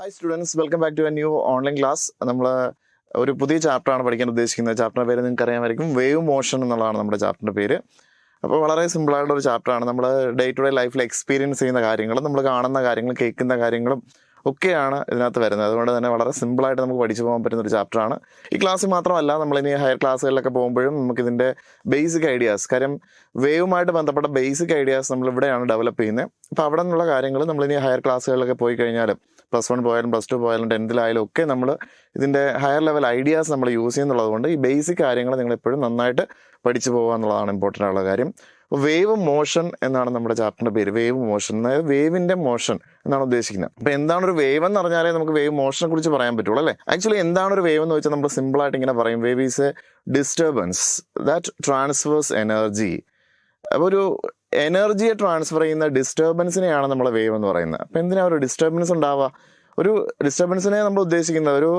Hi students, welcome back to a new online class. നമ്മൾ ഒരു പുതിയ ചാപ്റ്ററാണ് പഠിക്കാൻ ഉദ്ദേശിക്കുന്നത്. ചാപ്റ്ററിൻ്റെ പേര് നിങ്ങൾക്ക് അറിയാമായിരിക്കും, വേവ് മോഷൻ എന്നുള്ളതാണ് നമ്മുടെ ചാപ്റ്ററിൻ്റെ പേര്. അപ്പോൾ വളരെ സിമ്പിളായിട്ടുള്ള ഒരു ചാപ്റ്ററാണ്. നമ്മൾ ഡേ ടു ഡേ ലൈഫിൽ എക്സ്പീരിയൻസ് ചെയ്യുന്ന കാര്യങ്ങളും നമ്മൾ കാണുന്ന കാര്യങ്ങളും കേൾക്കുന്ന കാര്യങ്ങളും ഒക്കെയാണ് ഇതിനകത്ത് വരുന്നത്. അതുകൊണ്ട് തന്നെ വളരെ സിമ്പിളായിട്ട് നമുക്ക് പഠിച്ചു പോകാൻ പറ്റുന്ന ഒരു ചാപ്റ്ററാണ്. ഈ ക്ലാസ്സിൽ മാത്രമല്ല, നമ്മളിനി ഹയർ ക്ലാസ്സുകളിലൊക്കെ പോകുമ്പോഴും നമുക്കിതിൻ്റെ ബേസിക് ഐഡിയാസ്, കാര്യം വേവുമായിട്ട് ബന്ധപ്പെട്ട ബേസിക് ഐഡിയാസ് നമ്മൾ ഇവിടെയാണ് ഡെവലപ്പ് ചെയ്യുന്നത്. അപ്പോൾ അവിടെ നിന്നുള്ള കാര്യങ്ങൾ നമ്മളിനി ഹയർ ക്ലാസ്സുകളിലൊക്കെ പോയി കഴിഞ്ഞാലും +1 പോയാലും +2 പോയാലും 10th ഒക്കെ നമ്മൾ ഇതിൻ്റെ ഹയർ ലെവൽ ഐഡിയാസ് നമ്മൾ യൂസ് ചെയ്യുന്നുള്ളത് കൊണ്ട് ഈ ബേസിക് കാര്യങ്ങൾ നിങ്ങൾ എപ്പോഴും നന്നായിട്ട് പഠിച്ചു പോകുക എന്നുള്ളതാണ് ഇമ്പോർട്ടൻ്റ് ആയിട്ടുള്ള കാര്യം. വേവ് മോഷൻ എന്നാണ് നമ്മുടെ ചാപ്റ്ററിൻ്റെ പേര്. വേവ് മോഷൻ, അതായത് വേവിൻ്റെ മോഷൻ എന്നാണ് ഉദ്ദേശിക്കുന്നത്. അപ്പോൾ എന്താണ് ഒരു വേവ് എന്ന് പറഞ്ഞാലേ നമുക്ക് വേവ് മോഷനെ കുറിച്ച് പറയാൻ പറ്റുള്ളൂ അല്ലേ. ആക്ച്വലി എന്താണ് ഒരു വേവ് എന്ന് വെച്ചാൽ നമ്മൾ സിമ്പിളായിട്ട് ഇങ്ങനെ പറയും, wave is a disturbance that transfers energy. അപ്പോൾ ഒരു എനർജിയെ ട്രാൻസ്ഫർ ചെയ്യുന്ന ഡിസ്റ്റർബൻസിനെയാണ് നമ്മൾ വേവ് എന്ന് പറയുന്നത്. അപ്പോൾ എന്തിനാണ് ഒരു ഡിസ്റ്റർബൻസ് ഉണ്ടാവുക? ഒരു ഡിസ്റ്റർബൻസിനെ നമ്മൾ ഉദ്ദേശിക്കുന്നത് ഒരു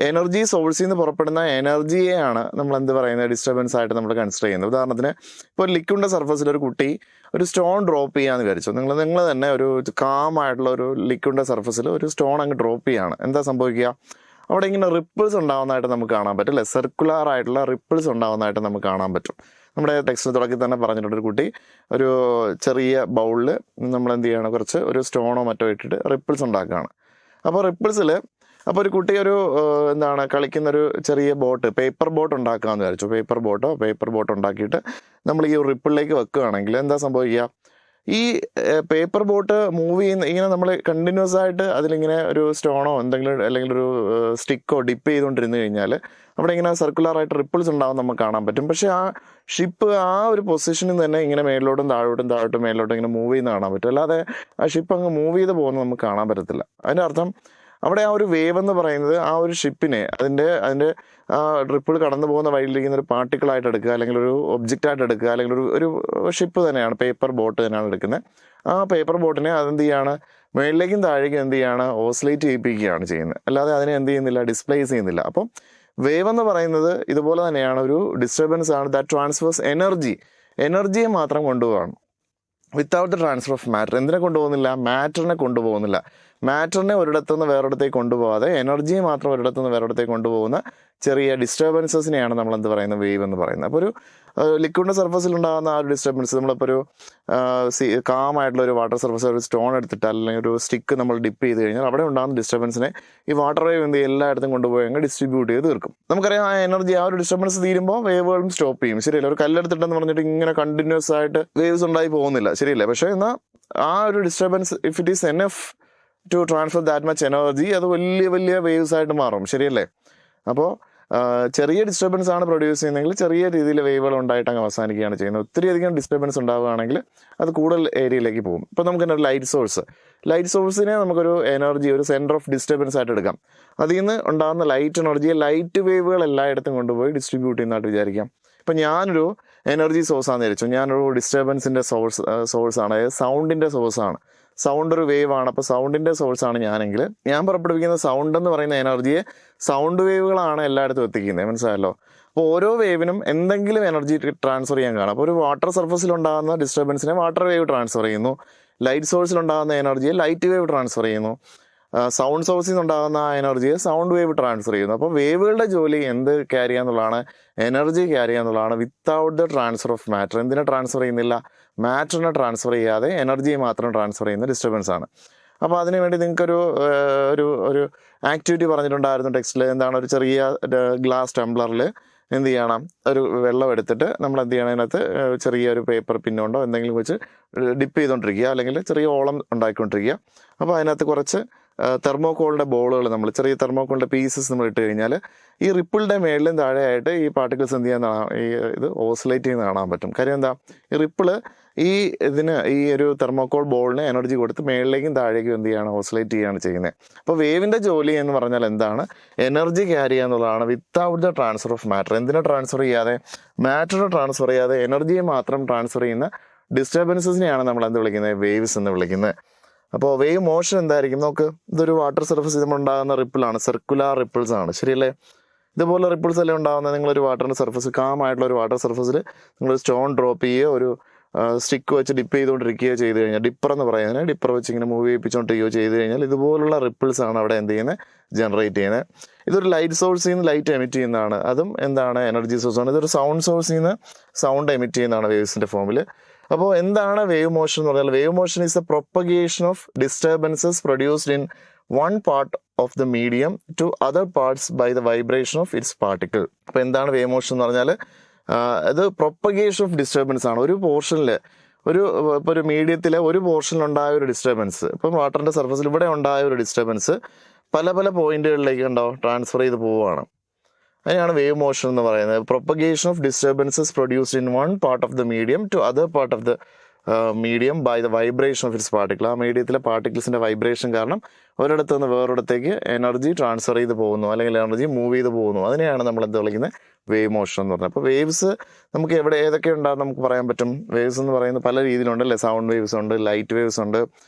എനർജി സോഴ്സിൽ നിന്ന് പുറപ്പെടുന്ന എനർജിയെയാണ് നമ്മൾ എന്ത് പറയുന്നത്, ഡിസ്റ്റർബൻസ് ആയിട്ട് നമ്മൾ കൺസിഡർ ചെയ്യുന്നത്. ഉദാഹരണത്തിന് ഇപ്പോൾ ഒരു ലിക്വിഡിൻ്റെ സർഫസിൽ ഒരു കുട്ടി ഒരു സ്റ്റോൺ ഡ്രോപ്പ് ചെയ്യാമെന്ന് വിചാരിച്ചു. നിങ്ങൾ തന്നെ ഒരു കാമായിട്ടുള്ള ഒരു ലിക്വിഡിൻ്റെ സർഫസിൽ ഒരു സ്റ്റോൺ അങ്ങ് ഡ്രോപ്പ് ചെയ്യുകയാണ്. എന്താ സംഭവിക്കുക? അവിടെ ഇങ്ങനെ റിപ്പിൾസ് ഉണ്ടാകുന്നതായിട്ട് നമുക്ക് കാണാൻ പറ്റും അല്ലേ. സർക്കുലർ ആയിട്ടുള്ള റിപ്പിൾസ് ഉണ്ടാകുന്നതായിട്ട് നമുക്ക് കാണാൻ പറ്റും. നമ്മുടെ ടെക്സ്റ്റ് തുടക്കി തന്നെ പറഞ്ഞിട്ടുണ്ട്, ഒരു കുട്ടി ഒരു ചെറിയ ബൗളിൽ നമ്മൾ എന്ത് ചെയ്യണം, കുറച്ച് ഒരു സ്റ്റോണോ മറ്റോ ഇട്ടിട്ട് റിപ്പിൾസ് ഉണ്ടാക്കുകയാണ്. അപ്പോൾ റിപ്പിൾസിൽ അപ്പോൾ ഒരു കുട്ടി ഒരു കളിക്കുന്നൊരു ചെറിയ ബോട്ട്, പേപ്പർ ബോട്ട് ഉണ്ടാക്കാമെന്ന് വിചാരിച്ചു. പേപ്പർ ബോട്ട് ഉണ്ടാക്കിയിട്ട് നമ്മൾ ഈ റിപ്പിളിലേക്ക് വെക്കുകയാണെങ്കിൽ എന്താ സംഭവിക്കുക? ഈ പേപ്പർ ബോട്ട് മൂവ് ചെയ്യുന്ന ഇങ്ങനെ നമ്മൾ കണ്ടിന്യൂസ് ആയിട്ട് അതിലിങ്ങനെ ഒരു സ്റ്റോണോ എന്തെങ്കിലും അല്ലെങ്കിൽ ഒരു സ്റ്റിക്കോ ഡിപ്പ് ചെയ്തുകൊണ്ടിരുന്നു കഴിഞ്ഞാൽ അവിടെ ഇങ്ങനെ സർക്കുലറായിട്ട് റിപ്പിൾസ് ഉണ്ടാവും നമുക്ക് കാണാൻ പറ്റും. പക്ഷേ ആ ഷിപ്പ് ആ ഒരു പൊസിഷനിൽ നിന്ന് തന്നെ ഇങ്ങനെ മേലോട്ടും താഴോട്ടും മേലോട്ടും ഇങ്ങനെ മൂവ് ചെയ്യുന്ന കാണാൻ പറ്റും. അല്ലാതെ ആ ഷിപ്പ് അങ്ങ് മൂവ് ചെയ്ത് പോകുന്നത് നമുക്ക് കാണാൻ പറ്റത്തില്ല. അതിൻ്റെ അർത്ഥം അവിടെ ആ ഒരു വേവ് എന്ന് പറയുന്നത് ആ ഒരു ഷിപ്പിനെ അതിൻ്റെ ആ റിപ്പിൾ കടന്നു പോകുന്ന വഴിയിലിരിക്കുന്ന ഒരു പാർട്ടിക്കിളായിട്ട് എടുക്കുക, അല്ലെങ്കിൽ ഒരു ഒബ്ജക്റ്റായിട്ട് എടുക്കുക, അല്ലെങ്കിൽ ഒരു ഷിപ്പ് തന്നെയാണ്, പേപ്പർ ബോട്ട് തന്നെയാണ് എടുക്കുന്നത്. ആ പേപ്പർ ബോട്ടിനെ അതെന്ത് ചെയ്യാണ്, മുകളിലേക്കും താഴേക്കും എന്ത് ചെയ്യാണ്, ഓസിലേറ്റ് ചെയ്യിപ്പിക്കുകയാണ് ചെയ്യുന്നത്. അല്ലാതെ അതിനെ എന്ത് ചെയ്യുന്നില്ല, ഡിസ്പ്ലേസ് ചെയ്യുന്നില്ല. അപ്പം വേവ് എന്ന് പറയുന്നത് ഇതുപോലെ തന്നെയാണ്, ഒരു ഡിസ്റ്റർബൻസ് ആണ് ദാറ്റ് ട്രാൻസ്ഫേഴ്സ് എനർജിയെ മാത്രം കൊണ്ടുപോകാണ് without the transfer of matter. എന്തിനെ കൊണ്ടുപോകുന്നില്ല? മാറ്ററിനെ കൊണ്ടുപോകുന്നില്ല. മാറ്ററിനെ ഒരിടത്തുനിന്ന് വേറൊരിടത്തേക്ക് കൊണ്ടുപോകാതെ എനർജിയെ മാത്രം ഒരിടത്തുനിന്ന് വേറൊരിടത്തേക്ക് കൊണ്ടുപോകുന്ന ചെറിയ ഡിസ്റ്റർബൻസസിനെയാണ് നമ്മൾ എന്ത് പറയുന്നത്, വേവ് എന്ന് പറയുന്നത്. അപ്പോൾ ഒരു ലിക്വിഡിൻ്റെ സർഫസിൽ ഉണ്ടാകുന്ന ആ ഒരു ഡിസ്റ്റർബൻസ്, നമ്മളിപ്പോൾ ഒരു കാമായിട്ടുള്ള ഒരു വാട്ടർ സർഫസ് ഒരു സ്റ്റോൺ എടുത്തിട്ട് അല്ലെങ്കിൽ ഒരു സ്റ്റിക്ക് നമ്മൾ ഡിപ്പ് ചെയ്ത് കഴിഞ്ഞാൽ അവിടെ ഉണ്ടാകുന്ന ഡിസ്റ്റർബൻസിനെ ഈ വാട്ടർ വേവ് എന്ത് എല്ലായിടത്തും കൊണ്ടുപോയി അങ്ങ് ഡിസ്ട്രിബ്യൂട്ട് ചെയ്ത് തീർക്കും. നമുക്കറിയാം ആ എനർജി, ആ ഒരു ഡിസ്റ്റർബൻസ് തീരുമ്പോൾ വേവുകളും സ്റ്റോപ്പ് ചെയ്യും. ശരിയല്ല, ഒരു കല്ലെടുത്തിട്ടെന്ന് പറഞ്ഞിട്ട് ഇങ്ങനെ കണ്ടിന്യൂസ് ആയിട്ട് വേവ്സ് ഉണ്ടായി പോകുന്നില്ല, ശരിയല്ലേ. പക്ഷേ എന്നാൽ ആ ഒരു disturbance if it is enough to transfer that much energy, അത് വലിയ വേവ്സ് ആയിട്ട് മാറും, ശരിയല്ലേ. അപ്പോൾ ചെറിയ ഡിസ്റ്റർബൻസ് ആണ് പ്രൊഡ്യൂസ് ചെയ്യുന്നതെങ്കിൽ ചെറിയ രീതിയിൽ വേവുകൾ ഉണ്ടായിട്ട് അങ്ങ് അവസാനിക്കുകയാണ് ചെയ്യുന്നത്. ഒത്തിരിയധികം ഡിസ്റ്റർബൻസ് ഉണ്ടാവുകയാണെങ്കിൽ അത് കൂടുതൽ ഏരിയയിലേക്ക് പോകും. ഇപ്പോൾ നമുക്ക് തന്നെ ലൈറ്റ് സോഴ്സിനെ നമുക്കൊരു എനർജി, ഒരു സെൻറ്റർ ഓഫ് ഡിസ്റ്റർബൻസ് ആയിട്ട് എടുക്കാം. അതിൽ നിന്ന് ഉണ്ടാകുന്ന ലൈറ്റ് എനർജിയെ ലൈറ്റ് വേവുകൾ എല്ലായിടത്തും കൊണ്ടുപോയി ഡിസ്ട്രിബ്യൂട്ട് ചെയ്യുന്നതായിട്ട് വിചാരിക്കാം. ഇപ്പം ഞാനൊരു എനർജി സോഴ്സാണെന്ന് വിചാരിച്ചു, ഞാനൊരു ഡിസ്റ്റർബൻസിൻ്റെ സോഴ്സാണ്, അതായത് സൗണ്ടിൻ്റെ സോഴ്സാണ്. സൗണ്ട് ഒരു വേവ് ആണ്. അപ്പോൾ സൗണ്ടിൻ്റെ സോഴ്സാണ് ഞാനെങ്കിൽ ഞാൻ പുറപ്പെടുവിക്കുന്ന സൗണ്ട് എന്ന് പറയുന്ന എനർജിയെ സൗണ്ട് വേവുകളാണ് എല്ലായിടത്തും എത്തിക്കുന്നത്, മനസ്സിലായല്ലോ. അപ്പോൾ ഓരോ വേവിനും എന്തെങ്കിലും എനർജി ട്രാൻസ്ഫർ ചെയ്യാൻ കാണാം. അപ്പോൾ ഒരു വാട്ടർ സർഫസിൽ ഉണ്ടാകുന്ന ഡിസ്റ്റർബൻസിനെ വാട്ടർ വേവ് ട്രാൻസ്ഫർ ചെയ്യുന്നു, ലൈറ്റ് സോഴ്സിൽ ഉണ്ടാകുന്ന എനർജിയെ ലൈറ്റ് വേവ് ട്രാൻസ്ഫർ ചെയ്യുന്നു, സൗണ്ട് സോഴ്സിൽ നിന്നുണ്ടാകുന്ന ആ എനർജിയെ സൗണ്ട് വേവ് ട്രാൻസ്ഫർ ചെയ്യുന്നു. അപ്പോൾ വേവുകളുടെ ജോലി എന്ത് ക്യാരി ചെയ്യാന്നുള്ളതാണ്, എനർജി ക്യാരി ചെയ്യാന്നുള്ളതാണ് without the transfer of matter. എന്തിനെ ട്രാൻസ്ഫർ ചെയ്യുന്നില്ല? മാറ്ററിനെ ട്രാൻസ്ഫർ ചെയ്യാതെ എനർജിയെ മാത്രം ട്രാൻസ്ഫർ ചെയ്യുന്ന ഡിസ്റ്റർബൻസ് ആണ്. അപ്പോൾ അതിനുവേണ്ടി നിങ്ങൾക്കൊരു ഒരു ആക്ടിവിറ്റി പറഞ്ഞിട്ടുണ്ടായിരുന്നു ടെക്സ്റ്റിൽ. എന്താണ്, ഒരു ചെറിയ ഗ്ലാസ് ടംബ്ലറിൽ എന്ത് ചെയ്യണം, ഒരു വെള്ളം എടുത്തിട്ട് നമ്മൾ എന്ത് ചെയ്യണം, അതിനകത്ത് ചെറിയൊരു പേപ്പർ പിന്നുകൊണ്ടോ എന്തെങ്കിലും വെച്ച് ഡിപ്പ് ചെയ്തുകൊണ്ടിരിക്കുക, അല്ലെങ്കിൽ ചെറിയ ഓളം ഉണ്ടാക്കിക്കൊണ്ടിരിക്കുക. അപ്പോൾ അതിനകത്ത് കുറച്ച് തെർമോക്കോളിൻ്റെ ബോളുകൾ, നമ്മൾ ചെറിയ തെർമോക്കോളിൻ്റെ പീസസ് നമ്മൾ ഇട്ട് കഴിഞ്ഞാൽ ഈ റിപ്പിളിൻ്റെ മേളിലും താഴെയായിട്ട് ഈ പാർട്ടിക്കിൾസ് എന്ത് ചെയ്യാൻ ഇത് ഓസിലേറ്റ് ചെയ്യുന്ന കാണാൻ പറ്റും. കാര്യം എന്താ, ഈ റിപ്പിള് ഈ ഒരു തെർമോക്കോൾ ബോളിന് എനർജി കൊടുത്ത് മേളിലേക്കും താഴേക്കും എന്ത് ചെയ്യാണ്, ഓസിലേറ്റ് ചെയ്യുകയാണ് ചെയ്യുന്നത്. അപ്പോൾ വേവിൻ്റെ ജോലി എന്ന് പറഞ്ഞാൽ എന്താണ്, എനർജി ക്യാരി ചെയ്യുക എന്നുള്ളതാണ് without the transfer of matter. എന്തിനെ ട്രാൻസ്ഫർ ചെയ്യാതെ, മാറ്ററിനെ ട്രാൻസ്ഫർ ചെയ്യാതെ എനർജിയെ മാത്രം ട്രാൻസ്ഫർ ചെയ്യുന്ന ഡിസ്റ്റർബൻസസിനെയാണ് നമ്മൾ എന്ത് വിളിക്കുന്നത്, വേവ്സ് എന്ന് വിളിക്കുന്നത്. അപ്പോൾ വേവ് മോഷൻ എന്തായിരിക്കും നോക്ക്. ഇതൊരു വാട്ടർ സർഫസിൽ നമ്മളുണ്ടാകുന്ന റിപ്പിളാണ്, സർക്കുലർ റിപ്പിൾസ് ആണ്, ശരിയല്ലേ. ഇതുപോലെ റിപ്പിൾസ് എല്ലാം ഉണ്ടാകുന്നത് നിങ്ങളൊരു വാട്ടറിൻ്റെ സർഫസ്, കാമായിട്ടുള്ള ഒരു വാട്ടർ സർഫസിൽ നിങ്ങൾ സ്റ്റോൺ ഡ്രോപ്പ് ചെയ്യുകയോ ഒരു സ്റ്റിക്ക് വെച്ച് ഡിപ്പ് ചെയ്തുകൊണ്ടിരിക്കുകയോ ചെയ്ത് കഴിഞ്ഞാൽ, ഡിപ്പർ എന്ന് പറയുന്നത് ഡിപ്പർ വെച്ച് ഇങ്ങനെ മൂവ് ചെയ്യിപ്പിച്ചുകൊണ്ടിരിക്കുകയോ ചെയ്ത് കഴിഞ്ഞാൽ ഇതുപോലുള്ള റിപ്പിൾസ് ആണ് അവിടെ എന്ത് ചെയ്യുന്നത്, ജനറേറ്റ് ചെയ്യുന്നത്. ഇതൊരു ലൈറ്റ് സോഴ്സിൽ നിന്ന് ലൈറ്റ് എമിറ്റ് ചെയ്യുന്നതാണ്. അതും എന്താണ്, എനർജി സോഴ്സാണ്. ഇതൊരു സൗണ്ട് സോഴ്സിൽ നിന്ന് സൗണ്ട് എമിറ്റ് ചെയ്യുന്നതാണ് വേവ്സിൻ്റെ ഫോമിൽ. അപ്പോൾ എന്താണ് വേവ് മോഷൻ എന്ന് പറഞ്ഞാൽ, wave motion is the propagation of disturbances produced in one part of the medium to other parts by the vibration of its particle. അപ്പോൾ എന്താണ് വേവ് മോഷൻ എന്ന് പറഞ്ഞാൽ, അത് പ്രൊപ്പഗേഷൻ ഓഫ് ഡിസ്റ്റർബൻസ് ആണ്. ഒരു പോർഷനിൽ ഇപ്പോൾ ഒരു മീഡിയത്തിലെ ഒരു പോർഷനിലുണ്ടായ ഒരു ഡിസ്റ്റർബൻസ്, ഇപ്പം വാട്ടറിൻ്റെ സർഫസിൽ ഇവിടെ ഉണ്ടായ ഒരു ഡിസ്റ്റർബൻസ് പല പല പോയിന്റുകളിലേക്ക് ട്രാൻസ്ഫർ ചെയ്ത് പോവുകയാണ്. അതിനാണ് വേവ് മോഷൻ എന്ന് പറയുന്നത്. Propagation of disturbances produced in one part of the medium to other part of the medium by the vibration of its particle. ആ മീഡിയത്തിലെ പാർട്ടിക്കിൾസിൻ്റെ വൈബ്രേഷൻ കാരണം ഒരിടത്ത് നിന്ന് വേറൊരിടത്തേക്ക് എനർജി ട്രാൻസ്ഫർ ചെയ്ത് പോകുന്നു, അല്ലെങ്കിൽ എനർജി മൂവ് ചെയ്ത് പോകുന്നു. അതിനെയാണ് നമ്മൾ എന്ത് വിളിക്കുന്നത്, വേവ് മോഷൻ എന്ന് പറഞ്ഞത്. അപ്പോൾ വേവ്സ് നമുക്ക് ഏതൊക്കെ ഉണ്ടാകും നമുക്ക് പറയാൻ പറ്റും. വേവ്സ് എന്ന് പറയുന്നത് പല രീതിയിലുണ്ട് അല്ലേ. സൗണ്ട് വേവ്സ് ഉണ്ട്, ലൈറ്റ് വേവ്സ് ഉണ്ട്,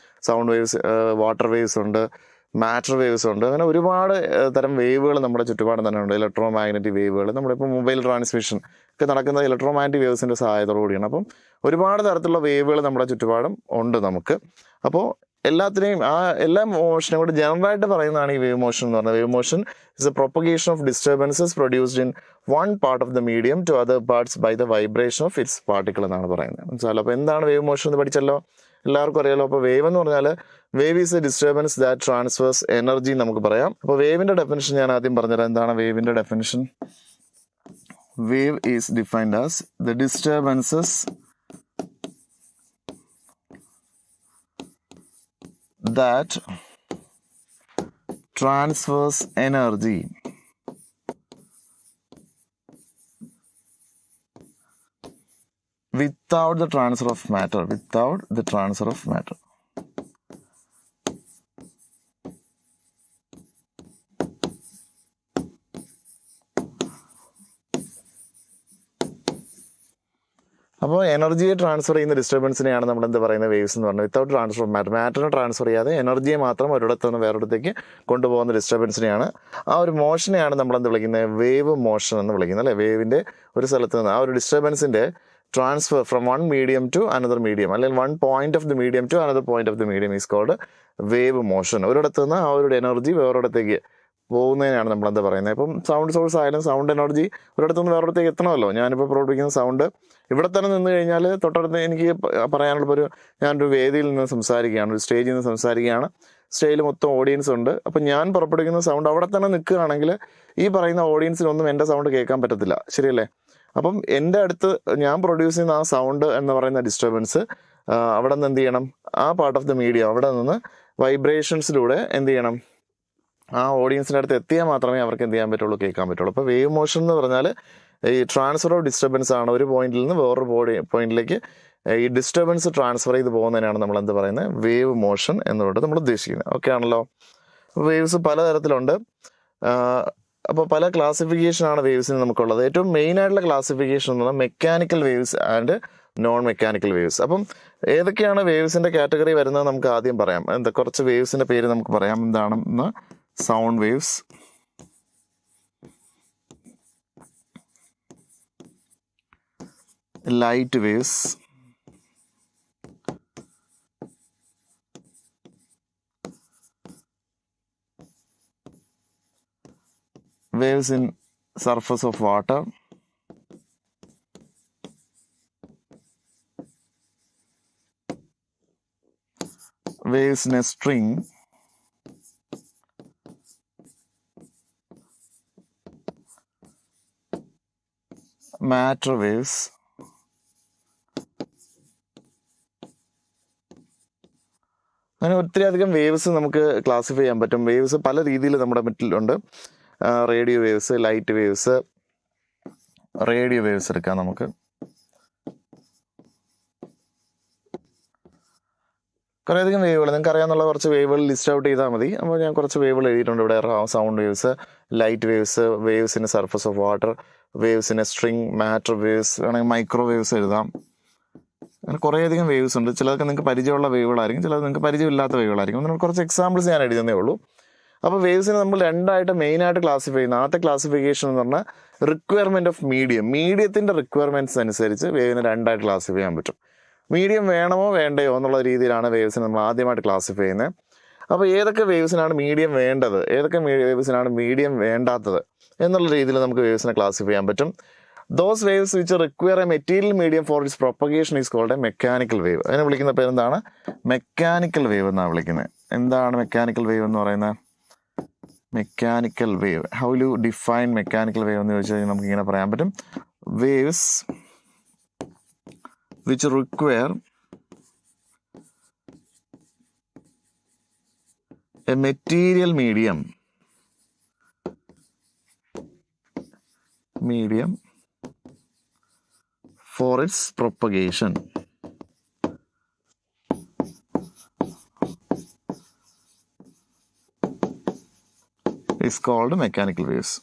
സൗണ്ട് വേവ്സ്, വാട്ടർ വേവ്സ് ഉണ്ട്, മാറ്റർ വേവ്സ് ഉണ്ട്. അങ്ങനെ ഒരുപാട് തരം വേവുകൾ നമ്മുടെ ചുറ്റുപാടും തന്നെ ഉണ്ട്. ഇലക്ട്രോ മാഗ്നറ്റിക് വേവുകൾ, നമ്മളിപ്പോൾ മൊബൈൽ ട്രാൻസ്മിഷൻ ഒക്കെ നടക്കുന്നത് ഇലക്ട്രോ മാഗ്നറ്റിക് വേവ്സിൻ്റെ സഹായത്തോടുകൂടിയാണ്. അപ്പം ഒരുപാട് തരത്തിലുള്ള വേവുകൾ നമ്മുടെ ചുറ്റുപാടും ഉണ്ട് നമുക്ക്. അപ്പോൾ എല്ലാത്തിനെയും എല്ലാ മോഷനും കൂടി ജനറലായിട്ട് പറയുന്നതാണ് ഈ വേവ് മോഷൻ എന്ന് പറയുന്നത്. Wave motion is a propagation of disturbances produced in one part of the medium to other parts by the vibration of its particle എന്നാണ് പറയുന്നത്. മനസ്സിലാലോ. അപ്പോൾ എന്താണ് വേവ് മോഷൻ എന്ന് പഠിച്ചല്ലോ, എല്ലാവർക്കും അറിയാലോ. അപ്പോൾ വേവ് എന്ന് പറഞ്ഞാൽ wave is a disturbance that transfers energy നമുക്ക് പറയാം. അപ്പോൾ വേവിൻ്റെ ഡെഫിനിഷൻ ഞാൻ ആദ്യം പറഞ്ഞുതരാം. എന്താണ് വേവിൻ്റെ definition? Wave is defined as the disturbances that transfers energy without the transfer of matter. അപ്പോൾ എനർജിയെ ട്രാൻസ്ഫർ ചെയ്യുന്ന ഡിസ്റ്റർബൻസിനെയാണ് നമ്മൾ എന്ത് പറയുന്നത്, വേവ്സ് എന്ന് പറയുന്നത്. വിത്തൗട്ട് ട്രാൻസ്ഫർ ഓഫ് മാറ്ററിനെ ട്രാൻസ്ഫർ ചെയ്യാതെ എനർജിയെ മാത്രം ഒരിടത്ത് നിന്ന് വേറൊരിടത്തേക്ക് കൊണ്ടുപോകുന്ന ഡിസ്റ്റർബൻസിനെയാണ്, ആ ഒരു മോഷനെയാണ് നമ്മൾ എന്ത് വിളിക്കുന്നത്, വേവ് മോഷൻ എന്ന് വിളിക്കുന്നത് അല്ലേ. വേവിൻ്റെ ഒരു സ്ഥലത്ത് നിന്ന് ആ ഒരു ഡിസ്റ്റർബൻസിൻ്റെ transfer from one medium to another medium, അല്ലെങ്കിൽ one point of the medium to another point of the medium is called wave motion. ഒരിടത്ത് നിന്ന് ആ ഒരു എനർജി വേറൊരിടത്തേക്ക് പോകുന്നതിനാണ് നമ്മൾ എന്താ പറയുന്നത്. ഇപ്പം സൗണ്ട് സോഴ്സ് ആയാലും സൗണ്ട് എനർജി ഒരിടത്തുനിന്ന് വേറൊരിടത്തേക്ക് എത്തണമല്ലോ. ഞാനിപ്പോൾ പ്രവർത്തിക്കുന്ന സൗണ്ട് ഇവിടെ തന്നെ നിന്ന് കഴിഞ്ഞാൽ തൊട്ടടുത്ത് എനിക്ക് പറയാനുള്ള ഞാനൊരു വേദിയിൽ നിന്ന് സംസാരിക്കുകയാണ്, ഒരു സ്റ്റേജിൽ നിന്ന് സംസാരിക്കുകയാണ്, സ്റ്റേജിൽ മൊത്തം ഓഡിയൻസ് ഉണ്ട്. അപ്പം ഞാൻ പുറപ്പെടുവിക്കുന്ന സൗണ്ട് അവിടെ തന്നെ നിൽക്കുകയാണെങ്കിൽ ഈ പറയുന്ന ഓഡിയൻസിനൊന്നും എൻ്റെ സൗണ്ട് കേൾക്കാൻ പറ്റത്തില്ല, ശരിയല്ലേ. അപ്പം എൻ്റെ അടുത്ത് ഞാൻ പ്രൊഡ്യൂസ് ചെയ്യുന്ന ആ സൗണ്ട് എന്ന് പറയുന്ന ഡിസ്റ്റർബൻസ് അവിടെ നിന്ന് എന്ത് ചെയ്യണം, ആ പാർട്ട് ഓഫ് ദ മീഡിയം അവിടെ നിന്ന് വൈബ്രേഷൻസിലൂടെ എന്ത് ചെയ്യണം, ആ ഓഡിയൻസിൻ്റെ അടുത്ത് എത്തിയാൽ മാത്രമേ അവർക്ക് എന്ത് ചെയ്യാൻ പറ്റുള്ളൂ, കേൾക്കാൻ പറ്റുള്ളൂ. അപ്പോൾ വേവ് മോഷൻ എന്ന് പറഞ്ഞാൽ ഈ ട്രാൻസ്ഫർ ഓഫ് ഡിസ്റ്റർബൻസ് ആണ്. ഒരു പോയിന്റിൽ നിന്ന് വേറൊരു പോയിന്റിലേക്ക് ഈ ഡിസ്റ്റർബൻസ് ട്രാൻസ്ഫർ ചെയ്ത് പോകുന്നതിനാണ് നമ്മൾ എന്ത് പറയുന്നത്, വേവ് മോഷൻ എന്നുകൊണ്ട് നമ്മൾ ഉദ്ദേശിക്കുന്നത്. ഓക്കെ ആണല്ലോ. വേവ്സ് പലതരത്തിലുണ്ട്. അപ്പോൾ പല ക്ലാസിഫിക്കേഷനാണ് വേവ്സിന് നമുക്കുള്ളത്. ഏറ്റവും മെയിൻ ആയിട്ടുള്ള ക്ലാസിഫിക്കേഷൻ എന്ന് പറഞ്ഞാൽ mechanical waves and non mechanical waves. അപ്പം ഏതൊക്കെയാണ് വേവ്സിൻ്റെ കാറ്റഗറി വരുന്നത് നമുക്ക് ആദ്യം പറയാം. കുറച്ച് വേവ്സിൻ്റെ പേര് നമുക്ക് പറയാം. എന്താണെന്ന്, sound waves, light waves, waves in surface of water, waves in a string, matter waves, അങ്ങനെ ഒത്തിരിയധികം വേവ്സ് നമുക്ക് ക്ലാസിഫൈ ചെയ്യാൻ പറ്റും. വേവ്സ് പല രീതിയിൽ നമ്മുടെ മറ്റിലുണ്ട്. Radio waves, light waves. Radio waves എടുക്കാം നമുക്ക്. കുറേയധികം വേവുകൾ നിങ്ങൾക്ക് അറിയാവുന്ന കുറച്ച് വേവുകൾ ലിസ്റ്റ് ഔട്ട് ചെയ്താൽ മതി. അപ്പോൾ ഞാൻ കുറച്ച് വേവുകൾ എഴുതിയിട്ടുണ്ട് ഇവിടെ. Sound waves, light waves, waves in surface of water, waves in a string, matter waves, വേണമെങ്കിൽ മൈക്രോ വേവ്സ് എഴുതാം. അങ്ങനെ കുറേയധികം വേവ്സ് ഉണ്ട്. ചിലതൊക്കെ നിങ്ങൾക്ക് പരിചയമുള്ള വേവുകളായിരിക്കും, ചിലത് നിങ്ങൾക്ക് പരിചയമില്ലാത്ത വേവുകളായിരിക്കും. അങ്ങനെ കുറച്ച് എക്സാമ്പിൾസ് ഞാൻ എഴുതുന്നേ ഉള്ളൂ. അപ്പോൾ വേവ്സിനെ നമ്മൾ രണ്ടായിട്ട് മെയിനായിട്ട് ക്ലാസിഫൈ ചെയ്യുന്ന ആദ്യത്തെ ക്ലാസിഫിക്കേഷൻ എന്ന് പറഞ്ഞാൽ റിക്വയർമെൻറ്റ് ഓഫ് മീഡിയത്തിൻ്റെ റിക്വയർമെൻറ്റ്സ് അനുസരിച്ച് വേവിനെ രണ്ടായിട്ട് ക്ലാസിഫൈ ചെയ്യാൻ പറ്റും. മീഡിയം വേണമോ വേണ്ടയോ എന്നുള്ള രീതിയിലാണ് വേവ്സിനെ നമ്മൾ ആദ്യമായിട്ട് ക്ലാസിഫൈ ചെയ്യുന്നത്. അപ്പോൾ ഏതൊക്കെ വേവ്സിനാണ് മീഡിയം വേണ്ടത്, ഏതൊക്കെ വേവ്സിനാണ് മീഡിയം വേണ്ടാത്തത് എന്നുള്ള രീതിയിൽ നമുക്ക് വേവ്സിനെ ക്ലാസിഫൈ ചെയ്യാൻ പറ്റും. Those waves which require a material medium for its propagation is called a mechanical wave. അതിനെ വിളിക്കുന്ന പേരെന്താണ്? മെക്കാനിക്കൽ വേവ് എന്നാണ് വിളിക്കുന്നത്. എന്താണ് മെക്കാനിക്കൽ വേവ് എന്ന് പറയുന്നത്? Mechanical wave, how you define mechanical wave എന്ന് ചോദിച്ചാൽ നമുക്ക് ഇങ്ങനെ പറയാൻ പറ്റും: waves which require a material medium for its propagation is called mechanical waves.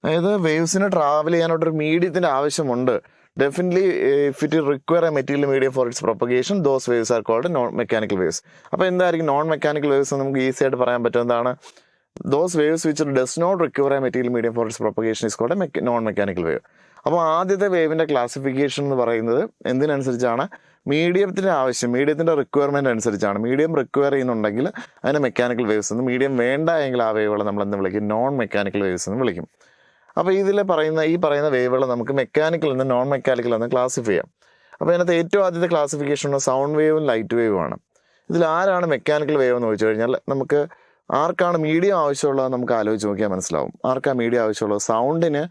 അതായത് വേവ്സിന് ട്രാവൽ ചെയ്യാനായിട്ടൊരു മീഡിയത്തിൻ്റെ ആവശ്യമുണ്ട്. Definitely if it require a material medium for its propagation those waves are called non mechanical waves. അപ്പോൾ എന്തായിരിക്കും non mechanical waves എന്ന് നമുക്ക് easy ആയിട്ട് പറയാൻ പറ്റുന്നതാണ്: those waves which does not require a material medium for its propagation is called non mechanical wave. അപ്പോൾ ആദ്യത്തെ വേവിൻ്റെ ക്ലാസിഫിക്കേഷൻ എന്ന് പറയുന്നത് എന്തിനനുസരിച്ചാണ്? മീഡിയത്തിൻ്റെ ആവശ്യം, മീഡിയത്തിൻ്റെ റിക്വയർമെൻറ്റ് അനുസരിച്ചാണ്. മീഡിയം റിക്വയർ ചെയ്യുന്നുണ്ടെങ്കിൽ അതിനെ മെക്കാനിക്കൽ വേവ്സ് എന്ന്, മീഡിയം വേണ്ട എങ്കിൽ ആ വേവുകളെ നമ്മൾ എന്ത് വിളിക്കും? നോൺ മെക്കാനിക്കൽ വേവ്സ് എന്ന് വിളിക്കും. അപ്പോൾ ഇതിൽ പറയുന്ന വേവുകൾ നമുക്ക് മെക്കാനിക്കൽ എന്ന് നോൺ മെക്കാനിക്കൽ എന്ന് ക്ലാസിഫൈ ചെയ്യാം. അപ്പോൾ അതിനകത്ത് ഏറ്റവും ആദ്യത്തെ ക്ലാസിഫിക്കേഷൻ സൗണ്ട് വേവും ലൈറ്റ് വേവുമാണ്. ഇതിൽ ആരാണ് മെക്കാനിക്കൽ വേവ് എന്ന് ചോദിച്ചു കഴിഞ്ഞാൽ നമുക്ക് ആർക്കാണ് മീഡിയം ആവശ്യമുള്ളത് നമുക്ക് ആലോചിച്ച് നോക്കിയാൽ മനസ്സിലാവും. ആർക്കാണ് മീഡിയം ആവശ്യമുള്ളത്? സൗണ്ടിന്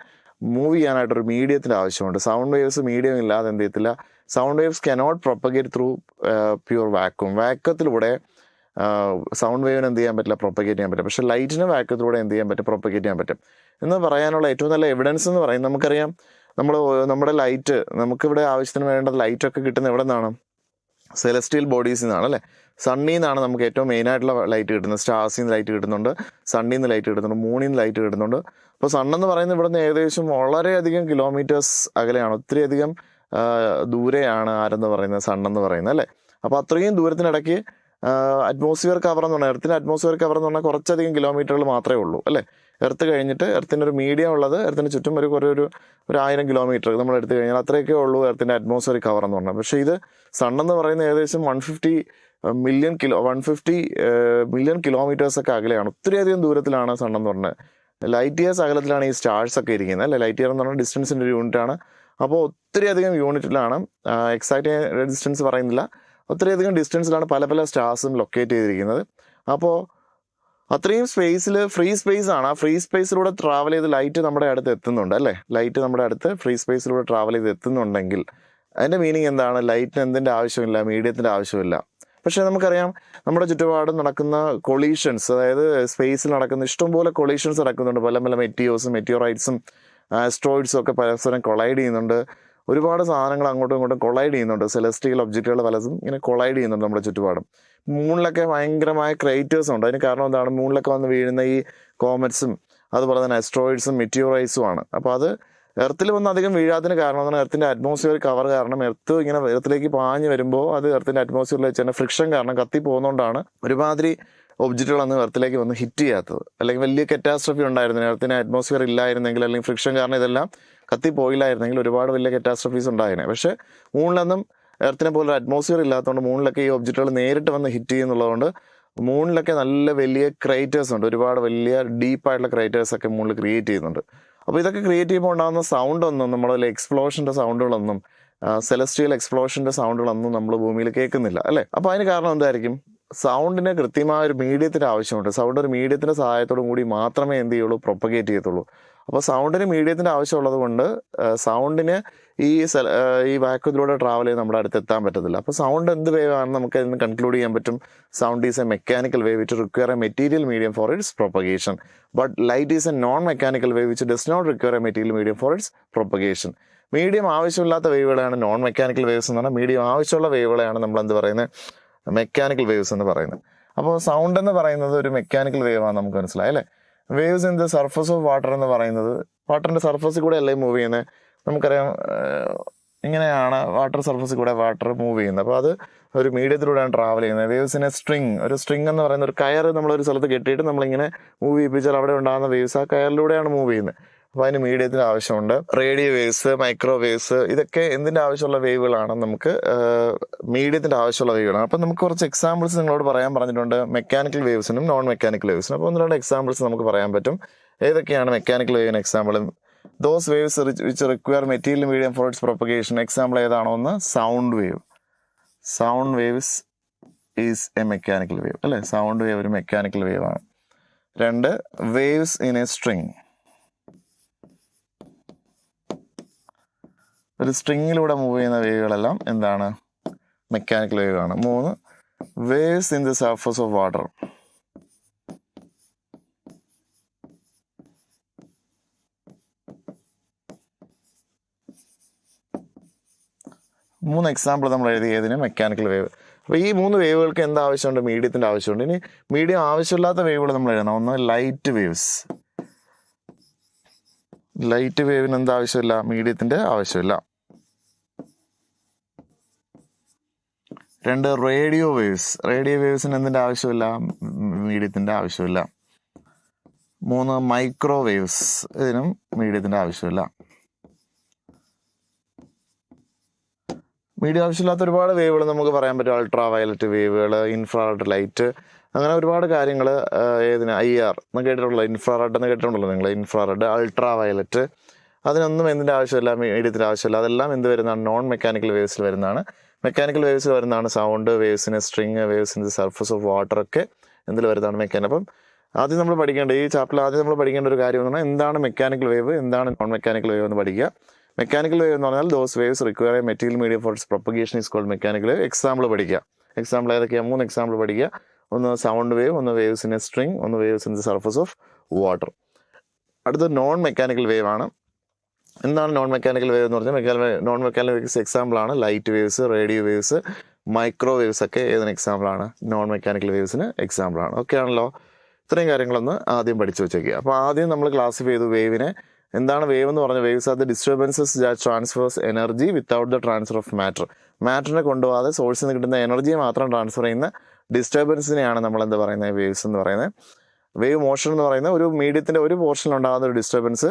മൂവ് ചെയ്യാനായിട്ടൊരു മീഡിയത്തിൻ്റെ ആവശ്യമുണ്ട്. സൗണ്ട് വേവ്സ് മീഡിയം ഇല്ലാതെ എന്ത് ചെയ്യത്തില്ല. Sound waves cannot propagate through pure vacuum. വാക്വത്തിലൂടെ സൗണ്ട് വേവിന് എന്ത് ചെയ്യാൻ പറ്റില്ല? പ്രൊപ്പഗേറ്റ് ചെയ്യാൻ പറ്റും. പക്ഷേ ലൈറ്റിന് വാക്വത്തിലൂടെ എന്ത് ചെയ്യാൻ പറ്റും? പ്രൊപ്പഗേറ്റ് ചെയ്യാൻ പറ്റും എന്ന് പറയാനുള്ള ഏറ്റവും നല്ല എവിഡൻസ് എന്ന് പറയുന്നത്, നമുക്കറിയാം നമ്മുടെ ലൈറ്റ്, നമുക്കിവിടെ ആവശ്യത്തിന് വേണ്ട ലൈറ്റൊക്കെ കിട്ടുന്നത് എവിടെ നിന്നാണ്? സെലസ്റ്റിയൽ ബോഡീസിൽ നിന്നാണ് അല്ലേ? സണ്ണിൽ നിന്നാണ് നമുക്ക് ഏറ്റവും മെയിനായിട്ടുള്ള ലൈറ്റ് കിട്ടുന്നത്. സ്റ്റാർസിൽ നിന്ന് ലൈറ്റ് കിട്ടുന്നുണ്ട്, സണ്ണിൽ നിന്ന് ലൈറ്റ് കിട്ടുന്നുണ്ട്, മൂണിൽ നിന്ന് ലൈറ്റ് കിട്ടുന്നുണ്ട്. അപ്പോൾ സണ്ണെന്ന് പറയുന്നത് ഇവിടെ നിന്ന് ഏകദേശം വളരെയധികം കിലോമീറ്റേഴ്സ് അകലെയാണ്, ഒത്തിരി അധികം ദൂരെയാണ് ആരെന്ന് പറയുന്നത്, സണ്ണെന്ന് പറയുന്നത് അല്ലേ? അപ്പോൾ അത്രയും ദൂരത്തിനിടയ്ക്ക് അറ്റ്മോസ്ഫിയർ കവർ എന്ന് പറഞ്ഞാൽ, എർത്തിൻ്റെ അറ്റ്മോസ്ഫിയർ കവർ എന്ന് പറഞ്ഞാൽ കുറച്ചധികം കിലോമീറ്ററുകൾ മാത്രമേ ഉള്ളൂ അല്ലേ? എർത്ത് കഴിഞ്ഞിട്ട് എർത്തിൻ്റെ ഒരു മീഡിയം ഉള്ളത് എർത്തിന് ചുറ്റും ഒരു 1000 കിലോമീറ്റർ നമ്മൾ എടുത്തു കഴിഞ്ഞാൽ അത്രയൊക്കെ ഉള്ളൂ എർത്തിൻ്റെ അറ്റ്മോസ്ഫിയർ കവർ എന്ന് പറഞ്ഞാൽ. പക്ഷേ ഇത് സണ്ണെന്ന് പറയുന്നത് ഏകദേശം 150 മില്യൺ കിലോമീറ്റേഴ്സൊക്കെ അകലെയാണ്, ഒത്തിരിയധികം ദൂരത്തിലാണ് സണ്ണെന്ന് പറഞ്ഞത്. ലൈറ്റ് ഇയേഴ്സ് അകലത്തിലാണ് ഈ സ്റ്റാർസ് ഒക്കെ ഇരിക്കുന്നത് അല്ലേ? ലൈറ്റ് ഇയർ എന്ന് പറഞ്ഞാൽ ഡിസ്റ്റൻസിൻ്റെ ഒരു യൂണിറ്റാണ്. അപ്പോൾ ഒത്തിരിയധികം യൂണിറ്റിലാണ്, എക്സാക്റ്റ് ഡിസ്റ്റൻസ് പറയുന്നില്ല, ഒത്തിരിയധികം ഡിസ്റ്റൻസിലാണ് പല സ്റ്റാർസും ലൊക്കേറ്റ് ചെയ്തിരിക്കുന്നത്. അപ്പോൾ അത്രയും സ്പേസിൽ ഫ്രീ സ്പേസ് ആണ്. ആ ഫ്രീ സ്പേസിലൂടെ ട്രാവൽ ചെയ്ത് ലൈറ്റ് നമ്മുടെ അടുത്ത് എത്തുന്നുണ്ട് അല്ലേ? ലൈറ്റ് നമ്മുടെ അടുത്ത് ഫ്രീ സ്പേസിലൂടെ ട്രാവൽ ചെയ്ത് എത്തുന്നുണ്ടെങ്കിൽ അതിൻ്റെ മീനിങ് എന്താണ്? ലൈറ്റിന് എന്തിൻ്റെ ആവശ്യമില്ല? മീഡിയത്തിൻ്റെ ആവശ്യമില്ല. പക്ഷേ നമുക്കറിയാം നമ്മുടെ ചുറ്റുപാടും നടക്കുന്ന കൊളീഷൻസ്, അതായത് സ്പേസിൽ നടക്കുന്ന ഇഷ്ടംപോലെ കൊളീഷൻസ് നടക്കുന്നുണ്ട്. പല മെറ്റിയോസും മെറ്റിയോറൈറ്റ്സും ആസ്ട്രോയിഡ്സും ഒക്കെ പരസ്പരം കൊളൈഡ് ചെയ്യുന്നുണ്ട്. ഒരുപാട് സാധനങ്ങൾ അങ്ങോട്ടും ഇങ്ങോട്ടും കൊളൈഡ് ചെയ്യുന്നുണ്ട്. സെലസ്റ്റിയൽ ഒബ്ജക്റ്റുകൾ പലതും ഇങ്ങനെ കൊളൈഡ് ചെയ്യുന്നുണ്ട് നമ്മുടെ ചുറ്റുപാടും. മൂണിലൊക്കെ ഭയങ്കരമായ ക്രേറ്റേഴ്സ് ഉണ്ട്. അതിന് കാരണം എന്താണ്? മൂണിലൊക്കെ വന്ന് വീഴുന്ന ഈ കോമറ്റ്സും അതുപോലെ തന്നെ ആസ്ട്രോയിഡ്സും മെറ്റിയോറൈറ്റ്സും ആണ്. അപ്പോൾ അത് എർത്തിൽ വന്ന് അധികം വീഴാത്തതിന് കാരണം എന്താണ്? എർത്തിൻ്റെ അറ്റ്മോസ്ഫിയർ കവർ കാരണം എർത്ത് ഇങ്ങനെ എർത്തിലേക്ക് പാഞ്ഞ് വരുമ്പോൾ അത് എർത്തിൻ്റെ അറ്റ്മോസ്ഫിയറിൽ വെച്ച് തന്നെ ഫ്രിക്ഷൻ കാരണം കത്തി പോകുന്നതുകൊണ്ടാണ് ഒരുമാതിരി ഒബ്ജക്റ്റുകളൊന്നും എർത്തിലേക്ക് വന്ന് ഹിറ്റ് ചെയ്യാത്തത്. അല്ലെങ്കിൽ വലിയ കറ്റാസ്ട്രഫി ഉണ്ടായിരുന്നു, എർത്തിന് അറ്റ്മോസ്ഫിയർ ഇല്ലായിരുന്നെങ്കിൽ, അല്ലെങ്കിൽ ഫ്രിക്ഷൻ കാരണം ഇതെല്ലാം കത്തിപ്പോയില്ലായിരുന്നെങ്കിൽ ഒരുപാട് വലിയ കറ്റാസ്ട്രഫീസ് ഉണ്ടായേനെ. പക്ഷേ മൂണിലൊന്നും എർത്തിനെ പോലെ അറ്റ്മോസ്ഫിയർ ഇല്ലാത്തതുകൊണ്ട് മൂണിലൊക്കെ ഈ ഒബ്ജക്റ്റുകൾ നേരിട്ട് വന്ന് ഹിറ്റ് ചെയ്യുന്നുള്ളതുകൊണ്ട് മൂണിലൊക്കെ നല്ല വലിയ ക്രേറ്റേഴ്സ് ഉണ്ട്, ഒരുപാട് വലിയ ഡീപ്പായിട്ടുള്ള ക്രേറ്റേഴ്സ് ഒക്കെ മൂണിൽ ക്രിയേറ്റ് ചെയ്യുന്നുണ്ട്. അപ്പോൾ ഇതൊക്കെ ക്രിയേറ്റ് ചെയ്യുമ്പോൾ ഉണ്ടാകുന്ന സൗണ്ടൊന്നും നമ്മളതിൽ എക്സ്പ്ലോഷൻ്റെ സൗണ്ടുകളൊന്നും, സെലസ്റ്റിയൽ എക്സ്പ്ലോഷൻ്റെ സൗണ്ടുകളൊന്നും നമ്മൾ ഭൂമിയിൽ കേൾക്കുന്നില്ല അല്ലേ? അപ്പോൾ അതിന് കാരണം എന്തായിരിക്കും? സൗണ്ടിന് കൃത്യമായ ഒരു മീഡിയത്തിൻ്റെ ആവശ്യമുണ്ട്. സൗണ്ട് ഒരു മീഡിയത്തിൻ്റെ സഹായത്തോടും കൂടി മാത്രമേ എന്ത് ചെയ്യുള്ളൂ? പ്രൊപ്പഗേറ്റ് ചെയ്യത്തുള്ളൂ. അപ്പോൾ സൗണ്ടിന് മീഡിയത്തിൻ്റെ ആവശ്യമുള്ളത് കൊണ്ട് സൗണ്ടിന് ഈ വാക്വത്തിലൂടെ ട്രാവൽ ചെയ്ത് നമ്മുടെ അടുത്ത് എത്താൻ പറ്റത്തില്ല. അപ്പോൾ സൗണ്ട് എന്ത് വേവ് ആണെന്ന് നമുക്ക് അതിന് കൺക്ലൂഡ് ചെയ്യാൻ പറ്റും. Sound is a mechanical wave which require a material medium for its propagation, but light is a non mechanical wave which does not require a material medium for its propagation. Medium ആവശ്യമില്ലാത്ത വേവുകളെയാണ് non mechanical waves എന്ന് പറഞ്ഞാൽ, medium ആവശ്യമുള്ള വേവുകളെയാണ് നമ്മൾ എന്ത് പറയുന്നത്? Mechanical waves എന്ന് പറയുന്നത്. അപ്പോൾ സൗണ്ട് എന്ന് പറയുന്നത് ഒരു മെക്കാനിക്കൽ വേവ് ആണ്, നമുക്ക് മനസ്സിലായി അല്ലേ? Waves in the surface of water എന്ന് പറയുന്നത് വാട്ടറിൻ്റെ സർഫസിൽ കൂടെ അല്ലേ മൂവ് ചെയ്യുന്നത്? നമുക്കറിയാം ഇങ്ങനെയാണ് വാട്ടർ സർഫസിൽ കൂടെ വാട്ടർ മൂവ് ചെയ്യുന്നത്. അപ്പോൾ അത് ഒരു മീഡിയത്തിലൂടെയാണ് ട്രാവൽ ചെയ്യുന്നത്. വേവ്സിനെ ഒരു സ്ട്രിങ് എന്ന് പറയുന്ന ഒരു കയർ നമ്മളൊരു സ്ഥലത്ത് കെട്ടിയിട്ട് നമ്മളിങ്ങനെ മൂവ് ചെയ്യിപ്പിച്ചാൽ അവിടെ ഉണ്ടാകുന്ന വേവ്സ് ആ കയറിലൂടെയാണ് മൂവ് ചെയ്യുന്നത്. അപ്പോൾ അതിന് മീഡിയത്തിന് ആവശ്യമുണ്ട്. റേഡിയോ വേവ്സ്, മൈക്രോ വേവ്സ്, ഇതൊക്കെ എന്തിൻ്റെ ആവശ്യമുള്ള വേവുകളാണ്? നമുക്ക് മീഡിയത്തിൻ്റെ ആവശ്യമുള്ള വേവുകളാണ്. അപ്പോൾ നമുക്ക് കുറച്ച് എക്സാമ്പിൾസ് നിങ്ങളോട് പറയാൻ പറഞ്ഞിട്ടുണ്ട് മെക്കാനിക്കൽ വേവ്സിനും നോൺ മെക്കാനിക്കൽ വേവ്സിനും. അപ്പോൾ 1-2 എക്സാമ്പിൾസ് നമുക്ക് പറയാൻ പറ്റും. ഏതൊക്കെയാണ് മെക്കാനിക്കൽ വേവിന് എക്സാമ്പിളും? Those waves which require material medium for its propagation. Example ഏതാണോ? ഒന്ന് sound wave. Sound waves is a mechanical wave അല്ലേ? സൗണ്ട് വേവ് ഒരു മെക്കാനിക്കൽ വേവ് ആണ്. 2 വേവ്സ് ഇൻ എ സ്ട്രിങ്. ഒരു സ്ട്രിങ്ങിലൂടെ മൂവ് ചെയ്യുന്ന വേവുകളെല്ലാം എന്താണ്? മെക്കാനിക്കൽ വേവ് ആണ്. 3 waves in the surface of water. മൂന്ന് എക്സാമ്പിൾ നമ്മൾ എഴുതിയതിന് മെക്കാനിക്കൽ വേവ്. അപ്പോൾ ഈ 3 വേവുകൾക്ക് എന്താ ആവശ്യമുണ്ട്? മീഡിയത്തിൻ്റെ ആവശ്യമുണ്ട്. ഇനി മീഡിയം ആവശ്യമില്ലാത്ത വേവുകൾ നമ്മൾ എഴുതണം. ഒന്ന് ലൈറ്റ് വേവ്സ്. ലൈറ്റ് വേവിന് എന്താ ആവശ്യമില്ല? മീഡിയത്തിൻ്റെ ആവശ്യമില്ല. 2 റേഡിയോ വേവ്സ്. റേഡിയോ വേവ്സിന് എന്തിൻ്റെ ആവശ്യമില്ല? മീഡിയത്തിൻ്റെ ആവശ്യമില്ല. 3 മൈക്രോ വേവ്സ്. ഇതിനും മീഡിയത്തിൻ്റെ ആവശ്യമില്ല. മീഡിയം ആവശ്യമില്ലാത്ത ഒരുപാട് വേവുകൾ നമുക്ക് പറയാൻ പറ്റും. അൾട്രാ വയലറ്റ് വേവുകൾ, ഇൻഫ്രാറെഡ് ലൈറ്റ്, അങ്ങനെ ഒരുപാട് കാര്യങ്ങൾ. ഏതിന്? IR എന്ന് കേട്ടിട്ടുള്ളൂ, ഇൻഫ്രാറെഡ് എന്ന് കേട്ടിട്ടുണ്ടല്ലോ നിങ്ങൾ. ഇൻഫ്രാറെഡ്, അൾട്രാ വയലറ്റ്, അതിനൊന്നും എന്തിൻ്റെ ആവശ്യമില്ല? മീഡിയത്തിൻ്റെ ആവശ്യമില്ല. അതെല്ലാം എന്ത് വരുന്നതാണ്? നോൺ മെക്കാനിക്കൽ വേവ്സിൽ വരുന്നതാണ്. മെക്കാനിക്കൽ വേവ്സിൽ വരുന്നതാണ് സൗണ്ട് വേവ്സിന്, സ്ട്രിങ് വേവ്സിന്, സർഫസ് ഓഫ് വാട്ടർ ഒക്കെ എന്തിൽ വരുന്നതാണ്? മെക്കാനിക്കൽ. അപ്പം ആദ്യം നമ്മൾ പഠിക്കേണ്ട ഈ ചാപ്റ്ററിൽ ആദ്യം നമ്മൾ പഠിക്കേണ്ട ഒരു കാര്യം എന്ന് പറഞ്ഞാൽ എന്താണ് മെക്കാനിക്കൽ വേവ്, എന്താണ് നോൺ മെക്കാനിക്കൽ വേവ് എന്ന് പഠിക്കുക. മെക്കാനിക്കൽ വേവ് എന്ന് പറഞ്ഞാൽ those waves require a material medium for its propagation is called mechanical wave. Example പഠിക്കുക. എക്സാമ്പിൾ ഏതൊക്കെയാണ്? 3 എക്സാമ്പിൾ പഠിക്കുക. ഒന്ന് സൗണ്ട് വേവ്, ഒന്ന് വേവ്സ് ഇൻ എ സ്ട്രിങ്, ഒന്ന് waves in the surface of water. അടുത്ത നോൺ മെക്കാനിക്കൽ വേവ് ആണ്. എന്താണ് non mechanical wave എന്ന് പറഞ്ഞാൽ? നോൺ മെക്കാനിക്കൽ വേവ്സ് എക്സാമ്പിളാണ് light waves, radio waves, micro waves ഒക്കെ ഏതിന് എക്സാമ്പിളാണ്? നോൺ മെക്കാനിക്കൽ വേവ്സിന് എക്സാമ്പിളാണ്. ഓക്കെ ആണല്ലോ? ഇത്രയും കാര്യങ്ങളൊന്ന് ആദ്യം പഠിച്ചു വെച്ചേക്കുക. അപ്പോൾ ആദ്യം നമ്മൾ ക്ലാസിഫൈ ചെയ്തു വേവിനെ. എന്താണ് വേവ് എന്ന് പറഞ്ഞാൽ? Waves are the disturbances that transfers energy without the transfer of matter. മാറ്ററിനെ കൊണ്ടുപോകാതെ സോഴ്സിൽ നിന്ന് കിട്ടുന്ന എനർജിയെ മാത്രം ട്രാൻസ്ഫർ ചെയ്യുന്ന ഡിസ്റ്റർബൻസിനെയാണ് നമ്മൾ എന്താ പറയുന്നത്? വേവ്സ് എന്ന് പറയുന്നത്. വേവ് മോഷൻ എന്ന് പറയുന്നത് ഒരു മീഡിയത്തിൻ്റെ ഒരു പോർഷനിൽ ഉണ്ടാകുന്ന ഒരു ഡിസ്റ്റർബൻസ്,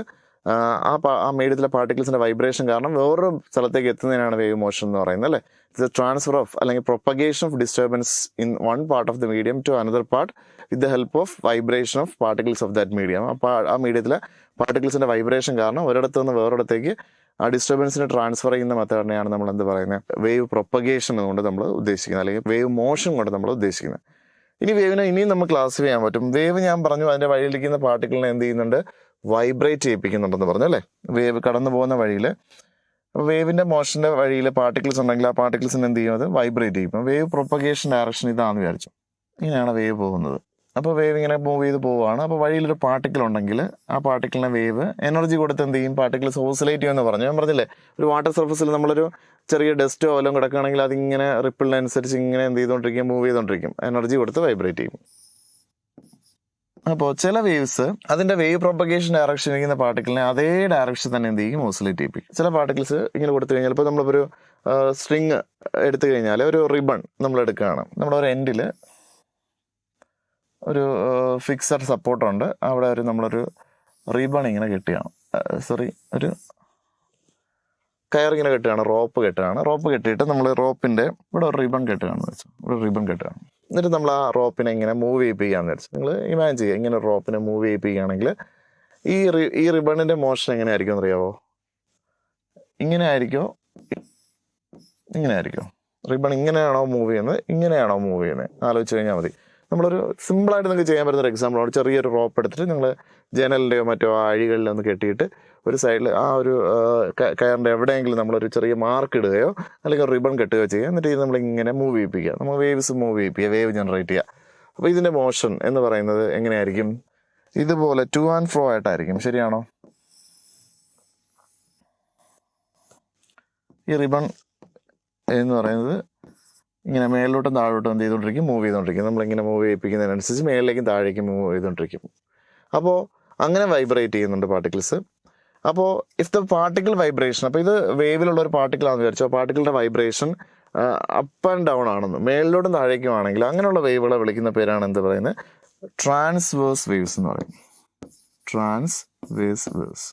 ആ മീഡിയത്തിലെ പാർട്ടിക്കിൾസിൻ്റെ വൈബ്രേഷൻ കാരണം വേറൊരു സ്ഥലത്തേക്ക് എത്തുന്നതിനാണ് വേവ് മോഷൻ എന്ന് പറയുന്നത് അല്ലേ? ഇറ്റ്സ് എ ട്രാൻസ്ഫർ ഓഫ് അല്ലെങ്കിൽ propagation of disturbance in one part of the medium to another part with the help of vibration of particles of that medium. അപ്പോൾ ആ മീഡിയത്തിലെ പാർട്ടിക്കിൾസിൻ്റെ വൈബ്രേഷൻ കാരണം ഒരിടത്ത് നിന്ന് വേറൊരിടത്തേക്ക് ആ ഡിസ്റ്റർബൻസിനെ ട്രാൻസ്ഫർ ചെയ്യുന്ന മെത്തേഡിനെയാണ് നമ്മൾ എന്ത് പറയുന്നത്? വേവ് പ്രൊപ്പഗേഷൻ കൊണ്ട് നമ്മൾ ഉദ്ദേശിക്കുന്നത്, അല്ലെങ്കിൽ വേവ് മോഷൻ കൊണ്ട് നമ്മൾ ഉദ്ദേശിക്കുന്നത്. ഇനി വേവിനെ ഇനിയും നമുക്ക് ക്ലാസിഫൈ ചെയ്യാൻ പറ്റും. വേവ് ഞാൻ പറഞ്ഞു അതിൻ്റെ വഴിയിലിരിക്കുന്ന പാർട്ടിക്കിളിനെ എന്ത് ചെയ്യുന്നുണ്ട്? വൈബ്രേറ്റ് ചെയ്യിപ്പിക്കുന്നുണ്ടെന്ന് പറഞ്ഞു അല്ലേ? വേവ് കടന്നു പോകുന്ന വഴിയിൽ. അപ്പോൾ വേവിൻ്റെ മോഷൻ്റെ വഴിയിൽ പാർട്ടിക്കിൾസ് ഉണ്ടെങ്കിൽ ആ പാർട്ടിക്കിൾസിന് എന്ത് ചെയ്യും? അത് വൈബ്രേറ്റ് ചെയ്യും. വേവ് പ്രൊപ്പഗേഷൻ ഡയറക്ഷൻ ഇതാണെന്ന് വിചാരിച്ചു. ഇങ്ങനെയാണ് വേവ് പോകുന്നത്. അപ്പോൾ വേവ് ഇങ്ങനെ മൂവ് ചെയ്ത് പോവുകയാണ്. അപ്പോൾ വഴിയിലൊരു പാർട്ടിക്കിൾ ഉണ്ടെങ്കിൽ ആ പാർട്ടിക്കിളിനെ വേവ് എനർജി കൊടുത്ത് എന്ത് ചെയ്യും? പാർട്ടിക്കിൾസ് ഓസിലേറ്റ് ചെയ്യുമെന്ന് പറഞ്ഞു. ഞാൻ പറഞ്ഞില്ലേ, ഒരു വാട്ടർ സർഫസിൽ നമ്മളൊരു ചെറിയ ഡസ്റ്റോ വല്ലതും കിടക്കുകയാണെങ്കിൽ അതിങ്ങനെ റിപ്പിളിനനുസരിച്ച് ഇങ്ങനെ എന്ത് ചെയ്തുകൊണ്ടിരിക്കും? മൂവ് ചെയ്തുകൊണ്ടിരിക്കും. എനർജി കൊടുത്ത് വൈബ്രേറ്റ് ചെയ്യും. അപ്പോൾ ചില വേവ്സ് അതിൻ്റെ വേവ് പ്രൊപ്പഗേഷൻ ഡയറക്ഷൻ ഇരിക്കുന്ന പാർട്ടിക്കിളിനെ അതേ ഡയറക്ഷൻ തന്നെ എന്ത് ചെയ്യും? ഓസിലേറ്റ് ചെയ്യിപ്പിക്കും. ചില പാർട്ടിക്കിൾസ് ഇങ്ങനെ കൊടുത്തു കഴിഞ്ഞാൽ, ഇപ്പോൾ നമ്മളിപ്പോൾ ഒരു സ്ട്രിങ് എടുത്തു കഴിഞ്ഞാൽ ഒരു റിബൺ നമ്മൾ എടുക്കുകയാണ്. നമ്മുടെ ഒരു എൻഡിൽ ഒരു ഫിക്സഡ് സപ്പോർട്ടുണ്ട്. അവിടെ നമ്മളൊരു റിബൺ ഇങ്ങനെ കെട്ടുകയാണ്. ഒരു കയർ ഇങ്ങനെ കെട്ടുകയാണ്, റോപ്പ് കെട്ടുകയാണ്. റോപ്പ് കെട്ടിയിട്ട് നമ്മൾ റോപ്പിൻ്റെ ഇവിടെ ഒരു റിബൺ കെട്ടുകയാണെന്ന് വെച്ചു. ഒരു റിബൺ കെട്ടുകയാണ്. എന്നിട്ട് നമ്മൾ ആ റോപ്പിനെ ഇങ്ങനെ മൂവ് ചെയ്യിപ്പിക്കുകയാണെന്ന് വെച്ചു. നിങ്ങൾ ഇമാജിൻ ചെയ്യുക, ഇങ്ങനെ റോപ്പിനെ മൂവ് ചെയ്യിപ്പിക്കുകയാണെങ്കിൽ ഈ റിബണിൻ്റെ മോഷൻ എങ്ങനെയായിരിക്കും എന്നറിയാവോ? ഇങ്ങനെ ആയിരിക്കോ? ഇങ്ങനെ ആയിരിക്കും? റിബൺ ഇങ്ങനെയാണോ മൂവ് ചെയ്യുന്നത്, ഇങ്ങനെയാണോ മൂവ് ചെയ്യുന്നത്? ആലോചിച്ച് കഴിഞ്ഞാൽ മതി. നമ്മളൊരു സിമ്പിളായിട്ട് നിങ്ങൾക്ക് ചെയ്യാൻ പറ്റുന്ന ഒരു എക്സാമ്പിളാണ്. ചെറിയൊരു റോപ്പ് എടുത്തിട്ട് നിങ്ങൾ ജനലിൻ്റെയോ മറ്റോ അഴികളിലോ ഒന്ന് കെട്ടിയിട്ട് ഒരു സൈഡിൽ ആ ഒരു കയറിൻ്റെ എവിടെയെങ്കിലും നമ്മളൊരു ചെറിയ മാർക്ക് ഇടുകയോ അല്ലെങ്കിൽ റിബൺ കെട്ടുകയോ ചെയ്യുക. എന്നിട്ട് ഇത് നമ്മളിങ്ങനെ മൂവ് ചെയ്യിപ്പിക്കുക. നമ്മൾ വേവ്സ് മൂവ് ചെയ്യിപ്പിക്കുക, വേവ് ജനറേറ്റ് ചെയ്യുക. അപ്പോൾ ഇതിൻ്റെ മോഷൻ എന്ന് പറയുന്നത് എങ്ങനെയായിരിക്കും? ഇതുപോലെ ടു ആൻഡ് ഫ്രോ ആയിട്ടായിരിക്കും. ശരിയാണോ? ഈ റിബൺ എന്ന് പറയുന്നത് ഇങ്ങനെ മേളിലോട്ടും താഴോട്ടും എന്ത് ചെയ്തുകൊണ്ടിരിക്കും? മൂവ് ചെയ്തുകൊണ്ടിരിക്കും. നമ്മളിങ്ങനെ മൂവ് ചെയ്യിപ്പിക്കുന്നതിനനുസരിച്ച് മേളിലേക്കും താഴേക്കും മൂവ് ചെയ്തുകൊണ്ടിരിക്കും. അപ്പോൾ അങ്ങനെ വൈബ്രേറ്റ് ചെയ്യുന്നുണ്ട് പാർട്ടിക്കിൾസ്. അപ്പോൾ ഇഫ് ദ പാർട്ടിക്കിൾ വൈബ്രേഷൻ, അപ്പോൾ ഇത് വേവിലുള്ള ഒരു പാർട്ടിക്കിൾ ആണെന്ന് വിചാരിച്ചു. ആ പാർട്ടിക്കിളിൻ്റെ വൈബ്രേഷൻ അപ്പ് ആൻഡ് ഡൗൺ ആണെന്ന്, മേളിലോട്ടും താഴേക്കും ആണെങ്കിൽ അങ്ങനെയുള്ള വേവുകളെ വിളിക്കുന്ന പേരാണ് എന്ത് പറയുന്നത്? ട്രാൻസ്വേഴ്സ് വേവ്സ് എന്ന് പറയും. Transverse waves.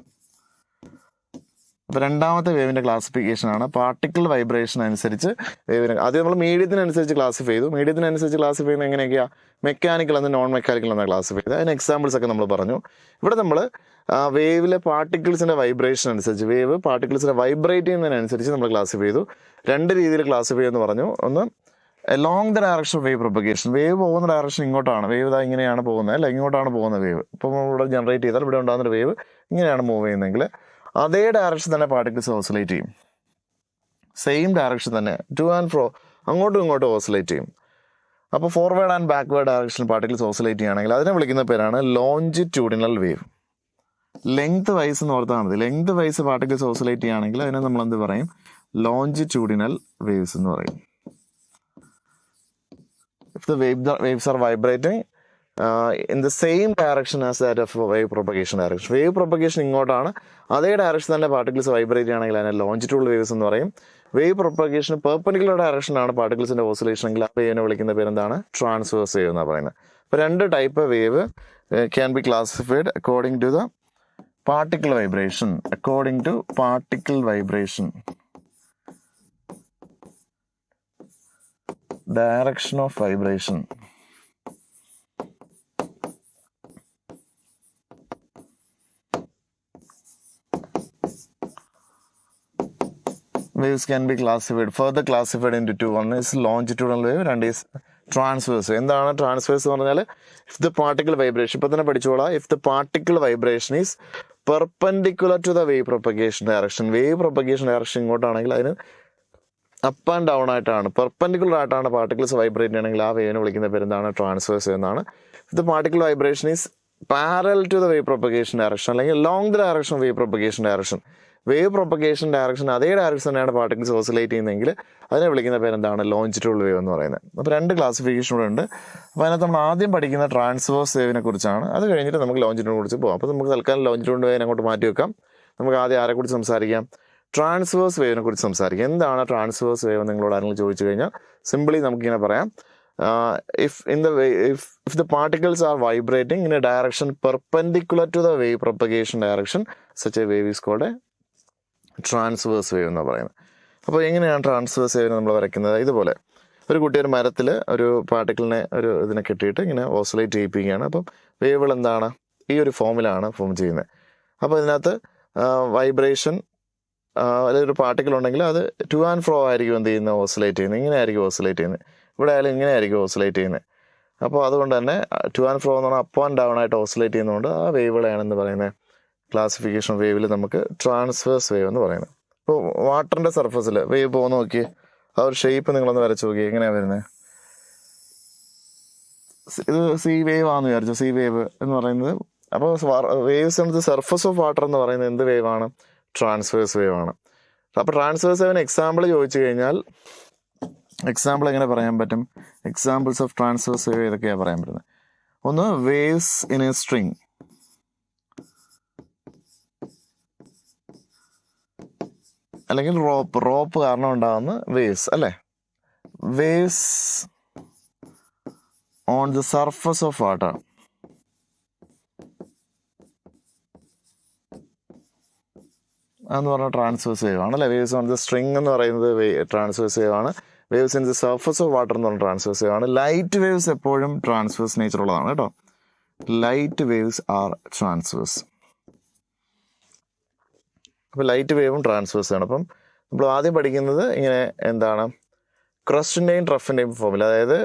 അപ്പോൾ രണ്ടാമത്തെ വേവിൻ്റെ ക്ലാസിഫിക്കേഷൻ ആണ് പാർട്ടിക്കിൾ വൈബ്രേഷൻ അനുസരിച്ച് വേവിനെ. ആദ്യം നമ്മൾ മീഡിയത്തിനനുസരിച്ച് ക്ലാസിഫൈ ചെയ്തു. മീഡിയത്തിനനുസരിച്ച് ക്ലാസിഫൈ ചെയ്യുന്നത് എങ്ങനെയൊക്കെയാണ്? മെക്കാനിക്കൽ എന്ന് നോൺ മെക്കാനിക്കൽ എന്നാണ് ക്ലാസിഫൈ ചെയ്തത്. അതിന് എക്സാമ്പിൾസ് ഒക്കെ നമ്മൾ പറഞ്ഞു. ഇവിടെ നമ്മൾ വേവിലെ പാർട്ടിക്കിൾസിൻ്റെ വൈബ്രേഷൻ അനുസരിച്ച്, വേവ് പാർട്ടിക്കിൾസിനെ വൈബ്രേറ്റ് ചെയ്യുന്നതിനനുസരിച്ച് നമ്മൾ ക്ലാസിഫൈ ചെയ്തു. രണ്ട് രീതിയിൽ ക്ലാസിഫൈ ചെയ്യുമെന്ന് പറഞ്ഞു. ഒന്ന് along the direction of wave propagation. Wave പോകുന്ന ഡയറക്ഷൻ ഇങ്ങോട്ടാണ്. വേവ് ഇതാ ഇങ്ങനെയാണ് പോകുന്നത്, അല്ല ഇങ്ങോട്ടാണ് പോകുന്ന വേവ്. ഇപ്പം ഇവിടെ ജനറേറ്റ് ചെയ്താൽ ഇവിടെ ഉണ്ടാകുന്ന വേവ് ഇങ്ങനെയാണ് മൂവ് ചെയ്യുന്നതെങ്കിൽ അതേ ഡയറക്ഷൻ തന്നെ പാർട്ടിക്കിൾസ് ഓസിലേറ്റ് ചെയ്യും. സെയിം ഡയറക്ഷൻ തന്നെ, ടു ആൻഡ് ഫ്രോ, അങ്ങോട്ടും ഇങ്ങോട്ടും ഓസിലേറ്റ് ചെയ്യും. അപ്പോൾ ഫോർവേഡ് ആൻഡ് ബാക്ക്വേർഡ് ഡയറക്ഷനിൽ പാർട്ടിക്കിൾസ് ഓസിലേറ്റ് ചെയ്യുകയാണെങ്കിൽ അതിനെ വിളിക്കുന്ന പേരാണ് ലോഞ്ചിറ്റ്യൂഡിനൽ വേവ്. ലെങ്ത് വൈസ് എന്ന് ഓർത്താൽ മതി. ലെങ്ത് വൈസ് പാർട്ടിക്കിൾസ് ഓസിലേറ്റ് ചെയ്യുകയാണെങ്കിൽ അതിനെ നമ്മൾ എന്ത് പറയും? ലോഞ്ചിറ്റ്യൂഡിനൽ വേവ്സ് എന്ന് പറയും. If the waves are vibrating in the same direction as that of wave propagation direction. Wave propagation ഇങ്ങോട്ടാണ്, അതേ ഡയറക്ഷൻ തന്നെ പാർട്ടിക്കിൾസ് വൈബ്രേറ്റ് ചെയ്യുകയാണെങ്കിൽ അതിനെ ലോഞ്ചിറ്റ്യൂഡൽ വേവ്സ് എന്ന് പറയും. വേവ് പ്രൊപ്പഗേഷൻ പെർപെൻഡിക്കുലർ ഡയറക്ഷനാണ് പാർട്ടിക്കിൾസിന്റെ ഓസിലേഷൻ എങ്കിൽ ആ വേവിനെ വിളിക്കുന്ന പേരെന്താണ്? ട്രാൻസ്വേഴ്സ് വേവ് എന്നാണ് പറയുന്നത്. അപ്പോൾ രണ്ട് type wave can be classified according to the particle vibration. According to particle vibration, direction of vibration. Waves can be further classified into two. One is longitudinal wave and is transverse. എന്താണ് transverse എന്ന് പറഞ്ഞാൽ? If the particle vibration, ഇപ്പം തന്നെ പഠിച്ചോളാം. If the particle vibration is perpendicular to the wave propagation direction. Wave propagation direction ഇങ്ങോട്ടാണെങ്കിൽ അതിന് up and down ആയിട്ടാണ്, perpendicular ആയിട്ടാണ് പാർട്ടിക്കിൾസ് വൈബ്രേറ്റ് ചെയ്യണമെങ്കിൽ ആ വേവിനെ വിളിക്കുന്ന പേരെന്താണ്? ട്രാൻസ്വേഴ്സ് എന്നാണ്. The particle vibration is parallel to the wave propagation direction, അല്ലെങ്കിൽ long the direction of wave propagation direction. Wave propagation direction അതേ ഡയറക്ഷൻ തന്നെയാണ് പാർട്ടിക്കിൾസ് ഓസിലേറ്റ് ചെയ്യുന്നതെങ്കിൽ അതിനെ വിളിക്കുന്ന പേരെന്താണ്? ലോഞ്ചിറ്റ്യൂഡൽ വേവ് എന്ന് പറയുന്നത്. അപ്പോൾ രണ്ട് ക്ലാസിഫിക്കേഷൻ കൂടെ ഉണ്ട്. അപ്പോൾ അതിനകത്ത് നമ്മൾ ആദ്യം പഠിക്കുന്ന ട്രാൻസ്വേഴ്സ് വേവിനെ കുറിച്ചാണ്. അത് കഴിഞ്ഞിട്ട് നമുക്ക് ലോഞ്ചിറ്റ്യൂഡിനെ കുറിച്ച് പോകാം. അപ്പോൾ നമുക്ക് തൽക്കാലം ലോഞ്ചിറ്റ്യൂഡ് വേവിനെ അങ്ങോട്ട് മാറ്റി വെക്കാം. നമുക്ക് ആദ്യം ആരെക്കുറിച്ച് സംസാരിക്കാം? ട്രാൻസ്വേഴ്സ് വേവിനെ കുറിച്ച് സംസാരിക്കാം. എന്താണ് ട്രാൻസ്വേഴ്സ് വേവ് നിങ്ങളോട് ആരെങ്കിലും ചോദിച്ചു കഴിഞ്ഞാൽ സിംപിളി നമുക്കിങ്ങനെ പറയാം. If the particles are vibrating in a direction perpendicular to the wave propagation direction, such a wave is called a transverse wave എന്നാണ് പറയുന്നത്. അപ്പോൾ എങ്ങനെയാണ് ട്രാൻസ്വേഴ്സ് വേവിനെ നമ്മൾ വരയ്ക്കുന്നത്? ഇതുപോലെ ഒരു കുട്ടി ഒരു മരത്തിൽ ഒരു പാർട്ടിക്കിളിനെ ഒരു ഇതിനെ കെട്ടിയിട്ട് ഇങ്ങനെ ഓസിലേറ്റ് ചെയ്യിപ്പിക്കുകയാണ്. അപ്പം വേവുകൾ എന്താണ്? ഈ ഒരു ഫോമിലാണ് ഫോം ചെയ്യുന്നത്. അപ്പോൾ ഇതിനകത്ത് വൈബ്രേഷൻ അല്ലെങ്കിൽ ഒരു പാർട്ടിക്കിൾ ഉണ്ടെങ്കിൽ അത് ടു ആൻഡ് ഫ്രോ ആയിരിക്കും എന്ത് ചെയ്യുന്നത്? ഓസിലേറ്റ് ചെയ്യുന്നത്. ഇങ്ങനെ ആയിരിക്കും ഓസിലേറ്റ് ചെയ്യുന്നത്. ഇവിടെ ആയാലും ഇങ്ങനെ ആയിരിക്കും ഓസിലേറ്റ് ചെയ്യുന്നത്. അപ്പോൾ അതുകൊണ്ട് തന്നെ ടു ആൻഡ് ഫ്രോ എന്ന് പറഞ്ഞാൽ അപ്പ് ആൻഡ് ഡൗൺ ആയിട്ട് ഓസിലേറ്റ് ചെയ്യുന്നതുകൊണ്ട് ആ വേവുകളെയാണെന്ന് പറയുന്നത് ക്ലാസിഫിക്കേഷൻ വേവിൽ നമുക്ക് ട്രാൻസ്വേഴ്സ് വേവ് എന്ന് പറയുന്നത്. ഇപ്പോൾ വാട്ടറിൻ്റെ സർഫസിൽ വേവ് പോകുന്ന നോക്കി, ആ ഒരു ഷേപ്പ് നിങ്ങളൊന്ന് വരച്ച് നോക്കി, എങ്ങനെയാണ് വരുന്നത്? ഇത് സീ വേവ് ആണെന്ന് വിചാരിച്ചു. സീ വേവ് എന്ന് പറയുന്നത്, അപ്പോൾ waves on the surface of water എന്ന് പറയുന്നത് എന്ത് വേവാണ്? ട്രാൻസ്വേഴ്സ് വേവ് ആണ്. അപ്പോൾ ട്രാൻസ്വേഴ്സ് വേവിന് എക്സാമ്പിൾ ചോദിച്ചു കഴിഞ്ഞാൽ എക്സാമ്പിൾ എങ്ങനെ പറയാൻ പറ്റും? എക്സാമ്പിൾസ് ഓഫ് ട്രാൻസ്വേഴ്സ് വേവ് ഏതൊക്കെയാണ് പറയാൻ പറ്റുന്നത്? ഒന്ന് വേവ്സ് ഇൻ എ സ്ട്രിങ്, അല്ലെങ്കിൽ റോപ്പ് കാരണം ഉണ്ടാകുന്ന വേവ്സ്, അല്ലേ? Waves on the surface of water, എന്ന് പറഞ്ഞാൽ ട്രാൻസ്വേഴ്സ് വേവ് ആണ്, അല്ലേ? വേവ്സ് ഓൺ ദി സ്ട്രിങ് എന്ന് പറയുന്നത് ട്രാൻസ്വേഴ്സ് വേവ് ആണ്. Waves in the surface of water എന്ന് പറഞ്ഞാൽ ട്രാൻസ്വേഴ്സ് വേവ് ആണ്. ലൈറ്റ് വേവ്സ് എപ്പോഴും ട്രാൻസ്വേഴ്സ് നേച്ചർ ഉള്ളതാണ് കേട്ടോ. Light waves are transverse. അപ്പോൾ ലൈറ്റ് വേവും ട്രാൻസ്വേഴ്സ് ആണ്. അപ്പം നമ്മൾ ആദ്യം പഠിക്കുന്നത് ഇങ്ങനെ എന്താണ്? ക്രസ്റ്റിൻ്റെയും ട്രഫിൻ്റെയും ഫോമിൽ, അതായത്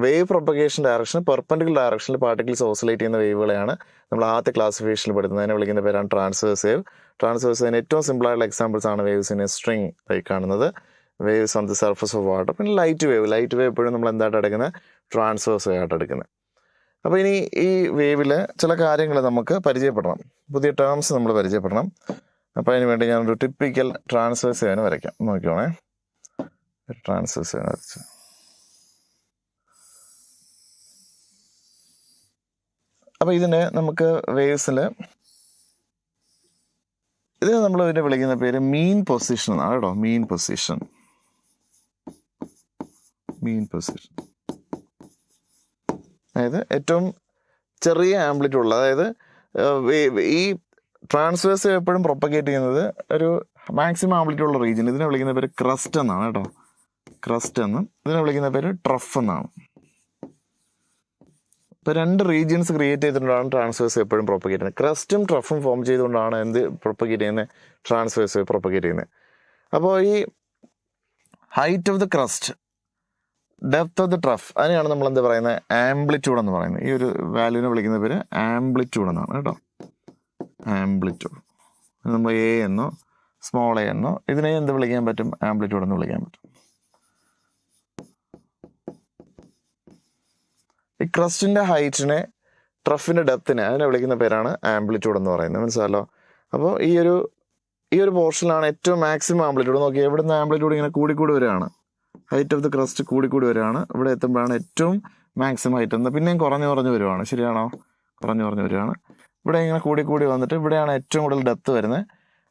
വേവ് പ്രൊപ്പഗേഷൻ ഡയറക്ഷൻ പെർപെൻഡിക്കുലർ ഡയറക്ഷനിൽ പാർട്ടിക്കിൾസ് ഓസിലേറ്റ് ചെയ്യുന്ന വേവുകളെയാണ് നമ്മൾ ആദ്യത്തെ ക്ലാസിഫിക്കേഷനിൽ പെടുന്നത്. അതിനെ വിളിക്കുന്ന പേരാണ് ട്രാൻസ്വേഴ്സ് വേവ്. ട്രാൻസ്വേഴ്സ് വേവിന് ഏറ്റവും സിമ്പിളായിട്ടുള്ള എക്സാമ്പിൾസ് ആണ് വേവ്സ് ഇൻ എ സ്ട്രിങ് ആയി കാണുന്നത്, waves on the surface of water. പിന്നെ ലൈറ്റ് വേവ് എപ്പോഴും നമ്മൾ എന്തായിട്ട് എടുക്കുന്നത്? ട്രാൻസ്വേഴ്സ് വേവ് ആയിട്ട് എടുക്കുന്നത്. അപ്പോൾ ഇനി ഈ വേവിൽ ചില കാര്യങ്ങൾ നമുക്ക് പരിചയപ്പെടണം, പുതിയ ടേംസ് നമ്മൾ പരിചയപ്പെടണം. അപ്പോൾ അതിന് വേണ്ടി ഞാനൊരു ടിപ്പിക്കൽ ട്രാൻസ്വേഴ്സ് വേവിനെ വരയ്ക്കാം. നോക്കിക്കോണേ, ട്രാൻസ്വേഴ്സ് വേവിനെ വരച്ച്. അപ്പോൾ ഇതിന് നമുക്ക് വേവ്സിൽ ഇതിന് നമ്മൾ ഇതിനെ വിളിക്കുന്ന പേര് മീൻ പൊസിഷൻ എന്നാണ് കേട്ടോ. മീൻ പൊസിഷൻ. അതായത് ഏറ്റവും ചെറിയ ആംപ്ലിറ്റ്യൂഡ് ഉള്ള, അതായത് ഈ ട്രാൻസ്വേഴ്സ് എപ്പോഴും പ്രൊപ്പഗേറ്റ് ചെയ്യുന്നത് ഒരു മാക്സിമം ആംപ്ലിറ്റ്യൂഡ് ഉള്ള റീജിയൻ. ഇതിനെ വിളിക്കുന്ന പേര് ക്രസ്റ്റ് എന്നാണ് കേട്ടോ. ക്രസ്റ്റ് എന്നും ഇതിനെ വിളിക്കുന്ന പേര് ട്രഫ് എന്നാണ്. ഇപ്പോൾ 2 റീജിയൻസ് ക്രിയേറ്റ് ചെയ്തിട്ടുണ്ടാണ് ട്രാൻസ്വേഴ്സ് എപ്പോഴും പ്രൊപ്പഗേറ്റ് ചെയ്യുന്നത്. ക്രസ്റ്റും ട്രഫും ഫോം ചെയ്തുകൊണ്ടാണ് എന്ത് പ്രൊപ്പഗേറ്റ് ചെയ്യുന്നത്, ട്രാൻസ്വേഴ്സ് പ്രൊപ്പഗേറ്റ് ചെയ്യുന്നത്. അപ്പോൾ ഈ height of the crest, depth of the trough, അതിനെയാണ് നമ്മൾ എന്ത് പറയുന്നത്, ആംപ്ലിറ്റ്യൂഡ് എന്ന് പറയുന്നത്. ഈ ഒരു വാല്യൂവിനെ വിളിക്കുന്ന പേര് ആംപ്ലിറ്റ്യൂഡ് എന്നാണ് കേട്ടോ. ആംപ്ലിറ്റ്യൂഡ് നമ്മൾ എ എന്നോ സ്മോൾ എ എന്നോ ഇതിനെ എന്ത് വിളിക്കാൻ പറ്റും, ആംപ്ലിറ്റ്യൂഡ് എന്ന് വിളിക്കാൻ പറ്റും. ഈ ക്രസ്റ്റിൻ്റെ ഹൈറ്റിനെ ട്രഫിൻ്റെ ഡെപ്തിനെ അതിനെ വിളിക്കുന്ന പേരാണ് ആംപ്ലിറ്റ്യൂഡ് എന്ന് പറയുന്നത്. മനസ്സിലായല്ലോ. അപ്പോൾ ഈ ഒരു പോർഷനിലാണ് ഏറ്റവും മാക്സിമം ആംപ്ലിറ്റ്യൂഡ്. നോക്കി, എവിടുന്ന് ആംപ്ലിറ്റ്യൂഡ് ഇങ്ങനെ കൂടിക്കൂടി വരികയാണ്. ഹൈറ്റ് ഓഫ് ദി ക്രസ്റ്റ് കൂടിക്കൂടി വരികയാണ്. ഇവിടെ എത്തുമ്പോഴാണ് ഏറ്റവും മാക്സിമം ഹൈറ്റ് എന്ന്. പിന്നെയും കുറഞ്ഞു വരുവാണ്. ശരിയാണോ? കുറഞ്ഞു വരികയാണ്. ഇവിടെ ഇങ്ങനെ കൂടിക്കൂടി വന്നിട്ട് ഇവിടെയാണ് ഏറ്റവും കൂടുതൽ ഡെപ്ത് വരുന്നത്.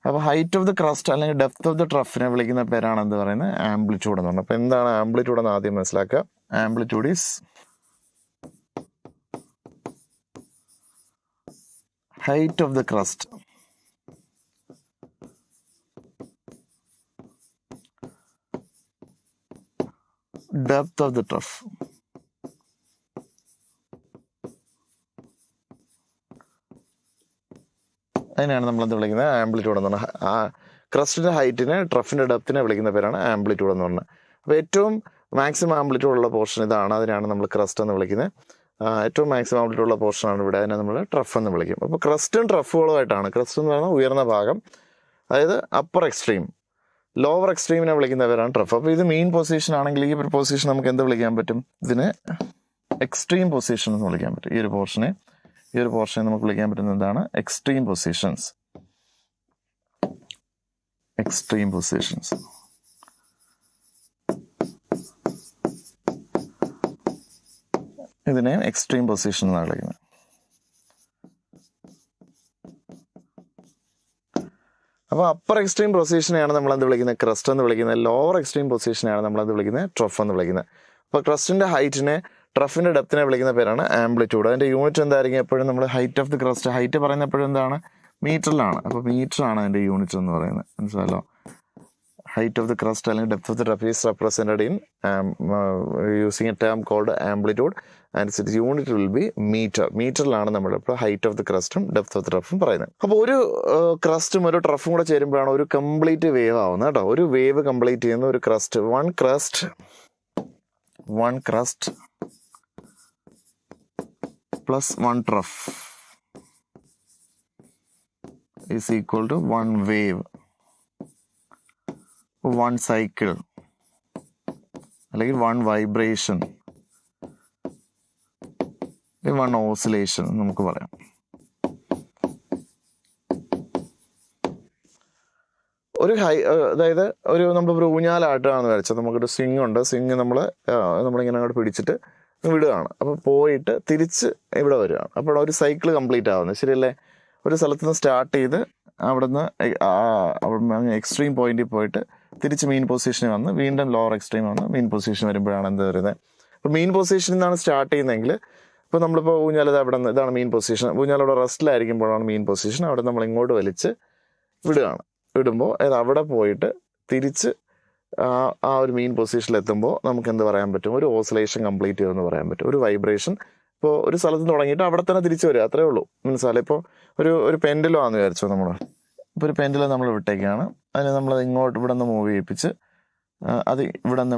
അപ്പോൾ ഹൈറ്റ് ഓഫ് ദി ക്രസ്റ്റ് അല്ലെങ്കിൽ ഡെപ്ത് ഓഫ് ദി ട്രഫിനെ വിളിക്കുന്ന പേരാണ് എന്ത് പറയുന്നത്, ആംപ്ലിറ്റ്യൂഡ് എന്ന് പറയുന്നത്. അപ്പോൾ എന്താണ് ആംപ്ലിറ്റ്യൂഡ് എന്ന് ആദ്യം മനസ്സിലാക്കുക. Amplitude is height of the crust depth of the trough. അതിനാണ് നമ്മളെന്ത് വിളിക്കുന്നത്, ആംപ്ലിറ്റ്യൂഡ് എന്ന് പറഞ്ഞാൽ. ആ ക്രസ്റ്റിൻ്റെ ഹൈറ്റിനെ ട്രഫിൻ്റെ ഡെപ്തിനെ വിളിക്കുന്ന പേരാണ് ആംപ്ലിറ്റ്യൂഡ് എന്ന് പറഞ്ഞത്. അപ്പോൾ ഏറ്റവും മാക്സിമം ആംപ്ലിറ്റ്യൂഡ് ഉള്ള പോർഷൻ ഇതാണ്. അതിനാണ് നമ്മൾ ക്രസ്റ്റ് എന്ന് വിളിക്കുന്നത്. ഏറ്റവും മാക്സിമം ആംപ്ലിറ്റ്യൂഡ് ഉള്ള പോർഷനാണ് ഇവിടെ. അതിനെ നമ്മൾ ട്രഫ് എന്ന് വിളിക്കും. അപ്പോൾ ക്രസ്റ്റും ട്രഫുകളുമായിട്ടാണ്. ക്രസ്റ്റ് എന്ന് പറയുന്നത് ഉയർന്ന ഭാഗം, അതായത് അപ്പർ എക്സ്ട്രീം. ലോവർ എക്സ്ട്രീമിനെ വിളിക്കുന്നവരാണ് ട്രഫ്. അപ്പോൾ ഇത് മെയിൻ പൊസിഷൻ ആണെങ്കിൽ ഈ ഒരു പൊസിഷൻ നമുക്ക് എന്ത് വിളിക്കാൻ പറ്റും, ഇതിന് എക്സ്ട്രീം പൊസിഷൻ എന്ന് വിളിക്കാൻ പറ്റും. ഈ ഒരു പോർഷനെ നമുക്ക് വിളിക്കാൻ പറ്റുന്നത് എന്താണ്, എക്സ്ട്രീം പൊസിഷൻസ്. Extreme positions. ഇതിനെ എക്സ്ട്രീം പൊസിഷൻ എന്നാണ് വിളിക്കുന്നത്. അപ്പോൾ അപ്പർ എക്സ്ട്രീം പൊസിഷനെയാണ് നമ്മൾ എന്ത് വിളിക്കുന്നത്, ക്രസ്റ്റ് എന്ന് വിളിക്കുന്നത്. ലോവർ എക്സ്ട്രീം പൊസിഷനെയാണ് നമ്മൾ എന്ത് വിളിക്കുന്നത്, ട്രഫ് എന്ന് വിളിക്കുന്നത്. അപ്പോൾ ക്രസ്റ്റിൻ്റെ ഹൈറ്റിനെ ട്രഫിൻ്റെ ഡെപ്തിനെ വിളിക്കുന്ന പേരാണ് ആംപ്ലിറ്റ്യൂഡ്. അതിൻ്റെ യൂണിറ്റ് എന്തായിരിക്കും, എപ്പോഴും നമ്മൾ height of the crest, height പറയുന്ന എപ്പോഴും എന്താണ്, മീറ്ററിലാണ്. അപ്പോൾ മീറ്ററാണ് അതിൻ്റെ യൂണിറ്റ് എന്ന് പറയുന്നത്. മനസ്സിലായല്ലോ. height of the crust അല്ലെങ്കിൽ depth of the trough is represented in using a term called amplitude and its unit will be meter. മീറ്ററിലാണ് നമ്മളിപ്പോൾ ഹൈറ്റ് ഓഫ് ദി ക്രസ്റ്റും ഡെപ്ത് ഓഫ് ദി ട്രഫും പറയുന്നത്. അപ്പോൾ ഒരു ക്രസ്റ്റും ഒരു ട്രഫും കൂടെ ചേരുമ്പോഴാണ് ഒരു കംപ്ലീറ്റ് വേവ് ആവുന്നത് കേട്ടോ. ഒരു വേവ് കംപ്ലീറ്റ് ചെയ്യുന്ന ഒരു crest, one crest plus one trough is equal to one wave, one cycle അല്ലെങ്കിൽ വൺ വൈബ്രേഷൻ, വൺ ഓസിലേഷൻ നമുക്ക് പറയാം. അതായത് നമ്മളിപ്പോൾ ഊഞ്ഞാലാട്ടാണെന്ന് വരച്ചാൽ നമുക്കൊരു സ്വിങ് ഉണ്ട്. സ്വിങ് നമ്മളിങ്ങനെ അങ്ങോട്ട് പിടിച്ചിട്ട് വിടുകയാണ്. അപ്പോൾ പോയിട്ട് തിരിച്ച് ഇവിടെ വരികയാണ്. അപ്പോൾ ഒരു സൈക്കിൾ കംപ്ലീറ്റ് ആവുന്നത്, ശരിയല്ലേ? ഒരു സ്ഥലത്ത് നിന്ന് സ്റ്റാർട്ട് ചെയ്ത് അവിടുന്ന് എക്സ്ട്രീം പോയിന്റിൽ പോയിട്ട് തിരിച്ച് മെയിൻ പൊസിഷനിൽ വന്ന് വീണ്ടും ലോവർ എക്സ്ട്രീം വന്ന് മെയിൻ പൊസിഷൻ വരുമ്പോഴാണ് എന്ത് വരുന്നത്. അപ്പോൾ മെയിൻ പൊസിഷനിൽ നിന്നാണ് സ്റ്റാർട്ട് ചെയ്യുന്നതെങ്കിൽ ഇപ്പോൾ നമ്മളിപ്പോൾ ഊഞ്ഞാലത് അവിടെ നിന്ന് ഇതാണ് മെയിൻ പൊസിഷൻ. ഊഞ്ഞാലവിടെ റെസ്റ്റിലായിരിക്കുമ്പോഴാണ് മെയിൻ പൊസിഷൻ. അവിടെ നമ്മൾ ഇങ്ങോട്ട് വലിച്ച് വിടുമ്പോൾ അവിടെ പോയിട്ട് തിരിച്ച് ആ ഒരു മെയിൻ പൊസിഷനിൽ എത്തുമ്പോൾ നമുക്ക് എന്ത് പറയാൻ പറ്റും, ഒരു ഓസിലേഷൻ കംപ്ലീറ്റ് ചെയ്യുമെന്ന് പറയാൻ പറ്റും. ഒരു വൈബ്രേഷൻ ഇപ്പോൾ ഒരു സ്ഥലത്ത് തുടങ്ങിയിട്ട് അവിടെ തന്നെ തിരിച്ചു വരിക, അത്രേ ഉള്ളൂ. മനസ്സിലായി. ഇപ്പോൾ ഒരു പെൻഡിലോ ആണെന്ന് വിചാരിച്ചോ നമ്മൾ. ഇപ്പോൾ ഒരു പെൻഡിലോ നമ്മൾ വിട്ടേക്കാണ്. അതിന് നമ്മളത് ഇങ്ങോട്ട് ഇവിടെ നിന്ന് മൂവ് ചെയ്യിപ്പിച്ച് അത് ഇവിടെ നിന്ന്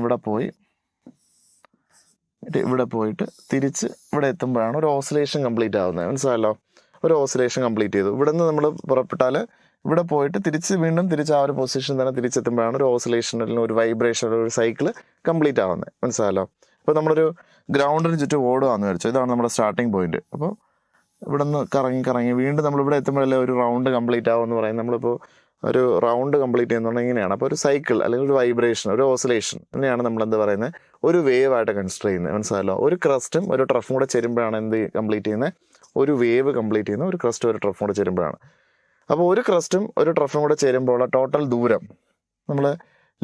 ഇവിടെ പോയിട്ട് തിരിച്ച് ഇവിടെ എത്തുമ്പോഴാണ് ഒരു ഓസിലേഷൻ കംപ്ലീറ്റ് ആവുന്നത്. മനസ്സിലായല്ലോ. ഒരു ഓസിലേഷൻ കംപ്ലീറ്റ് ചെയ്തു. ഇവിടെ നിന്ന് നമ്മൾ പുറപ്പെട്ടാൽ ഇവിടെ പോയിട്ട് വീണ്ടും തിരിച്ച് ആ ഒരു പൊസിഷൻ തന്നെ തിരിച്ചെത്തുമ്പോഴാണ് ഒരു ഓസിലേഷൻ അല്ലെങ്കിൽ ഒരു വൈബ്രേഷൻ, ഒരു സൈക്കിൾ കംപ്ലീറ്റ് ആവുന്നത്. മനസ്സിലായല്ലോ. ഇപ്പോൾ നമ്മളൊരു ഗ്രൗണ്ടിന് ചുറ്റും ഓടുകയെന്ന് വിചാരിച്ചു. ഇതാണ് നമ്മുടെ സ്റ്റാർട്ടിങ് പോയിന്റ്. അപ്പോൾ ഇവിടെ നിന്ന് കറങ്ങി വീണ്ടും നമ്മളിവിടെ എത്തുമ്പോഴല്ലേ ഒരു റൗണ്ട് കംപ്ലീറ്റ് ആവുമെന്ന് പറയുന്നത്. നമ്മളിപ്പോൾ ഒരു റൗണ്ട് കംപ്ലീറ്റ് ചെയ്യുന്നുണ്ടെങ്കിൽ ഇങ്ങനെയാണ്. അപ്പോൾ ഒരു സൈക്കിൾ അല്ലെങ്കിൽ ഒരു വൈബ്രേഷൻ, ഒരു ഓസിലേഷൻ ഇതിനെയാണ് നമ്മളെന്ത് പറയുന്നത്, ഒരു വേവ് ആയിട്ട് കൺസിഡർ ചെയ്യുന്നത്. മനസ്സിലായല്ലോ. ഒരു ക്രസ്റ്റും ഒരു ട്രഫും കൂടെ ചേരുമ്പോഴാണ് എന്ത് കംപ്ലീറ്റ് ചെയ്യുന്നത്, ഒരു വേവ് കംപ്ലീറ്റ് ചെയ്യുന്നത്. ഒരു ക്രസ്റ്റും ഒരു ട്രഫും കൂടെ ചേരുമ്പോഴാണ്. അപ്പോൾ ഒരു ക്രസ്റ്റും ഒരു ട്രഫും കൂടെ ചേരുമ്പോൾ ടോട്ടൽ ദൂരം നമ്മൾ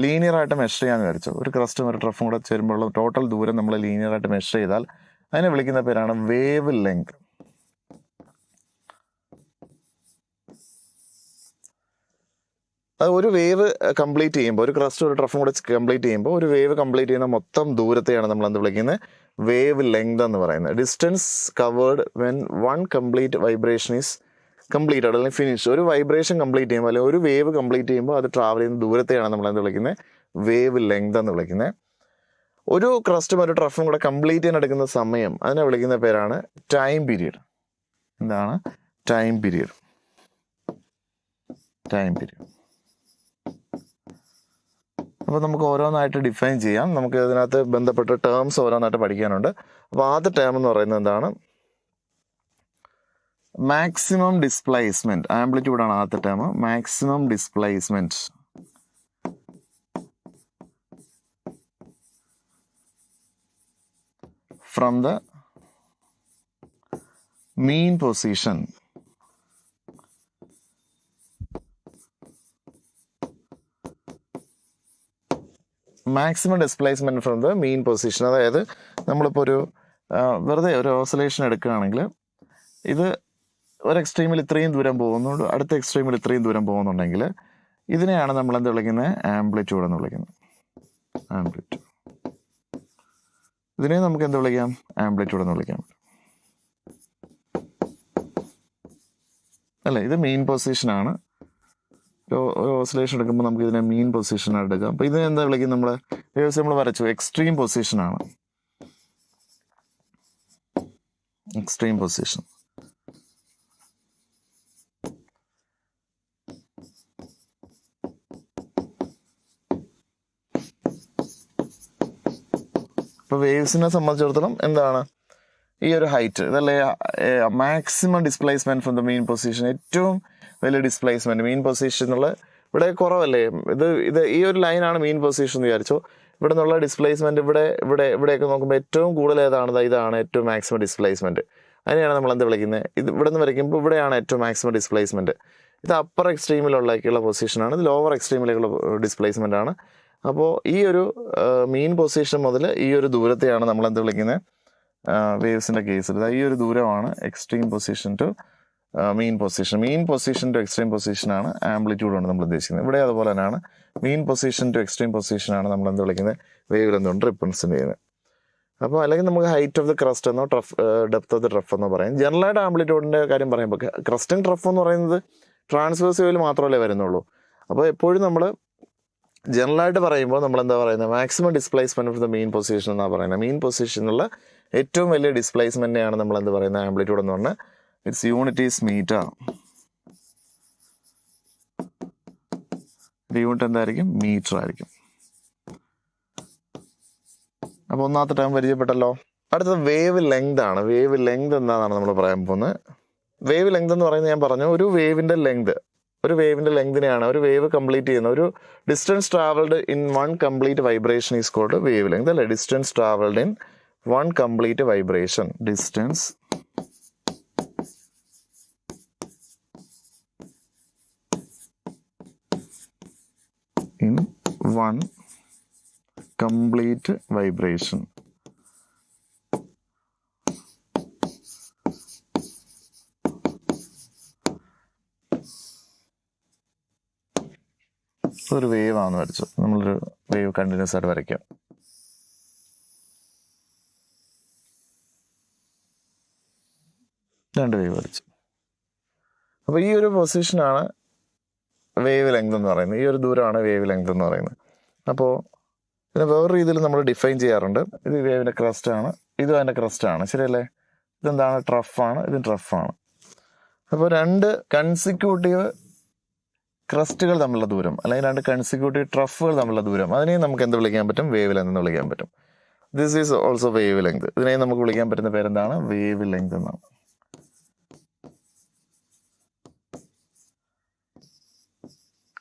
ലീനിയറായിട്ട് മെഷർ ചെയ്യാമെന്ന് വിചാരിച്ചു. ഒരു ക്രസ്റ്റും ഒരു ട്രഫും കൂടെ ചേരുമ്പോൾ ടോട്ടൽ ദൂരം നമ്മൾ ലീനിയറായിട്ട് മെഷർ ചെയ്താൽ അതിനെ വിളിക്കുന്ന പേരാണ് വേവ് ലെങ്ത്. അത് ഒരു വേവ് കംപ്ലീറ്റ് ചെയ്യുമ്പോൾ, ഒരു ക്രസ്റ്റും ഒരു ട്രഫും കൂടെ കംപ്ലീറ്റ് ചെയ്യുമ്പോൾ ഒരു വേവ് കംപ്ലീറ്റ് ചെയ്യുന്ന മൊത്തം ദൂരത്തെയാണ് നമ്മൾ എന്ത് വിളിക്കുന്നത്? വേവ് ലെങ്ത് എന്ന് പറയുന്നത്. Distance covered when one complete vibration is completed അല്ലെങ്കിൽ ഫിനിഷ്. ഒരു വൈബ്രേഷൻ കംപ്ലീറ്റ് ചെയ്യുമ്പോൾ അല്ലെങ്കിൽ ഒരു വേവ് കംപ്ലീറ്റ് ചെയ്യുമ്പോൾ അത് ട്രാവൽ ചെയ്യുന്ന ദൂരത്തെയാണ് നമ്മൾ എന്ത് വിളിക്കുന്നത്? വേവ് ലെങ്ത് എന്ന് വിളിക്കുന്നത്. ഒരു ക്രസ്റ്റും ഒരു ട്രഫും കൂടെ കംപ്ലീറ്റ് ചെയ്യാൻ എടുക്കുന്ന സമയം, അതിനെ വിളിക്കുന്ന പേരാണ് ടൈം പീരീഡ്. എന്താണ് ടൈം പീരീഡ്? Time period. അപ്പോൾ നമുക്ക് ഓരോന്നായിട്ട് ഡിഫൈൻ ചെയ്യാം. നമുക്ക് ഇതിനകത്ത് ബന്ധപ്പെട്ട ടേംസ് ഓരോന്നായിട്ട് പഠിക്കാനുണ്ട്. അപ്പോൾ ആദ്യ ടേം എന്ന് പറയുന്നത് എന്താണ്? Maximum displacement. ആംപ്ലിറ്റ്യൂഡാണ് ആദ്യത്തെ term. Maximum displacement from the mean position. Maximum displacement from the mean position. അതായത് നമ്മളിപ്പോൾ ഒരു വെറുതെ ഒരു ഓസിലേഷൻ എടുക്കുകയാണെങ്കിൽ ഇത് ഒരു എക്സ്ട്രീമിൽ ഇത്രയും ദൂരം പോകുന്നുണ്ട്, അടുത്ത എക്സ്ട്രീമിൽ ഇത്രയും ദൂരം പോകുന്നുണ്ടെങ്കിൽ ഇതിനെയാണ് നമ്മൾ എന്ത് വിളിക്കുന്നത്? ആംപ്ലിറ്റ്യൂഡ് എന്ന് വിളിക്കുന്നത്. ആംപ്ലിറ്റ്യൂഡ്. ഇതിനെ നമുക്ക് എന്ത് വിളിക്കാം? ആംപ്ലിറ്റ്യൂഡ് എന്ന് വിളിക്കാം. അല്ലേ, ഇത് മെയിൻ പൊസിഷനാണ്. ഒരു ഓസിലേഷൻ എടുക്കുമ്പോൾ നമുക്ക് ഇതിനെ മീൻ പൊസിഷനായിട്ട് എടുക്കാം. അപ്പോൾ ഇതിനെ എന്താ വിളിക്കും? നമ്മൾ വരച്ചു എക്സ്ട്രീം പൊസിഷനാണ്. Extreme position. ഇപ്പോൾ വേവ്സിനെ സംബന്ധിച്ചിടത്തോളം എന്താണ് ഈ ഒരു ഹൈറ്റ്, ഇതല്ലേ maximum displacement from the main position. ഏറ്റവും വലിയ ഡിസ്പ്ലേസ്മെന്റ് മെയിൻ പൊസിഷനുള്ള ഇവിടെ കുറവല്ലേ? ഇത് ഈ ഒരു ലൈനാണ് മെയിൻ പൊസിഷൻ എന്ന് വിചാരിച്ചു. ഇവിടെ നിന്നുള്ള ഡിസ്പ്ലേസ്മെന്റ് ഇവിടെയൊക്കെ നോക്കുമ്പോൾ ഏറ്റവും കൂടുതൽ ഏതാണ്? ഇതാണ് ഏറ്റവും മാക്സിമം ഡിസ്പ്ലേസ്മെന്റ്. അതിനെയാണ് നമ്മൾ എന്ത് വിളിക്കുന്നത്? ഇത് ഇവിടെ നിന്ന് വരയ്ക്കുമ്പോൾ ഇവിടെയാണ് ഏറ്റവും മാക്സിമം ഡിസ്പ്ലേസ്മെന്റ്. ഇത് അപ്പർ എക്സ്ട്രീമിലുള്ളേക്കുള്ള പൊസിഷനാണ്. ഇത് ലോവർ എക്സ്ട്രീമിലേക്കുള്ള ഡിസ്പ്ലേസ്മെന്റ് ആണ്. അപ്പോൾ ഈ ഒരു മെയിൻ പൊസിഷൻ മുതൽ ഈ ഒരു ദൂരത്തെയാണ് നമ്മൾ എന്ത് വിളിക്കുന്നത്? വേവ്സിന്റെ കേസിൽ ഈ ഒരു ദൂരമാണ് extreme position to main position. Main position to extreme പൊസിഷനാണ് ആംപ്ലിറ്റ്യൂഡ് കൊണ്ട് നമ്മൾ ഉദ്ദേശിക്കുന്നത്. ഇവിടെ അതുപോലെ തന്നെയാണ് മെയിൻ പൊസിഷൻ ടു എക്സ്ട്രീം പൊസിഷനാണ് നമ്മൾ എന്ത് വിളിക്കുന്നത്? വേവ് ലെങ്ത് കൊണ്ട് റിപ്രസെന്റ് ചെയ്യുന്നത്. അപ്പോൾ അല്ലെങ്കിൽ നമുക്ക് ഹൈറ്റ് ഓഫ് ദ ക്രസ്റ്റ് എന്നോ ഡെപ്ത് ഓഫ് ദ ട്രഫ് എന്നോ പറയും. ജനറലായിട്ട് ആംപ്ലിറ്റ്യൂഡിന്റെ കാര്യം പറയുമ്പോൾ ക്രസ്റ്റും ട്രഫ് എന്ന് പറയുന്നത് ട്രാൻസ്വേഴ്സ് വേവിൽ മാത്രമല്ലേ വരുന്നുള്ളൂ. അപ്പോൾ എപ്പോഴും നമ്മൾ ജനറലായിട്ട് പറയുമ്പോൾ നമ്മൾ എന്താ പറയുന്നത്? Maximum displacement of the main position എന്നാണ് പറയുന്നത്. മെയിൻ പൊസിഷനുള്ള ഏറ്റവും വലിയ ഡിസ്പ്ലേസ്മെന്റിനെയാണ് നമ്മൾ എന്ത് പറയുന്നത്? ആംപ്ലിറ്റ്യൂഡ് എന്ന് പറഞ്ഞാൽ its unit is metre. Unit എന്തായിരിക്കും? മീറ്റർ ആയിരിക്കും. അപ്പോൾ ഒന്നാമത്തെ ടേം പരിചയപ്പെട്ടല്ലോ. അടുത്തത് വേവ് ലെങ്ത് ആണ്. വേവ് ലെങ്ത് എന്താണെന്നാണ് നമ്മൾ പറയാൻ പോകുന്നത്. വേവ് ലെങ്ത് എന്ന് പറയുന്നത് ഞാൻ പറഞ്ഞു, ഒരു വേവിന്റെ ലെങ്ത്, ഒരു വേവിന്റെ ലെങ്തിനെയാണ് ഒരു വേവ് കംപ്ലീറ്റ് ചെയ്യുന്ന ഒരു distance travelled in one complete vibration is called wave length. അല്ലേ, distance travelled in one complete vibration. Distance in one complete vibration. ഒരു വേവ് ആണെന്ന് വരച്ചു. നമ്മളൊരു വേവ് കണ്ടിന്യൂസ് ആയിട്ട് വരയ്ക്കാം. രണ്ട് വേവ് വരച്ചു. അപ്പോൾ ഈ ഒരു പൊസിഷനാണ് വേവ് ലെങ്ത് എന്ന് പറയുന്നത്. ഈ ഒരു ദൂരമാണ് വേവ് ലെങ്ത് എന്ന് പറയുന്നത്. അപ്പോൾ ഇതിനെ വേറെ രീതിയിൽ നമ്മൾ ഡിഫൈൻ ചെയ്യാറുണ്ട്. ഇത് വേവിൻ്റെ ക്രസ്റ്റ് ആണ്, ഇതും അതിൻ്റെ ക്രസ്റ്റ് ആണ്, ശരിയല്ലേ? ഇതെന്താണ്? ട്രഫാണ്, ഇതും ട്രഫാണ്. അപ്പോൾ രണ്ട് കൺസിക്യൂട്ടീവ് ക്രസ്റ്റുകൾ തമ്മിലുള്ള ദൂരം അല്ലെങ്കിൽ രണ്ട് കൺസിക്യൂട്ടീവ് ട്രഫുകൾ തമ്മിലുള്ള ദൂരം, അതിനെയും നമുക്ക് എന്ത് വിളിക്കാൻ പറ്റും? വേവ് ലെങ്ത് എന്ന് വിളിക്കാൻ പറ്റും. This is also wave length. ഇതിനെയും നമുക്ക് വിളിക്കാൻ പറ്റുന്ന പേരെന്താണ്? വേവ് ലെങ്ത് എന്നാണ്.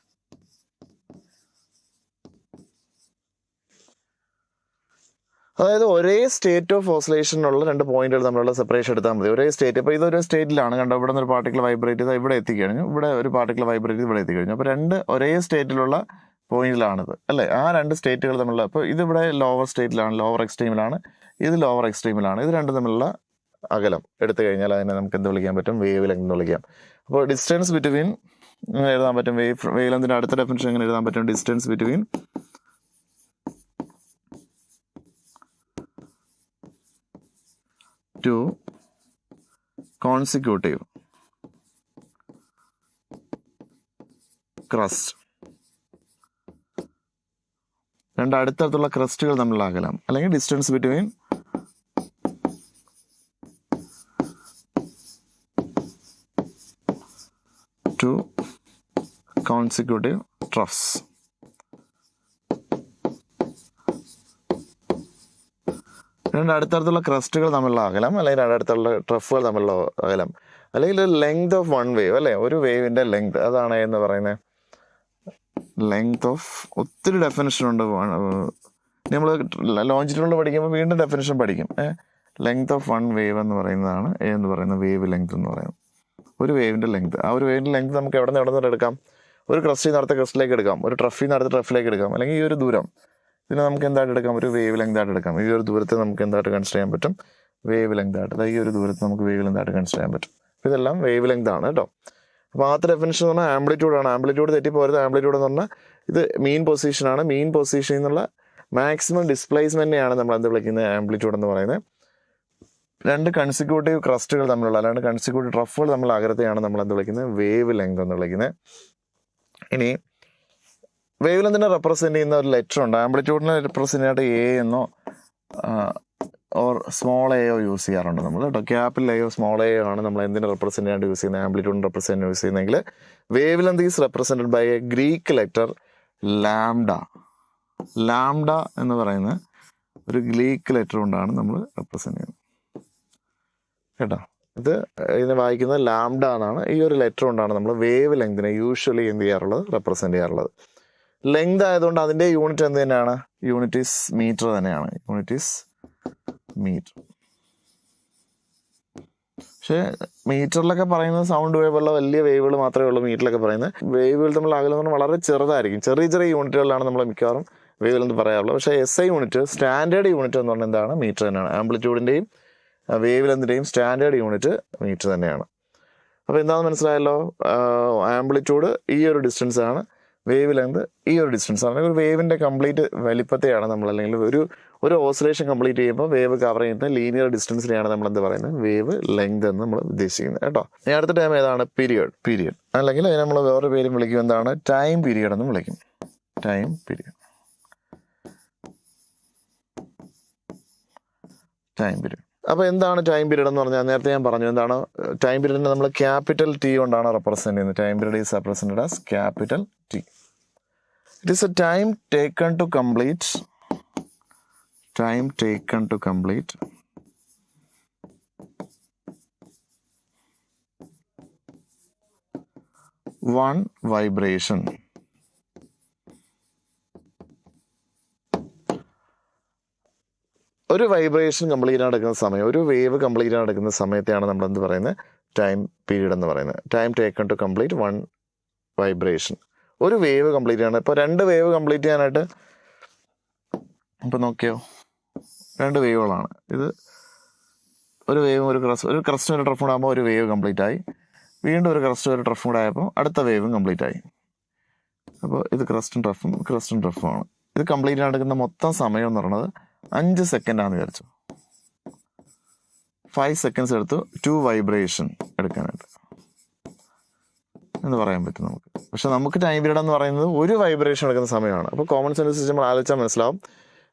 അതായത് ഒരേ സ്റ്റേറ്റ് ഓഫ് ഓസിലേഷനുള്ള 2 പോയിന്റുകൾ തമ്മിലുള്ള സെപ്പറേഷൻ എടുത്താൽ മതി. ഒരേ സ്റ്റേറ്റ്, ഇപ്പോൾ ഇതൊരു സ്റ്റേറ്റിലാണ് കണ്ടോ, ഇവിടെ നിന്ന് ഒരു പാർട്ടിക്കിൾ വൈബ്രേറ്റ് ചെയ്താൽ ഇവിടെ എത്തിക്കഴിഞ്ഞു, ഇവിടെ ഒരു പാർട്ടിക്കിൾ വൈബ്രേറ്റ് ചെയ്ത് ഇവിടെ എത്തിക്കഴിഞ്ഞു. അപ്പോൾ 2 ഒരേ സ്റ്റേറ്റിലുള്ള പോയിന്റിലാണിത് അല്ലേ, ആ 2 സ്റ്റേറ്റുകൾ തമ്മിലുള്ള, അപ്പോൾ ഇതിവിടെ ലോവർ സ്റ്റേറ്റിലാണ്, ലോവർ എക്സ്ട്രീമിലാണ്, ഇത് ലോവർ എക്സ്ട്രീമിലാണ്. ഇത് രണ്ടും തമ്മിലുള്ള അകലം എടുത്തു കഴിഞ്ഞാൽ അതിനെ നമുക്ക് എന്ത് വിളിക്കാൻ പറ്റും, വേവ് ലെങ്ത് എന്ന് വിളിക്കാം. അപ്പോൾ ഡിസ്റ്റൻസ് ബിറ്റ്വീൻ എഴുതാൻ പറ്റും, വേവ് ലെങ്തിൻ്റെ അടുത്ത ഡെഫിനിഷൻ എങ്ങനെ എഴുതാൻ പറ്റും, distance between two consecutive crest, 2 അടുത്തടുത്തുള്ള ക്രസ്റ്റുകൾ തമ്മിലുള്ള അകലം, അല്ലെങ്കിൽ ഡിസ്റ്റൻസ് ബിറ്റ്വീൻ ടു കോൺസിക്യൂട്ടീവ് ട്രഫ്സ്. രണ്ട് അടുത്തടുത്തുള്ള ക്രസ്റ്റുകൾ തമ്മിലുള്ള അകലം, അല്ലെങ്കിൽ 2 അടുത്തുള്ള ട്രഫുകൾ തമ്മിലുള്ള അകലം, അല്ലെങ്കിൽ ലെങ്ത് ഓഫ് 1 വേവ് അല്ലേ, ഒരു വേവിൻ്റെ ലെങ്ത്, അതാണ് എന്ന് പറയുന്നത് ലെങ്ത് ഓഫ്. ഒത്തിരി ഡെഫിനിഷൻ ഉണ്ട്, നമ്മൾ ലോഞ്ചിറ്റ്യൂഡിൽ പഠിക്കുമ്പോൾ വീണ്ടും ഡെഫിനിഷൻ പഠിക്കും. ലെങ്ത് ഓഫ് 1 വേവ് എന്ന് പറയുന്നതാണ് എന്ന് പറയുന്ന വേവ് ലെങ്ത് എന്ന് പറയുന്നത്, ഒരു വേവിൻ്റെ ലെങ്ത്. ആ ഒരു വേവിൻ്റെ ലെങ്ത് നമുക്ക് എവിടെ നിന്ന് എടുക്കാം, ഒരു ക്രസ്റ്റിൽ നിന്ന് അടുത്ത ക്രസ്റ്റിലേക്ക് എടുക്കാം, ഒരു ട്രഫിൽ നിന്ന് അടുത്ത ട്രഫിലേക്ക് എടുക്കാം, അല്ലെങ്കിൽ ഈ ഒരു ദൂരം ഇതിനെ നമുക്ക് എന്തായിട്ട് എടുക്കാം, ഒരു വേവ് ലെങ്ത് ആയിട്ട് എടുക്കാം. ഈ ഒരു ദൂരത്തെ നമുക്ക് എന്തായിട്ട് കൺസിഡർ ചെയ്യാൻ പറ്റും, വേവ് ലെങ്ത് ആയിട്ട്. ഈ ഒരു ദൂരത്തെ നമുക്ക് വേവ് ലെങ്ത് ആയിട്ട് കൺസിഡർ ചെയ്യാൻ പറ്റും. ഇതെല്ലാം വേവ് ലെങ്ത് ആണ് കേട്ടോ. അപ്പോൾ ആദ്യത്തെ ഡെഫിനിഷൻ എന്ന് പറഞ്ഞാൽ ആംപ്ലിറ്റ്യൂഡാണ്. ആംപ്ലിറ്റ്യൂഡ് തെറ്റിപ്പോരുത്. ആംപ്ലിറ്റ്യൂഡ് എന്ന് പറഞ്ഞാൽ ഇത് മീൻ പൊസിഷനാണ്. മീൻ പൊസിഷനിൽ നിന്നുള്ള മാക്സിമം ഡിസ്പ്ലേസ്മെൻറ്റിനെയാണ് നമ്മൾ എന്ത് വിളിക്കുന്നത്, ആംപ്ലിറ്റ്യൂഡ് എന്ന് പറയുന്നത്. 2 കൺസിക്യൂട്ടീവ് ക്രസ്റ്റുകൾ തമ്മിലുള്ള, അല്ലാണ്ട് കൺസിക്യൂട്ടീവ് ട്രഫുകൾ തമ്മിലുള്ള അകലത്തെയാണ് നമ്മൾ എന്ത് വിളിക്കുന്നത്, വേവ് ലെങ്ത് എന്ന് വിളിക്കുന്നത്. ഇനി വേവ് ലെങ്തിനെ റെപ്രസെൻറ്റ് ചെയ്യുന്ന ഒരു ലെറ്റർ ഉണ്ട്. ആംപ്ലിറ്റ്യൂഡിനെ റെപ്രസെൻറ്റ് ആയിട്ട് എ എന്നോ ഓർ സ്മോൾ എയോ യൂസ് ചെയ്യാറുണ്ട് നമ്മൾ കേട്ടോ. ക്യാപിറ്റൽ എയോ സ്മോൾ എയോ ആണ് നമ്മൾ എന്തിനെ റെപ്രസെൻറ്റ് ചെയ്യാണ്ട് യൂസ് ചെയ്യുന്നത്, ആംപ്ലിറ്റ്യൂഡിനെ റെപ്രസെൻറ്റ് യൂസ് ചെയ്യുന്നതെങ്കിൽ wave length is represented by a Greek letter lambda. Lambda എന്ന് പറയുന്ന ഒരു ഗ്രീക്ക് ലെറ്റർ കൊണ്ടാണ് നമ്മൾ റെപ്രസെൻറ്റ് ചെയ്യുന്നത് കേട്ടോ. ഇതിനെ വായിക്കുന്നത് ലാംഡ എന്നാണ്. ഈ ഒരു ലെറ്റർ കൊണ്ടാണ് നമ്മൾ വേവ് ലെങ്തിനെ യൂഷ്വലി എന്ത് ചെയ്യാറുള്ളത്, റെപ്രസെൻറ്റ് ചെയ്യാറുള്ളത്. ലെങ്ത് ആയതുകൊണ്ട് അതിൻ്റെ യൂണിറ്റ് എന്ത് തന്നെയാണ്, യൂണിറ്റ് ഈസ് മീറ്റർ തന്നെയാണ്, യൂണിറ്റ് ഈസ് മീറ്റർ. പക്ഷേ മീറ്ററിലൊക്കെ പറയുന്നത് സൗണ്ട് വേവുള്ള വലിയ വേവുകൾ മാത്രമേ ഉള്ളൂ. മീറ്ററിലൊക്കെ പറയുന്നത് വേവുകൾ തമ്മിൽ അകലം എന്ന് പറഞ്ഞാൽ വളരെ ചെറുതായിരിക്കും. ചെറിയ ചെറിയ യൂണിറ്റുകളിലാണ് നമ്മൾ മിക്കവാറും വേവുകൾ എന്ന് പറയാറുള്ളത്. പക്ഷേ SI യൂണിറ്റ്, സ്റ്റാൻഡേർഡ് യൂണിറ്റ് എന്ന് പറഞ്ഞാൽ എന്താണ്, മീറ്റർ തന്നെയാണ്. ആംപ്ലിറ്റ്യൂഡിൻ്റെയും വേവ് ലെങ്തിൻ്റെയും സ്റ്റാൻഡേർഡ് യൂണിറ്റ് മീറ്റർ തന്നെയാണ്. അപ്പോൾ എന്താണെന്ന് മനസ്സിലായല്ലോ, ആംപ്ലിറ്റ്യൂഡ് ഈ ഒരു ഡിസ്റ്റൻസ് ആണ്, വേവ് ലെങ്ത് ഈ ഒരു ഡിസ്റ്റൻസ് ആണ്. ഒരു വേവിൻ്റെ കംപ്ലീറ്റ് വലിപ്പത്തെയാണ് നമ്മൾ, അല്ലെങ്കിൽ ഒരു ഓസിലേഷൻ കംപ്ലീറ്റ് ചെയ്യുമ്പോൾ വേവ് കവർ ചെയ്യുന്ന ലീനിയർ ഡിസ്റ്റൻസിനെയാണ് നമ്മൾ എന്ത് പറയുന്നത്, വേവ് ലെങ്ത് എന്ന് നമ്മൾ ഉദ്ദേശിക്കുന്നത് കേട്ടോ. ഇനി അടുത്ത ടൈം ഏതാണ്, പീരിയഡ്, അല്ലെങ്കിൽ അതിന് നമ്മൾ വേറെ പേരും വിളിക്കും, എന്താണ്, ടൈം പീരിയഡ് എന്ന് വിളിക്കും. Time period. അപ്പോൾ എന്താണ് ടൈം പീരീഡ് എന്ന് പറഞ്ഞാൽ, നേരത്തെ ഞാൻ പറഞ്ഞു എന്താണ് ടൈം പീരീഡിനെ നമ്മൾ ക്യാപിറ്റൽ T കൊണ്ടാണ് റെപ്രസെൻറ്റ് ചെയ്യുന്നത്. Time period is represented as capital T. It is a time taken to complete one vibration. ഒരു വൈബ്രേഷൻ കംപ്ലീറ്റ് നടക്കുന്ന സമയം, ഒരു വേവ് കംപ്ലീറ്റ് നടക്കുന്ന സമയത്തെയാണ് നമ്മൾ എന്ത് പറയുന്നത്, ടൈം പീരീഡ് എന്ന് പറയുന്നത്. Time taken to complete 1 vibration. ഒരു വേവ് കംപ്ലീറ്റ് ആണ്. ഇപ്പോൾ 2 വേവ് കംപ്ലീറ്റ് ചെയ്യാനായിട്ട് ഇപ്പോൾ നോക്കിയോ, 2 വേവുകളാണ് ഇത്. ഒരു വേവും ഒരു ക്രസ്റ്റും ഒരു ട്രഫും കൂടെ ആകുമ്പോൾ ഒരു വേവ് കംപ്ലീറ്റ് ആയി. വീണ്ടും ഒരു ക്രസ്റ്റും ഒരു ട്രഫും കൂടെ ആയപ്പോൾ അടുത്ത വേവും കംപ്ലീറ്റ് ആയി. അപ്പോൾ ഇത് ക്രസ്റ്റും ട്രഫും ആണ്. ഇത് കംപ്ലീറ്റ് നടക്കുന്ന മൊത്തം സമയം എന്ന് പറയുന്നത് 5 സെക്കൻഡാണെന്ന് വിചാരിച്ചു. 5 സെക്കൻഡ്സ് എടുത്തു 2 വൈബ്രേഷൻ എടുക്കാനായിട്ട് എന്ന് പറയാൻ പറ്റും നമുക്ക്. പക്ഷെ നമുക്ക് ടൈം പീരീഡ് എന്ന് പറയുന്നത് ഒരു വൈബ്രേഷൻ എടുക്കുന്ന സമയമാണ്. അപ്പോൾ കോമൺ സെൻസ് നമ്മൾ ആലോചിച്ചാൽ മനസ്സിലാവും,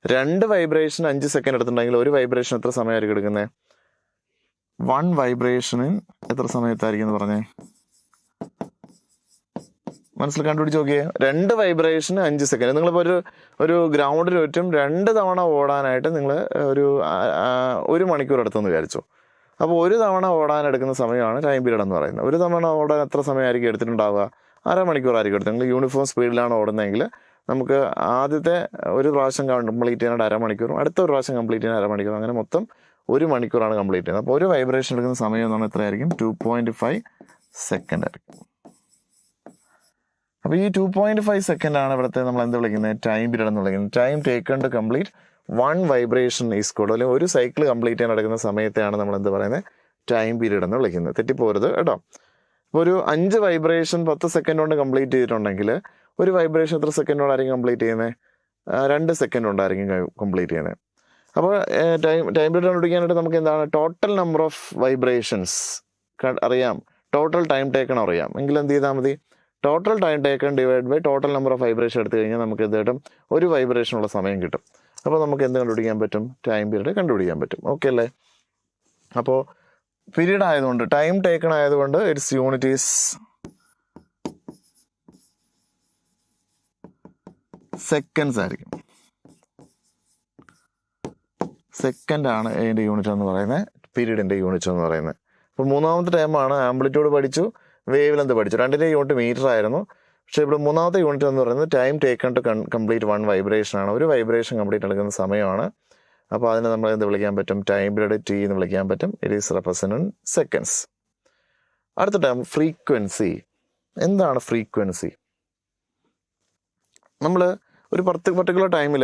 2 വൈബ്രേഷൻ 5 സെക്കൻഡ് എടുത്തിട്ടുണ്ടെങ്കിൽ ഒരു വൈബ്രേഷൻ എത്ര സമയമായിരിക്കും എടുക്കുന്നത്, 1 വൈബ്രേഷന് എത്ര സമയത്തായിരിക്കും എന്ന് പറഞ്ഞേ, മനസ്സിൽ കണ്ടുപിടിച്ച് നോക്കിയേ. 2 വൈബ്രേഷന് 5 സെക്കൻഡ്. നിങ്ങളിപ്പോൾ ഒരു ഗ്രൗണ്ടിൽ ചുറ്റും 2 തവണ ഓടാനായിട്ട് നിങ്ങൾ ഒരു 1 മണിക്കൂർ എടുത്തെന്ന് വിചാരിച്ചു. അപ്പോൾ 1 തവണ ഓടാൻ എടുക്കുന്ന സമയമാണ് ടൈം പീരീഡ് എന്ന് പറയുന്നത്. 1 തവണ ഓടാൻ എത്ര സമയമായിരിക്കും എടുത്തിട്ടുണ്ടാവുക, 1/2 മണിക്കൂറായിരിക്കും എടുത്തത്. നിങ്ങൾ യൂണിഫോം സ്പീഡിലാണ് ഓടുന്നതെങ്കിൽ നമുക്ക് ആദ്യത്തെ ഒരു പ്രാവശ്യം കംപ്ലീറ്റ് ചെയ്യാനായിട്ട് അരമണിക്കൂറും അടുത്ത ഒരു പ്രാവശ്യം കംപ്ലീറ്റ് ചെയ്യാൻ അരമണിക്കൂറും, അങ്ങനെ മൊത്തം 1 മണിക്കൂറാണ് കംപ്ലീറ്റ് ചെയ്യുന്നത്. അപ്പോൾ ഒരു വൈബ്രേഷൻ എടുക്കുന്ന സമയം എന്ന് പറഞ്ഞാൽ എത്രയായിരിക്കും? 2.5 സെക്കൻഡ് ആയിരിക്കും. അപ്പോൾ ഈ 2.5 സെക്കൻഡാണ് ഇവിടുത്തെ നമ്മൾ എന്ത് വിളിക്കുന്നത്? ടൈം പീരീഡ് എന്ന് വിളിക്കുന്നത്. Time taken to complete 1 vibration is called, അല്ലെങ്കിൽ ഒരു സൈക്കിൾ കംപ്ലീറ്റ് ചെയ്യാൻ നടക്കുന്ന സമയത്തെയാണ് നമ്മൾ എന്ത് പറയുന്നത്? ടൈം പീരീഡ് എന്ന് വിളിക്കുന്നത്. തെറ്റിപ്പോരുത് കേട്ടോ. ഇപ്പോൾ ഒരു 5 വൈബ്രേഷൻ 10 സെക്കൻഡ് കൊണ്ട് കംപ്ലീറ്റ് ചെയ്തിട്ടുണ്ടെങ്കിൽ ഒരു വൈബ്രേഷൻ എത്ര സെക്കൻഡ് കൊണ്ടായിരിക്കും കംപ്ലീറ്റ് ചെയ്യുന്നത്? 2 സെക്കൻഡ് കൊണ്ടായിരിക്കും കംപ്ലീറ്റ് ചെയ്യുന്നത്. അപ്പോൾ ടൈം പീരീഡ് കണ്ടുപിടിക്കാനായിട്ട് നമുക്ക് എന്താണ്? ടോട്ടൽ നമ്പർ ഓഫ് വൈബ്രേഷൻസ് അറിയാം, ടോട്ടൽ ടൈം ടേക്കൺ അറിയാം. എങ്കിൽ എന്ത് ചെയ്താൽ മതി? Total time taken divide by total number of vibration എടുത്തു കഴിഞ്ഞാൽ നമുക്ക് എന്ത് കിട്ടും? ഒരു വൈബ്രേഷനുള്ള സമയം കിട്ടും. അപ്പോൾ നമുക്ക് എന്ത് കണ്ടുപിടിക്കാൻ പറ്റും? ടൈം പീരീഡ് കണ്ടുപിടിക്കാൻ പറ്റും. ഓക്കെ അല്ലേ? അപ്പോൾ പീരീഡ് ആയതുകൊണ്ട്, ടൈം ടേക്കൺ ആയതുകൊണ്ട് ഇറ്റ്സ് യൂണിറ്റ് ഈസ് സെക്കൻഡ്സ് ആയിരിക്കും. സെക്കൻഡാണ് അതിൻ്റെ യൂണിറ്റ് എന്ന് പറയുന്നത്, പീരീഡിൻ്റെ യൂണിറ്റ് എന്ന് പറയുന്നത്. അപ്പോൾ മൂന്നാമത്തെ ടൈമാണ് ആംപ്ലിറ്റ്യൂഡ് പഠിച്ചു, വേവ് ലെന്ത് പഠിച്ചു. രണ്ടിൻ്റെ യൂണിറ്റ് മീറ്റർ ആയിരുന്നു. പക്ഷേ ഇവിടെ മൂന്നാമത്തെ യൂണിറ്റ് എന്ന് പറയുന്നത് time taken to complete 1 vibration ആണ്. ഒരു വൈബ്രേഷൻ കംപ്ലീറ്റ് എടുക്കുന്ന സമയമാണ്. അപ്പോൾ അതിനെ നമ്മൾ എന്ത് വിളിക്കാൻ പറ്റും? ടൈം പീരീഡ് T എന്ന് വിളിക്കാൻ പറ്റും. It is represented seconds. അടുത്ത ടൈം ഫ്രീക്വൻസി. എന്താണ് ഫ്രീക്വൻസി? നമ്മൾ ഒരു പർട്ടിക്കുലർ ടൈമിൽ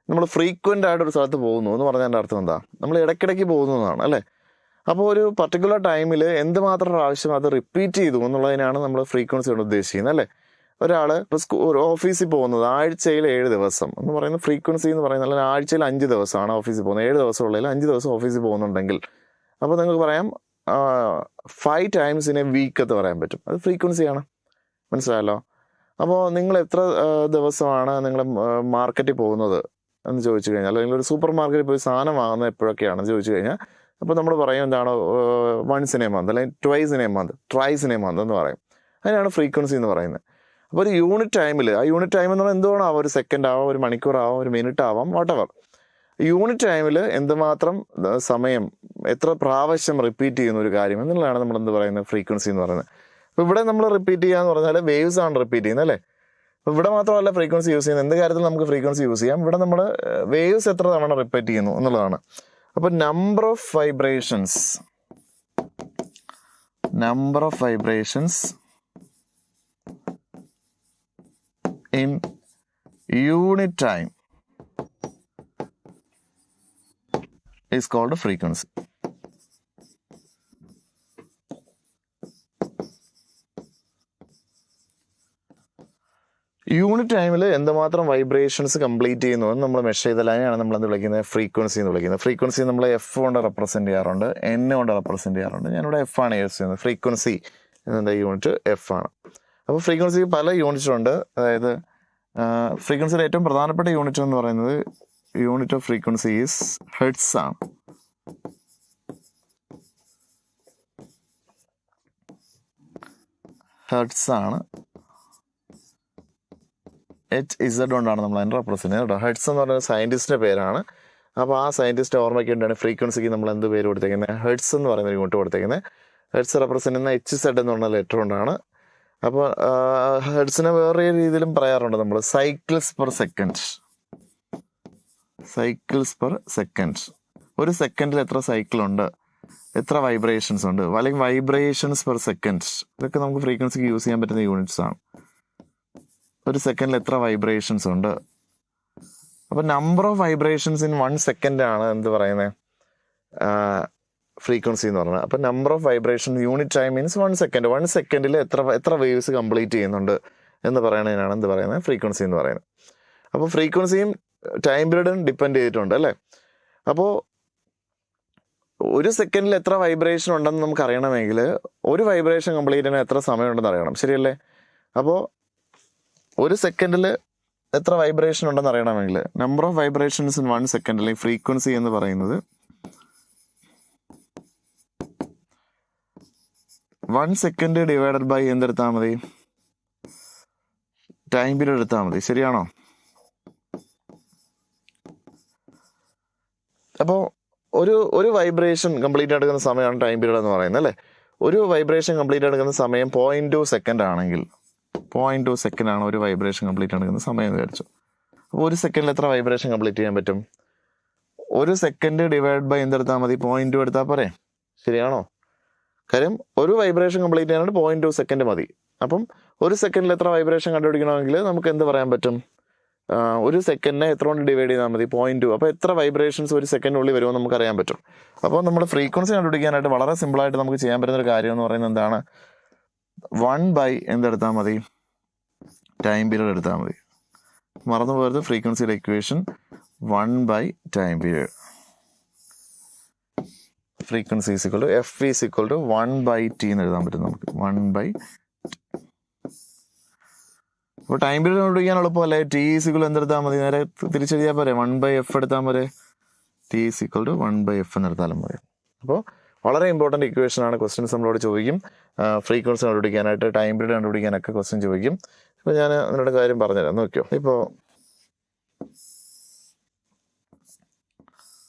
നമ്മൾ ഫ്രീക്വൻ്റ് ആയിട്ട് ഒരു സ്ഥലത്ത് പോകുന്നു എന്ന് പറഞ്ഞാൽ എൻ്റെ അർത്ഥം എന്താ? നമ്മൾ ഇടയ്ക്കിടയ്ക്ക് പോകുന്നതാണ് അല്ലേ? അപ്പോൾ ഒരു പർട്ടിക്കുലർ ടൈമിൽ എന്തുമാത്രം പ്രാവശ്യം അത് റിപ്പീറ്റ് ചെയ്തു എന്നുള്ളതിനാണ് നമ്മൾ ഫ്രീക്വൻസി കൊണ്ട് ഉദ്ദേശിക്കുന്നത് അല്ലേ? ഒരാൾ ഒരു ഓഫീസിൽ പോകുന്നത് ആഴ്ചയിൽ 7 ദിവസം എന്ന് പറയുന്നത് ഫ്രീക്വൻസി എന്ന് പറയുന്നത്, അല്ലെങ്കിൽ ആഴ്ചയിൽ 5 ദിവസമാണ് ഓഫീസിൽ പോകുന്നത്. 7 ദിവസമുള്ളതിൽ 5 ദിവസം ഓഫീസിൽ പോകുന്നുണ്ടെങ്കിൽ അപ്പോൾ നിങ്ങൾക്ക് പറയാം 5 ടൈംസ് ഇൻ എ വീക്ക് എന്ന് പറയാൻ പറ്റും. അത് ഫ്രീക്വൻസിയാണ്. മനസ്സിലായല്ലോ? അപ്പോൾ നിങ്ങൾ എത്ര ദിവസമാണ് നിങ്ങൾ മാർക്കറ്റിൽ പോകുന്നത് എന്ന് ചോദിച്ചു കഴിഞ്ഞാൽ, അല്ലെങ്കിൽ ഒരു സൂപ്പർ മാർക്കറ്റിൽ പോയി സാധനം വാങ്ങുന്നത് എപ്പോഴൊക്കെയാണെന്ന് ചോദിച്ചു കഴിഞ്ഞാൽ, അപ്പോൾ നമ്മൾ പറയും എന്താണ്? 1 in a month, അല്ലെങ്കിൽ 2 in a month, 3 in a month എന്ന് പറയും. അതിനാണ് ഫ്രീക്വൻസി എന്ന് പറയുന്നത്. അപ്പോൾ ഒരു യൂണിറ്റ് ടൈമിൽ, ആ യൂണിറ്റ് ടൈം എന്ന് പറഞ്ഞാൽ എന്തുകൊണ്ടാവാം? ഒരു സെക്കൻഡ് ആവാം, ഒരു മണിക്കൂറാവാം, ഒരു മിനിറ്റ് ആവാം, വാട്ടെവർ. യൂണിറ്റ് ടൈമിൽ എന്തുമാത്രം സമയം, എത്ര പ്രാവശ്യം റിപ്പീറ്റ് ചെയ്യുന്ന ഒരു കാര്യം എന്നുള്ളതാണ് നമ്മൾ എന്ത് പറയുന്നത്? ഫ്രീക്വൻസി എന്ന് പറയുന്നത്. അപ്പോൾ ഇവിടെ നമ്മൾ റിപ്പീറ്റ് ചെയ്യുക എന്ന് പറഞ്ഞാൽ വേവ്സ് ആണ് റിപ്പീറ്റ് ചെയ്യുന്നത് അല്ലേ? അപ്പോൾ ഇവിടെ മാത്രമല്ല ഫ്രീക്വൻസി യൂസ് ചെയ്യുന്നത്, എന്ത് കാര്യത്തിൽ നമുക്ക് ഫ്രീക്വൻസി യൂസ് ചെയ്യാം. ഇവിടെ നമ്മൾ വേവ്സ് എത്ര തവണ റിപ്പീറ്റ് ചെയ്യുന്നു എന്നുള്ളതാണ്. അപ്പോൾ number of vibrations in unit time is called a frequency. Unit ടൈമിൽ എന്തുമാത്രം വൈബ്രേഷൻസ് കംപ്ലീറ്റ് ചെയ്യുന്നു എന്ന് നമ്മൾ മെഷർ ചെയ്തതിനാണ് നമ്മൾ എന്ത് വിളിക്കുന്നത്? ഫ്രീക്വൻസി എന്ന് വിളിക്കുന്നത്. ഫ്രീക്വൻസി നമ്മൾ F കൊണ്ട് റെപ്രസെൻറ്റ് ചെയ്യാറുണ്ട്, N കൊണ്ട് റെപ്രസെൻറ്റ് ചെയ്യാറുണ്ട്. ഞാനിവിടെ F ആണ് യൂസ് ചെയ്യുന്നത്. ഫ്രീക്വൻസി എന്ന യൂണിറ്റ് F ആണ്. അപ്പോൾ ഫ്രീക്വൻസി പല യൂണിറ്റുണ്ട്. അതായത് ഫ്രീക്വൻസിയുടെ ഏറ്റവും പ്രധാനപ്പെട്ട യൂണിറ്റ് എന്ന് പറയുന്നത് unit of frequency is hertz ആണ്. ഹെർട്സ് ആണ്. HZ കൊണ്ടാണ് നമ്മൾ അതിനെ റെപ്രസെൻറ്റ് ചെയ്യുന്നത് കേട്ടോ. ഹെർട്സ് എന്ന് പറയുന്ന സയൻറ്റിസ്റ്റിൻ്റെ പേരാണ്. അപ്പോൾ ആ സയൻറ്റിസ്റ്റ് ഓർമ്മയ്ക്ക് വേണ്ടിയാണ് ഫ്രീക്വൻസിക്ക് നമ്മൾ എന്ത് പേര് കൊടുത്തേക്കുന്നത്? ഹെർട്സ് എന്ന് പറയുന്ന യൂണിറ്റ് കൊടുത്തേക്കുന്നത്. ഹെർട്സ് റെപ്രസെൻറ്റ് ചെയ്യുന്ന HZ എന്ന് പറഞ്ഞ ലെറ്റർ കൊണ്ടാണ്. അപ്പോൾ ഹെർട്സിനെ വേറെ രീതിയിലും പറയാറുണ്ട് നമ്മൾ. Cycles per second. ഒരു സെക്കൻഡിൽ എത്ര സൈക്കിളുണ്ട്, എത്ര വൈബ്രേഷൻസ് ഉണ്ട്, അല്ലെങ്കിൽ വൈബ്രേഷൻസ് പെർ സെക്കൻഡ്, ഇതൊക്കെ നമുക്ക് ഫ്രീക്വൻസിക്ക് യൂസ് ചെയ്യാൻ പറ്റുന്ന യൂണിറ്റ്സ് ആണ്. ഒരു സെക്കൻഡിൽ എത്ര വൈബ്രേഷൻസ് ഉണ്ട്. അപ്പോൾ number of vibrations in 1 second ആണ് എന്ത് പറയുന്നത്? ഫ്രീക്വൻസി എന്ന് പറഞ്ഞാൽ. അപ്പോൾ number of vibration unit time means 1 second. 1 സെക്കൻഡിൽ എത്ര വേവ്സ് കംപ്ലീറ്റ് ചെയ്യുന്നുണ്ട് എന്ന് പറയുന്നതിനാണ് എന്ത് പറയുന്നത്? ഫ്രീക്വൻസി എന്ന് പറയുന്നത്. അപ്പോൾ ഫ്രീക്വൻസിയും ടൈം പീരീഡും ഡിപ്പെൻഡ് ചെയ്തിട്ടുണ്ട് അല്ലേ? അപ്പോൾ ഒരു സെക്കൻഡിൽ എത്ര വൈബ്രേഷൻ ഉണ്ടെന്ന് നമുക്ക് അറിയണമെങ്കിൽ ഒരു വൈബ്രേഷൻ കംപ്ലീറ്റ് ചെയ്യാൻ എത്ര സമയമുണ്ടെന്ന് അറിയണം. ശരിയല്ലേ? അപ്പോൾ ഒരു സെക്കൻഡിൽ എത്ര വൈബ്രേഷൻ ഉണ്ടെന്ന് അറിയണമെങ്കിൽ number of vibrations in 1 second, അല്ലെങ്കിൽ ഫ്രീക്വൻസി എന്ന് പറയുന്നത് 1 സെക്കൻഡ് ഡിവൈഡഡ് ബൈ എന്തെടുത്താൽ മതി? ടൈം പീരീഡ് എടുത്താൽ മതി. ശരിയാണോ? അപ്പോൾ ഒരു വൈബ്രേഷൻ കംപ്ലീറ്റ് എടുക്കുന്ന സമയമാണ് ടൈം പീരീഡ് എന്ന് പറയുന്നത് അല്ലേ? ഒരു വൈബ്രേഷൻ കംപ്ലീറ്റ് എടുക്കുന്ന സമയം 0.2 സെക്കൻഡ് ആണെങ്കിൽ 0.2 സെക്കൻഡാണ് ഒരു വൈബ്രേഷൻ കംപ്ലീറ്റ് നടക്കുന്ന സമയം എന്ന് വിചാരിച്ചു. അപ്പോൾ ഒരു സെക്കൻഡിൽ എത്ര വൈബ്രേഷൻ കംപ്ലീറ്റ് ചെയ്യാൻ പറ്റും? ഒരു സെക്കൻഡ് ഡിവൈഡ് ബൈ എന്തെടുത്താൽ മതി? 0.2 എടുത്താൽ പോരെ? ശരിയാണോ? കാര്യം ഒരു വൈബ്രേഷൻ കംപ്ലീറ്റ് ചെയ്യാനായിട്ട് 0.2 സെക്കൻഡ് മതി. അപ്പം ഒരു സെക്കൻഡിൽ എത്ര വൈബ്രേഷൻ കണ്ടുപിടിക്കണമെങ്കിൽ നമുക്ക് എന്ത് പറയാൻ പറ്റും? ഒരു സെക്കൻഡിനെ എത്ര കൊണ്ട് ഡിവൈഡ് ചെയ്താൽ മതി? 0.2. അപ്പോൾ എത്ര വൈബ്രേഷൻസ് ഒരു സെക്കൻഡിനുള്ളിൽ വരുമെന്ന് നമുക്ക് അറിയാൻ പറ്റും. അപ്പോൾ നമ്മൾ ഫ്രീക്വൻസി കണ്ടുപിടിക്കാനായിട്ട് വളരെ സിമ്പിളായിട്ട് നമുക്ക് ചെയ്യാൻ പറ്റുന്ന ഒരു കാര്യം എന്ന് പറയുന്നത് എന്താണ്? 1 എന്തെടുത്താൽ മതി? ടൈം പീരീഡ് എടുത്താൽ മതി. മറന്നു പോയത് ഫ്രീക്വൻസിയുടെ equation 1 time period. Frequency equal to F is equal to 1/t എന്ന് എഴുതാൻ പറ്റും നമുക്ക്. 1/. അപ്പോൾ ടൈം പീരീഡ് കണ്ടുപിടിക്കാൻ എളുപ്പമല്ലേ? ടി ഈസ് ഈക്വൽ എന്തെടുത്താൽ മതി? നേരെ തിരിച്ചെഴുതിയാൽ പോരെ? 1/f എടുത്താൽ പോരെ? T is equal to 1/f എന്നെടുത്താലും മതി. അപ്പോൾ വളരെ ഇമ്പോർട്ടൻ്റ് ഇക്വേഷൻ ആണ്. ക്വസ്റ്റ്യൻസ് നമ്മളോട് ചോദിക്കും. ഫ്രീക്വൻസി കണ്ടുപിടിക്കാനായിട്ട്, ടൈം പീരീഡ് കണ്ടുപിടിക്കാനൊക്കെ ക്വസ്റ്റ്യൻ ചോദിക്കും. ഇപ്പോൾ ഞാൻ നിങ്ങളുടെ കാര്യം പറഞ്ഞുതരാം, നോക്കിയോ. ഇപ്പോൾ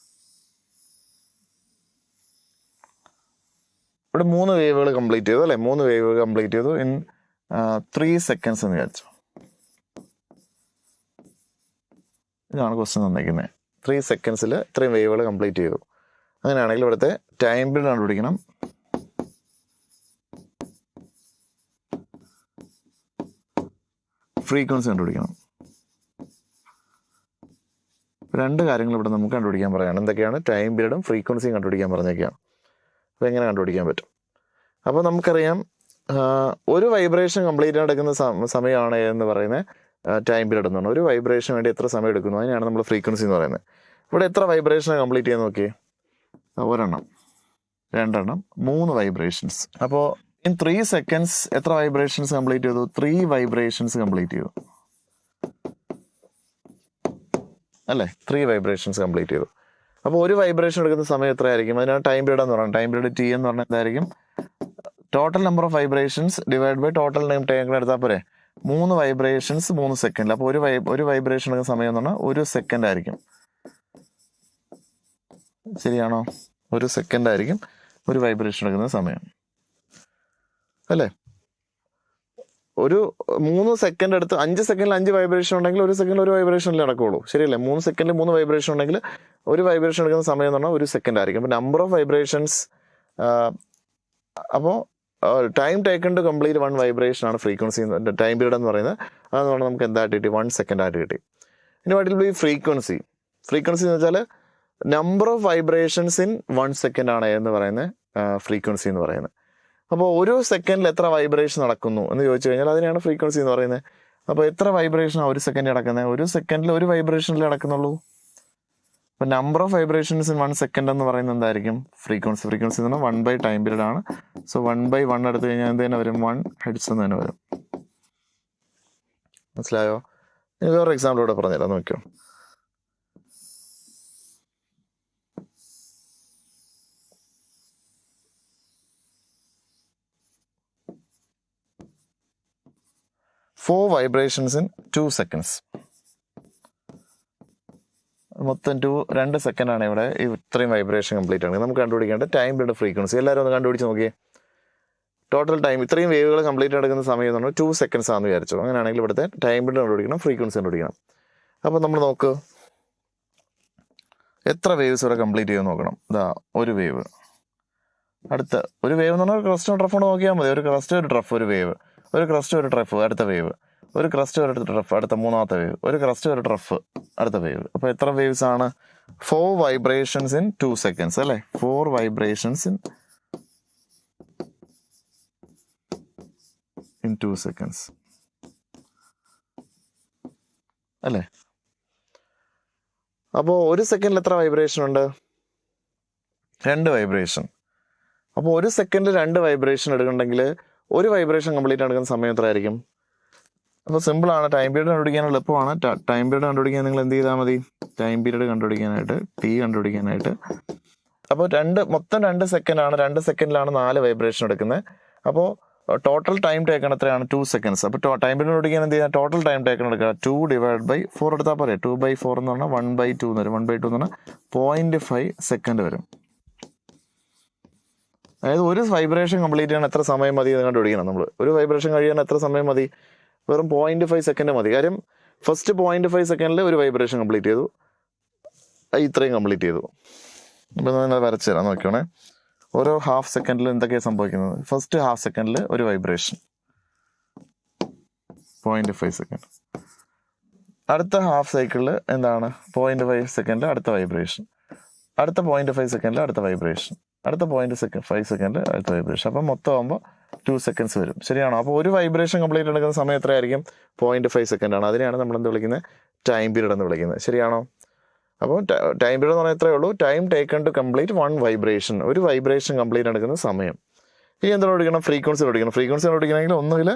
ഇവിടെ 3 വേവുകൾ കംപ്ലീറ്റ് ചെയ്തു അല്ലേ? 3 വേവുകൾ കംപ്ലീറ്റ് ചെയ്തു ഇൻ 3 സെക്കൻഡ്സ് എന്ന് വിചാരിച്ചു. ഇതാണ് ക്വസ്റ്റ്യൻ തന്നിരിക്കുന്നത്. 3 സെക്കൻഡ്സിൽ ഇത്രയും വേവുകൾ കംപ്ലീറ്റ് ചെയ്തു. അങ്ങനെയാണെങ്കിൽ ഇവിടുത്തെ ടൈം പീരീഡ് കണ്ടുപിടിക്കണം. ഫ്രീക്വൻസി കണ്ടുപിടിക്കണം. 2 കാര്യങ്ങൾ ഇവിടെ നമുക്ക് കണ്ടുപിടിക്കാൻ പറയുകയാണ്. എന്തൊക്കെയാണ്? ടൈം പീരീഡും ഫ്രീക്വൻസിയും കണ്ടുപിടിക്കാൻ പറഞ്ഞൊക്കെയാണ്. അപ്പോൾ എങ്ങനെ കണ്ടുപിടിക്കാൻ പറ്റും? അപ്പോൾ നമുക്കറിയാം ഒരു വൈബ്രേഷൻ കംപ്ലീറ്റ് നടക്കുന്ന സമയമാണ് എന്ന് പറയുന്നത് ടൈം പീരീഡ് എന്ന് പറഞ്ഞാൽ. ഒരു വൈബ്രേഷൻ വേണ്ടി എത്ര സമയം എടുക്കുന്നു അതിനാണ് നമ്മൾ ഫ്രീക്വൻസി എന്ന് പറയുന്നത്. ഇവിടെ എത്ര വൈബ്രേഷൻ കംപ്ലീറ്റ് ചെയ്യാൻ നോക്കിയേ? 1 2 3 വൈബ്രേഷൻസ്. അപ്പോൾ ഇൻ 3 സെക്കൻഡ്സ് എത്ര വൈബ്രേഷൻസ് കംപ്ലീറ്റ് ചെയ്തു? 3 വൈബ്രേഷൻസ് കംപ്ലീറ്റ് ചെയ്തു അല്ലേ? 3 വൈബ്രേഷൻസ് കംപ്ലീറ്റ് ചെയ്തു. അപ്പോൾ ഒരു വൈബ്രേഷൻ എടുക്കുന്ന സമയം എത്രയായിരിക്കും? അതിനാണ് ടൈം പീരീഡ് എന്ന് പറയുന്നത്. ടൈം പീരീഡ് ടി എന്ന് പറഞ്ഞാൽ എന്തായിരിക്കും? Total number of vibrations divide by total time എടുത്താൽ പോരെ? 3 വൈബ്രേഷൻസ് 3 സെക്കൻഡിൽ. അപ്പോൾ ഒരു വൈബ്രേഷൻ എടുക്കുന്ന സമയം എന്ന് പറഞ്ഞാൽ 1 സെക്കൻഡ് ആയിരിക്കും. ശരിയാണോ? 1 സെക്കൻഡ് ആയിരിക്കും ഒരു വൈബ്രേഷൻ എടുക്കുന്ന സമയം അല്ലേ? ഒരു 3 സെക്കൻഡ് എടുത്ത് 5 സെക്കൻഡിൽ 5 വൈബ്രേഷൻ ഉണ്ടെങ്കിൽ 1 സെക്കൻഡിൽ 1 വൈബ്രേഷനിൽ നടക്കുകയുള്ളൂ. ശരിയല്ലേ? 3 സെക്കൻഡിൽ 3 വൈബ്രേഷൻ ഉണ്ടെങ്കിൽ ഒരു വൈബ്രേഷൻ എടുക്കുന്ന സമയം എന്ന് പറഞ്ഞാൽ 1 സെക്കൻഡ് ആയിരിക്കും. അപ്പോൾ നമ്പർ ഓഫ് വൈബ്രേഷൻസ്, അപ്പോൾ time taken to complete 1 vibration ആണ് ഫ്രീക്വൻസി ടൈം പീരീഡ് എന്ന് പറയുന്നത്. അതെന്ന് പറഞ്ഞാൽ നമുക്ക് എന്തായിട്ട് കിട്ടി? 1 സെക്കൻഡ് ആയിട്ട് കിട്ടി. ഇനി what will be frequency? Frequency എന്ന് വെച്ചാൽ number of vibrations in 1 second ആണ് എന്ന് പറയുന്നത് ഫ്രീക്വൻസി എന്ന് പറയുന്നത്. അപ്പോൾ ഒരു സെക്കൻഡിൽ എത്ര വൈബ്രേഷൻ നടക്കുന്നു എന്ന് ചോദിച്ചു കഴിഞ്ഞാൽ അതിനെയാണ് ഫ്രീക്വൻസി എന്ന് പറയുന്നത്. അപ്പോൾ എത്ര വൈബ്രേഷനാണ് ഒരു സെക്കൻഡ് നടക്കുന്നത്? 1 സെക്കൻഡിൽ 1 വൈബ്രേഷനിൽ നടക്കുന്നുള്ളൂ. അപ്പോൾ number of vibrations in 1 second എന്ന് പറയുന്നത് എന്തായിരിക്കും? ഫ്രീക്വൻസി. ഫ്രീക്വൻസി എന്ന് പറഞ്ഞാൽ 1 ടൈം പീരീഡ് ആണ്. സോ 1/1 എടുത്തു കഴിഞ്ഞാൽ എന്ത് തന്നെ വരും? 1 ഹെഡ്സ് എന്ന് തന്നെ വരും. മനസ്സിലായോ? ഇനി വേറൊരു എക്സാമ്പിൾ ഇവിടെ പറഞ്ഞുതരാം, നോക്കിയോ. Four vibrations in 2 seconds. മൊത്തം 2 സെക്കൻഡാണ് ഇവിടെ ഇത്രയും വൈബ്രേഷൻ കംപ്ലീറ്റ് ആണ്. നമുക്ക് കണ്ടുപിടിക്കേണ്ട ടൈം പീരീഡ് ഫ്രീക്വൻസി. എല്ലാവരും ഒന്ന് കണ്ടുപിടിച്ച് നോക്കിയേ. ടോട്ടൽ ടൈം ഇത്രയും വേവുകൾ കംപ്ലീറ്റ് നടക്കുന്ന സമയം എന്ന് പറഞ്ഞാൽ 2 സെക്കൻഡ്സ് ആണെന്ന് വിചാരിച്ചു. അങ്ങനെയാണെങ്കിൽ ഇവിടുത്തെ ടൈം പീരീഡ് കണ്ടുപിടിക്കണം, ഫ്രീക്വൻസി കണ്ടുപിടിക്കണം. അപ്പോൾ നമ്മൾ നോക്ക്, എത്ര വേവ്സ് ഇവിടെ കംപ്ലീറ്റ് ചെയ്ത് നോക്കണം. ഇതാ ഒരു വേവ്, അടുത്ത ഒരു വേവ് എന്ന് പറഞ്ഞാൽ ക്രസ്റ്റ് ട്രഫ് നോക്കിയാൽ മതി. ഒരു ക്രസ്റ്റ് ഒരു ട്രഫ് ഒരു വേവ്, ഒരു ക്രസ്റ്റ് ഒരു ട്രഫ് അടുത്ത വേവ്, ഒരു ക്രസ്റ്റ് ഒരു ട്രഫ് അടുത്ത മൂന്നാമത്തെ വേവ്, ഒരു ക്രസ്റ്റ് ഒരു ട്രഫ് അടുത്ത വേവ്. അപ്പോൾ എത്ര വേവ്സ് ആണ്? 4 വൈബ്രേഷൻസ് ഇൻ 2 സെക്കൻഡ്സ് അല്ലേ? 4 വൈബ്രേഷൻസ് ഇൻ 2 സെക്കൻഡ്സ് അല്ലേ? അപ്പോൾ ഒരു സെക്കൻഡിൽ എത്ര വൈബ്രേഷൻ ഉണ്ട്? 2 വൈബ്രേഷൻ. അപ്പോൾ ഒരു സെക്കൻഡിൽ 2 വൈബ്രേഷൻ എടുക്കണമെങ്കിൽ ഒരു വൈബ്രേഷൻ കംപ്ലീറ്റ് എടുക്കുന്ന സമയം എത്ര ആയിരിക്കും? അപ്പോൾ സിമ്പിളാണ്. ടൈം പീരീഡ് കണ്ടുപിടിക്കാൻ എളുപ്പമാണ്. ടൈം പീരീഡ് കണ്ടുപിടിക്കാൻ നിങ്ങൾ എന്ത് ചെയ്താൽ മതി? ടൈം പീരീഡ് കണ്ടുപിടിക്കാനായിട്ട് ടി കണ്ടുപിടിക്കാനായിട്ട് അപ്പോൾ മൊത്തം 2 സെക്കൻഡാണ്. 2 സെക്കൻഡിലാണ് 4 വൈബ്രേഷൻ എടുക്കുന്നത്. അപ്പോൾ ടോട്ടൽ ടൈം ടേക്കൺ എത്രയാണ്? 2 സെക്കൻഡ്സ്. അപ്പോൾ ടൈം പീരീഡ് കണ്ടുപിടിക്കാൻ എന്ത് ചെയ്യുക? ടോട്ടൽ ടൈം ടേക്കൺ എടുക്കുക. 2/4 എടുത്താൽ പോരെ? 2/4 എന്ന് പറഞ്ഞാൽ 1/2 എന്ന് വരും. 1/2 എന്ന് പറഞ്ഞാൽ 0.5 സെക്കൻഡ് വരും. അതായത് ഒരു വൈബ്രേഷൻ കംപ്ലീറ്റ് ചെയ്യാൻ എത്ര സമയം മതി എന്ന് കണ്ടുപിടിക്കണം നമ്മൾ. ഒരു വൈബ്രേഷൻ കഴിയാൻ എത്ര സമയം മതി? വെറും 0.5 സെക്കൻഡ് മതി. കാര്യം ഫസ്റ്റ് 0.5 സെക്കൻഡിൽ ഒരു വൈബ്രേഷൻ കംപ്ലീറ്റ് ചെയ്തു, ഇത്രയും കംപ്ലീറ്റ് ചെയ്തു. അപ്പോൾ ഞാൻ വരച്ചു തരാം, നോക്കിയോണേ. ഓരോ ഹാഫ് സെക്കൻഡിൽ എന്തൊക്കെയാണ് സംഭവിക്കുന്നത്. ഫസ്റ്റ് ഹാഫ് സെക്കൻഡിൽ ഒരു വൈബ്രേഷൻ 0.5 സെക്കൻഡ്. അടുത്ത ഹാഫ് സൈക്കിളിൽ എന്താണ് 0.5 സെക്കൻഡിൽ അടുത്ത വൈബ്രേഷൻ, അടുത്ത 0.5 സെക്കൻഡിൽ അടുത്ത വൈബ്രേഷൻ, അടുത്ത 0.5 സെക്കൻഡിൽ അടുത്ത വൈബ്രേഷൻ. അപ്പം മൊത്തം ആകുമ്പോൾ 2 സെക്കൻഡ്സ് വരും. ശരിയാണോ? അപ്പോൾ ഒരു വൈബ്രേഷൻ കംപ്ലീറ്റ് എടുക്കുന്ന സമയം എത്രയായിരിക്കും? 0.5 സെക്കൻഡാണ്. അതിനെയാണ് നമ്മൾ എന്ത് വിളിക്കുന്നത്? ടൈം പീരീഡ് എന്ന് വിളിക്കുന്നത്. ശരിയാണോ? അപ്പോൾ ടൈം പീരീഡ് എന്ന് പറഞ്ഞാൽ എത്രയേ ഉള്ളൂ? Time taken to complete one vibration. ഒരു വൈബ്രേഷൻ കംപ്ലീറ്റ് എടുക്കുന്ന സമയം. ഇനി എന്താണ് പഠിക്കണം? ഫ്രീക്വൻസി പഠിക്കണം. ഫ്രീക്വൻസി പഠിക്കണമെങ്കിൽ ഒന്നുകിൽ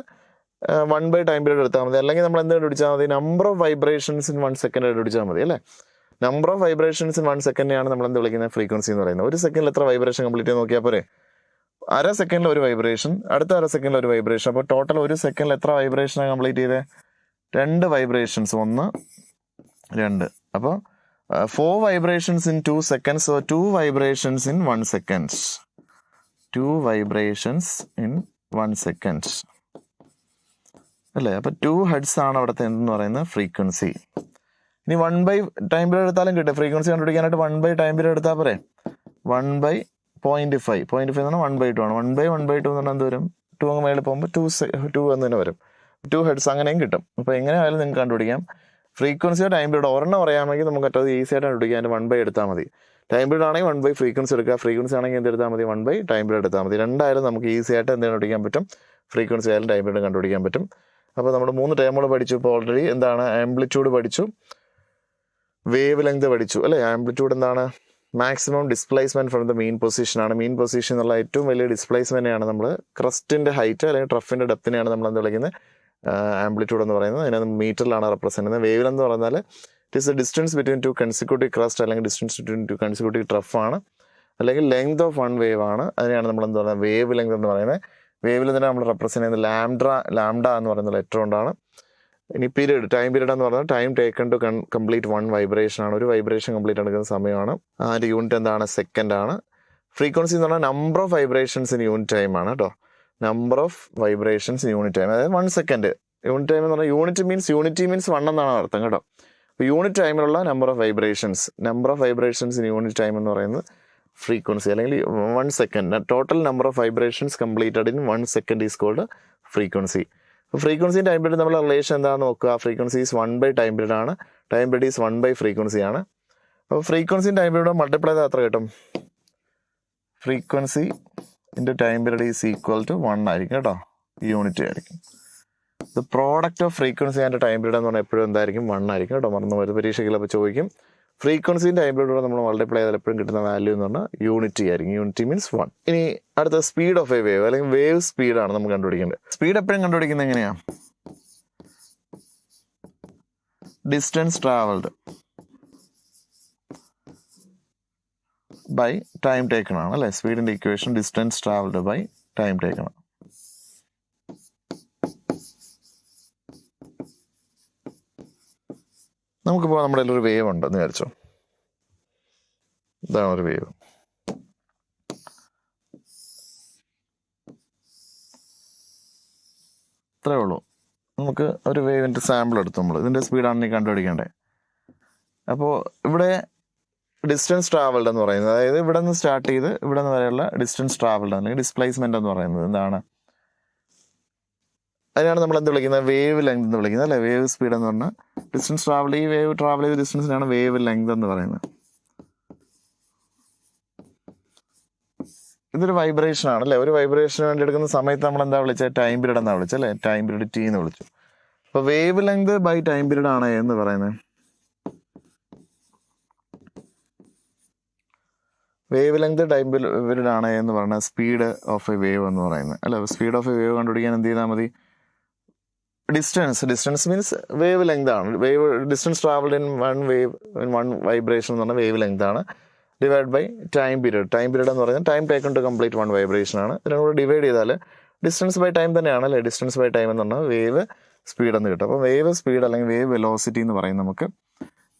1 ടൈം പീരീഡ് എടുത്താൽ മതി, അല്ലെങ്കിൽ നമ്മൾ എന്ത് കണ്ടുപിടിച്ചാൽ മതി? Number of vibrations in 1 second കണ്ടുപിടിച്ചാൽ മതി, അല്ലേ? നമ്പർ ഓഫ് വൈബ്രേഷൻസ് ഇൻ 1 സെക്കൻഡിനെയാണ് നമ്മൾ എന്ത് വിളിക്കുന്നത്? ഫ്രീക്വൻസി എന്ന് പറയുന്നത്. ഒരു സെക്കൻഡിൽ എത്ര വൈബ്രേഷൻ കംപ്ലീറ്റ് ചെയ്ത് നോക്കിയാൽ പോരെ? അര സെക്കൻഡിൽ ഒരു വൈബ്രേഷൻ, അടുത്ത അര സെക്കൻഡിൽ ഒരു വൈബ്രേഷൻ. അപ്പോൾ ടോട്ടൽ ഒരു സെക്കൻഡിൽ എത്ര വൈബ്രേഷനാണ് കംപ്ലീറ്റ് ചെയ്തത്? 2 വൈബ്രേഷൻസ്, 1 2. അപ്പോൾ 4 vibrations in 2 seconds. So 2 vibrations in 1 second. 2 vibrations in 1 second, അല്ലേ? അപ്പോൾ 2 ഹെഡ്സ് ആണ് അവിടുത്തെ എന്തെന്ന് പറയുന്നത്? ഫ്രീക്വൻസി. ഇനി 1 ടൈം പീരീഡ് എടുത്താലും കിട്ടും. ഫ്രീക്വൻസി കണ്ടുപിടിക്കാനായിട്ട് 1 ടൈം പീരീഡ് എടുത്താൽ പോരെ? 1/0.5 എന്ന് പറഞ്ഞാൽ 1/2 ആണ്. 1/2 എന്ന് പറഞ്ഞാൽ എന്ത് വരും? 2 അങ്ങ് മേളിൽ പോകുമ്പോൾ 2 എന്ന് തന്നെ വരും. 2 ഹെഡ്സ് അങ്ങനെയും കിട്ടും. അപ്പോൾ എങ്ങനെ ആയാലും നിങ്ങൾക്ക് കണ്ടുപിടിക്കാം. ഫ്രീക്വൻസിയോ ടൈം പീരീഡ് ഒരെണ്ണം അറിയാമെങ്കിൽ നമുക്ക് മറ്റത് ഈസി ആയിട്ട് കണ്ടുപിടിക്കാം. അതിൻ്റെ 1 എടുത്താൽ മതി. ടൈം പീരീഡ് ആണെങ്കിൽ 1 ഫ്രീക്വൻസി എടുക്കുക, ഫ്രീക്വൻസി ആണെങ്കിൽ എന്ത് എടുത്താൽ മതി? 1 ടൈം പീരീഡ് എടുത്താൽ മതി. രണ്ടായാലും നമുക്ക് ഈസി ആയിട്ട് എന്ത് കണ്ടുപിടിക്കാൻ പറ്റും? ഫ്രീക്വൻസി ആയാലും ടൈം പീരീഡ് കണ്ടുപിടിക്കാൻ പറ്റും. അപ്പോൾ നമ്മൾ 3 ടേമുകൾ പഠിച്ചു. ഇപ്പോൾ ഓൾറെഡി എന്താണ്? ആംപ്ലിറ്റ്യൂഡ് പഠിച്ചു, വേവ് ലെങ്ത് പഠിച്ചു, അല്ലേ? ആംപ്ലിറ്റ്യൂഡ് എന്താണ്? Maximum displacement from the mean position ആണ്. മീൻ പൊസിഷൻ എന്നുള്ള ഏറ്റവും വലിയ ഡിസ്പ്ലേസ്മെന്റിനെയാണ് നമ്മൾ ക്രസ്റ്റിന്റെ ഹൈറ്റ് അല്ലെങ്കിൽ ട്രഫിന്റെ ഡെപ്തിനെയാണ് നമ്മൾ എന്ത് വിളിക്കുന്നത്? ആംപ്ലിറ്റ്യൂഡ് എന്ന് പറയുന്നത്. അതിനെ മീറ്ററിലാണ് റെപ്രസെന്റ് ചെയ്യുന്നത്. വേവ് ലെങ്ത് എന്ന് പറഞ്ഞാൽ it is A distance between 2 consecutive crest, അല്ലെങ്കിൽ ഡിസ്റ്റൻസ് ബിറ്റ്വീൻ 2 കൺസിക്യൂട്ടീവ് ട്രഫ് ആണ്, അല്ലെങ്കിൽ ലെങ്ത് ഓഫ് 1 വേവ് ആണ്. അതിനെയാണ് നമ്മൾ എന്താ പറയുന്നത്? വേവ് ലെങ്ത് എന്ന് പറയുന്നത്. വേവ് ലെങ്തിനെ നമ്മൾ റെപ്രസെന്റ് ചെയ്യുന്നത് ലാംഡ എന്ന് പറയുന്ന ലെറ്റർ കൊണ്ടാണ്. ഇനി പീരീഡ്, ടൈം പീരീഡ് എന്ന് പറഞ്ഞാൽ time taken to complete 1 vibration ആണ്. ഒരു വൈബ്രേഷൻ കംപ്ലീറ്റ് എടുക്കുന്ന സമയമാണ്. അതിൻ്റെ യൂണിറ്റ് എന്താണ്? സെക്കൻഡ് ആണ്. ഫ്രീക്വൻസി എന്ന് പറഞ്ഞാൽ number of vibrations in unit time ആണ് കേട്ടോ. Number of vibrations in unit time, അതായത് 1 സെക്കൻഡ്. യൂണിറ്റ് ടൈം എന്ന് പറഞ്ഞാൽ യൂണിറ്റി മീൻസ് 1 എന്നാണ് അർത്ഥം കേട്ടോ. അപ്പോൾ യൂണിറ്റ് ടൈമിലുള്ള number of vibrations in unit time എന്ന് പറയുന്നത് ഫ്രീക്വൻസി, അല്ലെങ്കിൽ 1 second. Total number of vibrations completed in 1 second is called frequency. ഫ്രീക്വൻസിയും ടൈം പീരീഡ് നമ്മളെ റിലേഷൻ എന്താണെന്ന് നോക്കുക. ഫ്രീക്വൻസി ഈസ് 1 ടൈം പീരീഡ് ആണ്. ടൈം പീരീഡ് ഈസ് 1 ഫ്രീക്വൻസി ആണ്. അപ്പോൾ ഫ്രീക്വൻസിയും ടൈം പീരീഡും മൾട്ടിപ്ലൈ ചെയ്താൽ എത്ര കിട്ടും? Frequency into time period is equal to 1 ആയിരിക്കും കേട്ടോ. യൂണിറ്റ് ആയിരിക്കും. The product of frequency and time period എന്ന് പറഞ്ഞാൽ എപ്പോഴും എന്തായിരിക്കും? 1 ആയിരിക്കും കേട്ടോ. മറന്നു പോയത്. പരീക്ഷയ്ക്ക് അപ്പോൾ ചോദിക്കും. ഫ്രീക്വൻസിയും ടൈം പീരീഡോടെ നമ്മൾ മൾട്ടിപ്ലൈ ചെയ്താൽ എപ്പോഴും കിട്ടുന്ന വാല്യൂ എന്ന് പറഞ്ഞാൽ യൂണിറ്റി ആയിരിക്കും. Unity means 1. ഇനി അടുത്ത സ്പീഡ് ഓഫ് എ വേവ്, അല്ലെങ്കിൽ വേവ് സ്പീഡാണ് നമുക്ക് കണ്ടുപിടിക്കേണ്ടത്. സ്പീഡ് എപ്പോഴും കണ്ടുപിടിക്കുന്നത് എങ്ങനെയാണ്? Distance travelled by time taken ആണ്, അല്ലേ? സ്പീഡിന്റെ equation distance travelled by time taken ആണ്. നമുക്കിപ്പോൾ നമ്മുടെ ഒരു വേവ് ഉണ്ടെന്ന് വിചാരിച്ചോ. ഇതാണ് ഒരു വേവ്. ഇത്രേ ഉള്ളൂ. നമുക്ക് ഒരു വേവിൻ്റെ സാമ്പിൾ എടുത്തു. നമ്മൾ ഇതിൻ്റെ സ്പീഡാണ് നീ കണ്ടുപിടിക്കേണ്ടത്. അപ്പോൾ ഇവിടെ ഡിസ്റ്റൻസ് ട്രാവൽഡ് എന്ന് പറയുന്നത്, അതായത് ഇവിടെ നിന്ന് സ്റ്റാർട്ട് ചെയ്ത് ഇവിടെ നിന്ന് വരെയുള്ള ഡിസ്റ്റൻസ് ട്രാവൽഡ് അല്ലെങ്കിൽ ഡിസ്പ്ലേസ്മെന്റ് എന്ന് പറയുന്നത് എന്താണ്? അതിനാണ് നമ്മൾ എന്ത് വിളിക്കുന്നത്? വേവ് ലെങ്ത് എന്ന് വിളിക്കുന്നത്, അല്ലെ? വേവ് സ്പീഡ് എന്ന് പറഞ്ഞാൽ ഡിസ്റ്റൻസ് ട്രാവൽ, ഈ വേവ് ട്രാവൽ ചെയ്ത ഡിസ്റ്റൻസിനാണ് വേവ് ലെങ്ത് എന്ന് പറയുന്നത്. ഇതൊരു വൈബ്രേഷൻ ആണ്, അല്ലേ? ഒരു വൈബ്രേഷന് വേണ്ടി എടുക്കുന്ന സമയത്ത് നമ്മൾ എന്താ വിളിച്ചത്? ടൈം പീരീഡ് എന്നാ വിളിച്ചത്, അല്ലേ? ടൈം പീരീഡ് ടി എന്ന് വിളിച്ചു. അപ്പോൾ wave length by time period ആണ് എന്ന് പറയുന്നത്. വേവ് ലെങ്ത് ടൈം പീരീഡ് ആണ് എന്ന് പറയുന്നത് സ്പീഡ് ഓഫ് എ വേവ് എന്ന് പറയുന്നത്, അല്ലെ? സ്പീഡ് ഓഫ് എ വേവ് കണ്ടുപിടിക്കാൻ എന്ത് ചെയ്താൽ മതി? ഡിസ്റ്റൻസ് മീൻസ് വേവ് ലെങ്ത് ആണ്. Wave distance travelled in 1 vibration എന്ന് പറഞ്ഞാൽ വേവ് ലെങ്ത് ആണ്. ഡിവൈഡ് ബൈ ടൈം പീരീഡ് എന്ന് പറയുന്നത് time taken to complete 1 vibration ആണ്. ഇതിനോട് ഡിവൈഡ് ചെയ്താൽ ഡിസ്റ്റൻസ് ബൈ ടൈം തന്നെയാണ്, അല്ലേ? ഡിസ്റ്റൻസ് ബൈ ടൈം എന്ന് പറഞ്ഞാൽ വേവ് സ്പീഡ് എന്ന് കിട്ടും. അപ്പോൾ വേവ് സ്പീഡ് അല്ലെങ്കിൽ വേവ് വെലോസിറ്റി എന്ന് പറയും നമുക്ക്.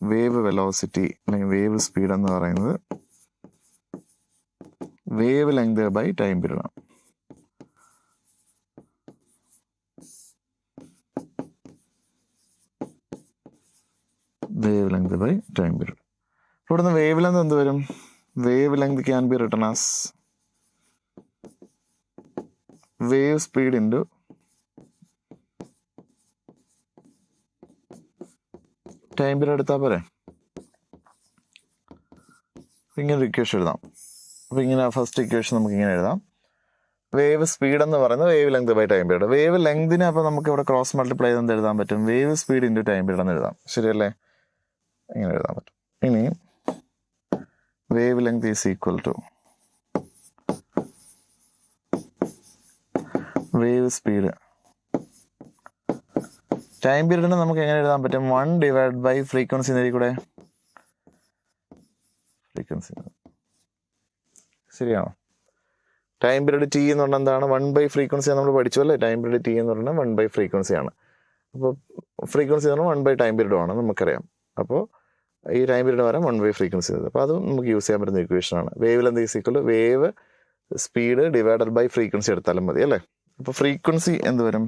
വേവ് വെലോസിറ്റി അല്ലെങ്കിൽ വേവ് സ്പീഡ് എന്ന് പറയുന്നത് wave length by time period ആണ്. Wave length by time period. ഇവിടുന്ന് വേവ് ലെങ്ത് എന്ത് വരും? Wave length can be written as wave speed into time period എടുത്താൽ പോരെ. ഇങ്ങനെ ഒരു ഇക്വേഷൻ എഴുതാം. അപ്പോൾ ഇങ്ങനെ ഫസ്റ്റ് ഇക്വേഷൻ നമുക്ക് ഇങ്ങനെ എഴുതാം. വേവ് സ്പീഡ് എന്ന് പറയുന്നത് wave length by time period. Wave ലെങ്തിനെ അപ്പോൾ നമുക്ക് ഇവിടെ ക്രോസ് മൾട്ടിപ്ലൈ ചെയ്ത് എഴുതാൻ പറ്റും, wave speed into time period എന്ന് എഴുതാം. ശരിയല്ലേ? ഇങ്ങനെ എഴുതാൻ പറ്റും. ഇനി wave length is equal to wave speed. Time പീരീഡിനെ നമുക്ക് എങ്ങനെ എഴുതാൻ പറ്റും? 1 ഡിവൈഡ് ബൈ ഫ്രീക്വൻസി എന്നതിൽ കൂടെ. ഫ്രീക്വൻസി ശരിയാണോ? ടൈം പീരീഡ് ടി എന്ന് പറഞ്ഞാൽ എന്താണ്? 1 ബൈ ഫ്രീക്വൻസി നമ്മൾ പഠിച്ചു അല്ലേ? ടൈം പീരീഡ് ടി എന്ന് പറഞ്ഞാൽ 1 ബൈ ഫ്രീക്വൻസിയാണ്. അപ്പോൾ ഫ്രീക്വൻസി എന്ന് പറഞ്ഞാൽ 1 ബൈ ടൈം പീരീഡും ആണ്, നമുക്കറിയാം. അപ്പോൾ ഈ ടൈം പീരീഡ് വരാൻ 1 ബൈ ഫ്രീക്വൻസി. അപ്പോൾ അത് നമുക്ക് യൂസ് ചെയ്യാൻ പറ്റുന്ന ഇക്വേഷനാണ്. Wave length is equal to wave speed divided by frequency എടുത്താലും മതി അല്ലേ? അപ്പോൾ ഫ്രീക്വൻസി എന്ത് വരും?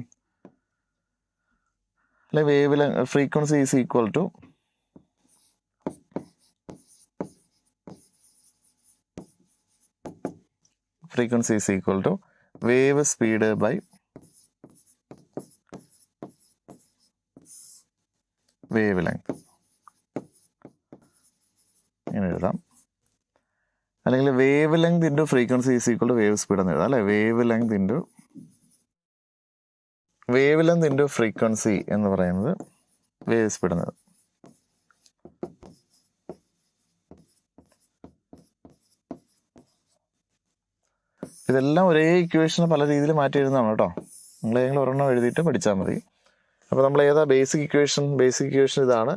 അല്ലെ wave frequency is equal to frequency is equal to wave speed by wavelength. ഇങ്ങനെ എഴുതാം. അല്ലെങ്കിൽ wavelength into frequency is equal to wave speed എന്ന് എഴുതാം അല്ലേ? വേവ് ലെങ്ത് ഇൻറ്റു ഫ്രീക്വൻസി എന്ന് പറയുന്നത് വേവ് സ്പീഡ് എന്ന് എഴുതാം. ഇതെല്ലാം ഒരേ ഇക്വേഷന് പല രീതിയിൽ മാറ്റി എഴുതുന്നതാണ് കേട്ടോ. നിങ്ങൾ ഏതെങ്കിലും ഒരെണ്ണം എഴുതിയിട്ട് പഠിച്ചാൽ മതി. അപ്പോൾ നമ്മൾ ഏതാ ബേസിക് ഇക്വേഷൻ ഇതാണ്.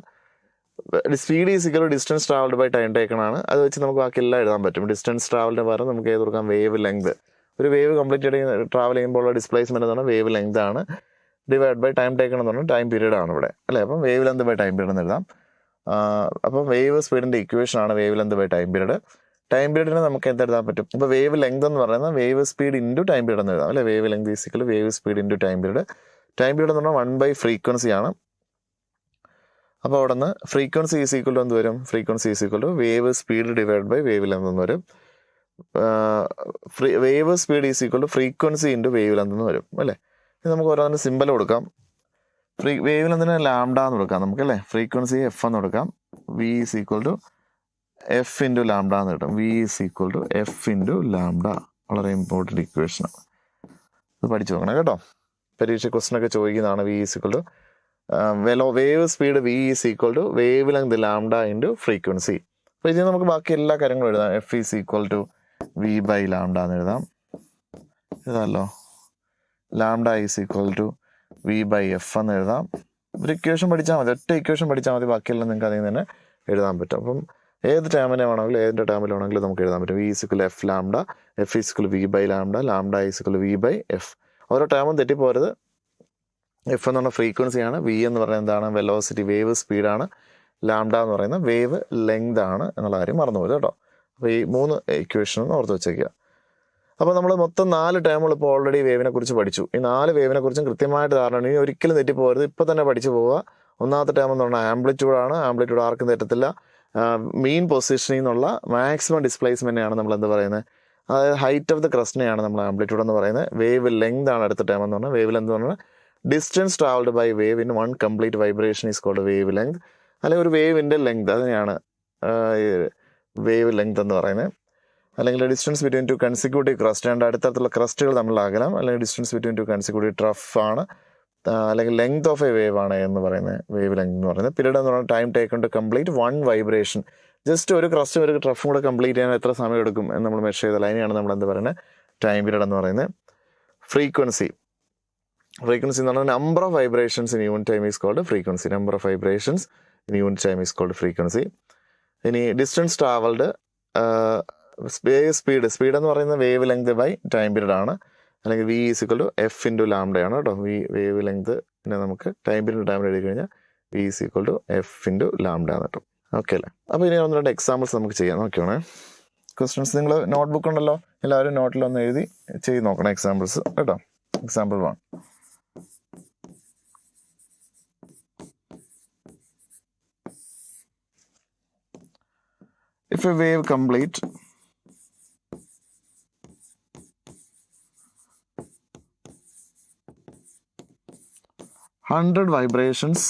Speed is equal to distance travelled by time taken ആണ്. അത് വെച്ച് നമുക്ക് ബാക്കി എല്ലാം എഴുതാൻ പറ്റും. ഡിസ്റ്റൻസ് ട്രാവലിന് പകരം നമുക്ക് ഏത് കൊടുക്കാം? Wave length. ഒരു വേവ് കംപ്ലീറ്റ് ട്രാവൽ ചെയ്യുമ്പോൾ ഉള്ള ഡിസ്പ്ലേസ്മെന്റ് എന്ന് പറഞ്ഞാൽ വേവ് ലെങ്ത് ആണ്. ഡിവൈഡ് ബൈ ടൈം ടേക്കൺ എന്ന് പറഞ്ഞാൽ ടൈം പീരീഡ് ആണ് ഇവിടെ അല്ലേ? അപ്പം wave length by time period എന്ന് എഴുതാം. അപ്പം വേവ് സ്പീഡിൻ്റെ ഇക്വേഷൻ ആണ് wave length by time period. Time പീരീഡിന് നമുക്ക് എന്തെഴുതാൻ പറ്റും? ഇപ്പോൾ വേവ് ലെങ്ത് എന്ന് പറയുന്നത് wave speed into time period എന്ന് എഴുതാം അല്ലെ? Wave length is equal to wave speed into time period. Time period എന്ന് പറഞ്ഞാൽ 1 ബൈ ഫ്രീക്വൻസി ആണ്. അപ്പോൾ അവിടെ നിന്ന് ഫ്രീക്വൻസി ഈസ് ഈക്വൽ ടു എന്ത് വരും? Frequency is equal to wave speed divide by wave length എന്ന് വരും. Wave speed is equal to frequency into wave length എന്ന് വരും അല്ലേ? ഇത് നമുക്ക് ഓരോന്നിന് സിമ്പൽ കൊടുക്കാം. വേവ് ലെങ്തിന് ലാംഡ എന്ന് കൊടുക്കാം നമുക്ക് അല്ലേ? ഫ്രീക്വൻസി എഫ് എന്ന് കൊടുക്കാം. V is equal to F into lambda എന്ന് കിട്ടും. V is equal to F into lambda. വളരെ ഇമ്പോർട്ടൻറ്റ് ഇക്വേഷനാണ്. ഇത് പഠിച്ചു നോക്കണം കേട്ടോ. പരീക്ഷ ക്വസ്റ്റനൊക്കെ ചോദിക്കുന്നതാണ്. V is equal to wave speed V is equal to wave length lambda into frequency. അപ്പോൾ ഇതിന് നമുക്ക് ബാക്കി എല്ലാ കാര്യങ്ങളും എഴുതാം. F is equal to V by lambda എന്ന് എഴുതാം. എഴുതാമല്ലോ. Lambda is equal to V by F എന്ന് എഴുതാം. ഒരു ഇക്വേഷൻ പഠിച്ചാൽ മതി, ഒറ്റ ഇക്വേഷൻ പഠിച്ചാൽ മതി. ബാക്കിയെല്ലാം നിങ്ങൾക്ക് അതിൽ നിന്ന് തന്നെ എഴുതാൻ പറ്റും. അപ്പം ഏത് ടേമിനെ വേണമെങ്കിലും ഏതിൻ്റെ ടേമിൽ വേണമെങ്കിലും നമുക്ക് എഴുതാൻ പറ്റും. V equal F lambda, F equal V by lambda, lambda equal V by F. ഓരോ ടേമും തെറ്റിപ്പോരുത്. എഫ് എന്ന് പറഞ്ഞാൽ ഫ്രീക്വൻസിയാണ്, വി എന്ന് പറയുന്നത് എന്താണ്? വെലോസിറ്റി, വേവ് സ്പീഡാണ്, ലാംഡ എന്ന് പറയുന്നത് വേവ് ലെങ്ത് ആണ് എന്നുള്ള കാര്യം മറന്നുപോയത് കേട്ടോ. അപ്പോൾ ഈ 3 ഇക്വേഷനും ഓർത്ത് വെച്ചേക്കുക. അപ്പോൾ നമ്മൾ മൊത്തം 4 ടേമുകൾ ഇപ്പോൾ ഓൾറെഡി വേവിനെ കുറിച്ച് പഠിച്ചു. ഈ 4 വേവിനെ കുറിച്ചും കൃത്യമായിട്ട് ധാരണ. ഇനി ഒരിക്കലും തെറ്റിപ്പോകരുത്, ഇപ്പോൾ തന്നെ പഠിച്ചു പോവുക. ഒന്നാമത്തെ ടേം എന്ന് പറഞ്ഞാൽ ആംപ്ലിറ്റ്യൂഡാണ്. ആംപ്ലിറ്റ്യൂഡ് ആർക്കും തെറ്റത്തില്ല. മീൻ പൊസിഷനിൽ നിന്നുള്ള മാക്സിമം ഡിസ്പ്ലേസ്മെൻറ്റിനെയാണ് നമ്മൾ എന്ത് പറയുന്നത്? അതായത് ഹൈറ്റ് ഓഫ് ദ ക്രസ്റ്റിനെയാണ് നമ്മൾ ആംപ്ലിറ്റ്യൂഡ് എന്ന് പറയുന്നത്. വേവ് ലെങ്ത് ആണ് അടുത്ത ടേം എന്ന് പറഞ്ഞാൽ. വേവ് ലെങ്ത് എന്ന് പറഞ്ഞാൽ distance travelled by wave in 1 complete vibration is called wave length. അല്ലെങ്കിൽ ഒരു വേവിൻ്റെ ലെങ്ത്, അതിനെയാണ് വേവ് ലെങ്ത് എന്ന് പറയുന്നത്. അല്ലെങ്കിൽ ഡിസ്റ്റൻസ് ബിറ്റ്വീൻ 2 കൺസിക്യൂട്ടീവ് ക്രസ്റ്റ്, രണ്ട് അടുത്തടുത്തുള്ള ക്രസ്റ്റുകൾ തമ്മിലുള്ള അകലം. അല്ലെങ്കിൽ ഡിസ്റ്റൻസ് ബിറ്റ്വീൻ 2 കൺസിക്യൂട്ടീവ് ട്രഫ് ആണ്. അല്ലെങ്കിൽ ലെങ്ത് ഓഫ് എ വേവ് ആണ് എന്ന് പറയുന്നത് വേവ് ലെങ്ത് എന്ന് പറയുന്നത്. പീരീഡ് എന്ന് പറയുന്നത് time taken to complete 1 vibration. Just ഒരു ക്രസ്റ്റും ഒരു ട്രഫും കൂടെ കംപ്ലീറ്റ് ചെയ്യാൻ എത്ര സമയം എടുക്കും എന്ന് നമ്മൾ മെഷർ ചെയ്താൽ അതിനെയാണ് നമ്മൾ എന്ത് പറയുന്നത്? ടൈം പീരീഡ് എന്ന് പറയുന്നത്. ഫ്രീക്വൻസി എന്ന് പറഞ്ഞാൽ number of vibrations in unit time is called frequency. Number of vibrations in unit time is called frequency. ഇനി ഡിസ്റ്റൻസ് ട്രാവൽഡ്, സ്പീഡ് എന്ന് പറയുന്നത് wave length by time period ആണ്. അല്ലെങ്കിൽ V is equal to F into ലാംഡയാണ് കേട്ടോ. Wave length പിന്നെ നമുക്ക് time period എഴുതി കഴിഞ്ഞാൽ V is equal to F into lambda എന്ന് കേട്ടോ. ഓക്കെ അല്ലേ? അപ്പോൾ ഇനി 1-2 എക്സാമ്പിൾസ് നമുക്ക് ചെയ്യാം. നോക്കിയാണേ ക്വസ്റ്റ്യൻസ്. നിങ്ങൾ നോട്ട്ബുക്ക് ഉണ്ടല്ലോ, എല്ലാവരും നോട്ടിലൊന്ന് എഴുതി ചെയ്ത് നോക്കണം എക്സാമ്പിൾസ് കേട്ടോ. Example 1. If a wave complete 100 vibrations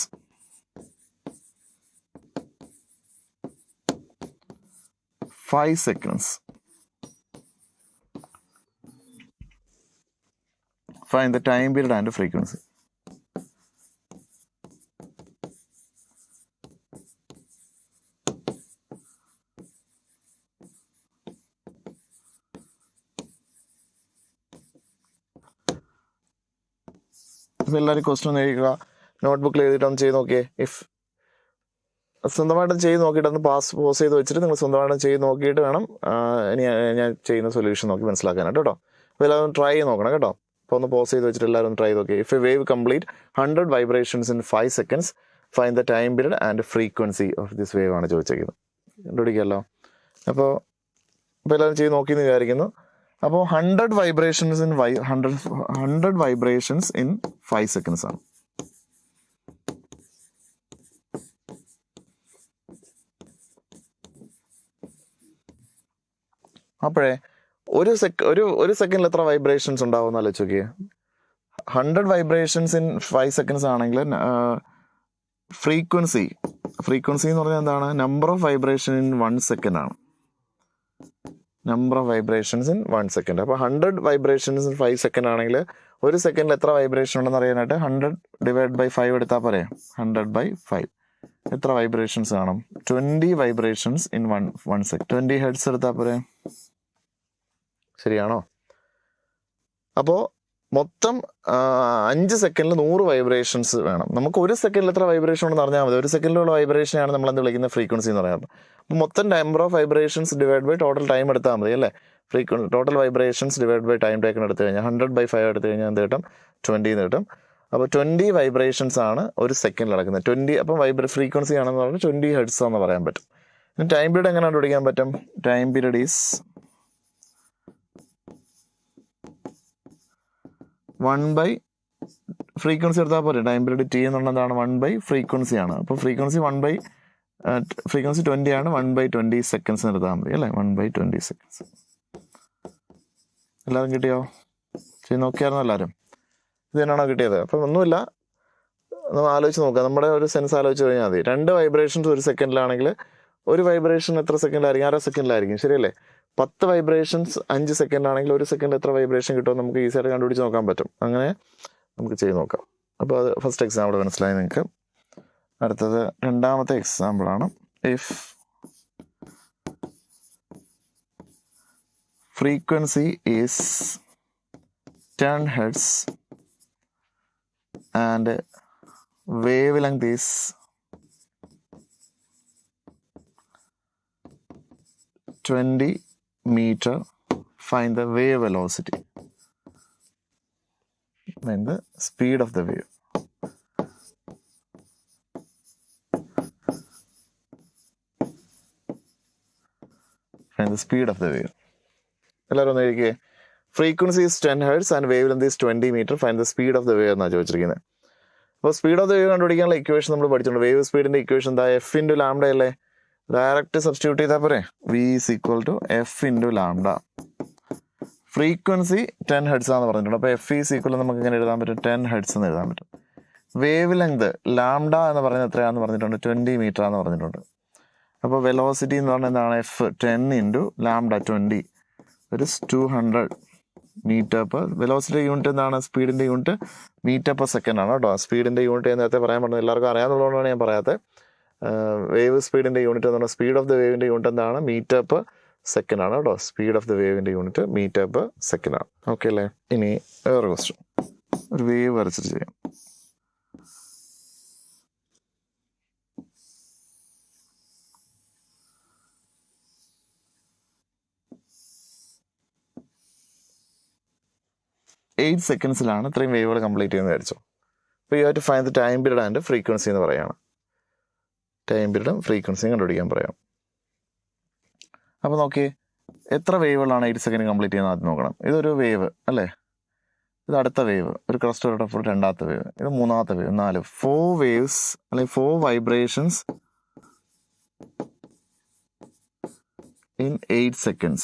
five seconds, find the time period and frequency. അപ്പോൾ എല്ലാവരും ക്വസ്റ്റ്യൻ ഒന്ന് എഴുതുക, നോട്ട്ബുക്കിൽ എഴുതിയിട്ടൊന്ന് ചെയ്ത് നോക്കിയേ. ഇഫ് സ്വന്തമായിട്ടും ചെയ്ത് നോക്കിയിട്ട് ഒന്ന് പോസ് ചെയ്ത് വെച്ചിട്ട് നിങ്ങൾ സ്വന്തമായിട്ടും ചെയ്ത് നോക്കിയിട്ട് വേണം ഇനി ഞാൻ ചെയ്യുന്ന സൊല്യൂഷൻ നോക്കി മനസ്സിലാക്കാനായിട്ട് കേട്ടോ. അപ്പോൾ എല്ലാവരും ട്രൈ ചെയ്ത് നോക്കണം കേട്ടോ. അപ്പോൾ ഒന്ന് പോസ് ചെയ്ത് വെച്ചിട്ട് എല്ലാവരും ട്രൈ ചെയ്ത് നോക്കി. If A wave complete 100 vibrations in 5 seconds, find the time period and frequency of this wave ആണ് ചോദിച്ചേക്കുന്നത്. കണ്ടുപിടിക്കാമല്ലോ. അപ്പോൾ എല്ലാവരും ചെയ്ത് നോക്കിയെന്ന് വിചാരിക്കുന്നു. അപ്പോൾ 100 vibrations in 100 vibrations in 5 seconds ആണ്. അപ്പോഴേ ഒരു സെക്കൻഡിൽ എത്ര വൈബ്രേഷൻസ് ഉണ്ടാവും എന്ന് ആലോചിച്ച് നോക്കിയേ. 100 വൈബ്രേഷൻസ് ഇൻ 5 seconds ആണെങ്കിൽ ഫ്രീക്വൻസി എന്ന് പറഞ്ഞാൽ എന്താണ്? Number of vibration in 1 second ആണ്. Number of vibrations in 1 second. അപ്പോൾ 100 വൈബ്രേഷൻസ് ഇൻ 5 seconds ആണെങ്കിൽ ഒരു സെക്കൻഡിൽ എത്ര വൈബ്രേഷൻ ഉണ്ടെന്ന് അറിയാനായിട്ട് 100 ഡിവൈഡ് ബൈ 5 എടുത്താൽ പോരെ. 100/5 എത്ര വൈബ്രേഷൻസ് കാണും? 20 വൈബ്രേഷൻസ് ഇൻ 1 second. 20 ഹെർട്സ് എടുത്താൽ പോരെ. ശരിയാണോ? അപ്പോൾ മൊത്തം 5 സെക്കൻഡിൽ 100 വൈബ്രേഷൻസ് വേണം. നമുക്ക് ഒരു സെക്കൻഡിൽ എത്ര വൈബ്രേഷൻ ഉണ്ടെന്ന് അറിഞ്ഞാൽ മതി. ഒരു സെക്കൻഡിലുള്ള വൈബ്രേഷനാണ് നമ്മൾ എന്ത് വിളിക്കുന്ന ഫ്രീക്വൻസി എന്ന് പറയുന്നത്. അപ്പോൾ മൊത്തം number of vibrations divide by total time എടുത്താൽ മതി അല്ലേ. Total vibrations divide by time taken എടുത്തു കഴിഞ്ഞാൽ 100/5 എടുത്തു കഴിഞ്ഞാൽ എന്ത് കിട്ടും? 20 എന്ന് കിട്ടും. അപ്പോൾ 20 വൈബ്രേഷൻസ് ആണ് ഒരു സെക്കൻഡിൽ നടക്കുന്നത്. 20 അപ്പം ഫ്രീക്വൻസി ആണെന്ന് പറഞ്ഞാൽ 20 ഹെർട്സ് എന്ന് പറയാൻ പറ്റും. ഇനി ടൈം പീരീഡ് എങ്ങനെ കണ്ടുപിടിക്കാൻ പറ്റും? ടൈം പീരീഡ് ഈസ് 1/, ഫ്രീക്വൻസി എടുത്താൽ പോലെ. ടൈം പീരീഡ് ടി എന്നുള്ളതാണ് 1/, ഫ്രീക്വൻസി ആണ്. അപ്പോൾ ഫ്രീക്വൻസി 20 ആണ്. 1/20 seconds എടുത്താൽ മതി അല്ലേ. 1/20 seconds. എല്ലാവരും കിട്ടിയോ? ചെയ്ത് നോക്കിയായിരുന്നു എല്ലാവരും? ഇത് തന്നെയാണോ കിട്ടിയത്? അപ്പം ഒന്നുമില്ല, നമ്മൾ ആലോചിച്ച് നോക്കാം. നമ്മുടെ ഒരു സെൻസ് ആലോചിച്ച് കഴിഞ്ഞാൽ മതി. 2 വൈബ്രേഷൻസ് ഒരു സെക്കൻഡിലാണെങ്കിൽ ഒരു വൈബ്രേഷൻ എത്ര സെക്കൻഡിലായിരിക്കും? 1/2 സെക്കൻഡിലായിരിക്കും. ശരിയല്ലേ? 10 വൈബ്രേഷൻസ് 5 സെക്കൻഡ് ആണെങ്കിൽ ഒരു സെക്കൻഡ് എത്ര വൈബ്രേഷൻ കിട്ടുമെന്ന് നമുക്ക് ഈസിയായിട്ട് കണ്ടുപിടിച്ച് നോക്കാൻ പറ്റും. അങ്ങനെ നമുക്ക് ചെയ്ത് നോക്കാം. അപ്പോൾ അത് ഫസ്റ്റ് എക്സാമ്പിൾ മനസ്സിലായി നിങ്ങൾക്ക്. അടുത്തത് രണ്ടാമത്തെ എക്സാമ്പിളാണ്. If frequency is 10 Hz and wave length is 20 meter, find the wave velocity, find the speed of the wave. Find the speed of the wave. എല്ലാവരും ഒന്ന് എഴുതിക്കേ. Frequency is 10 Hz and wave length is 20 meter, find the speed of the wave എന്നാണ് ചോദിച്ചിരിക്കുന്നത്. അപ്പോൾ speed of the wave കണ്ടുപിടിക്കാനുള്ള equation നമ്മൾ പഠിച്ചിട്ടുണ്ട്. Wave സ്പീഡിന്റെ ഇക്വേഷൻ എന്താ? F × λ അല്ലേ. ഡയറക്റ്റ് സബ്സ്റ്റിറ്റ്യൂട്ട് ചെയ്താൽ പോരെ. V = F × λ. ഫ്രീക്വൻസി 10 Hz ആണെന്ന് പറഞ്ഞിട്ടുണ്ട്. അപ്പോൾ F നമുക്ക് ഇങ്ങനെ എഴുതാൻ പറ്റും, 10 Hz എന്ന് എഴുതാൻ പറ്റും. വേവ് ലെങ്ത് ലാംഡ എന്ന് പറയുന്നത് എത്രയാണെന്ന് പറഞ്ഞിട്ടുണ്ട്? 20 meter ആണെന്ന് പറഞ്ഞിട്ടുണ്ട്. അപ്പോൾ വെലോസിറ്റി എന്ന് പറഞ്ഞാൽ എന്താണ്? F 10 × λ 20 200 meter per. Velocity unit എന്താണ്? സ്പീഡിന്റെ യൂണിറ്റ് meter/second ആണ് കേട്ടോ. സ്പീഡിന്റെ യൂണിറ്റ് നേരത്തെ പറയാൻ പറഞ്ഞത് എല്ലാവർക്കും അറിയാവുന്നതുകൊണ്ടാണ് ഞാൻ പറയാത്തത്. വേവ് സ്പീഡിന്റെ യൂണിറ്റ് എന്ന് പറഞ്ഞാൽ സ്പീഡ് ഓഫ് ദ വേവിന്റെ യൂണിറ്റ് എന്താണ്? meter/second ആണ് കേട്ടോ. സ്പീഡ് ഓഫ് ദ വേവിന്റെ യൂണിറ്റ് meter/second ആണ്. ഓക്കെ അല്ലേ? ഇനി വേറെ ക്വസ്റ്റ്യൻ, ഒരു വേവ് വരച്ചിട്ട് ചെയ്യാം. എയ്റ്റ് സെക്കൻഡ്സിലാണ് ഇത്രയും വേവുകൾ കംപ്ലീറ്റ് ചെയ്യുന്നത് വിചാരിച്ചോ. അപ്പോൾ you have to find the time period and frequency എന്ന് പറയുകയാണ്. ടൈം പീരീഡും ഫ്രീക്വൻസിയും കണ്ടുപിടിക്കാൻ പറയാം. അപ്പോൾ നോക്കി എത്ര വേവുകളാണ് 8 സെക്കൻഡ് കംപ്ലീറ്റ് ചെയ്യുന്നത് ആദ്യം നോക്കണം. ഇതൊരു വേവ് അല്ലേ. ഇത് അടുത്ത വേവ്, ഒരു ക്രസ്റ്റ് ഫുൾ രണ്ടാമത്തെ വേവ്, ഇത് മൂന്നാമത്തെ വേവ്, 4 4 വേവ്സ് അല്ലെങ്കിൽ 4 വൈബ്രേഷൻസ് in 8 seconds.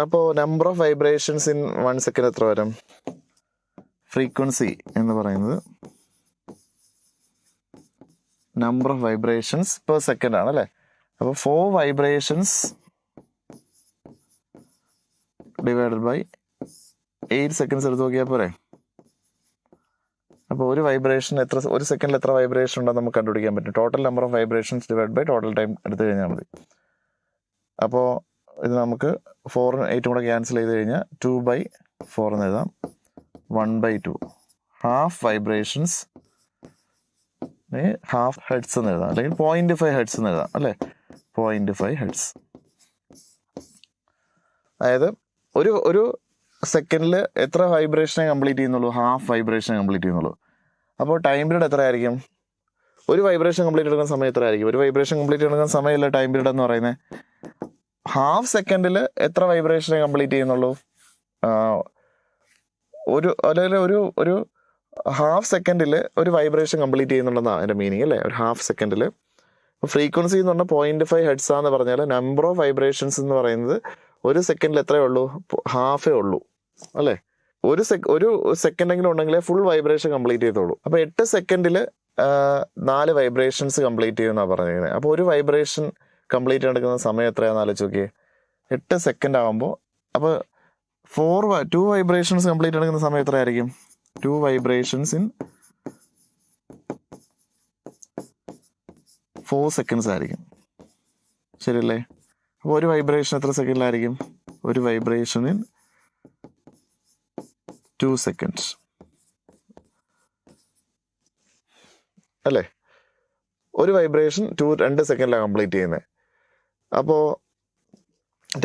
അപ്പോൾ number of vibrations in 1 second എത്ര വരും? ഫ്രീക്വൻസി എന്ന് പറയുന്നത് number of vibrations per second ആണ് അല്ലേ. അപ്പോൾ 4 വൈബ്രേഷൻസ് ഡിവൈഡഡ് ബൈ 8 സെക്കൻഡ്സ് എടുത്ത് നോക്കിയാൽ പോരെ. അപ്പോൾ ഒരു വൈബ്രേഷൻ ഒരു സെക്കൻഡിൽ എത്ര വൈബ്രേഷൻ ഉണ്ടെന്ന് നമുക്ക് കണ്ടുപിടിക്കാൻ പറ്റും. Total number of vibrations divide by total time എടുത്തു കഴിഞ്ഞാൽ മതി. അപ്പോൾ ഇത് നമുക്ക് 4 8 കൂടെ ക്യാൻസൽ ചെയ്ത് കഴിഞ്ഞാൽ 2/4 എന്ന് എഴുതാം. 1/2 ഹാഫ് വൈബ്രേഷൻസ് ഹാഫ് ഹെഡ്സ് എന്ന് എഴുതാം, അല്ലെങ്കിൽ 0.5 ഹെഡ്സ് എന്ന് എഴുതാം അല്ലേ. 0.5 ഹെഡ്സ്. അതായത് ഒരു സെക്കൻഡിൽ എത്ര വൈബ്രേഷനെ കംപ്ലീറ്റ് ചെയ്യുന്നുള്ളൂ? ഹാഫ് വൈബ്രേഷനെ കംപ്ലീറ്റ് ചെയ്യുന്നുള്ളൂ. അപ്പോൾ ടൈം പീരീഡ് എത്ര ആയിരിക്കും? ഒരു വൈബ്രേഷൻ കംപ്ലീറ്റ് എടുക്കുന്ന സമയം എത്ര ആയിരിക്കും? ഒരു വൈബ്രേഷൻ കംപ്ലീറ്റ് എടുക്കുന്ന സമയമല്ല ടൈം പീരീഡ് എന്ന് പറയുന്നത്. ഹാഫ് സെക്കൻഡിൽ എത്ര വൈബ്രേഷനെ കംപ്ലീറ്റ് ചെയ്യുന്നുള്ളൂ? ഒരു ഹാഫ് സെക്കൻഡിൽ ഒരു വൈബ്രേഷൻ കംപ്ലീറ്റ് ചെയ്യുന്നുണ്ടെന്നാണ് അതിൻ്റെ മീനിങ് അല്ലേ. ഒരു ഹാഫ് സെക്കൻഡിൽ. അപ്പോൾ ഫ്രീക്വൻസി എന്ന് പറഞ്ഞാൽ 0.5 ഹെഡ്സ് ആണെന്ന് പറഞ്ഞാൽ നമ്പർ ഓഫ് വൈബ്രേഷൻസ് എന്ന് പറയുന്നത് ഒരു സെക്കൻഡിൽ എത്രയേ ഉള്ളൂ? ഹാഫേ ഉള്ളൂ അല്ലേ. ഒരു സെക്കൻഡെങ്കിലും ഉണ്ടെങ്കിലേ ഫുൾ വൈബ്രേഷൻ കംപ്ലീറ്റ് ചെയ്തോളൂ. അപ്പോൾ 8 സെക്കൻഡിൽ 4 വൈബ്രേഷൻസ് കംപ്ലീറ്റ് ചെയ്യുമെന്നാണ് പറഞ്ഞിരിക്കുന്നത്. അപ്പോൾ ഒരു വൈബ്രേഷൻ കംപ്ലീറ്റ് എടുക്കുന്ന സമയം എത്രയാണെന്ന് ആലോചിച്ച് നോക്കിയേ. 8 സെക്കൻഡ് ആകുമ്പോൾ അപ്പോൾ 2 വൈബ്രേഷൻസ് കംപ്ലീറ്റ് എടുക്കുന്ന സമയം എത്രയായിരിക്കും? 2 വൈബ്രേഷൻസ് ഇൻ 4 സെക്കൻഡ്സ് ആയിരിക്കും. ശരിയല്ലേ? അപ്പോൾ ഒരു വൈബ്രേഷൻ എത്ര സെക്കൻഡിലായിരിക്കും? ഒരു വൈബ്രേഷൻ ഇൻ 2 സെക്കൻഡ്സ് അല്ലേ. ഒരു വൈബ്രേഷൻ 2 സെക്കൻഡിലാണ് കംപ്ലീറ്റ് ചെയ്യുന്നത്. അപ്പോൾ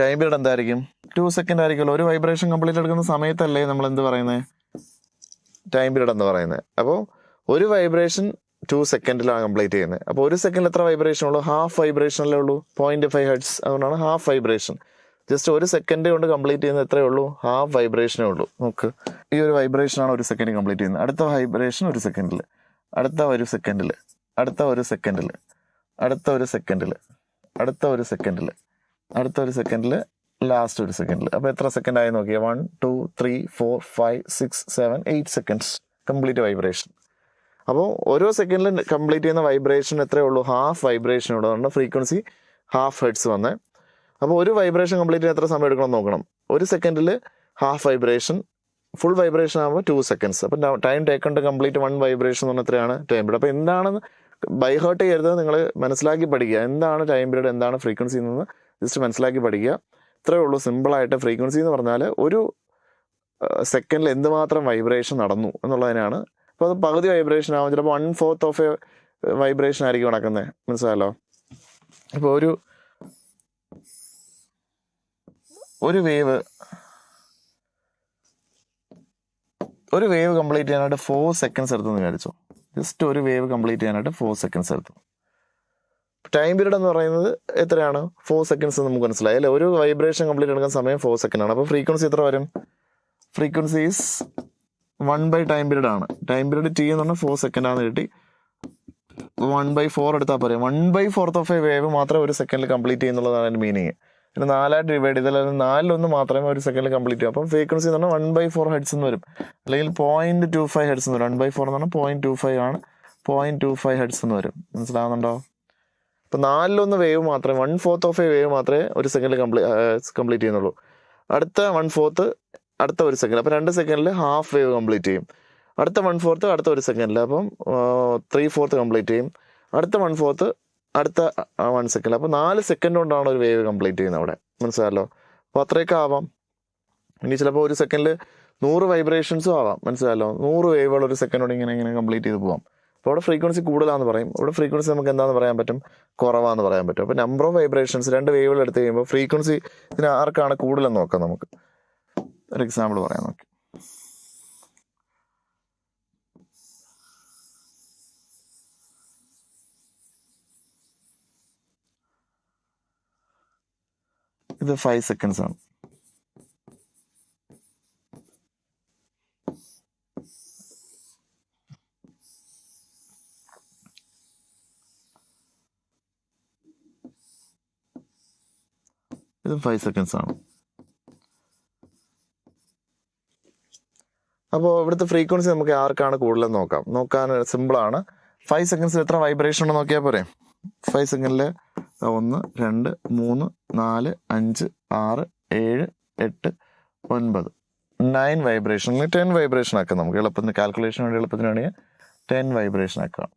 ടൈം പീരീഡ് എന്തായിരിക്കും? 2 സെക്കൻഡ് ആയിരിക്കുമല്ലോ. ഒരു വൈബ്രേഷൻ കംപ്ലീറ്റ് എടുക്കുന്ന സമയത്തല്ലേ നമ്മൾ എന്ത് പറയുന്നത്? ടൈം പീരീഡ് എന്ന് പറയുന്നത്. അപ്പോൾ ഒരു വൈബ്രേഷൻ 2 സെക്കൻഡിലാണ് കംപ്ലീറ്റ് ചെയ്യുന്നത്. അപ്പോൾ ഒരു സെക്കൻഡിൽ എത്ര വൈബ്രേഷൻ ഉള്ളൂ? ഹാഫ് വൈബ്രേഷനല്ലേ ഉള്ളൂ. 0.5 ഹെഡ്സ്. അതുകൊണ്ടാണ് ഹാഫ് വൈബ്രേഷൻ. ജസ്റ്റ് ഒരു സെക്കൻഡ് കൊണ്ട് കംപ്ലീറ്റ് ചെയ്യുന്നത് എത്രയേ ഉള്ളൂ? ഹാഫ് വൈബ്രേഷനേ ഉള്ളൂ. നോക്ക്, ഈ ഒരു വൈബ്രേഷനാണ് ഒരു സെക്കൻഡ് കംപ്ലീറ്റ് ചെയ്യുന്നത്. അടുത്ത വൈബ്രേഷൻ ഒരു സെക്കൻഡിൽ, അടുത്ത ഒരു സെക്കൻഡിൽ, അടുത്ത ഒരു സെക്കൻഡിൽ, അടുത്ത ഒരു സെക്കൻഡിൽ, അടുത്ത ഒരു സെക്കൻഡിൽ, അടുത്ത ഒരു സെക്കൻഡിൽ, ലാസ്റ്റ് ഒരു സെക്കൻഡിൽ. അപ്പോൾ എത്ര സെക്കൻഡ് ആയി നോക്കിയാൽ 1 2 3 4 5 6 7 8 സെക്കൻഡ്സ് കംപ്ലീറ്റ് വൈബ്രേഷൻ. അപ്പോൾ ഓരോ സെക്കൻഡിലും കംപ്ലീറ്റ് ചെയ്യുന്ന വൈബ്രേഷൻ എത്രയേ ഉള്ളൂ? ഹാഫ് വൈബ്രേഷൻ ഉള്ളൂ. അതുകൊണ്ട് ഫ്രീക്വൻസി ഹാഫ് ഹെഡ്സ് വന്നേ. അപ്പോൾ ഒരു വൈബ്രേഷൻ കംപ്ലീറ്റ് ചെയ്യാൻ എത്ര സമയം എടുക്കണം നോക്കണം. ഒരു സെക്കൻഡിൽ ഹാഫ് വൈബ്രേഷൻ, ഫുൾ വൈബ്രേഷൻ ആകുമ്പോൾ 2 സെക്കൻഡ്സ്. അപ്പം time taken to complete 1 vibration എന്ന് പറഞ്ഞാൽ എത്രയാണ്? Time period. അപ്പോൾ എന്താണെന്ന് ബൈ ഹാർട്ട് ചെയ്യരുത്, നിങ്ങൾ മനസ്സിലാക്കി പഠിക്കുക. എന്താണ് ടൈം പീരീഡ്, എന്താണ് ഫ്രീക്വൻസി എന്ന് ജസ്റ്റ് മനസ്സിലാക്കി പഠിക്കുക. ഇത്രയേ ഉള്ളൂ. സിമ്പിളായിട്ട് ഫ്രീക്വൻസി എന്ന് പറഞ്ഞാൽ ഒരു സെക്കൻഡിൽ എന്തുമാത്രം വൈബ്രേഷൻ നടന്നു എന്നുള്ളതിനാണ്. അപ്പോൾ അത് പകുതി വൈബ്രേഷൻ ആവും, ചിലപ്പോൾ 1/4 ഓഫ് എ വൈബ്രേഷൻ ആയിരിക്കും നടക്കുന്നത്. മനസ്സിലായല്ലോ? ഇപ്പോൾ ഒരു വേവ് കംപ്ലീറ്റ് ചെയ്യാനായിട്ട് 4 സെക്കൻഡ്സ് എടുത്തെന്ന് വിചാരിച്ചു. ജസ്റ്റ് ഒരു വേവ് കംപ്ലീറ്റ് ചെയ്യാനായിട്ട് 4 സെക്കൻഡ്സ് എടുത്തു. ടൈം പീരീഡ് എന്ന് പറയുന്നത് എത്രയാണ്? 4 സെക്കൻഡ്സ് നമുക്ക് മനസ്സിലായി അല്ലേ. ഒരു വൈബ്രേഷൻ കംപ്ലീറ്റ് എടുക്കുന്ന സമയം 4 സെക്കൻഡ് ആണ്. അപ്പോൾ ഫ്രീക്വൻസി എത്ര വരും? ഫ്രീക്വൻസി ഈസ് 1/, ടൈം പീരീഡ് ആണ്. ടൈം പീരീഡ് T എന്ന് പറഞ്ഞാൽ 4 സെക്കൻഡ് ആണെന്ന് കിട്ടി. 1/4 എടുത്താൽ പോരെ. 1/4 ഓഫ് എ വേവ് മാത്രമേ ഒരു സെക്കൻഡിൽ കംപ്ലീറ്റ് ചെയ്യുന്നുള്ളതാണ് അതിൻ്റെ മീനിങ്. പിന്നെ 4 ഡിവൈഡ് ചെയ്താൽ 4 മാത്രമേ ഒരു സെക്കൻഡിൽ കംപ്ലീറ്റ് ചെയ്യും. അപ്പം ഫ്രീക്വൻസി എന്ന് പറഞ്ഞാൽ 1/4 ഹെഡ്സ് എന്ന് വരും, അല്ലെങ്കിൽ 0.25 ഹെഡ്സ് എന്ന് വരും. 1/4 എന്ന് പറഞ്ഞാൽ 0.25 ആണ്. 0.25 ഹെഡ്സ് എന്ന് വരും. മനസ്സിലാവുന്നുണ്ടോ? അപ്പോൾ 4 വേവ് മാത്രമേ, 1/4 ഓഫ് എ വേവ് മാത്രമേ ഒരു സെക്കൻഡിൽ കംപ്ലീറ്റ് ചെയ്യുന്നുള്ളൂ. അടുത്ത 1/4 അടുത്ത ഒരു സെക്കൻഡ്. അപ്പോൾ 2 സെക്കൻഡിൽ ഹാഫ് വേവ് കംപ്ലീറ്റ് ചെയ്യും. അടുത്ത 1/4 അടുത്ത ഒരു സെക്കൻഡിൽ, അപ്പം 3/4 കംപ്ലീറ്റ് ചെയ്യും. അടുത്ത 1/4 അടുത്ത 1 സെക്കൻഡ്. അപ്പോൾ 4 സെക്കൻഡ് കൊണ്ടാണ് ഒരു വേവ് കംപ്ലീറ്റ് ചെയ്യുന്നത് അവിടെ. മനസ്സിലായല്ലോ? അപ്പോൾ അത്രയൊക്കെ ആവാം. ഇനി ചിലപ്പോൾ ഒരു സെക്കൻഡിൽ 100 വൈബ്രേഷൻസും ആവാം. മനസ്സിലായല്ലോ? 100 വേവുകൾ ഒരു സെക്കൻഡ് കൊണ്ട് ഇങ്ങനെ കംപ്ലീറ്റ് ചെയ്ത് പോകാം. അപ്പോൾ അവിടെ ഫ്രീക്വൻസി കൂടുതലാണെന്ന് പറയും. ഇവിടെ ഫ്രീക്വൻസി നമുക്ക് എന്താണെന്ന് പറയാൻ പറ്റും? കുറവാന്ന് പറയാൻ പറ്റും. അപ്പോൾ നമ്പർ ഓഫ് വൈബ്രേഷൻസ് 2 വേവുകൾ എടുത്ത് കഴിയുമ്പോൾ ഫ്രീക്വൻസി ഇതിന് ആർക്കാണ് കൂടുതലെന്ന് നോക്കാം. നമുക്ക് ഒരു എക്സാമ്പിൾ പറയാം. നോക്കി, ഇത് 5 സെക്കൻഡ്സ് ആണ്. ഇത് 5 സെക്കൻഡ്സ് ആണ്. അപ്പോൾ ഇവിടുത്തെ ഫ്രീക്വൻസി നമുക്ക് ആർക്കാണ് കൂടുതലെന്ന് നോക്കാൻ സിമ്പിളാണ്. 5 സെക്കൻഡ്സിൽ എത്ര വൈബ്രേഷൻ ഉണ്ടെന്ന് നോക്കിയാൽ പോരെ. 5 സെക്കൻഡിൽ 1 2 3 4 5 6 7 8 9 9 വൈബ്രേഷൻ, 10 വൈബ്രേഷൻ ആക്കാം. നമുക്ക് എളുപ്പത്തിന് കാൽക്കുലേഷൻ വേണ്ടി എളുപ്പത്തിന് വേണമെങ്കിൽ 10 വൈബ്രേഷൻ ആക്കാം.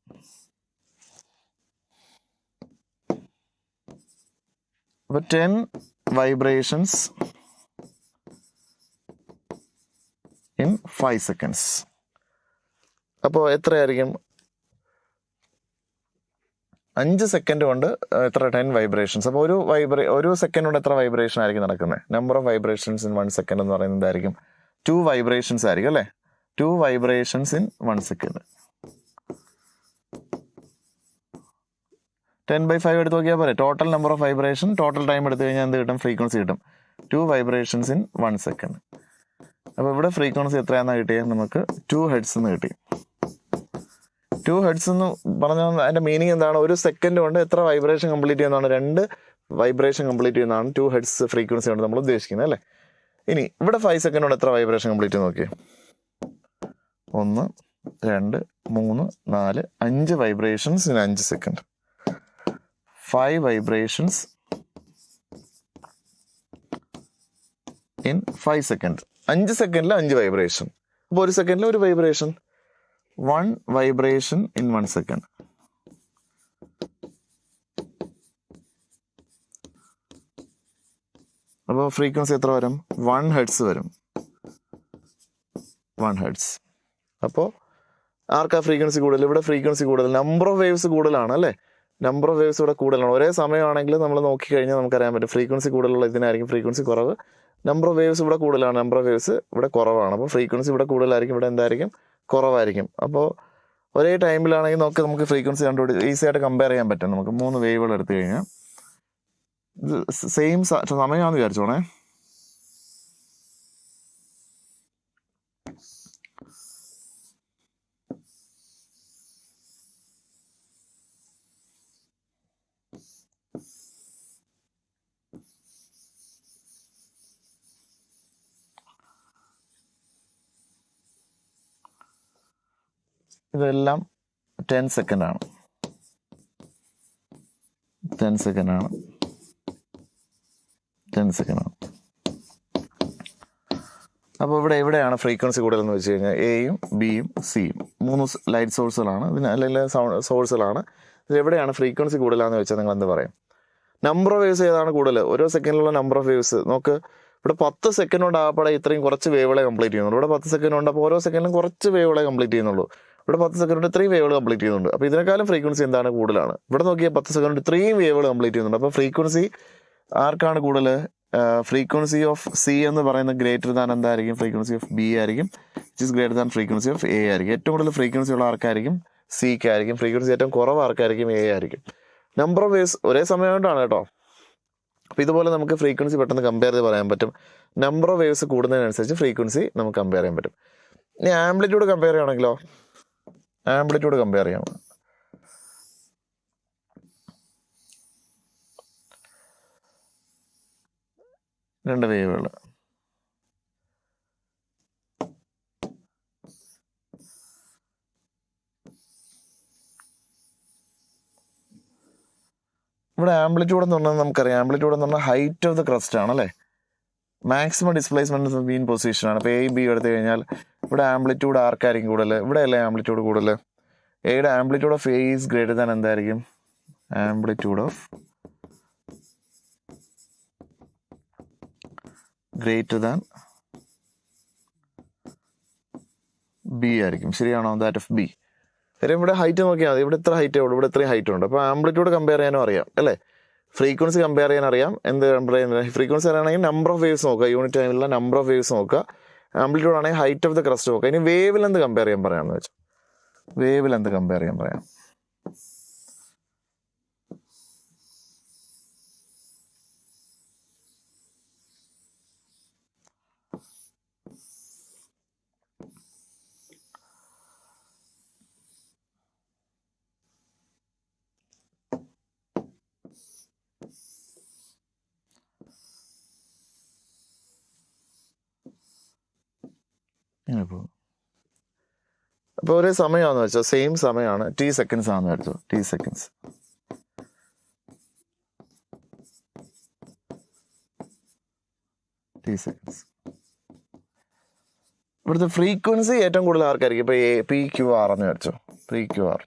അപ്പോൾ 10 വൈബ്രേഷൻസ് ഇൻ 5 സെക്കൻഡ്സ്. അപ്പോൾ എത്രയായിരിക്കും? 5 സെക്കൻഡ് കൊണ്ട് എത്ര? 10 വൈബ്രേഷൻസ്. അപ്പോൾ ഒരു സെക്കൻഡ് കൊണ്ട് എത്ര വൈബ്രേഷൻ ആയിരിക്കും നടക്കുന്നത്? Number of vibrations in 1 second എന്ന് പറയുന്നത് എന്തായിരിക്കും? 2 വൈബ്രേഷൻസ് ആയിരിക്കും അല്ലേ? 2 വൈബ്രേഷൻസ് ഇൻ 1 സെക്കൻഡ്. 10/5 എടുത്ത് നോക്കിയാൽ പോലെ. Total number of vibration, total time എടുത്തു കഴിഞ്ഞാൽ എന്ത് കിട്ടും? ഫ്രീക്വൻസി കിട്ടും. 2 വൈബ്രേഷൻസ് ഇൻ 1 സെക്കൻഡ്. അപ്പോൾ ഇവിടെ ഫ്രീക്വൻസി എത്രയാണെന്ന് കിട്ടിയത്? നമുക്ക് 2 ഹെർട്സ് എന്ന് കിട്ടി. 2 ഹെർട്സ് എന്ന് പറഞ്ഞാൽ അതിൻ്റെ മീനിങ് എന്താണ്? ഒരു സെക്കൻഡ് കൊണ്ട് എത്ര വൈബ്രേഷൻ കംപ്ലീറ്റ് ചെയ്യുന്നതാണ്? 2 വൈബ്രേഷൻ കംപ്ലീറ്റ് ചെയ്യുന്നതാണ് 2 ഹെർട്സ് ഫ്രീക്വൻസി കൊണ്ട് നമ്മൾ ഉദ്ദേശിക്കുന്നത് അല്ലേ? ഇനി ഇവിടെ 5 സെക്കൻഡ് കൊണ്ട് എത്ര വൈബ്രേഷൻ കംപ്ലീറ്റ് ചെയ്ത് നോക്കിയേ. 1 2 3 4 5 vibrations in 5 second. 5 vibrations in 5 second. 5 സെക്കൻഡിൽ 5 വൈബ്രേഷൻ. അപ്പോൾ ഒരു സെക്കൻഡിൽ ഒരു വൈബ്രേഷൻ. 1 vibration in 1 second. അപ്പോൾ ഫ്രീക്വൻസി എത്ര വരും? 1 ഹെർട്സ് വരും. 1 ഹെർട്സ്. അപ്പോൾ ആർക്കാ ഫ്രീക്വൻസി കൂടുതൽ? ഇവിടെ ഫ്രീക്വൻസി കൂടുതൽ. നമ്പർ ഓഫ് വേവ്സ് കൂടുതലാണ് അല്ലേ? നമ്പർ ഓഫ് വേവ്സ് ഇവിടെ കൂടുതലാണ്. ഒരേ സമയമാണെങ്കിൽ നമ്മൾ നോക്കിക്കഴിഞ്ഞാൽ നമുക്കറിയാൻ പറ്റും ഫ്രീക്വൻസി കൂടുതലുള്ള ഇതിനായിരിക്കും ഫ്രീക്വൻസി കുറവ്. നമ്പർ ഓഫ് വേവ്സ് ഇവിടെ കൂടുതലാണ്, നമ്പർ ഓഫ് വേവ്സ് ഇവിടെ കുറവാണ്. അപ്പോൾ ഫ്രീക്വൻസി ഇവിടെ കൂടുതലായിരിക്കും, ഇവിടെ എന്തായിരിക്കും? കുറവായിരിക്കും. അപ്പോൾ ഒരേ ടൈമിലാണെങ്കിൽ നമുക്ക് ഫ്രീക്വൻസി ഈസി ആയിട്ട് കമ്പയർ ചെയ്യാൻ പറ്റും. നമുക്ക് 3 വേവുകൾ എടുത്തു കഴിഞ്ഞാൽ ഇത് സെയിം സമയമാണെന്ന് വിചാരിച്ചോണേ. ഇതെല്ലാം 10 സെക്കൻഡ് ആണ്. 10 സെക്കൻഡ് ആണ്. 10 സെക്കൻഡ് ആണ്. അപ്പോൾ എവിടെയാണ് ഫ്രീക്വൻസി കൂടുതലെന്ന് വെച്ച് കഴിഞ്ഞാൽ എയും ബിയും സിയും 3 ലൈറ്റ് സോഴ്സുകളാണ് ഇതിന്, അല്ലെങ്കിൽ സോഴ്സുകളാണ്. ഇത് എവിടെയാണ് ഫ്രീക്വൻസി കൂടുതലാണെന്ന് വെച്ചാൽ നിങ്ങൾ എന്ത് പറയും? നമ്പർ ഓഫ് വേവ്സ് ഏതാണ് കൂടുതൽ? ഓരോ സെക്കൻഡിലുള്ള നമ്പർ ഓഫ് വേവ്സ് നോക്ക്. ഇവിടെ 10 സെക്കൻഡ് കൊണ്ട് ആകപ്പാടെ ഇത്രയും കുറച്ച് വേവുകളെ കംപ്ലീറ്റ് ചെയ്യുന്നുള്ളൂ. ഇവിടെ 10 സെക്കൻഡ് കൊണ്ട് അപ്പോൾ ഓരോ സെക്കൻഡിലും കുറച്ച് വേവുകളെ കംപ്ലീറ്റ് ചെയ്യുന്നുള്ളൂ. ഇവിടെ 10 സെക്കൻഡ് കൊണ്ട് ഇത്രയും വേവുകൾ കംപ്ലീറ്റ് ചെയ്യുന്നുണ്ട്. അപ്പോൾ ഇതിനേക്കാളും ഫ്രീക്വൻസി എന്താണ്? കൂടുതലാണ്. ഇവിടെ നോക്കിയാൽ 10 സെക്കൻഡ് കൊണ്ട് ഇത്രയും വേവുകൾ കംപ്ലീറ്റ് ചെയ്യുന്നുണ്ട്. അപ്പോൾ ഫ്രീക്വൻസി ആർക്കാണ് കൂടുതൽ? ഫ്രീക്വൻസി ഓഫ് സി എന്ന് പറയുന്നത് ഗ്രേറ്റർ ദാൻ എന്തായിരിക്കും? ഫ്രീക്വൻസി ഓഫ് ബി ആയിരിക്കും. Which is greater than frequency of A ആയിരിക്കും. ഏറ്റവും കൂടുതൽ ഫ്രീക്വൻസി ഉള്ള ആർക്കായിരിക്കും? സിക്ക് ആയിരിക്കും. ഫ്രീക്വൻസി ഏറ്റവും കുറവ് ആർക്കായിരിക്കും? എ ആയിരിക്കും. നമ്പർ ഓഫ് വേവ്സ് ഒരേ സമയം കൊണ്ടാണ് കേട്ടോ. അപ്പോൾ ഇതുപോലെ നമുക്ക് ഫ്രീക്വൻസി പെട്ടെന്ന് കമ്പയർ ചെയ്ത് പറയാൻ പറ്റും. നമ്പർ ഓഫ് വേവ്സ് കൂടുന്നതിനനുസരിച്ച് ഫ്രീക്വൻസി നമുക്ക് കമ്പയർ ചെയ്യാൻ പറ്റും. ഇനി ആംപ്ലിറ്റ്യൂഡ് കമ്പയർ ചെയ്യുകയാണെങ്കിലോ? ആംപ്ലിറ്റ്യൂഡ് കമ്പയർ ചെയ്യാം. രണ്ട് വേവുകൾ. ഇവിടെ ആംപ്ലിറ്റ്യൂഡ് എന്ന് പറഞ്ഞാൽ നമുക്കറിയാം, ആംപ്ലിറ്റ്യൂഡ് എന്ന് പറഞ്ഞാൽ ഹൈറ്റ് ഓഫ് ദ ക്രസ്റ്റ് ആണ് അല്ലേ? മാക്സിമം ഡിസ്പ്ലേസ്മെന്റ് മീൻ പൊസിഷൻ ആണ്. ഇപ്പോൾ എ ബി എടുത്തു കഴിഞ്ഞാൽ ഇവിടെ ആംപ്ലിറ്റ്യൂഡ് ആർക്കായിരിക്കും കൂടുതൽ? ഇവിടെ അല്ലേ ആംപ്ലിറ്റ്യൂഡ് കൂടുതൽ? എയുടെ amplitude of A is greater than എന്തായിരിക്കും? Amplitude of greater than B ആയിരിക്കും. ശരിയാണോ? That of B. കാര്യം ഇവിടെ ഹൈറ്റ് നോക്കിയാൽ മതി. ഇവിടെ ഇത്ര ഹൈറ്റേ ഉള്ളൂ, ഇവിടെ ഇത്രയും ഹൈറ്റ് ഉണ്ട്. അപ്പോൾ ആംപ്ലിറ്റ്യൂഡ് കമ്പയർ ചെയ്യാനും അറിയാം അല്ലേ? ഫ്രീക്വൻസി കമ്പയർ ചെയ്യാൻ അറിയാം. എന്ത് കമ്പയർ ചെയ്യുന്നത്? ഫ്രീക്വൻസി അറിയണമെങ്കിൽ നമ്പർ ഓഫ് വേവ്സ് നോക്കുക, യൂണിറ്റ് ടൈമിലുള്ള നമ്പർ ഓഫ് വേവ്സ് നോക്കുക. ആംപ്ലിറ്റ്യൂഡ് ആണെങ്കിൽ ഹൈറ്റ് ഓഫ് ദ ക്രസ്റ്റ് നോക്കുക. ഇനി വേവ് ലെന്ത് കമ്പയർ ചെയ്യാൻ പറയാമെന്ന് വെച്ചാൽ വേവ് ലെന്ത് കമ്പയർ ചെയ്യാൻ പറയാം. ഇപ്പോൾ അപ്പോൾ ഒരേ സമയമാണെന്ന് വെച്ചോ, സെയിം സമയമാണ്, T സെക്കൻഡ്സ് ആണെന്ന് വെച്ചോ, T സെക്കൻഡ്സ്. ഇവിടുത്തെ ഫ്രീക്വൻസി ഏറ്റവും കൂടുതൽ ആർക്കായിരിക്കും? ഇപ്പോൾ PQR എന്ന് വെച്ചോ, PQR.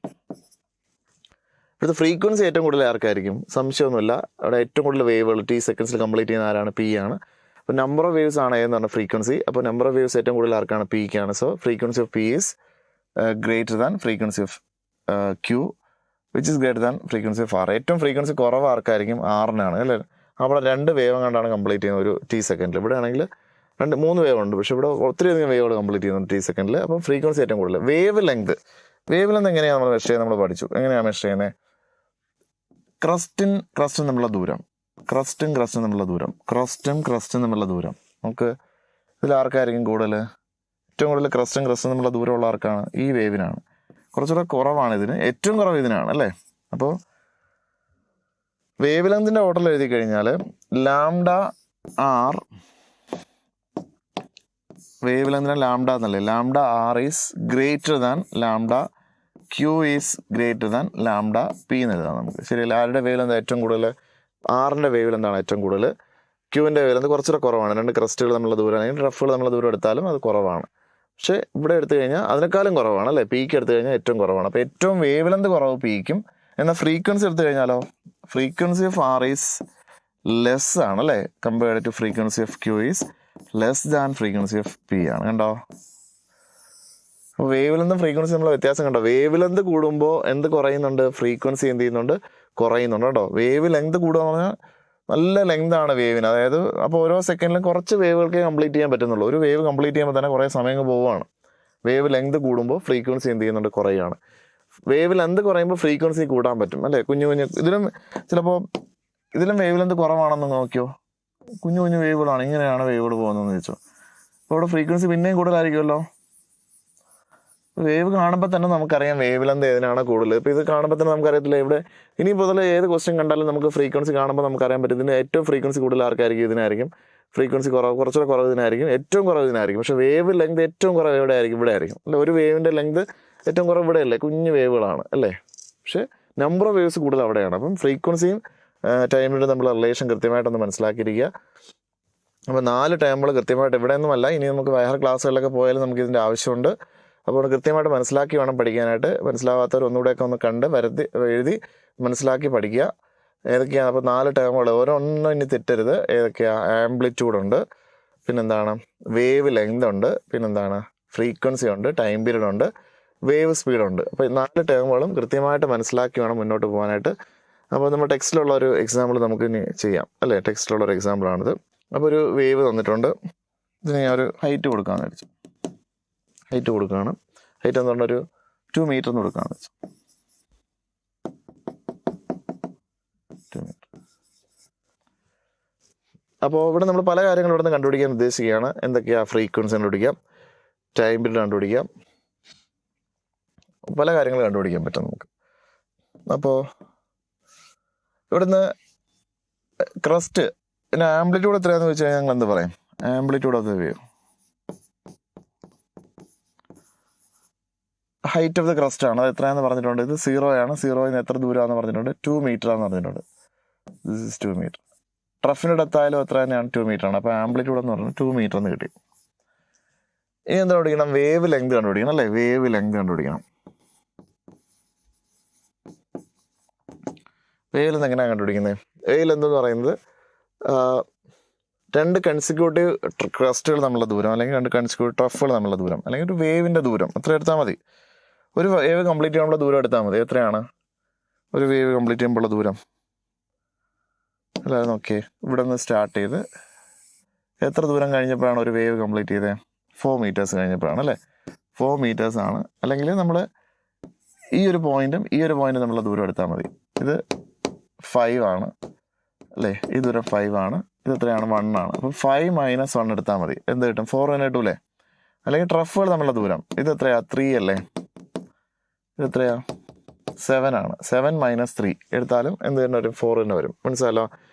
ഇവിടുത്തെ ഫ്രീക്വൻസി ഏറ്റവും കൂടുതൽ ആർക്കായിരിക്കും? സംശയമൊന്നുമില്ല. അവിടെ ഏറ്റവും കൂടുതൽ വേവുകൾ T സെക്കൻഡ്സിൽ കംപ്ലീറ്റ് ചെയ്യുന്ന ആരാണ്? P ആണ്. അപ്പോൾ നമ്പർ ഓഫ് വേവ്സ് ആണ് എന്ന് പറഞ്ഞാൽ ഫ്രീക്വൻസി. അപ്പോൾ നമ്പർ ഓഫ് വേവ്സ് ഏറ്റവും കൂടുതൽ ആർക്കാണ്? Pക്കാണ്. So frequency of P is greater than frequency of Q, which is greater than frequency of R. ഏറ്റവും ഫ്രീക്വൻസി കുറവ് ആർക്കായിരിക്കും? Rനാണ് അല്ലേ? അവിടെ 2 വേവ് കണ്ടാണ് കംപ്ലീറ്റ് ചെയ്യുന്നത് ഒരു T സെക്കൻഡിൽ. ഇവിടെ ആണെങ്കിൽ 3 വേവ് ഉണ്ട്, പക്ഷേ ഇവിടെ ഒത്തിരി അധികം വേവുകൾ കംപ്ലീറ്റ് ചെയ്യുന്നു T സെക്കൻഡിൽ. അപ്പോൾ ഫ്രീക്വൻസി ഏറ്റവും കൂടുതൽ. വേവ് ലെങ്ത് എങ്ങനെയാണ് നമ്മൾ മെഷർ ചെയ്യുന്നത്? നമ്മൾ പഠിച്ചു എങ്ങനെയാണ് മെഷർ ചെയ്യുന്നത്. ക്രസ്റ്റും തമ്മിലുള്ള ദൂരം, ക്രസ്റ്റും തമ്മിലുള്ള ദൂരം. നമുക്ക് ഇതിൽ ആർക്കായിരിക്കും കൂടുതൽ? ഏറ്റവും കൂടുതൽ ക്രസ്റ്റും തമ്മിലുള്ള ദൂരമുള്ള ആർക്കാണ്? ഈ വേവിനാണ്. കുറച്ചുകൂടെ കുറവാണ് ഇതിന്, ഏറ്റവും കുറവ് ഇതിനാണ് അല്ലേ? അപ്പോൾ വേവ് ലെങ്തിൻ്റെ ഓർഡറിൽ എഴുതി കഴിഞ്ഞാൽ ലാംഡ ആർ, വേവ് ലെങ്തിന് ലാംഡ എന്നല്ലേ, lambda R is greater than lambda Q is greater than lambda P എന്ന് എഴുതാം നമുക്ക്. ശരിയല്ല? ആരുടെ വേവ് ലെന്ത് ഏറ്റവും കൂടുതൽ? ആറിൻ്റെ വേവ് ലെന്താണ് ഏറ്റവും കൂടുതൽ. Qൻ്റെ വേവ് ലെന്ത് കുറച്ചുകൂടെ കുറവാണ്. 2 ക്രസ്റ്റുകൾ തമ്മിലുള്ള ദൂരം അല്ലെങ്കിൽ റഫുകൾ തമ്മിലുള്ള ദൂരം എടുത്താലും അത് കുറവാണ്. പക്ഷേ ഇവിടെ എടുത്തു കഴിഞ്ഞാൽ അതിനേക്കാളും കുറവാണ് അല്ലേ? Pക്ക് എടുത്തു കഴിഞ്ഞാൽ ഏറ്റവും കുറവാണ്. അപ്പോൾ ഏറ്റവും വേവ് ലെന്ത് കുറവ് Pക്കും. എന്നാൽ ഫ്രീക്വൻസി എടുത്തു കഴിഞ്ഞാലോ, frequency of R is less ആണ് അല്ലേ? Compared to frequency of Q is less than frequency of P ആണ്. കണ്ടോ? അപ്പോൾ വേവ് ലെന്തും ഫ്രീക്വൻസി നമ്മൾ വ്യത്യാസം കണ്ടോ? വേവ് ലെന്ത് കൂടുമ്പോൾ എന്ത് കുറയുന്നുണ്ട്? ഫ്രീക്വൻസി എന്ത് ചെയ്യുന്നുണ്ട്? കുറയുന്നുണ്ട് കേട്ടോ. വേവ് ലെങ്ത് കൂടുക എന്ന് പറഞ്ഞാൽ നല്ല ലെങ്താണ് വേവിന്. അതായത് അപ്പോൾ ഓരോ സെക്കൻഡിലും കുറച്ച് വേവുകൾക്കേ കംപ്ലീറ്റ് ചെയ്യാൻ പറ്റുന്നുള്ളൂ. ഒരു വേവ് കംപ്ലീറ്റ് ചെയ്യുമ്പോൾ തന്നെ കുറേ സമയം പോവുകയാണ്. വേവ് ലെങ്ത് കൂടുമ്പോൾ ഫ്രീക്വൻസി എന്ത് ചെയ്യുന്നുണ്ട്? കുറയുകയാണ്. വേവ് ലെന്ത് കുറയുമ്പോൾ ഫ്രീക്വൻസി കൂടാൻ പറ്റും അല്ലേ? കുഞ്ഞു ഇതിലും ചിലപ്പോൾ ഇതിലും വേവ് ലെന്ത് കുറവാണെന്ന് നോക്കിയോ, കുഞ്ഞു വേവുകളാണ്. ഇങ്ങനെയാണ് വേവുകൾ പോകുന്നതെന്ന് ചോദിച്ചോ. അപ്പോൾ ഇവിടെ ഫ്രീക്വൻസി പിന്നെയും കൂടുതലായിരിക്കുമല്ലോ. വേവ് കാണുമ്പോൾ തന്നെ നമുക്കറിയാം വേവ് ലെന്ത് ഏതിനാണ് കൂടുതൽ. ഇപ്പോൾ ഇത് കാണുമ്പോൾ തന്നെ നമുക്കറിയത്തില്ല. ഇവിടെ ഇനി മുതൽ ഏത് ക്വസ്റ്റ്യൻ കണ്ടാലും നമുക്ക് ഫ്രീക്വൻസി കാണുമ്പോൾ നമുക്കറിയാൻ പറ്റും ഇതിന് ഏറ്റവും ഫ്രീക്വൻസി കൂടുതൽ ആർക്കായിരിക്കും? ഇതിനായിരിക്കും. ഫ്രീക്വൻസി കുറച്ചുകൂടെ കുറവ് ഇതിനായിരിക്കും. ഏറ്റവും കുറവ് ഇതിനായിരിക്കും. പക്ഷേ വേവ് ലെങ്ത് ഏറ്റവും കുറവ് എവിടെ ആയിരിക്കും? ഇവിടെ ആയിരിക്കും അല്ലേ? ഒരു വേവിൻ്റെ ലെങ്ത് ഏറ്റവും കുറവ് ഇവിടെ അല്ലേ? കുഞ്ഞു വേവുകളാണ് അല്ലേ? പക്ഷേ നമ്പർ ഓഫ് വേവ്സ് കൂടുതൽ അവിടെയാണ്. അപ്പം ഫ്രീക്വൻസിയും ടൈമിൻ്റെ നമ്മൾ റിലേഷൻ കൃത്യമായിട്ടൊന്ന് മനസ്സിലാക്കിയിരിക്കുക. അപ്പോൾ 4 ടേമുകൾ കൃത്യമായിട്ട് ഇവിടെയൊന്നുമല്ല, ഇനി നമുക്ക് വേറെ ക്ലാസ്സുകളിലൊക്കെ പോയാലും നമുക്ക് ഇതിൻ്റെ ആവശ്യമുണ്ട്. അപ്പോൾ കൃത്യമായിട്ട് മനസ്സിലാക്കി വേണം പഠിക്കാനായിട്ട്. മനസ്സിലാവാത്തവർ ഒന്നുകൂടെയൊക്കെ ഒന്ന് കണ്ട് എഴുതി മനസ്സിലാക്കി പഠിക്കുക. ഏതൊക്കെയാണ്? അപ്പോൾ 4 ടേമുകൾ, ഓരോന്നും ഇനി തെറ്റരുത്. ഏതൊക്കെയാണ്? ആംപ്ലിറ്റ്യൂഡ് ഉണ്ട്, പിന്നെന്താണ് വേവ് ലെങ്ത് ഉണ്ട്, പിന്നെന്താണ് ഫ്രീക്വൻസി ഉണ്ട്, ടൈം പീരീഡ് ഉണ്ട്, വേവ് സ്പീഡുണ്ട്. അപ്പോൾ 4 ടേമുകളും കൃത്യമായിട്ട് മനസ്സിലാക്കി വേണം മുന്നോട്ട് പോകാനായിട്ട്. അപ്പോൾ നമ്മൾ ടെക്സ്റ്റിലുള്ള ഒരു എക്സാമ്പിൾ നമുക്ക് ഇനി ചെയ്യാം അല്ലേ? ടെക്സ്റ്റിലുള്ള ഒരു എക്സാമ്പിളാണിത്. അപ്പോൾ ഒരു വേവ് തന്നിട്ടുണ്ട്. ഇതിന് ഞാൻ ഒരു ഹൈറ്റ് കൊടുക്കാമെന്ന് വെച്ചു. ഹൈറ്റ് കൊടുക്കുകയാണ്. ഹൈറ്റ് എന്ന് പറഞ്ഞാൽ ഒരു 2 മീറ്റർ എന്ന് കൊടുക്കുകയാണെന്ന് വെച്ചു. 2 മീറ്റർ. അപ്പോൾ ഇവിടെ നമ്മൾ പല കാര്യങ്ങളും ഇവിടെ നിന്ന് കണ്ടുപിടിക്കാൻ ഉദ്ദേശിക്കുകയാണ്. എന്തൊക്കെയാണ്? ഫ്രീക്വൻസി കണ്ടുപിടിക്കാം, ടൈം പീരീഡ് കണ്ടുപിടിക്കാം, പല കാര്യങ്ങൾ കണ്ടുപിടിക്കാൻ പറ്റും നമുക്ക്. അപ്പോൾ ഇവിടുന്ന് ക്രസ്റ്റ് പിന്നെ ആംപ്ലിറ്റ്യൂഡ് എത്രയാണെന്ന് വെച്ച് കഴിഞ്ഞാൽ ഞങ്ങൾ എന്ത് പറയും? Amplitude of the wave, height of the crest ആണ്. അത് എത്രയാണെന്ന് പറഞ്ഞിട്ടുണ്ട്? ഇത് 0 ആണ്. 0യിൽ നിന്ന് എത്ര ദൂരമാണെന്ന് പറഞ്ഞിട്ടുണ്ട്? 2 മീറ്റർ ആണെന്ന് പറഞ്ഞിട്ടുണ്ട്. This is 2 metre. ട്രഫിൻ്റെ ഡെത്തായാലും എത്ര തന്നെയാണ്? 2 മീറ്റർ ആണ്. അപ്പോൾ ആംപ്ലിറ്റ്യൂഡ് എന്ന് പറഞ്ഞാൽ 2 മീറ്റർ എന്ന് കിട്ടി. ഇനി എന്താ കണ്ടുപിടിക്കണം? വേവ് ലെങ്ത് കണ്ടുപിടിക്കണം അല്ലേ? വേവ് ലെങ്ത് കണ്ടുപിടിക്കണം. വേവ് ലെന്ത് എങ്ങനെയാണ് കണ്ടുപിടിക്കുന്നത്? വേവ് ലെന്ത് എന്ന് പറയുന്നത് 2 കൺസിക്യൂട്ടീവ് ക്രസ്റ്റുകൾ തമ്മിലുള്ള ദൂരം, അല്ലെങ്കിൽ 2 കൺസിക്യൂട്ടീവ് ട്രഫുകൾ തമ്മിലുള്ള ദൂരം, അല്ലെങ്കിൽ ഒരു വേവിൻ്റെ ദൂരം അത്ര എടുത്താൽ മതി. ഒരു വേവ് കംപ്ലീറ്റ് ചെയ്യാനുള്ള ദൂരം എടുത്താൽ മതി. എത്രയാണ് ഒരു വേവ് കംപ്ലീറ്റ് ചെയ്യുമ്പോഴുള്ള ദൂരം? അല്ലാതെ നോക്കിയേ, ഇവിടെ നിന്ന് സ്റ്റാർട്ട് ചെയ്ത് എത്ര ദൂരം കഴിഞ്ഞപ്പോഴാണ് ഒരു വേവ് കംപ്ലീറ്റ് ചെയ്തത്? 4 മീറ്റേഴ്സ് കഴിഞ്ഞപ്പോഴാണ് അല്ലേ? 4 മീറ്റേഴ്സ് ആണ്. അല്ലെങ്കിൽ നമ്മൾ ഈ ഒരു പോയിന്റും ഈ ഒരു പോയിന്റും തമ്മിലുള്ള ദൂരം എടുത്താൽ മതി. ഇത് 5 ആണ് അല്ലേ? ഈ ദൂരം 5 ആണ്. ഇത് എത്രയാണ്? 1 ആണ്. അപ്പം 5 - 1 എടുത്താൽ മതി. എന്ത് കിട്ടും? 4 തന്നെ കിട്ടൂലേ? അല്ലെങ്കിൽ ട്രഫുകൾ തമ്മിലുള്ള ദൂരം ഇത് എത്രയാ? 3 അല്ലേ? ഇത് എത്രയാ? 7 ആണ്. 7 - 3 എടുത്താലും എന്ത് തന്നെ വരും? 4 തന്നെ വരും. മനസ്സിലല്ലോ?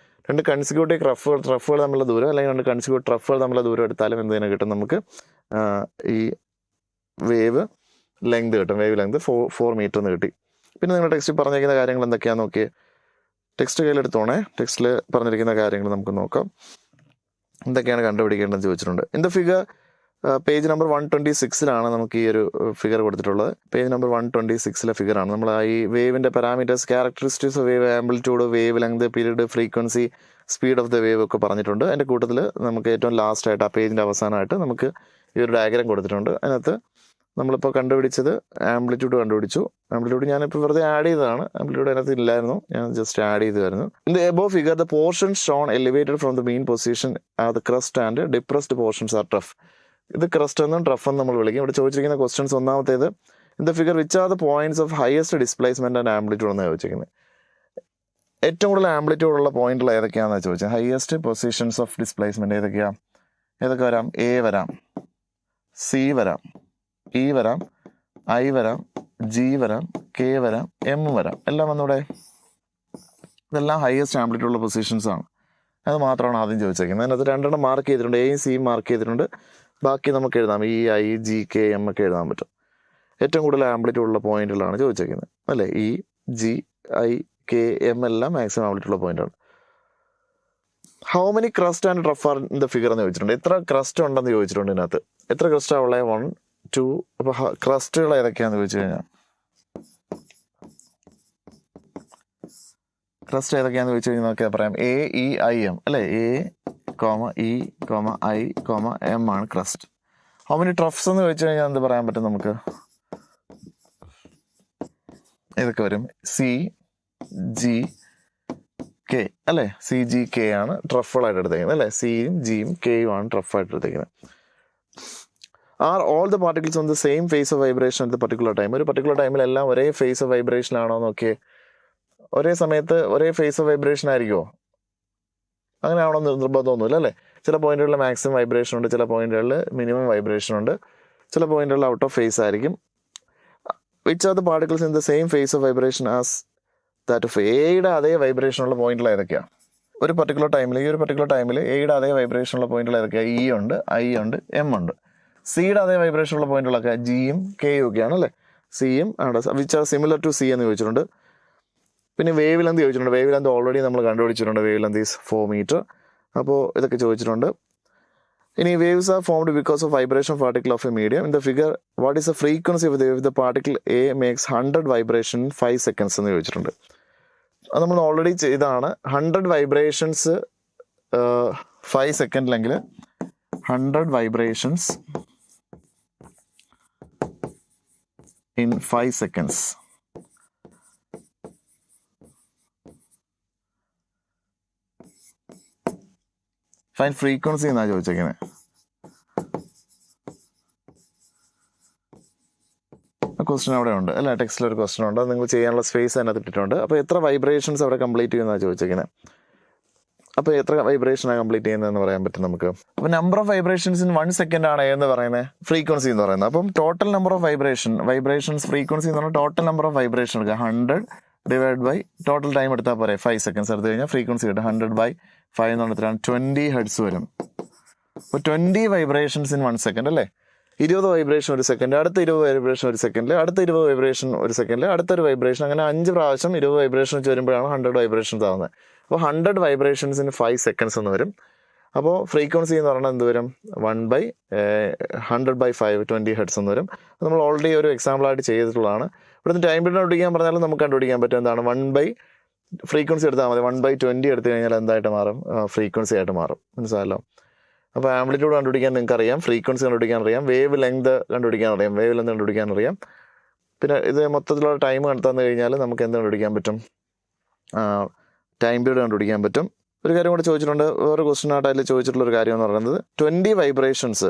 2 കൺസിക്യൂട്ടീവ് ട്രഫുകൾ തമ്മിലുള്ള ദൂരം, അല്ലെങ്കിൽ 2 കൺസിക്യൂട്ടീവ് ട്രഫുകൾ തമ്മിലുള്ള ദൂരം എടുത്താലും എന്ത് തന്നെ കിട്ടും നമുക്ക്? ഈ വേവ് ലെങ്ത് കിട്ടും. വേവ് ലെങ്ത് 4 മീറ്റർ എന്ന് കിട്ടി. പിന്നെ നിങ്ങൾ ടെക്സ്റ്റിൽ പറഞ്ഞിരിക്കുന്ന കാര്യങ്ങൾ എന്തൊക്കെയാണെന്ന് നോക്കിയേ. ടെക്സ്റ്റ് കയ്യിലെടുത്തോണേ. ടെക്സ്റ്റിൽ പറഞ്ഞിരിക്കുന്ന കാര്യങ്ങൾ നമുക്ക് നോക്കാം. എന്തൊക്കെയാണ് കണ്ടുപിടിക്കേണ്ടതെന്ന് ചോദിച്ചിട്ടുണ്ട്. In the figure page number 126 നമുക്ക് ഈ ഒരു ഫിഗർ കൊടുത്തിട്ടുള്ളത്. പേജ് നമ്പർ 126 ഫിഗറാണ്. നമ്മൾ ഈ വേവിൻ്റെ parameters, characteristics of wave, amplitude, wave length, period, frequency, speed of the wave ഒക്കെ പറഞ്ഞിട്ടുണ്ട്. അതിൻ്റെ കൂട്ടത്തിൽ നമുക്ക് ഏറ്റവും ലാസ്റ്റായിട്ട് ആ പേജിൻ്റെ അവസാനമായിട്ട് നമുക്ക് ഈ ഒരു ഡയഗ്രാം കൊടുത്തിട്ടുണ്ട്. അതിനകത്ത് നമ്മളിപ്പോൾ കണ്ടുപിടിച്ചത് ആംപ്ലിറ്റ്യൂഡ് കണ്ടുപിടിച്ചു. ആംപ്ലിറ്റ്യൂഡ് ഞാനിപ്പോൾ വെറുതെ ആഡ് ചെയ്തതാണ്. ആംപ്ലിറ്റ്യൂഡ് അതിനകത്ത് ഇല്ലായിരുന്നു, ഞാൻ ജസ്റ്റ് ആഡ് ചെയ്തായിരുന്നു. In the above figure the portion shown elevated from the main position the crest and depressed portions are trough. ഇത് ക്രസ്റ്റ് എന്നും ട്രഫ് എന്നും നമ്മൾ വിളിക്കും. ഇവിടെ ചോദിച്ചിരിക്കുന്ന ക്വസ്റ്റ്യൻസ് ഒന്നാമത്തേത് in the figure which are the points of highest displacement and amplitude എന്നാണ് ചോദിച്ചിരിക്കുന്നത്. ഏറ്റവും കൂടുതൽ ആംപ്ലിറ്റ്യൂഡ് ഉള്ള പോയിന്റുകൾ ഏതൊക്കെയാണെന്ന് ചോദിച്ചത്. ഹയസ്റ്റ് പൊസിഷൻസ് ഓഫ് ഡിസ്പ്ലേസ്മെന്റ് ഏതൊക്കെ വരാം? എ വരാം, സി വരാം, ഇ വരാം, ഐ വരാം, ജി വരാം, കെ വരാം, എം വരാം. എല്ലാം വന്നൂടെ? ഇതെല്ലാം ഹയസ്റ്റ് ആംപ്ലിറ്റ്യൂഡ് ഉള്ള പൊസിഷൻസ് ആണ്. അത് മാത്രമാണ് ആദ്യം ചോദിച്ചേക്കുന്നത്. അതിനകത്ത് 2 മാർക്ക് ചെയ്തിട്ടുണ്ട്, എയും സിയും മാർക്ക് ചെയ്തിട്ടുണ്ട്. ബാക്കി നമുക്ക് എഴുതാം, E, I, G, K, M ഒക്കെ എഴുതാൻ പറ്റും. ഏറ്റവും കൂടുതൽ ആംപ്ലിറ്റ്യൂഡ് ഉള്ള പോയിന്റുകളാണ് ചോദിച്ചേക്കുന്നത്, അല്ലേ? E, G, I, K, M എല്ലാം മാക്സിമം ആംപ്ലിറ്റ്യൂഡ് ഉള്ള പോയിന്റാണ്. How many crest and trough are in the figure എന്ന് ചോദിച്ചിട്ടുണ്ട്. എത്ര ക്രസ്റ്റ് ഉണ്ടെന്ന് ചോദിച്ചിട്ടുണ്ട്. ഇതിനകത്ത് എത്ര ക്രസ്റ്റാണ് ഉള്ളത്? 1, 2. അപ്പോൾ ക്രസ്റ്റുകൾ ഏതൊക്കെയാണെന്ന് ചോദിച്ചു കഴിഞ്ഞാൽ ക്രസ്റ്റ് ഏതൊക്കെയാണെന്ന് ചോദിച്ചു കഴിഞ്ഞാൽ നമുക്ക് പറയാം എ, ഇ, ഐ, എം, അല്ലേ? എ, ഇ, ഐ, എം ആണ് ക്രസ്റ്റ്. ഹൗ മെനി ട്രഫ്സ് എന്ന് ചോദിച്ചു കഴിഞ്ഞാൽ എന്ത് പറയാൻ പറ്റും നമുക്ക്? ഏതൊക്കെ വരും? സി, ജി, കെ, അല്ലേ? സി, ജി, കെ ആണ് ട്രഫുകളായിട്ട് എടുത്തേക്കുന്നത്, അല്ലേ? സിയും ജിയും കെയും ആണ് ട്രഫായിട്ട് എടുത്തേക്കുന്നത്. Are all the particles on the same phase of vibration at the particular time. ഒരു പർട്ടിക്കുലർ ടൈമിൽ എല്ലാം ഒരേ ഫേസ് ഓഫ് വൈബ്രേഷൻ ആണോ നോക്കിയേ. ഒരേ സമയത്ത് ഒരേ ഫേസ് ഓഫ് വൈബ്രേഷൻ ആയിരിക്കുമോ? അങ്ങനെ ആണോ നിർബന്ധമൊന്നുമില്ല, അല്ലേ? ചില പോയിന്റുകളിൽ മാക്സിമം വൈബ്രേഷൻ ഉണ്ട്, ചില പോയിന്റുകളിൽ മിനിമം വൈബ്രേഷൻ ഉണ്ട്, ചില പോയിന്റുകളിൽ ഔട്ട് ഓഫ് ഫേസ് ആയിരിക്കും. Which are the particles in the same phase of vibration as that of എയുടെ അതേ വൈബ്രേഷൻ ഉള്ള പോയിന്റുകൾ ഏതൊക്കെയാണ്? ഒരു പർട്ടിക്കുലർ ടൈമിൽ എയുടെ അതേ വൈബ്രേഷൻ ഉള്ള പോയിന്റുകൾ ഏതൊക്കെയാണ്? ഇ ഉണ്ട്, ഐ ഉണ്ട്, എം ഉണ്ട്. സിയുടെ അതേ വൈബ്രേഷൻ ഉള്ള പോയിന്റുകളൊക്കെ ജിയും കെയും ഒക്കെയാണ്, അല്ലേ? സിയും ആണ്. Which are similar to C എന്ന് ചോദിച്ചിട്ടുണ്ട്. പിന്നെ വേവ് ലെന്ത് ചോദിച്ചിട്ടുണ്ട്. വേവ് ലെന്ത് ഓൾറെഡി നമ്മൾ കണ്ടുപിടിച്ചിട്ടുണ്ട്. Wavelength is 4 metre. അപ്പോൾ ഇതൊക്കെ ചോദിച്ചിട്ടുണ്ട്. ഇനി waves are formed because of vibration particle of a medium. In the figure what is the frequency of the particle a makes 100 vibration 5 seconds എന്ന് ചോദിച്ചിട്ടുണ്ട്. അത് നമ്മൾ ഓൾറെഡി ചെയ്താണ്. 100 വൈബ്രേഷൻസ് 5 സെക്കൻഡിലെങ്കിൽ 100 vibrations in 5 seconds. Fine frequency എന്നാണ് ചോദിച്ചേക്കുന്നത്. Question അവിടെ ഉണ്ട്, അല്ല? ടെക്സ്റ്റിൽ ഒരു ക്വസ്റ്റ്യൻ ഉണ്ട്, അത് നിങ്ങൾ ചെയ്യാനുള്ള സ്പേസ് അതിനകത്ത് ഇട്ടിട്ടുണ്ട്. അപ്പോൾ എത്ര വൈബ്രേഷൻസ് അവിടെ കംപ്ലീറ്റ് ചെയ്യുന്നതാണ് ചോദിച്ചേക്കുന്നത്. അപ്പോൾ എത്ര വൈബ്രേഷനാണ് കംപ്ലീറ്റ് ചെയ്യുന്നതെന്ന് പറയാൻ പറ്റും നമുക്ക്. അപ്പോൾ number of vibrations in 1 second ആണ് എന്ന് പറയുന്നത് ഫ്രീക്വൻസി എന്ന് പറയുന്നത്. അപ്പം total number of vibrations frequency എന്ന് പറഞ്ഞാൽ ടോട്ടൽ നമ്പർ ഓഫ് വൈബ്രേഷൻ എടുക്കുക. 100 ഡിവൈഡ് ബൈ ടോട്ടൽ ടൈം എടുത്താൽ പോരെ, 5 seconds എടുത്തു കഴിഞ്ഞാൽ ഫ്രീക്വൻസി കിട്ടും. 100/5 എന്ന് പറഞ്ഞാൽ 20 ഹെർട്സ് വരും. അപ്പോൾ 20 വൈബ്രേഷൻസ് ഇൻ 1 second, അല്ലേ? 20 വൈബ്രേഷൻ 1 സെക്കൻഡ്, അടുത്ത 20 വൈബ്രേഷൻ 1 സെക്കൻഡിൽ, അടുത്ത 20 വൈബ്രേഷൻ 1 സെക്കൻഡിൽ, അടുത്തൊരു വൈബ്രേഷൻ, അങ്ങനെ 5 പ്രാവശ്യം 20 വൈബ്രേഷൻ വെച്ച് വരുമ്പോഴാണ് 100 വൈബ്രേഷൻസ് ആവുന്നത്. അപ്പോൾ 100 വൈബ്രേഷൻസ് ഇൻ 5 seconds എന്ന് വരും. അപ്പോൾ ഫ്രീക്വൻസി എന്ന് പറഞ്ഞാൽ എന്ത് വരും? 1/100/5 20 ഹെർട്സ് എന്ന് വരും. നമ്മൾ ഓൾറെഡി ഒരു എക്സാമ്പിളായിട്ട് ചെയ്തിട്ടുള്ളതാണ്. ഇവിടുന്ന് ടൈം പീരീഡ് കണ്ടുപിടിക്കാൻ പറഞ്ഞാലും നമുക്ക് കണ്ടുപിടിക്കാൻ പറ്റും. എന്താണ്? ഫ്രീക്വൻസി എടുത്താൽ മതി. 1/20 എടുത്തു കഴിഞ്ഞാൽ എന്തായിട്ട് മാറും? ഫ്രീക്വൻസി ആയിട്ട് മാറും. മനസ്സിലായല്ലോ? അപ്പോൾ ആംപ്ലിറ്റ്യൂഡ് കണ്ടുപിടിക്കാൻ നിങ്ങൾക്ക് അറിയാം, ഫ്രീക്വൻസി കണ്ടുപിടിക്കാൻ അറിയാം, വേവ് ലെങ്ത് കണ്ടുപിടിക്കാൻ അറിയാം. പിന്നെ ഇത് മൊത്തത്തിലുള്ള ടൈം തന്നു കഴിഞ്ഞാൽ നമുക്ക് എന്ത് കണ്ടുപിടിക്കാൻ പറ്റും? ടൈം പീരീഡ് കണ്ടുപിടിക്കാൻ പറ്റും. ഒരു കാര്യം കൂടെ ചോദിച്ചിട്ടുണ്ട്, വേറെ ക്വസ്റ്റ്യൻ ആയിട്ട് അതിൽ ചോദിച്ചിട്ടുള്ള ഒരു കാര്യം എന്ന് പറയുന്നത് 20 vibrations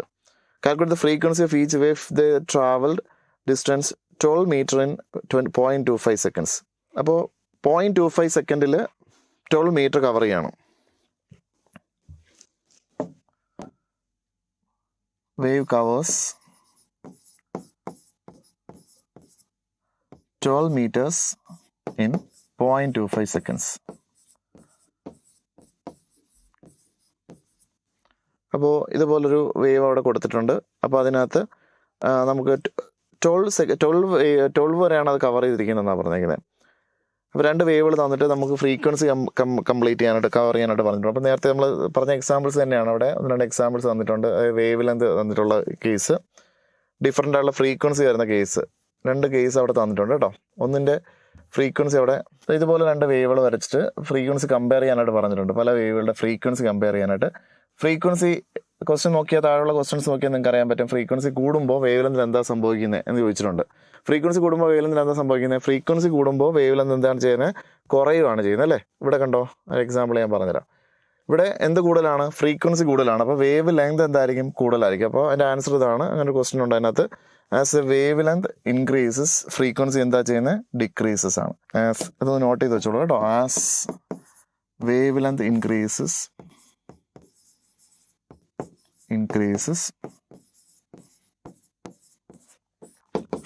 calculate the frequency of each wave the travelled distance 12 metre in 0.25 seconds. അപ്പോൾ 0.25 സെക്കൻഡിൽ 12 മീറ്റർ കവർ ചെയ്യണം. Wave covers 12 meters in 0.25 seconds. അപ്പോൾ ഇതുപോലൊരു വേവ് അവിടെ കൊടുത്തിട്ടുണ്ട്. അപ്പോൾ അതിനകത്ത് നമുക്ക് 12 വരെയാണ് അത് കവർ ചെയ്തിരിക്കുന്നതെന്നാണ് പറഞ്ഞേക്കുന്നത്. അപ്പോൾ 2 വേവുകൾ തന്നിട്ട് നമുക്ക് ഫ്രീക്വൻസി കംപ്ലീറ്റ് ചെയ്യാനായിട്ട് കവർ ചെയ്യാനായിട്ട് പറഞ്ഞിട്ടുണ്ട്. അപ്പോൾ നേരത്തെ നമ്മൾ പറഞ്ഞ എക്സാമ്പിൾസ് തന്നെയാണ് അവിടെ 1-2 എക്സാമ്പിൾസ് തന്നിട്ടുണ്ട്. വേവ് ലെന്ത് തന്നിട്ടുള്ള കേസ്, ഡിഫറൻ്റ് ആയിട്ടുള്ള ഫ്രീക്വൻസി വരുന്ന കേസ്, 2 കേസ് അവിടെ തന്നിട്ടുണ്ട് കേട്ടോ. ഒന്നിൻ്റെ ഫ്രീക്വൻസി അവിടെ ഇതുപോലെ 2 വേവുകൾ വരച്ചിട്ട് ഫ്രീക്വൻസി കമ്പയർ ചെയ്യാനായിട്ട് പറഞ്ഞിട്ടുണ്ട്. പല വേവുകളുടെ ഫ്രീക്വൻസി കമ്പയർ ചെയ്യാനായിട്ട്. ഫ്രീക്വൻസി ക്വസ്റ്റ്യൻ നോക്കിയാൽ, താഴെയുള്ള ക്വസ്റ്റ്യൻസ് നോക്കിയാൽ നിങ്ങൾക്ക് അറിയാൻ പറ്റും ഫ്രീക്വൻസി കൂടുമ്പോൾ വേവ് ലെന്തിൽ എന്താ സംഭവിക്കുന്നത് എന്ന് ചോദിച്ചിട്ടുണ്ട്. ഫ്രീക്വൻസി കൂടുമ്പോൾ വേവ് ലെന്തിൽ എന്താ സംഭവിക്കുന്നത്? ഫ്രീക്വൻസി കൂടുമ്പോൾ വേവ് ലെന്ത് എന്താണ് ചെയ്യുന്നത്? കുറയുകയാണ് ചെയ്യുന്നത് അല്ലേ? ഇവിടെ കണ്ടോ, ഒരു എക്സാമ്പിൾ ഞാൻ പറഞ്ഞുതരാം. ഇവിടെ എന്ത് കൂടുതലാണ്? ഫ്രീക്വൻസി കൂടുതലാണ്. അപ്പോൾ വേവ് ലെങ്ത് എന്തായിരിക്കും? കൂടുതലായിരിക്കും. അപ്പോൾ അതിൻ്റെ ആൻസർ ഇതാണ്. അങ്ങനെ ഒരു ക്വസ്റ്റ്യൻ ഉണ്ട് അതിനകത്ത്. As A wave length increases frequency എന്താ ചെയ്യുന്നത്? ഡിക്രീസസ് ആണ്. അതൊന്ന് നോട്ട് ചെയ്ത് വെച്ചോളൂ കേട്ടോ. As wave length increases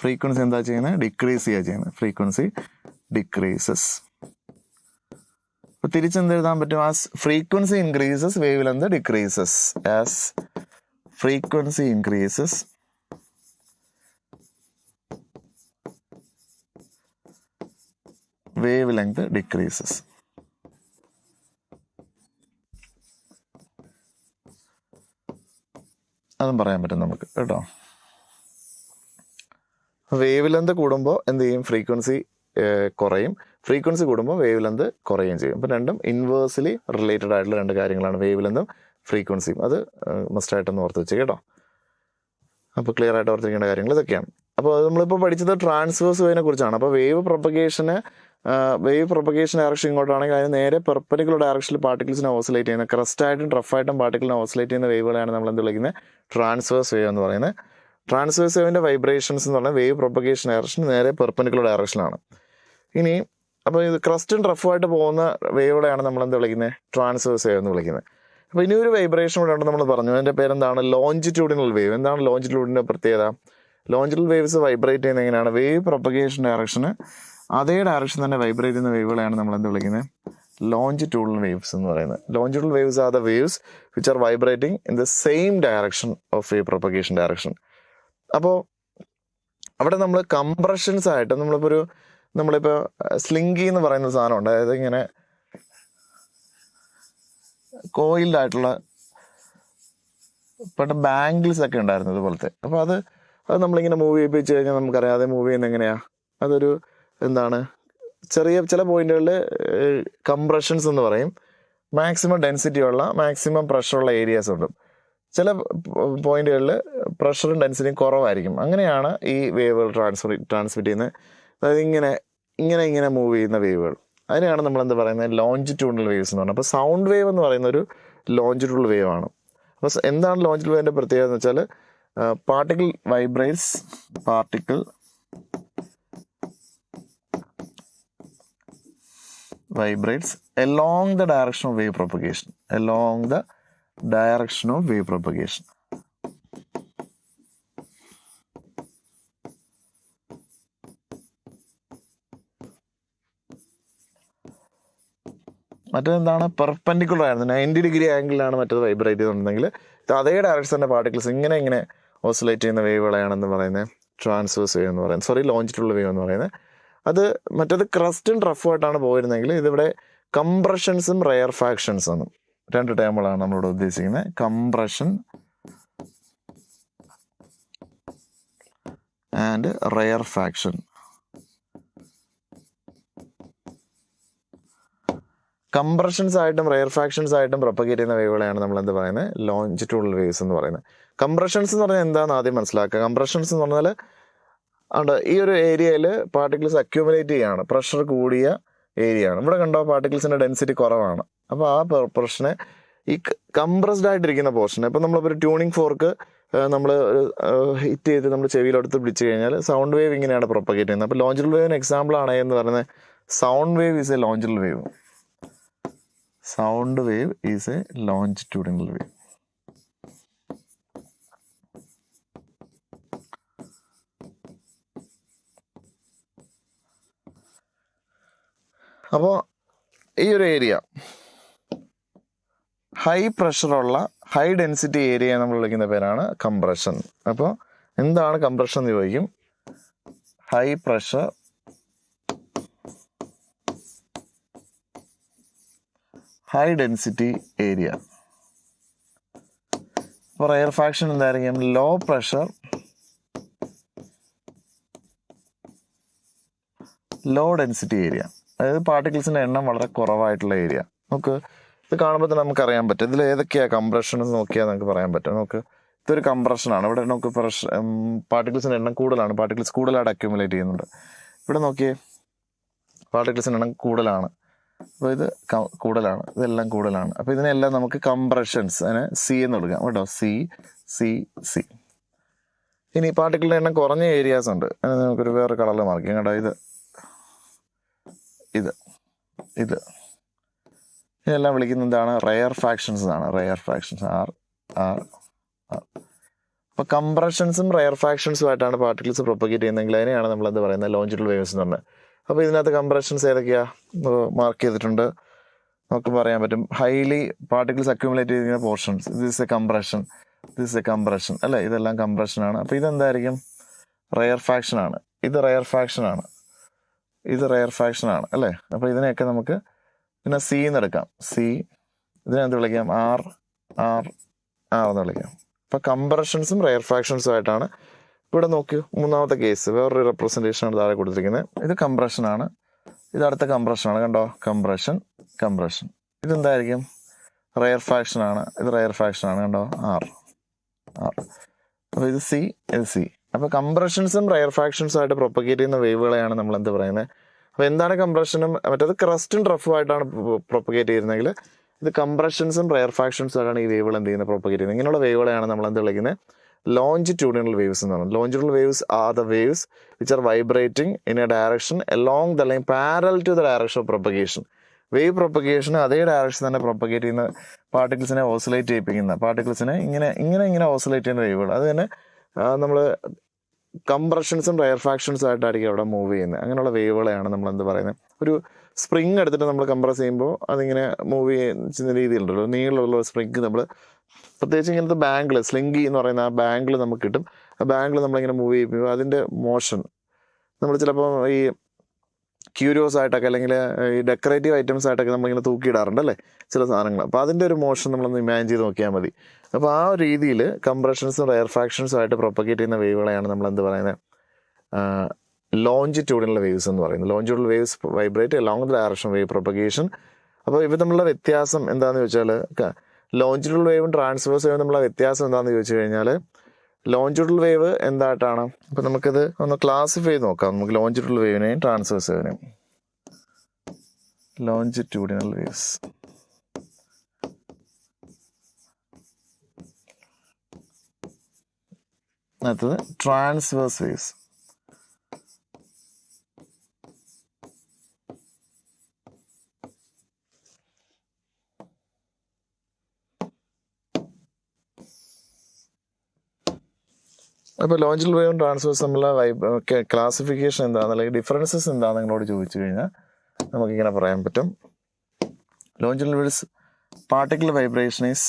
frequency എന്താ ചെയ്യുന്നത്? ഡിക്രീസ് ചെയ്യുക ചെയ്യുന്നത്. Frequency decreases. അപ്പോൾ തിരിച്ചെന്തെഴുതാൻ പറ്റും? As frequency increases wave length decreases. As frequency increases wave length decreases. അതും പറയാൻ പറ്റും നമുക്ക് കേട്ടോ. വേവ് ലെന്ത് കൂടുമ്പോൾ എന്ത് ചെയ്യും? ഫ്രീക്വൻസി കുറയും. ഫ്രീക്വൻസി കൂടുമ്പോൾ വേവ് ലെന്ത് കുറയുകയും ചെയ്യും. അപ്പോൾ രണ്ടും ഇൻവേഴ്സ്ലി റിലേറ്റഡ് ആയിട്ടുള്ള 2 കാര്യങ്ങളാണ് വേവ് ലെന്തും ഫ്രീക്വൻസിയും. അത് മസ്റ്റായിട്ടൊന്ന് ഓർത്ത് വെച്ച് കേട്ടോ. അപ്പോൾ ക്ലിയർ ആയിട്ട് ഓർത്തിരിക്കേണ്ട കാര്യങ്ങൾ ഇതൊക്കെയാണ്. അപ്പോൾ നമ്മളിപ്പോൾ പഠിച്ചത് ട്രാൻസ്വേഴ്സ് വേവിനെ കുറിച്ചാണ്. അപ്പോൾ വേവ് പ്രൊപ്പഗേഷൻ ഡയറക്ഷൻ ഇങ്ങോട്ടാണെങ്കിൽ അതിന് നേരെ പെർപെൻഡിക്കുലർ ഡയറക്ഷനിൽ പാർട്ടിക്കിൾസിനെ ഓസിലേറ്റ് ചെയ്യുന്ന, ക്രസ്റ്റായിട്ടും റഫായിട്ടും പാർട്ടിക്കിളിനെ ഓസിലേറ്റ് ചെയ്യുന്ന വേവുകളെയാണ് നമ്മൾ എന്ത് വിളിക്കുന്നത്? ട്രാൻസ്വേഴ്സ് വേവ് എന്ന് പറയുന്നത്. ട്രാൻസ്വേഴ്സ് വേവിൻ്റെ വൈബ്രേഷൻസ് എന്ന് പറഞ്ഞാൽ വേവ് പ്രൊപ്പഗേഷൻ ഡയറക്ഷൻ നേരെ പെർപെൻഡിക്കുലർ ഡയറക്ഷനിലാണ്. ഇനി അപ്പോൾ ഇത് ക്രസ്റ്റും റഫുമായിട്ട് പോകുന്ന വേവുകളെയാണ് നമ്മൾ എന്ത് വിളിക്കുന്നത്? ട്രാൻസ്വേഴ്സ് വേവ് എന്ന് വിളിക്കുന്നത്. അപ്പോൾ ഇനി ഒരു വൈബ്രേഷൻ കൂടെ ഉണ്ടെന്ന് നമ്മൾ പറഞ്ഞു. അതിൻ്റെ പേരെന്താണ്? Longitudinal wave. എന്താണ് ലോഞ്ചിറ്റ്യൂഡിൻ്റെ പ്രത്യേകത? ലോഞ്ചിറ്റ്യൂഡൽ വേവ്സ് വൈബ്രേറ്റ് ചെയ്യുന്നത് എങ്ങനെയാണ്? വേവ് പ്രൊപ്പഗേഷൻ ഡയറക്ഷന് അതേ ഡയറക്ഷൻ തന്നെ വൈബ്രേറ്റ് ചെയ്യുന്ന വേവുകളെയാണ് നമ്മൾ എന്ത് വിളിക്കുന്നത്? ലോഞ്ചിറ്റ്യൂഡൽ വേവ്സ് എന്ന് പറയുന്നത്. Longitudinal waves are the waves which are vibrating in the same direction of wave propagation direction. അപ്പോൾ അവിടെ നമ്മൾ കംപ്രഷൻസ് ആയിട്ട് നമ്മളിപ്പോൾ സ്ലിങ്കി എന്ന് പറയുന്ന സാധനമുണ്ട്. അതായത് ഇങ്ങനെ കോയിൽഡ് ആയിട്ടുള്ള പണ്ട് ബാംഗിൾസ് ഒക്കെ ഉണ്ടായിരുന്നു ഇതുപോലത്തെ. അപ്പോൾ അത് നമ്മളിങ്ങനെ മൂവ് ചെയ്യിപ്പിച്ച് കഴിഞ്ഞാൽ നമുക്കറിയാതെ മൂവ് ചെയ്യുന്നത് എങ്ങനെയാണ്? അതൊരു എന്താണ്, ചില പോയിന്റുകളിൽ കംപ്രഷൻസ് എന്ന് പറയും. മാക്സിമം ഡെൻസിറ്റി ഉള്ള, മാക്സിമം പ്രഷറുള്ള ഏരിയാസ് ഉണ്ട്. ചില പോയിന്റുകളിൽ പ്രഷറും ഡെൻസിറ്റിയും കുറവായിരിക്കും. അങ്ങനെയാണ് ഈ വേവുകൾ ട്രാൻസ്മിറ്റ് ചെയ്യുന്നത്. അതായത് ഇങ്ങനെ മൂവ് ചെയ്യുന്ന വേവുകൾ, അതിനെയാണ് നമ്മൾ എന്ത് പറയുന്നത്? ലോഞ്ചിറ്റ്യൂഡൽ വേവ്സ് എന്ന് പറയുന്നത്. അപ്പോൾ സൗണ്ട് വേവ് എന്ന് പറയുന്ന ഒരു ലോഞ്ചിറ്റ്യൂഡൽ വേവ് ആണ്. അപ്പോൾ എന്താണ് ലോഞ്ചിറ്റ്യൂഡൽ വേവിൻ്റെ പ്രത്യേകത എന്ന് വെച്ചാൽ particle vibrates along the direction of wave propagation. മറ്റേതെന്താണ്? പെർപെൻഡിക്കുലർ ആയിരുന്നു, 90 ഡിഗ്രി ആംഗിളിലാണ് മറ്റേത് വൈബ്രേറ്റ് ചെയ്തിട്ടുണ്ടെങ്കിൽ ഇത് അതേ ഡയറക്ഷൻ തന്നെ പാർട്ടിക്കിൾസ് ഇങ്ങനെ ഓസിലേറ്റ് ചെയ്യുന്ന വേവുകളെയാണെന്ന് പറയുന്നത് ട്രാൻസ്വേഴ്സ് വേവ് എന്ന് പറയുന്നത്. ലോഞ്ചിറ്റ്യൂഡൽ വേവ് എന്ന് പറയുന്നത്. അത് മറ്റേത് ക്രസ്റ്റും റഫുമായിട്ടാണ് പോയിരുന്നെങ്കിൽ ഇതിവിടെ കംപ്രഷൻസും റെയർ ഫാക്ഷൻസ് എന്നും 2 ടേമുകളാണ് നമ്മളിവിടെ ഉദ്ദേശിക്കുന്നത്. Compression and rare faction. Compressions ആയിട്ടും റെയർ ഫാക്ഷൻസ് ആയിട്ടും പ്രൊപ്പഗേറ്റ് ചെയ്യുന്ന വേവുകളെയാണ് നമ്മൾ എന്ത് പറയുന്നത്? ലോഞ്ചിറ്റ്യൂഡൽ വേവ്സ് എന്ന് പറയുന്നത്. കംപ്രഷൻസ് എന്ന് പറഞ്ഞാൽ എന്താണെന്ന് ആദ്യം മനസ്സിലാക്കുക. കംപ്രഷൻസ് എന്ന് പറഞ്ഞാൽ ഈ ഒരു ഏരിയയിൽ പാർട്ടിക്കിൾസ് അക്യൂമുലേറ്റ് ചെയ്യുകയാണ്, പ്രഷർ കൂടിയ ഏരിയ ആണ്. ഇവിടെ കണ്ടോ പാർട്ടിക്കിൾസിൻ്റെ ഡെൻസിറ്റി കുറവാണ്. അപ്പോൾ ആ പോർഷനെ, ഈ കംപ്രസ്ഡ് ആയിട്ടിരിക്കുന്ന പോർഷൻ, ഇപ്പം നമ്മളിപ്പോൾ ഒരു ട്യൂണിങ് ഫോർക്ക് നമ്മൾ ഹിറ്റ് ചെയ്ത് നമ്മൾ ചെവിയിലെടുത്ത് പിടിച്ചു കഴിഞ്ഞാൽ സൗണ്ട് വേവ് ഇങ്ങനെയാണ് പ്രൊപ്പഗേറ്റ് ചെയ്യുന്നത്. അപ്പോൾ ലോഞ്ചിറ്റ്യൂഡൽ വേവിന് എക്സാമ്പിൾ ആണ് എന്ന് പറയുന്നത് sound wave is a longitudinal wave. Sound wave is a longitudinal wave. അപ്പോൾ ഈ ഒരു ഏരിയ ഹൈ പ്രഷറുള്ള ഹൈ ഡെൻസിറ്റി ഏരിയ നമ്മൾ വിളിക്കുന്ന പേരാണ് കംപ്രഷൻ. അപ്പോൾ എന്താണ് കംപ്രഷൻ എന്ന് ചോദിക്കും. High pressure high density area. അപ്പോൾ റെയർഫാക്ഷൻ എന്തായിരിക്കും? Low pressure low density area, അതായത് പാർട്ടിക്കിൾസിൻ്റെ എണ്ണം വളരെ കുറവായിട്ടുള്ള ഏരിയ. നമുക്ക് ഇത് കാണുമ്പോൾ തന്നെ നമുക്കറിയാൻ പറ്റും ഇതിൽ ഏതൊക്കെയാണ് കംപ്രഷൻ എന്ന് നോക്കിയാൽ നമുക്ക് പറയാൻ പറ്റും. നമുക്ക് ഇതൊരു കംപ്രഷനാണ്. ഇവിടെ നമുക്ക് പാർട്ടിക്കിൾസിൻ്റെ എണ്ണം കൂടുതലാണ്, പാർട്ടിക്കിൾസ് കൂടുതലായിട്ട് അക്യുമുലേറ്റ് ചെയ്യുന്നുണ്ട്. ഇവിടെ നോക്കിയേ, പാർട്ടിക്കിൾസിൻ്റെ എണ്ണം കൂടുതലാണ്, അപ്പോൾ ഇത് കൂടുതലാണ്, ഇതെല്ലാം കൂടുതലാണ്. അപ്പോൾ ഇതിനെല്ലാം നമുക്ക് കംപ്രഷൻസ്, അതിനെ സി എന്ന് കൊടുക്കാം കേട്ടോ. C C C. ഇനി പാർട്ടിക്കിളിൻ്റെ എണ്ണം കുറഞ്ഞ ഏരിയാസ് ഉണ്ട്, അതിന് നമുക്കൊരു വേറെ കളറിൽ മാർക്ക് ചെയ്യാം കേട്ടോ. ഇത് ഇത് ഇത് ഇതെല്ലാം വിളിക്കുന്നത് എന്താണ്? റെയർ ഫാക്ഷൻസ് ആണ്. Rarefactions are are R. അപ്പോൾ കംപ്രഷൻസും റെയർ ഫാക്ഷൻസും ആയിട്ടാണ് പാർട്ടിക്കിൾസ് പ്രൊപ്പഗേറ്റ് ചെയ്യുന്നതെങ്കിൽ അതിനെയാണ് നമ്മൾ എന്ത് പറയുന്നത്? ലോഞ്ചിറ്റ്യൂഡൽ വേവ്സ് എന്ന് പറഞ്ഞത്. അപ്പോൾ ഇതിനകത്ത് കംപ്രഷൻസ് ഏതൊക്കെയാണ് മാർക്ക് ചെയ്തിട്ടുണ്ട്, നമുക്ക് പറയാൻ പറ്റും. ഹൈലി പാർട്ടിക്കിൾസ് അക്യുമുലേറ്റ് ചെയ്തിരിക്കുന്ന portions, this A compression, this A compression അല്ലേ, ഇതെല്ലാം കംപ്രഷനാണ്. അപ്പോൾ ഇതെന്തായിരിക്കും? റെയർ ഫാക്ഷനാണ്. ഇത് റെയർ ഫാക്ഷനാണ്, ഇത് റെയർ ഫാക്ഷനാണ് അല്ലേ. അപ്പോൾ ഇതിനെയൊക്കെ നമുക്ക് പിന്നെ സി എന്ന് എടുക്കാം. സി, ഇതിനെന്ത് വിളിക്കാം? ആർ ആർ ആർ എന്ന് വിളിക്കാം. അപ്പോൾ കംപ്രഷൻസും റെയർ ഫാക്ഷൻസും ആയിട്ടാണ്. ഇവിടെ നോക്കൂ, മൂന്നാമത്തെ കേസ് വേറൊരു റെപ്രസെൻറ്റേഷനാണ് താഴെ കൊടുത്തിരിക്കുന്നത്. ഇത് കംപ്രഷനാണ്, ഇത് അടുത്ത കംപ്രഷനാണ് കണ്ടോ. Compression compression. ഇതെന്തായിരിക്കും? റെയർ ഫാക്ഷനാണ്, ഇത് റെയർ ഫാക്ഷനാണ് കണ്ടോ. R R. അപ്പോൾ ഇത് സി, ഇത് സി. അപ്പോൾ കംപ്രഷൻസും റെയർ ഫാക്ഷൻസും ആയിട്ട് പ്രൊപ്പഗേറ്റ് ചെയ്യുന്ന വേവുകളെയാണ് നമ്മൾ എന്ത് പറയുന്നത്? അപ്പോൾ എന്താണ് കംപ്രഷനും? മറ്റേത് ക്രസ്റ്റും റഫും ആയിട്ടാണ് പ്രൊപ്പഗേറ്റ് ചെയ്യുന്നതെങ്കിൽ ഇത് കംപ്രഷൻസും റെയർ ഫാക്ഷൻസും ആയിട്ടാണ് ഈ വേവുകൾ എന്ത് ചെയ്യുന്നത്? പ്രൊപ്പഗേറ്റ് ചെയ്യുന്നത്. ഇങ്ങനെയുള്ള വേവുകളെയാണ് നമ്മൾ എന്ത് വിളിക്കുന്നത്? ലോഞ്ചിറ്റ്യൂഡിനൽ വേവ്സ് എന്ന് പറയുന്നത്. Longitudinal waves are the waves which are vibrating in a direction along the line parallel to the direction of propagation. Wave propagation അതേ ഡയറക്ഷൻ തന്നെ പ്രൊപ്പഗേറ്റ് ചെയ്യുന്ന പാർട്ടിക്കിൾസിനെ ഓസിലേറ്റ് ചെയ്യിപ്പിക്കുന്ന, പാർട്ടിക്കിൾസിനെ ഇങ്ങനെ ഇങ്ങനെ ഇങ്ങനെ ഓസിലേറ്റ് ചെയ്യുന്ന വേവുകൾ, അത് തന്നെ നമ്മൾ കംപ്രഷൻസും റെയർ ഫാക്ഷൻസും ആയിട്ടായിരിക്കും അവിടെ മൂവ് ചെയ്യുന്നത്. അങ്ങനെയുള്ള വേവുകളെയാണ് നമ്മൾ എന്ത് പറയുന്നത്? ഒരു സ്പ്രിങ് എടുത്തിട്ട് നമ്മൾ കംപ്രസ് ചെയ്യുമ്പോൾ അതിങ്ങനെ മൂവ് ചെയ്യുന്ന രീതിയിലുണ്ടല്ലോ, നീളമുള്ള സ്പ്രിങ് നമ്മൾ പ്രത്യേകിച്ച് ഇങ്ങനത്തെ ബാങ്കിൾ, സ്ലിങ്കി എന്ന് പറയുന്ന ആ ബാങ്കിൾ നമുക്ക് കിട്ടും. ആ ബാങ്കിൾ നമ്മളിങ്ങനെ മൂവ് ചെയ്യുമ്പോൾ അതിൻ്റെ മോഷൻ നമ്മൾ ചിലപ്പോൾ ഈ ക്യൂരിയോസ് ആയിട്ടൊക്കെ അല്ലെങ്കിൽ ഈ ഡെക്കറേറ്റീവ് ഐറ്റംസ് ആയിട്ടൊക്കെ നമ്മളിങ്ങനെ തൂക്കിയിടാറുണ്ടല്ലേ ചില സാധനങ്ങൾ. അപ്പോൾ അതിൻ്റെ ഒരു മോഷൻ നമ്മളൊന്ന് ഇമാജിൻ ചെയ്ത് നോക്കിയാൽ മതി. അപ്പോൾ ആ ഒരു രീതിയിൽ കംപ്രഷൻസും റെയർ ഫാക്ഷൻസും ആയിട്ട് പ്രൊപ്പഗേറ്റ് ചെയ്യുന്ന വേവുകളെയാണ് നമ്മൾ എന്ത് പറയുന്നത്? ലോഞ്ചിറ്റ്യൂഡിനൽ വേവ്സ് എന്ന് പറയുന്നത്. Longitudinal waves vibrate along the direction wave propagation. അപ്പോൾ ഇവ തമ്മിലുള്ള വ്യത്യാസം എന്താണെന്ന് ചോദിച്ചാൽ, ലോഞ്ചിറ്റ്യൂഡൽ വേവും ട്രാൻസ്വേഴ്സ് വേവും തമ്മിലുള്ള വ്യത്യാസം എന്താണെന്ന് ചോദിച്ചു കഴിഞ്ഞാൽ, ലോഞ്ചിറ്റ്യൂഡൽ വേവ് എന്തായിട്ടാണ്? അപ്പോൾ നമുക്കിത് ഒന്ന് ക്ലാസിഫൈ ചെയ്ത് നോക്കാം. നമുക്ക് ലോഞ്ചിറ്റ്യൂഡൽ വേവിനെയും ട്രാൻസ്വേഴ്സ് വേവിനെയും. ലോഞ്ചിറ്റ്യൂഡിനൽ വേവ്സ്, അടുത്തത് ട്രാൻസ്വേഴ്സ് വേവ്സ്. അപ്പോൾ ലോഞ്ചിറ്റ്യൂഡൽ വേവും ട്രാൻസ്വേഴ്സ് തമ്മിലുള്ള ക്ലാസിഫിക്കേഷൻ എന്താണെന്ന്, അല്ലെങ്കിൽ ഡിഫറൻസസ് എന്താണെന്ന് നിങ്ങളോട് ചോദിച്ചു കഴിഞ്ഞാൽ നമുക്കിങ്ങനെ പറയാൻ പറ്റും. Longitudinal waves particle vibration is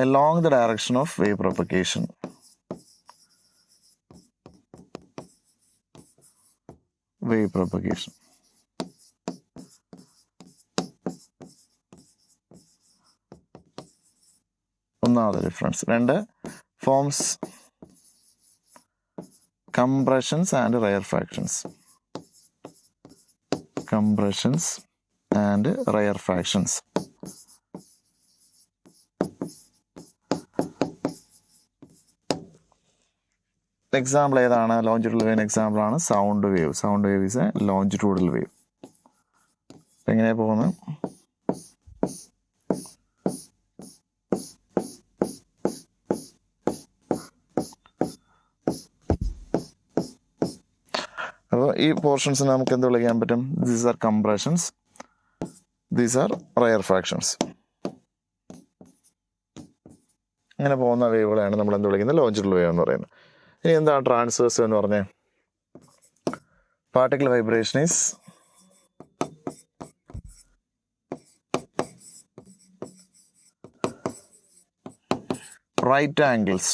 along the direction of wave propagation. Wave propagation. ഒന്നാമത്തെ ഡിഫറൻസ്. രണ്ട്, forms compressions and rare factions. Compressions and rare factions. Example ഏതാണ്? ലോഞ്ചിറ്റ്യൂഡൽ വേവിന് എക്സാമ്പിൾ ആണ് sound wave. Sound wave is a longitudinal wave. എങ്ങനെയാ പോകുന്നത്? അപ്പോൾ ഈ പോർഷൻസിന് നമുക്ക് എന്ത് വിളിക്കാൻ പറ്റും? These are compressions, these are rare factions. അങ്ങനെ പോകുന്ന വേവുകളെയാണ് നമ്മൾ എന്ത് വിളിക്കുന്നത്? ലോഞ്ചിറ്റ്യൂഡൽ വേവ് എന്ന് പറയുന്നത്. ഇനി എന്താണ് ട്രാൻസ്വേഴ്സ് എന്ന് പറഞ്ഞേ? Particle vibration is right angles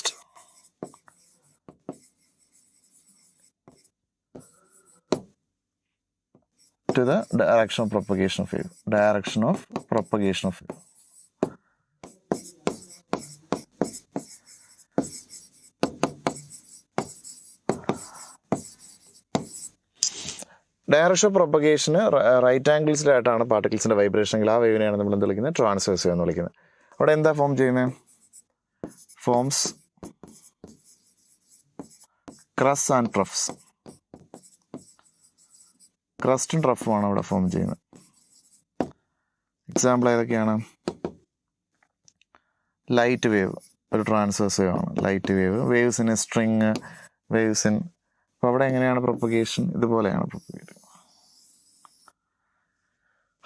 to the direction of propagation of wave. Direction of propagation of wave. Direction of പ്രൊപ്പഗേഷന് റൈറ്റ് ആംഗിൾസിലായിട്ടാണ് പാർട്ടിക്കിൾസിൻ്റെ വൈബ്രേഷൻ എങ്കിൽ ആ വേവിനെയാണ് നമ്മൾ എന്ത് വിളിക്കുന്നത്? ട്രാൻസ്വേഴ്സ് വേവ് എന്ന് വിളിക്കുന്നത്. അവിടെ എന്താ ഫോം ചെയ്യുന്നത്? Forms crests and troughs. ക്രസ്റ്റും ട്രഫുമാണ് അവിടെ ഫോം ചെയ്യുന്നത്. എക്സാമ്പിൾ ഏതൊക്കെയാണ്? ലൈറ്റ് വേവ് ഒരു ട്രാൻസ്വേഴ്സ് വേവ് ആണ്. Light wave, waves in a string, waves in. അപ്പോൾ അവിടെ എങ്ങനെയാണ് പ്രൊപ്പഗേഷൻ? ഇതുപോലെയാണ് പ്രൊപ്പഗേറ്റ്.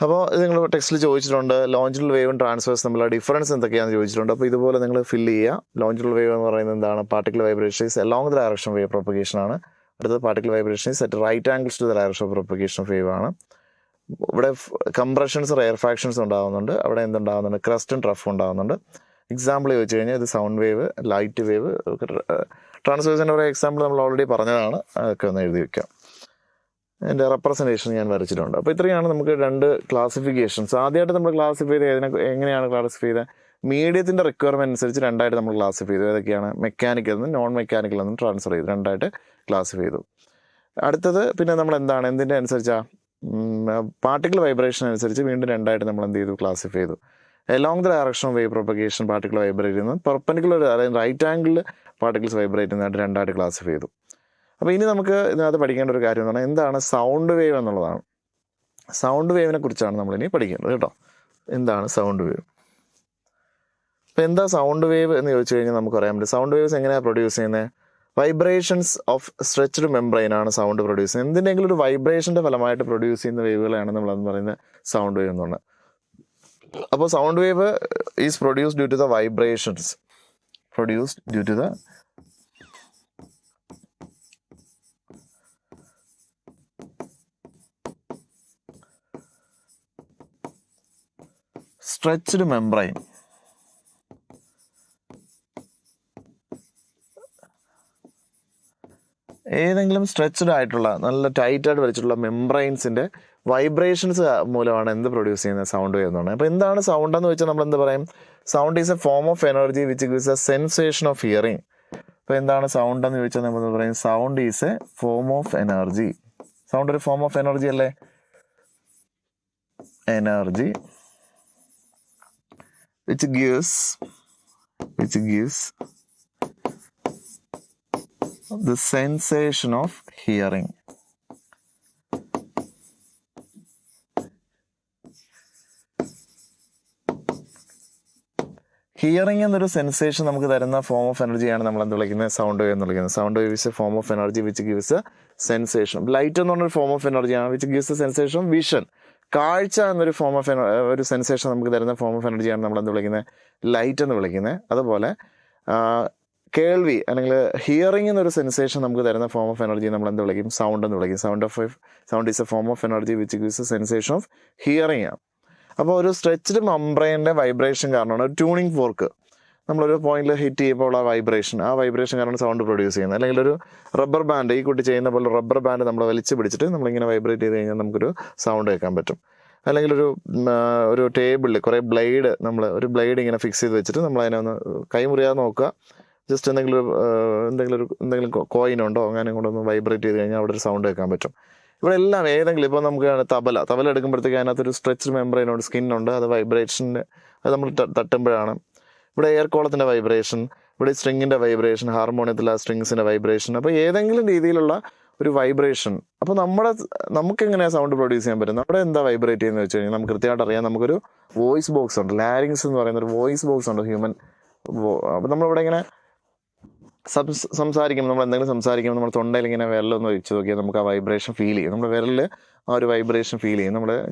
അപ്പോൾ ഇത് നിങ്ങൾ ടെക്സ്റ്റിൽ ചോദിച്ചിട്ടുണ്ട്. ലോഞ്ചിറ്റൽ വേവും ട്രാൻസ്വേഴ്സ് തമ്മിലുള്ള ഡിഫറൻസ് എന്തൊക്കെയാണെന്ന് ചോദിച്ചിട്ടുണ്ട്. അപ്പോൾ ഇതുപോലെ നിങ്ങൾ ഫില്ല് ചെയ്യുക. ലോഞ്ചിറ്റൽ വേവ് എന്ന് പറയുന്നത് എന്താണ്? Particle vibrations along the direction wave propagation ആണ്. അടുത്തത് particle vibrations at right angles to the direction of propagation of wave ആണ്. ഇവിടെ കംപ്രഷൻസ് റെയർ ഫാക്ഷൻസ് ഉണ്ടാകുന്നുണ്ട്. അവിടെ എന്തുണ്ടാകുന്നുണ്ട്? ക്രസ്റ്റും ട്രഫും ഉണ്ടാകുന്നുണ്ട്. എക്സാമ്പിൾ ചോദിച്ചു കഴിഞ്ഞാൽ ഇത് സൗണ്ട് വേവ്, ലൈറ്റ് വേവ്, ട്രാൻസ്വേഴ്സിൻ്റെ കുറേ എക്സാമ്പിൾ നമ്മൾ ഓൾറെഡി പറഞ്ഞതാണ്. അതൊക്കെ ഒന്ന് എഴുതി വെക്കാം. എൻ്റെ റെപ്രസെൻറ്റേഷൻ ഞാൻ വരച്ചിട്ടുണ്ട്. അപ്പോൾ ഇത്രയാണ് നമുക്ക് രണ്ട് ക്ലാസിഫിക്കേഷൻസ്. ആദ്യമായിട്ട് നമ്മൾ ക്ലാസിഫൈ ചെയ്ത് എങ്ങനെയാണ് ക്ലാസിഫൈ ചെയ്തത്? മീഡിയത്തിൻ്റെ റിക്വയർമെൻറ്റ് അനുസരിച്ച് രണ്ടായിട്ട് നമ്മൾ ക്ലാസിഫൈ ചെയ്തു. ഏതൊക്കെയാണ്? മെക്കാനിക്കൽ എന്നും നോൺ മെക്കാനിക്കൽ എന്നും ട്രാൻസ്ഫർ ചെയ്തു, രണ്ടായിട്ട് ക്ലാസിഫൈ ചെയ്തു. അടുത്തത് പിന്നെ നമ്മൾ എന്താണ്, എന്തിൻ്റെ അനുസരിച്ചാണ്? പാർട്ടിക്കൽ വൈബ്രേഷൻ അനുസരിച്ച് വീണ്ടും രണ്ടായിട്ട് നമ്മൾ എന്ത് ചെയ്തു? ക്ലാസിഫൈ ചെയ്തു. Along the direction of wave propagation particle vibrate ചെയ്യുന്നത്, പെർപെൻഡിക്കുലർ അതായത് റൈറ്റ് ആംഗിളിൽ പാർട്ടിക്കിൾസ് വൈബ്രേറ്റ് ചെയ്യുന്നതായിട്ട് രണ്ടായിട്ട് ക്ലാസിഫൈ ചെയ്തു. അപ്പോൾ ഇനി നമുക്ക് ഇതിനകത്ത് പഠിക്കേണ്ട ഒരു കാര്യം എന്ന് പറഞ്ഞാൽ എന്താണ് സൗണ്ട് വേവ് എന്നുള്ളതാണ്. സൗണ്ട് വേവിനെ കുറിച്ചാണ് നമ്മളിനി പഠിക്കേണ്ടത് കേട്ടോ. എന്താണ് സൗണ്ട് വേവ്? അപ്പോൾ എന്താ സൗണ്ട് വേവ് എന്ന് ചോദിച്ചു കഴിഞ്ഞാൽ നമുക്കറിയാൻ പറ്റും സൗണ്ട് വേവ്സ് എങ്ങനെയാണ് പ്രൊഡ്യൂസ് ചെയ്യുന്നത്? വൈബ്രേഷൻസ് ഓഫ് സ്ട്രെച്ച്ഡ് മെംബ്രെയിൻ ആണ് സൗണ്ട് പ്രൊഡ്യൂസ് ചെയ്യുന്നത്. എന്തിനെങ്കിലും ഒരു വൈബ്രേഷൻ്റെ ഫലമായിട്ട് പ്രൊഡ്യൂസ് ചെയ്യുന്ന വേവുകളാണ് നമ്മളെന്ന് പറയുന്നത് സൗണ്ട് വേവ് എന്നുള്ളത്. അപ്പോൾ sound wave is produced due to the vibrations, produced due to the stretched membrane. ഏതെങ്കിലും സ്ട്രെച്ച്ഡ് ആയിട്ടുള്ള നല്ല ടൈറ്റായിട്ട് വലിച്ചിട്ടുള്ള മെംബ്രെയിൻസിൻ്റെ വൈബ്രേഷൻസ് മൂലമാണ് എന്ത് പ്രൊഡ്യൂസ് ചെയ്യുന്നത്? സൗണ്ട് വേവ് എന്ന് പറയുന്നത്. അപ്പോൾ എന്താണ് സൗണ്ട് എന്ന് വെച്ചാൽ നമ്മൾ എന്ത് പറയും? Sound is a form of energy which gives a sensation of hearing. അപ്പോൾ എന്താണ് സൗണ്ട് എന്ന് ചോദിച്ചാൽ നമ്മൾ പറയും sound is a form of energy. Sound ഒരു ഫോം ഓഫ് എനർജി അല്ലേ? Energy which gives the sensation of hearing. Hearing എന്നൊരു sensation നമുക്ക് തരുന്ന ഫോം ഓഫ് എനർജിയാണ് നമ്മൾ എന്ത് വിളിക്കുന്നത്? സൗണ്ട് വേവ് എന്ന് വിളിക്കുന്നത്. Sound wave is A form of energy which gives a sensation. Light എന്ന് പറഞ്ഞൊരു ഫോം ഓഫ് എനർജിയാണ് which gives a sensation of vision. കാഴ്ച എന്നൊരു ഫോം ഓഫ് ഒരു സെൻസേഷൻ നമുക്ക് തരുന്ന ഫോം ഓഫ് എനർജിയാണ് നമ്മൾ എന്ത് വിളിക്കുന്നത്? ലൈറ്റ് എന്ന് വിളിക്കുന്നത്. അതുപോലെ കേൾവി അല്ലെങ്കിൽ ഹിയറിംഗ് എന്നൊരു സെൻസേഷൻ നമുക്ക് തരുന്ന ഫോം ഓഫ് എനർജി നമ്മൾ എന്ത് വിളിക്കും? സൗണ്ട് എന്ന് വിളിക്കും. Sound is a form of energy which gives a sensation of hearing ആണ്. അപ്പോൾ ഒരു സ്ട്രെച്ച്ഡ് മെംബ്രെയിൻ്റെ വൈബ്രേഷൻ കാരണമാണ് ഒരു ട്യൂണിംഗ് ഫോർക്ക് നമ്മളൊരു പോയിന്റിൽ ഹിറ്റ് ചെയ്യുമ്പോൾ ആ വൈബ്രേഷൻ കാരണം സൗണ്ട് പ്രൊഡ്യൂസ് ചെയ്യുന്നത്. അല്ലെങ്കിൽ ഒരു റബ്ബർ ബാൻഡ്, ഈ കുട്ടി ചെയ്യുന്ന പോലെ റബ്ബർ ബാൻഡ് നമ്മൾ വലിച്ചു പിടിച്ചിട്ട് നമ്മളിങ്ങനെ വൈബ്രേറ്റ് ചെയ്ത് കഴിഞ്ഞാൽ നമുക്കൊരു സൗണ്ട് കേൾക്കാൻ പറ്റും. അല്ലെങ്കിൽ ഒരു ടേബിളിൽ കുറേ ബ്ലേഡ്, നമ്മൾ ഒരു ബ്ലേഡ് ഇങ്ങനെ ഫിക്സ് ചെയ്ത് വെച്ചിട്ട് നമ്മൾ അതിനെ ഒന്ന് കൈമുറിയാതെ നോക്കുക. ജസ്റ്റ് എന്തെങ്കിലും കോയിനുണ്ടോ അങ്ങനെ കൊണ്ടൊന്ന് വൈബ്രേറ്റ് ചെയ്ത് കഴിഞ്ഞാൽ അവിടെ ഒരു സൗണ്ട് കേൾക്കാൻ പറ്റും. ഇവിടെ എല്ലാം ഏതെങ്കിലും ഇപ്പോൾ നമുക്ക് തബല എടുക്കുമ്പോഴത്തേക്ക് അതിനകത്തൊരു സ്ട്രെച്ച്ഡ് മെംബ്രെയിനുണ്ട്, സ്കിന്നുണ്ട്. അത് വൈബ്രേഷൻ്റെ അത് നമ്മൾ തട്ടുമ്പോഴാണ്. ഇവിടെ എയർ കോളത്തിൻ്റെ വൈബ്രേഷൻ, ഇവിടെ സ്ട്രിങ്ങിൻ്റെ വൈബ്രേഷൻ, ഹാർമോണിയത്തിലെ സ്ട്രിങ്സിൻ്റെ വൈബ്രേഷൻ. അപ്പോൾ ഏതെങ്കിലും രീതിയിലുള്ള ഒരു വൈബ്രേഷൻ. അപ്പോൾ നമുക്ക് എങ്ങനെയാണ് സൗണ്ട് പ്രൊഡ്യൂസ് ചെയ്യാൻ പറ്റും? നമ്മുടെ എന്താ വൈബ്രേറ്റ് ചെയ്യുന്നത് വെച്ച് കഴിഞ്ഞാൽ നമുക്ക് കൃത്യമായിട്ട് അറിയാം. നമുക്കൊരു വോയിസ് ബോക്സ് ഉണ്ട്, ലാരിങ്സ് എന്ന് പറയുന്ന ഒരു വോയിസ് ബോക്സ് ഉണ്ട് ഹ്യൂമൻ. അപ്പോൾ നമ്മളിവിടെ ഇങ്ങനെ സംസാരിക്കുമ്പോൾ നമ്മൾ എന്തെങ്കിലും സംസാരിക്കുമ്പോൾ നമ്മുടെ തൊണ്ടയിൽ ഇങ്ങനെ വിരലൊന്ന് വെച്ച് നോക്കിയാൽ നമുക്ക് ആ വൈബ്രേഷൻ ഫീൽ ചെയ്യും. നമ്മുടെ വിരലിൽ ആ ഒരു വൈബ്രേഷൻ ഫീൽ ചെയ്യും.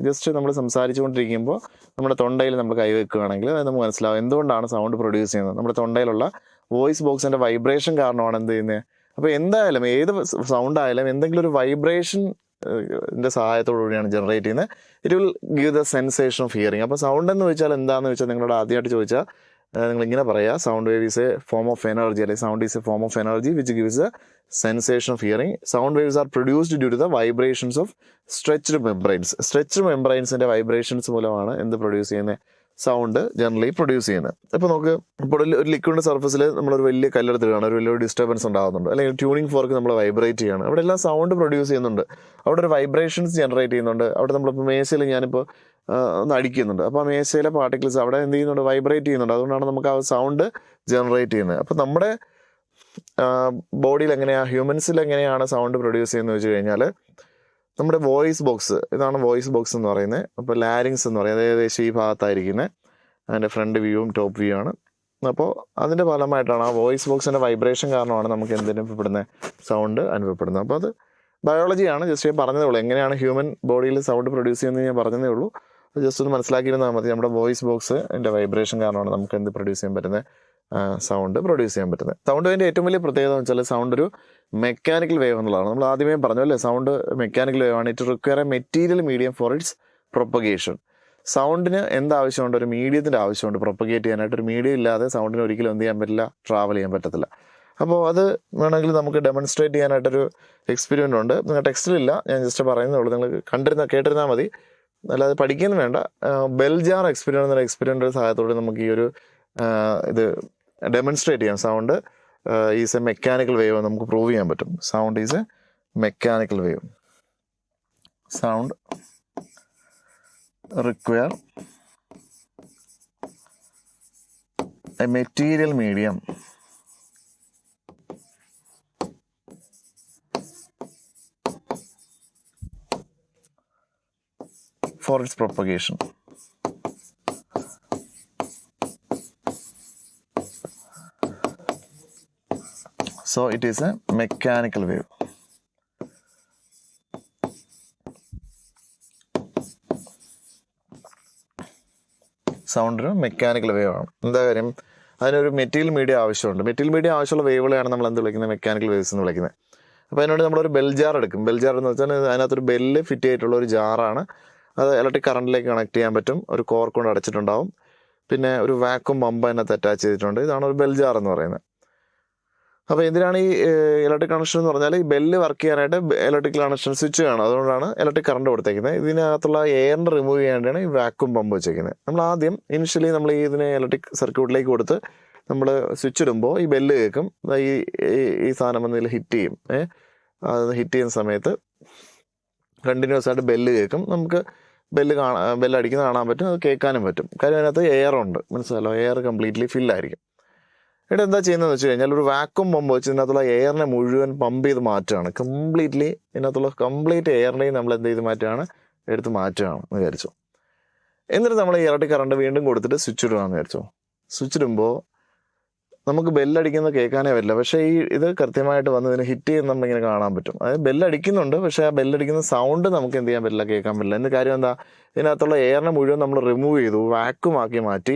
നമ്മൾ സംസാരിച്ചുകൊണ്ടിരിക്കുമ്പോൾ നമ്മുടെ തൊണ്ടയിൽ നമ്മൾ കൈവെക്കുകയാണെങ്കിൽ അത് നമുക്ക് മനസ്സിലാവും എന്തുകൊണ്ടാണ് സൗണ്ട് പ്രൊഡ്യൂസ് ചെയ്യുന്നത്. നമ്മുടെ തൊണ്ടയിലുള്ള വോയിസ് ബോക്സിൻ്റെ വൈബ്രേഷൻ കാരണമാണ് എന്ത് ചെയ്യുന്നത്. അപ്പോൾ എന്തായാലും ഏത് സൗണ്ട് ആയാലും എന്തെങ്കിലും ഒരു വൈബ്രേഷൻ സഹായത്തോടു കൂടിയാണ് ജനറേറ്റ് ചെയ്യുന്നത്. It will give the sensation of hearing. അപ്പോൾ സൗണ്ട് എന്ന് വെച്ചാൽ എന്താണെന്ന് വെച്ചാൽ നിങ്ങളോട് ആദ്യമായിട്ട് ചോദിച്ചാൽ നിങ്ങളിങ്ങനെ പറയുക, sound wave is a form of energy, അല്ലെങ്കിൽ sound is a form of energy which gives a sensation of hearing. Sound waves are produced due to the vibrations of stretched membranes. Stretched മെംബ്രെയിൻസിൻ്റെ vibrations മൂലമാണ് എന്ത് produce ചെയ്യുന്നത്, sound generally produce ചെയ്യുന്നത്. ഇപ്പോൾ നമുക്ക് ഇപ്പോൾ ഒരു ലിക്വിഡിൻ്റെ സർഫസിൽ നമ്മളൊരു വലിയ കല്ലെടുത്തിടുകയാണ്, ഒരു വലിയൊരു ഡിസ്റ്റർബൻസ് ഉണ്ടാകുന്നുണ്ട്, അല്ലെങ്കിൽ ട്യൂണിംഗ് ഫോർക്ക് നമ്മൾ വൈബ്രേറ്റ് ചെയ്യുകയാണ്, അവിടെ എല്ലാം സൗണ്ട് പ്രൊഡ്യൂസ് ചെയ്യുന്നുണ്ട്, അവിടെ ഒരു വൈബ്രേഷൻസ് ജനറേറ്റ് ചെയ്യുന്നുണ്ട്. അവിടെ നമ്മളിപ്പോൾ മേശയിൽ ഞാനിപ്പോൾ ഒന്ന് അടിക്കുന്നുണ്ട്, അപ്പോൾ ആ മേശയിലെ പാർട്ടിക്കിൾസ് അവിടെ എന്ത് ചെയ്യുന്നുണ്ട്, വൈബ്രേറ്റ് ചെയ്യുന്നുണ്ട്. അതുകൊണ്ടാണ് നമുക്ക് ആ സൗണ്ട് ജനറേറ്റ് ചെയ്യുന്നത്. അപ്പോൾ നമ്മുടെ ബോഡിയിൽ എങ്ങനെയാണ്, ഹ്യൂമൻസിൽ എങ്ങനെയാണ് സൗണ്ട് പ്രൊഡ്യൂസ് ചെയ്യുന്നത് വെച്ച് കഴിഞ്ഞാൽ, നമ്മുടെ വോയിസ് ബോക്സ്, ഇതാണ് വോയിസ് ബോക്സ് എന്ന് പറയുന്നത്. അപ്പോൾ ലാരിങ്സ് എന്ന് പറയുന്നത് ഏകദേശം ഈ ഭാഗത്തായിരിക്കുന്നത്, അതിൻ്റെ ഫ്രണ്ട് വ്യൂവും ടോപ്പ് വ്യൂ ആണ്. അപ്പോൾ അതിൻ്റെ ഫലമായിട്ടാണ് ആ വോയിസ് ബോക്സിൻ്റെ വൈബ്രേഷൻ കാരണമാണ് നമുക്ക് അനുഭവപ്പെടുന്ന സൗണ്ട് അനുഭവപ്പെടുന്നത്. അപ്പോൾ അത് ബയോളജിയാണ്, ജസ്റ്റ് ഞാൻ പറഞ്ഞതേ ഉള്ളൂ. എങ്ങനെയാണ് ഹ്യൂമൻ ബോഡിയിൽ സൗണ്ട് പ്രൊഡ്യൂസ് ചെയ്യുന്നത് ഞാൻ പറഞ്ഞതേ ഉള്ളൂ. ജസ്റ്റ് ഒന്ന് മനസ്സിലാക്കിയിരുന്നാൽ മതി. നമ്മുടെ വോയിസ് ബോക്സ് എൻ്റെ വൈബ്രേഷൻ കാരണമാണ് നമുക്ക് എന്ത് പ്രൊഡ്യൂസ് ചെയ്യാൻ പറ്റുന്നത്, സൗണ്ട് പ്രൊഡ്യൂസ് ചെയ്യാൻ പറ്റുന്നത്. സൗണ്ട് വേവിൻ്റെ ഏറ്റവും വലിയ പ്രത്യേകത എന്ന് വെച്ചാൽ സൗണ്ട് ഒരു മെക്കാനിക്കൽ വേവ് എന്നുള്ളതാണ്. നമ്മൾ ആദ്യമേ പറഞ്ഞു അല്ലേ, സൗണ്ട് മെക്കാനിക്കൽ വേവ് ആണ്. It require a material medium for its propagation. സൗണ്ടിന് എന്താവശ്യമുണ്ട്, ഒരു മീഡിയത്തിൻ്റെ ആവശ്യമുണ്ട് പ്രൊപ്പഗേറ്റ് ചെയ്യാനായിട്ട്. ഒരു മീഡിയം ഇല്ലാതെ സൗണ്ടിന് ഒരിക്കലും എന്ത് ചെയ്യാൻ പറ്റില്ല, ട്രാവൽ ചെയ്യാൻ പറ്റത്തില്ല. അപ്പോൾ അത് വേണമെങ്കിൽ നമുക്ക് ഡെമോൺസ്ട്രേറ്റ് ചെയ്യാനായിട്ടൊരു എക്സ്പെരിമെൻ്റ് ഉണ്ട്. നിങ്ങൾ ടെക്സ്റ്റിലില്ല, ഞാൻ ജസ്റ്റ് പറയുന്നേ ഉള്ളൂ, നിങ്ങൾ കേട്ടിരുന്നാൽ മതി, അല്ലാതെ പഠിക്കുന്നു വേണ്ട. ബെൽജാർ എക്സ്പെരിമെൻ്റ് എന്ന എക്സ്പെരിമെൻ്റ് സഹായത്തോടെ നമുക്ക് ഈ ഒരു ഇത് ഡെമോൺസ്ട്രേറ്റ് ചെയ്യാം. Sound is a mechanical wave നമുക്ക് പ്രൂവ് ചെയ്യാൻ പറ്റും. Sound is a mechanical wave. Sound require a material medium for its propagation. So it is a mechanical wave. Sound ഒരു മെക്കാനിക്കൽ വേവ് ആണ്. എന്താ കാര്യം, അതിനൊരു മെറ്റീരിയൽ മീഡിയം ആവശ്യമുണ്ട്. മെറ്റീരിയൽ മീഡിയം ആവശ്യമുള്ള വേവുകളെയാണ് നമ്മൾ എന്ത് വിളിക്കുന്നത്, മെക്കാനിക്കൽ വേവ്സ് എന്ന് വിളിക്കുന്നത്. അപ്പോൾ അതിനോട് നമ്മളൊരു ബെൽ ജാർ എടുക്കും. ബെൽ ജാർ എന്ന് വെച്ചാൽ അതിനകത്തൊരു ബെല്ല് ഫിറ്റ് ചെയ്തിട്ടുള്ള ഒരു ജാറാണ്. അത് ഇലക്ട്രിക് കറണ്ടിലേക്ക് കണക്ട് ചെയ്യാൻ പറ്റും. ഒരു കോർക്ക് കൊണ്ട് അടച്ചിട്ടുണ്ടാവും. പിന്നെ ഒരു വാക്വം പമ്പ് അതിനകത്ത് അറ്റാച്ച് ചെയ്തിട്ടുണ്ട്. ഇതാണ് ഒരു ബെൽ ജാർ എന്ന് പറയുന്നത്. അപ്പോൾ എന്തിനാണ് ഈ ഇലക്ട്രിക് കണക്ഷൻ എന്ന് പറഞ്ഞാൽ, ഈ ബെല്ല് വർക്ക് ചെയ്യാനായിട്ട് ഇലക്ട്രിക് കണക്ഷൻ സ്വിച്ച് വേണം. അതുകൊണ്ടാണ് ഇലക്ട്രിക് കറണ്ട് കൊടുത്തേക്കുന്നത്. ഇതിനകത്തുള്ള എയറിന് റിമൂവ് ചെയ്യാനാണ് ഈ വാക്വം പമ്പ് വെച്ചേക്കുന്നത്. നമ്മൾ ആദ്യം ഇനിഷ്യലി നമ്മൾ ഇതിനെ ഇലക്ട്രിക് സർക്യൂട്ടിലേക്ക് കൊടുത്ത് നമ്മൾ സ്വിച്ച് ഇടുമ്പോൾ ഈ ബെല്ല് കേൾക്കും. ഈ സാധനം വന്ന് ഹിറ്റ് ചെയ്യും. അത് ഹിറ്റ് ചെയ്യുന്ന സമയത്ത് കണ്ടിന്യൂസ് ആയിട്ട് ബെല്ല് കേൾക്കും. നമുക്ക് ബെല്ലടിക്കുന്നത് കാണാൻ പറ്റും, അത് കേൾക്കാനും പറ്റും. കാര്യം അതിനകത്ത് എയർ ഉണ്ട്, മനസ്സിലല്ലോ, എയർ കംപ്ലീറ്റ്ലി ഫില്ലായിരിക്കും. ഇവിടെ എന്താ ചെയ്യുന്നതെന്ന് വെച്ച് കഴിഞ്ഞാൽ, ഒരു വാക്വം പമ്പ് വെച്ച് ഇതിനകത്തുള്ള എയറിനെ മുഴുവൻ പമ്പ് ചെയ്ത് മാറ്റുകയാണ്. കംപ്ലീറ്റ്ലി ഇതിനകത്തുള്ള കംപ്ലീറ്റ് എയറിനെയും നമ്മൾ എന്ത് ചെയ്ത് മാറ്റുകയാണ്, എടുത്ത് മാറ്റുകയാണ് എന്ന് വിചാരിച്ചു. എന്നിട്ട് നമ്മൾ ഈ ഇലക്ട്രിക് കറണ്ട് വീണ്ടും കൊടുത്തിട്ട് സ്വിച്ച് ഇടുകയാണെന്ന് വിചാരിച്ചു. സ്വിച്ച് ഇടുമ്പോൾ നമുക്ക് ബെല്ലടിക്കുന്നത് കേൾക്കാനേ പറ്റില്ല. പക്ഷേ ഇത് കൃത്യമായിട്ട് വന്ന് ഇതിന് ഹിറ്റ് ചെയ്യുന്ന നമ്മളിങ്ങനെ കാണാൻ പറ്റും. അതായത് ബെല്ലടിക്കുന്നുണ്ട്, പക്ഷേ ആ ബെല്ലടിക്കുന്ന സൗണ്ട് നമുക്ക് എന്ത് ചെയ്യാൻ പറ്റില്ല, കേൾക്കാൻ പറ്റില്ല. എൻ്റെ കാര്യം എന്താ, ഇതിനകത്തുള്ള എയറിനെ മുഴുവൻ നമ്മൾ റിമൂവ് ചെയ്തു, വാക്വമാക്കി മാറ്റി.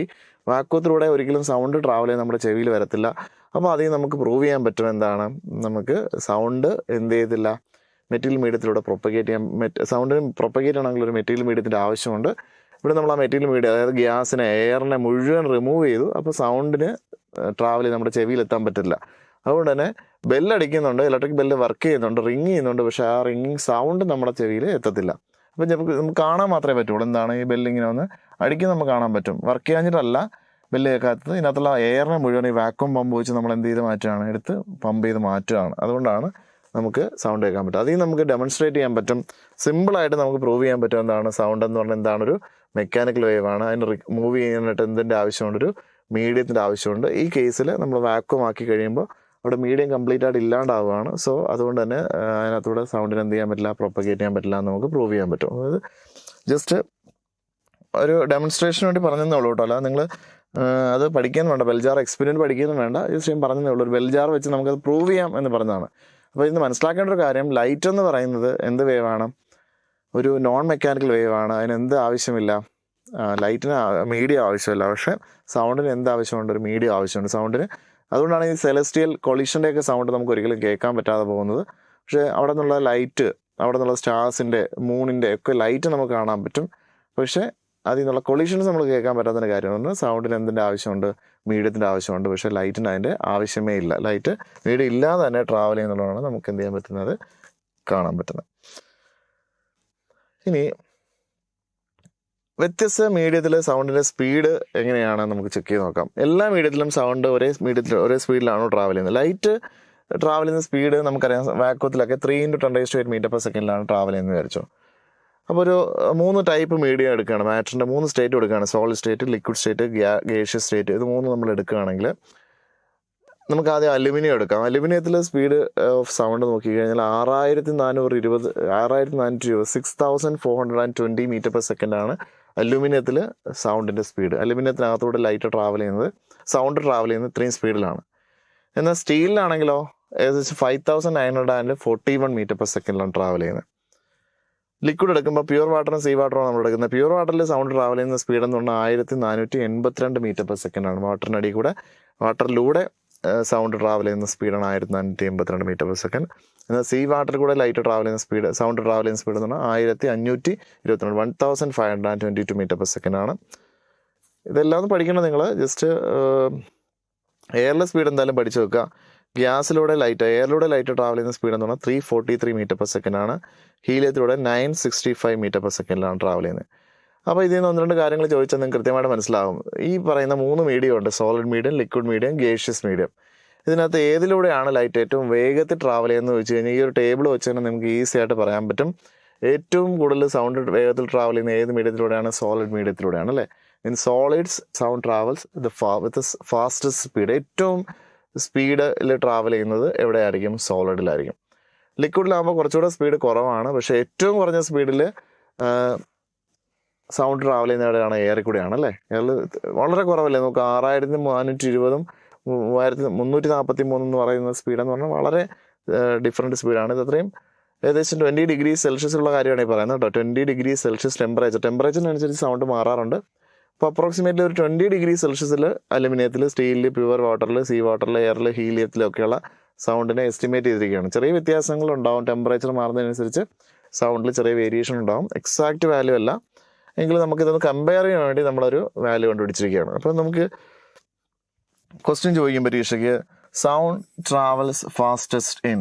വാക്വത്തിലൂടെ ഒരിക്കലും സൗണ്ട് ട്രാവൽ ചെയ്യാൻ നമ്മുടെ ചെവിയിൽ വരത്തില്ല. അപ്പോൾ അതിൽ നമുക്ക് പ്രൂവ് ചെയ്യാൻ പറ്റും എന്താണ്, നമുക്ക് സൗണ്ട് എന്ത് ചെയ്തില്ല, മെറ്റീരിയൽ മീഡിയത്തിലൂടെ പ്രൊപ്പഗേറ്റ് ചെയ്യാൻ. സൗണ്ടിന് പ്രൊപ്പഗേറ്റ് ആണെങ്കിൽ ഒരു മെറ്റീരിയൽ മീഡിയത്തിൻ്റെ ആവശ്യമുണ്ട്. ഇവിടെ നമ്മൾ ആ മെറ്റീരിയൽ മീഡിയം, അതായത് ഗ്യാസിനെ, എയറിനെ മുഴുവൻ റിമൂവ് ചെയ്തു. അപ്പോൾ സൗണ്ടിന് ട്രാവൽ ചെയ്ത് നമ്മുടെ ചെവിയിൽ എത്താൻ പറ്റില്ല. അതുകൊണ്ട് തന്നെ ബെല്ലടിക്കുന്നുണ്ട്, ഇലക്ട്രിക് ബെല്ല് വർക്ക് ചെയ്യുന്നുണ്ട്, റിങ് ചെയ്യുന്നുണ്ട്, പക്ഷേ ആ റിങ്ങിങ് സൗണ്ട് നമ്മുടെ ചെവിയിൽ എത്തത്തില്ല. അപ്പം നമുക്ക് കാണാൻ മാത്രമേ പറ്റുള്ളൂ. എന്താണ്, ഈ ബെല്ലിങ്ങനെ വന്ന് അടിക്കുന്നത് നമുക്ക് കാണാൻ പറ്റും. വർക്ക് ചെയ്യാഞ്ഞിട്ടല്ല ബെല്ല് കേൾക്കാത്തത്. ഇതിനകത്തുള്ള എയറിനെ മുഴുവൻ ഈ വാക്വം പമ്പ് വെച്ച് നമ്മൾ എന്ത് ചെയ്ത് മാറ്റുകയാണ്, എടുത്ത് പമ്പ് ചെയ്ത് മാറ്റുകയാണ്. അതുകൊണ്ടാണ് നമുക്ക് സൗണ്ട് കേൾക്കാൻ പറ്റും. അതിൽ നമുക്ക് ഡെമോൺസ്ട്രേറ്റ് ചെയ്യാൻ പറ്റും. സിമ്പിളായിട്ട് നമുക്ക് പ്രൂവ് ചെയ്യാൻ പറ്റും എന്താണ് സൗണ്ട് എന്ന് പറഞ്ഞാൽ എന്താണൊരു മെക്കാനിക്കൽ വേവ് ആണ്. അതിന് മൂവ് ചെയ്യാനായിട്ട് എന്തിൻ്റെ ആവശ്യമുണ്ട്, ഒരു മീഡിയത്തിൻ്റെ ആവശ്യമുണ്ട്. ഈ കേസിൽ നമ്മൾ വാക്വം ആക്കി കഴിയുമ്പോൾ അവിടെ മീഡിയം കംപ്ലീറ്റ് ആയിട്ട് ഇല്ലാണ്ടാവുകയാണ്. സോ അതുകൊണ്ട് തന്നെ അതിനകത്തൂടെ സൗണ്ടിന് എന്ത് ചെയ്യാൻ പറ്റില്ല, പ്രൊപ്പഗേറ്റ് ചെയ്യാൻ പറ്റില്ല എന്ന് നമുക്ക് പ്രൂവ് ചെയ്യാൻ പറ്റും. അതായത് ജസ്റ്റ് ഒരു ഡെമോൺസ്ട്രേഷന് വേണ്ടി പറഞ്ഞതേ ഉള്ളൂ കേട്ടോ. അല്ല നിങ്ങൾ അത് പഠിക്കാൻ വേണ്ട, ബെൽജാർ എക്സ്പെരിമെൻറ്റ് പഠിക്കുന്നു വേണ്ട, ജസ്റ്റ് ഞാൻ പറഞ്ഞതേ ഉള്ളൂ. ഒരു ബെൽജാർ വെച്ച് നമുക്കത് പ്രൂവ് ചെയ്യാം എന്ന് പറഞ്ഞതാണ്. അപ്പോൾ ഇന്ന് മനസ്സിലാക്കേണ്ട ഒരു കാര്യം, ലൈറ്റ് എന്ന് പറയുന്നത് എന്ത് വേവാണ്, ഒരു നോൺ മെക്കാനിക്കൽ വേവാണ്. അതിന് എന്ത് ആവശ്യമില്ല, ലൈറ്റിന് മീഡിയം ആവശ്യമില്ല. പക്ഷേ സൗണ്ടിന് എന്ത് ആവശ്യമുണ്ട്, ഒരു മീഡിയം ആവശ്യമുണ്ട് സൗണ്ടിന്. അതുകൊണ്ടാണ് ഈ സെലസ്റ്റിയൽ കൊളീഷൻ്റെയൊക്കെ സൗണ്ട് നമുക്ക് ഒരിക്കലും കേൾക്കാൻ പറ്റാതെ പോകുന്നത്. പക്ഷേ അവിടെ നിന്നുള്ള ലൈറ്റ്, അവിടെ നിന്നുള്ള സ്റ്റാർസിൻ്റെ, മൂണിൻ്റെ ഒക്കെ ലൈറ്റ് നമുക്ക് കാണാൻ പറ്റും. പക്ഷേ അതിൽ നിന്നുള്ള കൊളീഷൻസ് നമ്മൾ കേൾക്കാൻ പറ്റാത്ത കാര്യമാണ്. സൗണ്ടിന് എന്തിൻ്റെ ആവശ്യമുണ്ട്, മീഡിയത്തിൻ്റെ ആവശ്യമുണ്ട്. പക്ഷേ ലൈറ്റിന് അതിൻ്റെ ആവശ്യമേ ഇല്ല. ലൈറ്റ് മീഡിയം ഇല്ലാതെ തന്നെ ട്രാവൽ ചെയ്യുന്നുള്ളതാണ് നമുക്ക് എന്ത് ചെയ്യാൻ പറ്റുന്നത്, കാണാൻ പറ്റുന്നത്. ഇനി വ്യത്യസ്ത മീഡിയത്തിൽ സൗണ്ടിൻ്റെ സ്പീഡ് എങ്ങനെയാണ് നമുക്ക് ചെക്ക് ചെയ്ത് നോക്കാം. എല്ലാ മീഡിയത്തിലും സൗണ്ട് ഒരേ സ്പീഡിലാണോ ട്രാവൽ ചെയ്യുന്നത്. ലൈറ്റ് ട്രാവൽ ചെയ്യുന്ന സ്പീഡ് നമുക്കറിയാം, വാക്വത്തിലൊക്കെ 3 × 10⁸ മീറ്റർ/സെക്കൻഡിലാണ് ട്രാവൽ ചെയ്യുന്നത് വിചാരിച്ചോ. അപ്പോൾ ഒരു 3 ടൈപ്പ് മീഡിയം എടുക്കുകയാണ്, മാറ്ററിൻ്റെ 3 സ്റ്റേറ്റ് എടുക്കുകയാണ്, solid state, liquid state, gaseous state. ഇത് 3 നമ്മൾ എടുക്കുകയാണെങ്കിൽ നമുക്ക് ആദ്യം അലുമിനിയം എടുക്കാം. അലുമിനിയത്തിൽ സ്പീഡ് ഓഫ് സൗണ്ട് നോക്കിക്കഴിഞ്ഞാൽ 6420 6420 മീറ്റർ/സെക്കൻഡാണ് അലുമിനിയത്തിൽ സൗണ്ടിൻ്റെ സ്പീഡ്. അലുമിനിയത്തിനകത്തൂടെ ലൈറ്റ് ട്രാവൽ ചെയ്യുന്നത്, സൗണ്ട് ട്രാവൽ ചെയ്യുന്നത് ഇത്രയും സ്പീഡിലാണ്. എന്നാൽ സ്റ്റീലിലാണെങ്കിലോ ഏകദേശം 5941 മീറ്റർ/സെക്കൻഡിലാണ് ട്രാവൽ ചെയ്യുന്നത്. ലിക്വിഡ് എടുക്കുമ്പോൾ പ്യൂർ വാട്ടറും സീ വാട്ടറും നമ്മൾ എടുക്കുന്നത്. പ്യൂർ വാട്ടറിൽ സൗണ്ട് ട്രാവൽ ചെയ്യുന്ന സ്പീഡ് എന്ന് പറഞ്ഞാൽ 1482 മീറ്റർ/സെക്കൻഡാണ്. വാട്ടറിനടിയിൽ കൂടെ, വാട്ടറിലൂടെ സൗണ്ട് ട്രാവൽ ചെയ്യുന്ന സ്പീഡാണ് 1482 മീറ്റർ/സെക്കൻഡ്. എന്നാൽ സീ വാട്ടറിൽ കൂടെ ലൈറ്റ് ട്രാവൽ ചെയ്യുന്ന സ്പീഡ്, സൗണ്ട് ട്രാവൽ ചെയ്യുന്ന സ്പീഡ് എന്ന് പറഞ്ഞാൽ 1522 1522 മീറ്റർ/സെക്കൻഡാണ്. ഇതെല്ലാം ഒന്ന് പഠിക്കണം നിങ്ങൾ. ജസ്റ്റ് എയറിലെ സ്പീഡ് എന്തായാലും പഠിച്ചു വെക്കുക. എയറിലൂടെ ലൈറ്റ് ട്രാവൽ ചെയ്യുന്ന സ്പീഡ് എന്ന് പറഞ്ഞാൽ 343 മീറ്റർ/സെക്കൻഡാണ്. ഹീലിയത്തിലൂടെ 965 മീറ്റർ/സെക്കൻഡിലാണ് ട്രാവൽ ചെയ്യുന്നത്. അപ്പോൾ ഇതിൽ നിന്ന് 1-2 കാര്യങ്ങൾ ചോദിച്ചാൽ നിങ്ങൾക്ക് കൃത്യമായിട്ട് മനസ്സിലാകും. ഈ പറയുന്ന 3 മീഡിയം ഉണ്ട്, solid medium, liquid medium, gaseous medium. ഇതിനകത്ത് ഏതിലൂടെയാണ് ലൈറ്റ് ഏറ്റവും വേഗത്തിൽ ട്രാവൽ ചെയ്യുന്നത് ചോദിച്ചു കഴിഞ്ഞാൽ ഈ ഒരു ടേബിൾ വെച്ച് തന്നെ നമുക്ക് ഈസി ആയിട്ട് പറയാൻ പറ്റും. ഏറ്റവും കൂടുതൽ സൗണ്ട് വേഗത്തിൽ ട്രാവൽ ചെയ്യുന്ന ഏത് മീഡിയത്തിലൂടെയാണ്, സോളിഡ് മീഡിയത്തിലൂടെയാണ് അല്ലേ. In solids sound travels with fastest speed. ഏറ്റവും സ്പീഡിൽ ട്രാവൽ ചെയ്യുന്നത് എവിടെയായിരിക്കും, സോളിഡിലായിരിക്കും. ലിക്വിഡിലാകുമ്പോൾ കുറച്ചുകൂടെ സ്പീഡ് കുറവാണ്, പക്ഷേ ഏറ്റവും കുറഞ്ഞ സ്പീഡിൽ സൗണ്ട് ട്രാവൽ ചെയ്യുന്ന എവിടെയാണ്, എയറിൽ കൂടെയാണ് അല്ലേ. എയറിൽ വളരെ കുറവല്ലേ, നമുക്ക് 6420 3343 എന്ന് പറയുന്ന സ്പീഡെന്ന് പറഞ്ഞാൽ വളരെ ഡിഫറെൻറ്റ് സ്പീഡാണ്. ഇത് അത്രയും ഏകദേശം 20 ഡിഗ്രി സെൽഷ്യസുള്ള കാര്യമാണ് ഈ പറയുന്നത് കേട്ടോ. 20 ഡിഗ്രി സെൽഷ്യസ് ടെമ്പറേച്ചറിനനുസരിച്ച് സൗണ്ട് മാറാറുണ്ട്. അപ്പോൾ അപ്രോക്സിമേറ്റ്ലി ഒരു 20 ഡിഗ്രി സെൽഷ്യസിൽ അലുമിനിയത്തിൽ, സ്റ്റീലിൽ, പ്യുവർ വാട്ടറിൽ, സീ വാട്ടറിൽ, എയറിൽ, ഹീലിയത്തിലൊക്കെയുള്ള സൗണ്ടിനെ എസ്റ്റിമേറ്റ് ചെയ്തിരിക്കുകയാണ്. ചെറിയ വ്യത്യാസങ്ങളുണ്ടാവും, ടെമ്പറേച്ചർ മാറുന്നതിനനുസരിച്ച് സൗണ്ടിൽ ചെറിയ വേരിയേഷൻ ഉണ്ടാവും. എക്സാക്റ്റ് വാല്യൂ അല്ല എങ്കിലും നമുക്കിതൊന്ന് കമ്പയർ ചെയ്യാൻ വേണ്ടി നമ്മളൊരു വാല്യൂ കണ്ടുപിടിച്ചിരിക്കുകയാണ്. അപ്പോൾ നമുക്ക് ക്വസ്റ്റ്യൻ ചോദിക്കും പരീക്ഷയ്ക്ക്, സൗണ്ട് ട്രാവൽസ് ഫാസ്റ്റസ്റ്റ് ഇൻ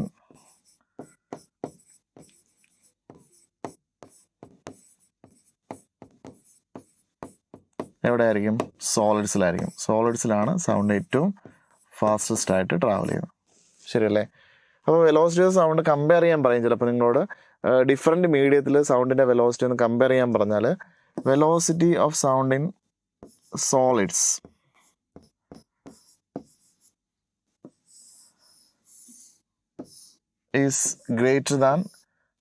എവിടെയായിരിക്കും, സോളിഡ്സിലായിരിക്കും. സോളിഡ്സിലാണ് സൗണ്ട് ഏറ്റവും ഫാസ്റ്റസ്റ്റ് ആയിട്ട് ട്രാവൽ ചെയ്യുന്നത്. ശരിയല്ലേ. അപ്പോൾ വെലോസിറ്റി ഓഫ് സൗണ്ട് കമ്പയർ ചെയ്യാൻ പറയും ചിലപ്പോൾ നിങ്ങളോട്. ഡിഫറെൻറ്റ് മീഡിയത്തിൽ സൗണ്ടിൻ്റെ വെലോസിറ്റി ഒന്ന് കമ്പയർ ചെയ്യാൻ പറഞ്ഞാൽ, velocity of sound in solids is greater than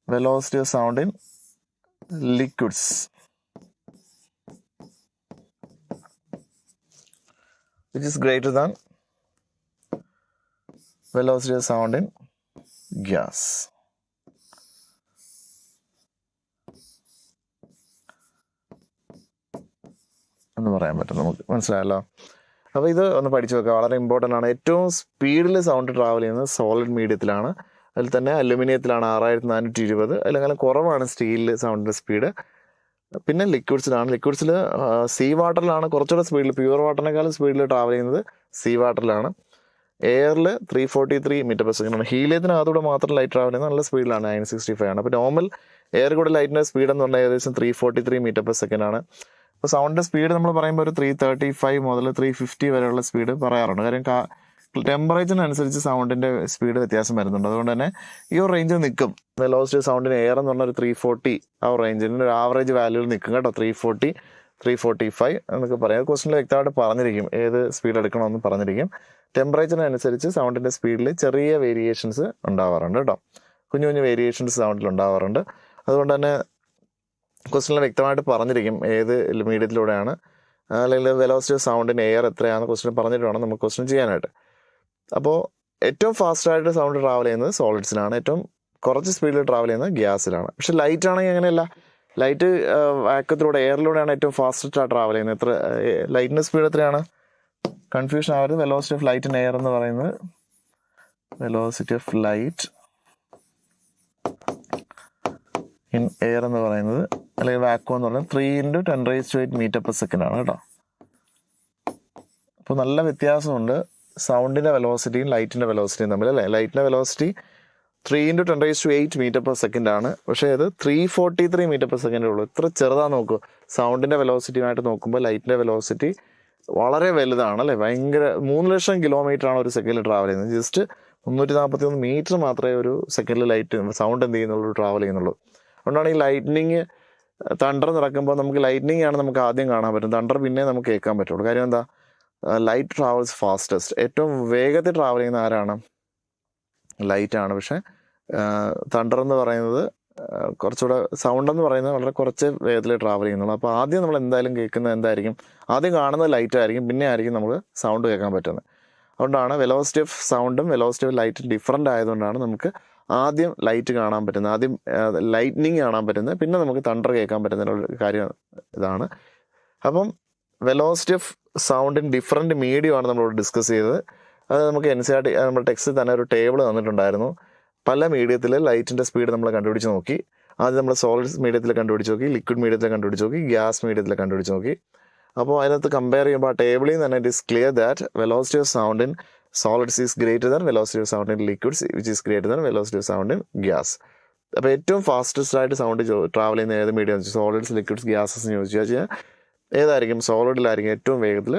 velocity of sound in liquids. Which is greater than velocity of sound in gas. എന്ന് പറയാൻ പറ്റും, നമുക്ക് മനസ്സിലായല്ലോ. അപ്പോൾ ഇത് ഒന്ന് പഠിച്ചു വെക്കുക, വളരെ ഇമ്പോർട്ടൻ്റ് ആണ്. ഏറ്റവും സ്പീഡിൽ സൗണ്ട് ട്രാവൽ ചെയ്യുന്നത് സോളിഡ് മീഡിയത്തിലാണ്. അതിൽ തന്നെ അലുമിനിയത്തിലാണ് 6420. അല്ലെങ്കിൽ കുറവാണ് സ്റ്റീലിൽ സൗണ്ടിൻ്റെ സ്പീഡ്. പിന്നെ ലിക്വിഡ്സിൽ സീ വാട്ടറിലാണ് കുറച്ചുകൂടെ സ്പീഡിൽ, പ്യുവർ വാട്ടറിനേക്കാളും സ്പീഡിൽ ട്രാവൽ ചെയ്യുന്നത് സീ വാട്ടറിലാണ്. എയറിൽ 343 മീറ്റർ/സെക്കൻഡാണ്. ഹീലിയത്തിനകത്തൂടെ മാത്രം ലൈറ്റ് ട്രാവൽ ചെയ്യുന്നത് നല്ല സ്പീഡിലാണ്, 965 ആണ്. അപ്പോൾ നോർമൽ എയർ കൂടെ ലൈറ്റിൻ്റെ സ്പീഡ് എന്ന് പറഞ്ഞാൽ ഏകദേശം 343 മീറ്റർ/സെക്കൻഡാണ്. അപ്പോൾ സൗണ്ടിൻ്റെ സ്പീഡ് നമ്മൾ പറയുമ്പോൾ ഒരു 335 മുതൽ 350 വരെയുള്ള സ്പീഡ് പറയാറുണ്ട്. കാര്യം ടെമ്പറേച്ചറിനനുസരിച്ച് സൗണ്ടിൻ്റെ സ്പീഡ് വ്യത്യാസം വരുന്നുണ്ട്. അതുകൊണ്ട് തന്നെ ഈ ഒരു റേഞ്ചിൽ നിൽക്കും. വെലോസിറ്റി സൗണ്ടിന് എയർ എന്ന് പറഞ്ഞാൽ ഒരു 340 ആ റേഞ്ചിൽ ഒരു ആവറേജ് വാല്യൂവിൽ നിൽക്കും കേട്ടോ. 340 345 എന്നൊക്കെ പറയാം. ക്വസ്റ്റനിൽ വ്യക്തമായിട്ട് പറഞ്ഞിരിക്കും ഏത് സ്പീഡ് എടുക്കണമെന്ന് പറഞ്ഞിരിക്കും. ടെമ്പറേച്ചറിനനുസരിച്ച് സൗണ്ടിൻ്റെ സ്പീഡിൽ ചെറിയ വേരിയേഷൻസ് ഉണ്ടാവാറുണ്ട് കേട്ടോ. കുഞ്ഞു കുഞ്ഞു വേരിയേഷൻസ് സൗണ്ടിൽ ഉണ്ടാവാറുണ്ട്. അതുകൊണ്ട് തന്നെ ക്വസ്റ്റനിൽ വ്യക്തമായിട്ട് പറഞ്ഞിരിക്കും ഏത് മീഡിയത്തിലൂടെയാണ്, അല്ലെങ്കിൽ വെലോസിറ്റി ഓഫ് സൗണ്ടിൻ്റെ എയർ എത്രയാണെന്ന് ക്വസ്റ്റൻ പറഞ്ഞിട്ട് വേണം നമുക്ക് ക്വസ്റ്റൻ ചെയ്യാനായിട്ട്. അപ്പോൾ ഏറ്റവും ഫാസ്റ്റായിട്ട് സൗണ്ട് ട്രാവൽ ചെയ്യുന്നത് സോളിഡ്സിലാണ്, ഏറ്റവും കുറച്ച് സ്പീഡിൽ ട്രാവൽ ചെയ്യുന്നത് ഗ്യാസിലാണ്. പക്ഷേ ലൈറ്റ് ആണെങ്കിൽ അങ്ങനെയല്ല. ലൈറ്റ് വാക്വത്തിലൂടെ, എയറിലൂടെയാണ് ഏറ്റവും ഫാസ്റ്റസ്റ്റ് ട്രാവൽ ചെയ്യുന്നത്. എത്ര ലൈറ്റിൻ്റെ സ്പീഡ് എത്രയാണ്, കൺഫ്യൂഷൻ ആവരുത്. Velocity of light in air എന്ന് പറയുന്നത്, velocity of light in air എന്ന് പറയുന്നത് അല്ലെങ്കിൽ വാക്വം എന്ന് പറഞ്ഞാൽ 3 × 10⁸ ആണ് കേട്ടോ. അപ്പോൾ നല്ല വ്യത്യാസമുണ്ട് സൗണ്ടിൻ്റെ വെലോസിറ്റിയും ലൈറ്റിൻ്റെ വെലോസിറ്റിയും തമ്മിൽ അല്ലേ. ലൈറ്റിൻ്റെ വെലോസിറ്റി 3 × 10⁸ ആണ്, പക്ഷേ അത് 343 m/s ഉള്ളൂ. ഇത്ര ചെറുതാന്ന് നോക്കൂ. സൗണ്ടിൻ്റെ വെലോസിറ്റിയുമായിട്ട് നോക്കുമ്പോൾ ലൈറ്റിൻ്റെ വെലോസിറ്റി വളരെ വലുതാണ് അല്ലേ. ഭയങ്കര 3 ലക്ഷം കിലോമീറ്ററാണ് ഒരു സെക്കൻഡിൽ ട്രാവൽ ചെയ്യുന്നത്. ജസ്റ്റ് 341 മീറ്റർ മാത്രമേ ഒരു സെക്കൻഡിൽ ലൈറ്റ് സൗണ്ട് എന്ത് ചെയ്യുന്നുള്ളൂ, ട്രാവൽ ചെയ്യുന്നുള്ളൂ. അതുകൊണ്ടാണ് ഈ ലൈറ്റ്നിങ് തണ്ടർ നടക്കുമ്പോൾ നമുക്ക് ലൈറ്റ്നിങ് ആണ് നമുക്ക് ആദ്യം കാണാൻ പറ്റും, തണ്ടർ പിന്നെ നമുക്ക് കേൾക്കാൻ പറ്റുള്ളൂ. കാര്യം എന്താ, ലൈറ്റ് ട്രാവൽസ് ഫാസ്റ്റസ്റ്റ്. ഏറ്റവും വേഗത്തിൽ ട്രാവൽ ചെയ്യുന്ന ആരാണ്? ലൈറ്റാണ്. പക്ഷേ തണ്ടർ എന്ന് പറയുന്നത് കുറച്ചുകൂടെ, സൗണ്ട് എന്ന് പറയുന്നത് വളരെ കുറച്ച് വേഗത്തിൽ ട്രാവൽ ചെയ്യുന്നുള്ളൂ. അപ്പോൾ ആദ്യം നമ്മൾ എന്തായാലും കേൾക്കുന്നത് എന്തായിരിക്കും? ആദ്യം കാണുന്നത് ലൈറ്റ് ആയിരിക്കും, പിന്നെ ആയിരിക്കും നമുക്ക് സൗണ്ട് കേൾക്കാൻ പറ്റുന്നത്. അതുകൊണ്ടാണ് വെലോസിറ്റി ഓഫ് സൗണ്ടും വെലോസിറ്റി ഓഫ് ലൈറ്റും ഡിഫറൻ്റ് ആയതുകൊണ്ടാണ് നമുക്ക് ആദ്യം ലൈറ്റ് കാണാൻ പറ്റുന്നത്, ആദ്യം ലൈറ്റ്നിങ് കാണാൻ പറ്റുന്നത്, പിന്നെ നമുക്ക് തണ്ടർ കേൾക്കാൻ പറ്റുന്നതിനുള്ള കാര്യം ഇതാണ്. അപ്പം velocity of sound in different മീഡിയമാണ് നമ്മളോട് ഡിസ്കസ് ചെയ്തത്. അത് നമുക്ക് NCERT നമ്മുടെ ടെക്സ്റ്റിൽ തന്നെ ഒരു ടേബിൾ തന്നിട്ടുണ്ടായിരുന്നു. പല മീഡിയത്തിൽ ലൈറ്റിൻ്റെ സ്പീഡ് നമ്മൾ കണ്ടുപിടിച്ച് നോക്കി. ആദ്യം നമ്മൾ സോളിഡ്സ് മീഡിയത്തിൽ കണ്ടുപിടിച്ച് നോക്കി, ലിക്വിഡ് മീഡിയത്തിൽ കണ്ടുപിടിച്ച് നോക്കി, ഗ്യാസ് മീഡിയത്തിൽ കണ്ടുപിടിച്ച് നോക്കി. അപ്പോൾ അതിനകത്ത് കമ്പയർ ചെയ്യുമ്പോൾ ആ ടേബിളിൽ നിന്ന് തന്നെ it is clear that velocity of sound in solids is greater than velocity of sound in liquids which is greater than velocity of sound in gas. അപ്പോൾ ഏറ്റവും ഫാസ്റ്റസ്റ്റ് ആയിട്ട് സൗണ്ട് ട്രാവൽ ചെയ്യുന്ന ഏത് മീഡിയം എന്ന് വെച്ചാൽ സോളിഡ്സ്, ലിക്വിഡ്സ്, ഗ്യാസസ് എന്ന് ചോദിച്ചു കഴിഞ്ഞാൽ ഏതായിരിക്കും? സോളിഡിലായിരിക്കും ഏറ്റവും വേഗത്തിൽ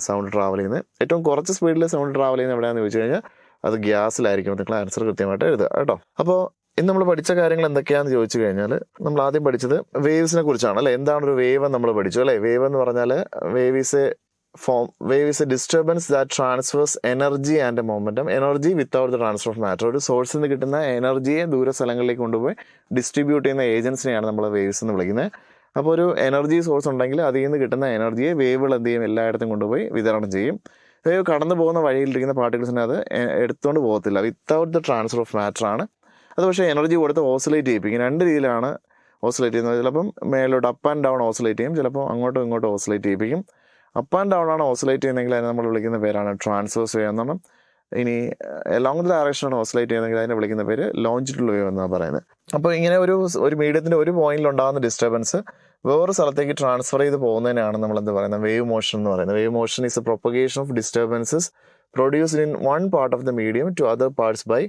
സൗണ്ട് ട്രാവൽ ചെയ്യുന്നത്. ഏറ്റവും കുറച്ച് സ്പീഡിൽ സൗണ്ട് ട്രാവൽ ചെയ്യുന്നത് എവിടെയാണെന്ന് ചോദിച്ചു കഴിഞ്ഞാൽ അത് ഗ്യാസിലായിരിക്കും. നിങ്ങൾ ആൻസർ കൃത്യമായിട്ട് എഴുതുക കേട്ടോ. അപ്പോൾ ഇന്ന് നമ്മൾ പഠിച്ച കാര്യങ്ങൾ എന്തൊക്കെയാണെന്ന് ചോദിച്ചു കഴിഞ്ഞാൽ നമ്മൾ ആദ്യം പഠിച്ചത് വേവ്സിനെ കുറിച്ചാണ് അല്ലേ. എന്താണ് ഒരു വേവ് എന്ന് നമ്മൾ പഠിച്ചു അല്ലേ. വേവ് എന്ന് പറഞ്ഞാൽ wave is a disturbance that transfers energy and momentum. Energy without the transfer of matter. ഒരു സോഴ്സിൽ നിന്ന് കിട്ടുന്ന എനർജിയെ ദൂര സ്ഥലങ്ങളിലേക്ക് കൊണ്ടുപോയി ഡിസ്ട്രിബ്യൂട്ട് ചെയ്യുന്ന ഏജൻസിനെയാണ് നമ്മൾ വേവ്സ് എന്ന് വിളിക്കുന്നത്. അപ്പോൾ ഒരു എനർജി സോഴ്സ് ഉണ്ടെങ്കിൽ അതിൽ നിന്ന് കിട്ടുന്ന എനർജിയെ വേവുകൾ എന്ത് ചെയ്യും? എല്ലായിടത്തും കൊണ്ടുപോയി വിതരണം ചെയ്യും. വേവ് കടന്നു പോകുന്ന വഴിയിലിരിക്കുന്ന പാർട്ടിക്കിൾസിനെ അത് എടുത്തുകൊണ്ട് പോകത്തില്ല. Without the transfer of matter ആണ് അത്. പക്ഷേ എനർജി കൊടുത്ത് ഓസിലേറ്റ് ചെയ്യിപ്പിക്കും. രണ്ട് രീതിയിലാണ് ഓസിലേറ്റ് ചെയ്യുന്നത്. ചിലപ്പം മേലോട്ട് അപ്പ് ആൻഡ് ഡൗൺ ഓസിലേറ്റ് ചെയ്യും, ചിലപ്പോൾ അങ്ങോട്ടും ഇങ്ങോട്ടും ഓസിലേറ്റ് ചെയ്യിപ്പിക്കും. അപ്പ് ആൻഡ് ഡൗൺ ആണ് ഓസിലേറ്റ് ചെയ്യുന്നതെങ്കിൽ അതിനെ നമ്മൾ വിളിക്കുന്ന പേരാണ് ട്രാൻസ്വേഴ്സ് വേവ് എന്നാണ്. ഇനി ലോങ് ഡയറക്ഷനാണ് ഓസിലേറ്റ് ചെയ്യുന്നതെങ്കിൽ അതിനെ വിളിക്കുന്ന പേര് ലോഞ്ചിറ്റ്യൂഡൽ വേവ് എന്നാണ് പറയുന്നത്. അപ്പോൾ ഇങ്ങനെ ഒരു മീഡിയത്തിൻ്റെ ഒരു പോയിന്റിൽ ഉണ്ടാകുന്ന ഡിസ്റ്റർബൻസ് വേറെ സ്ഥലത്തേക്ക് ട്രാൻസ്ഫർ ചെയ്ത് പോകുന്നതിനാണ് നമ്മൾ എന്ത് പറയുന്നത്? വേവ് മോഷൻ എന്ന് പറയുന്നത്. Wave motion is a propagation of disturbances produced in one part of the medium to other parts by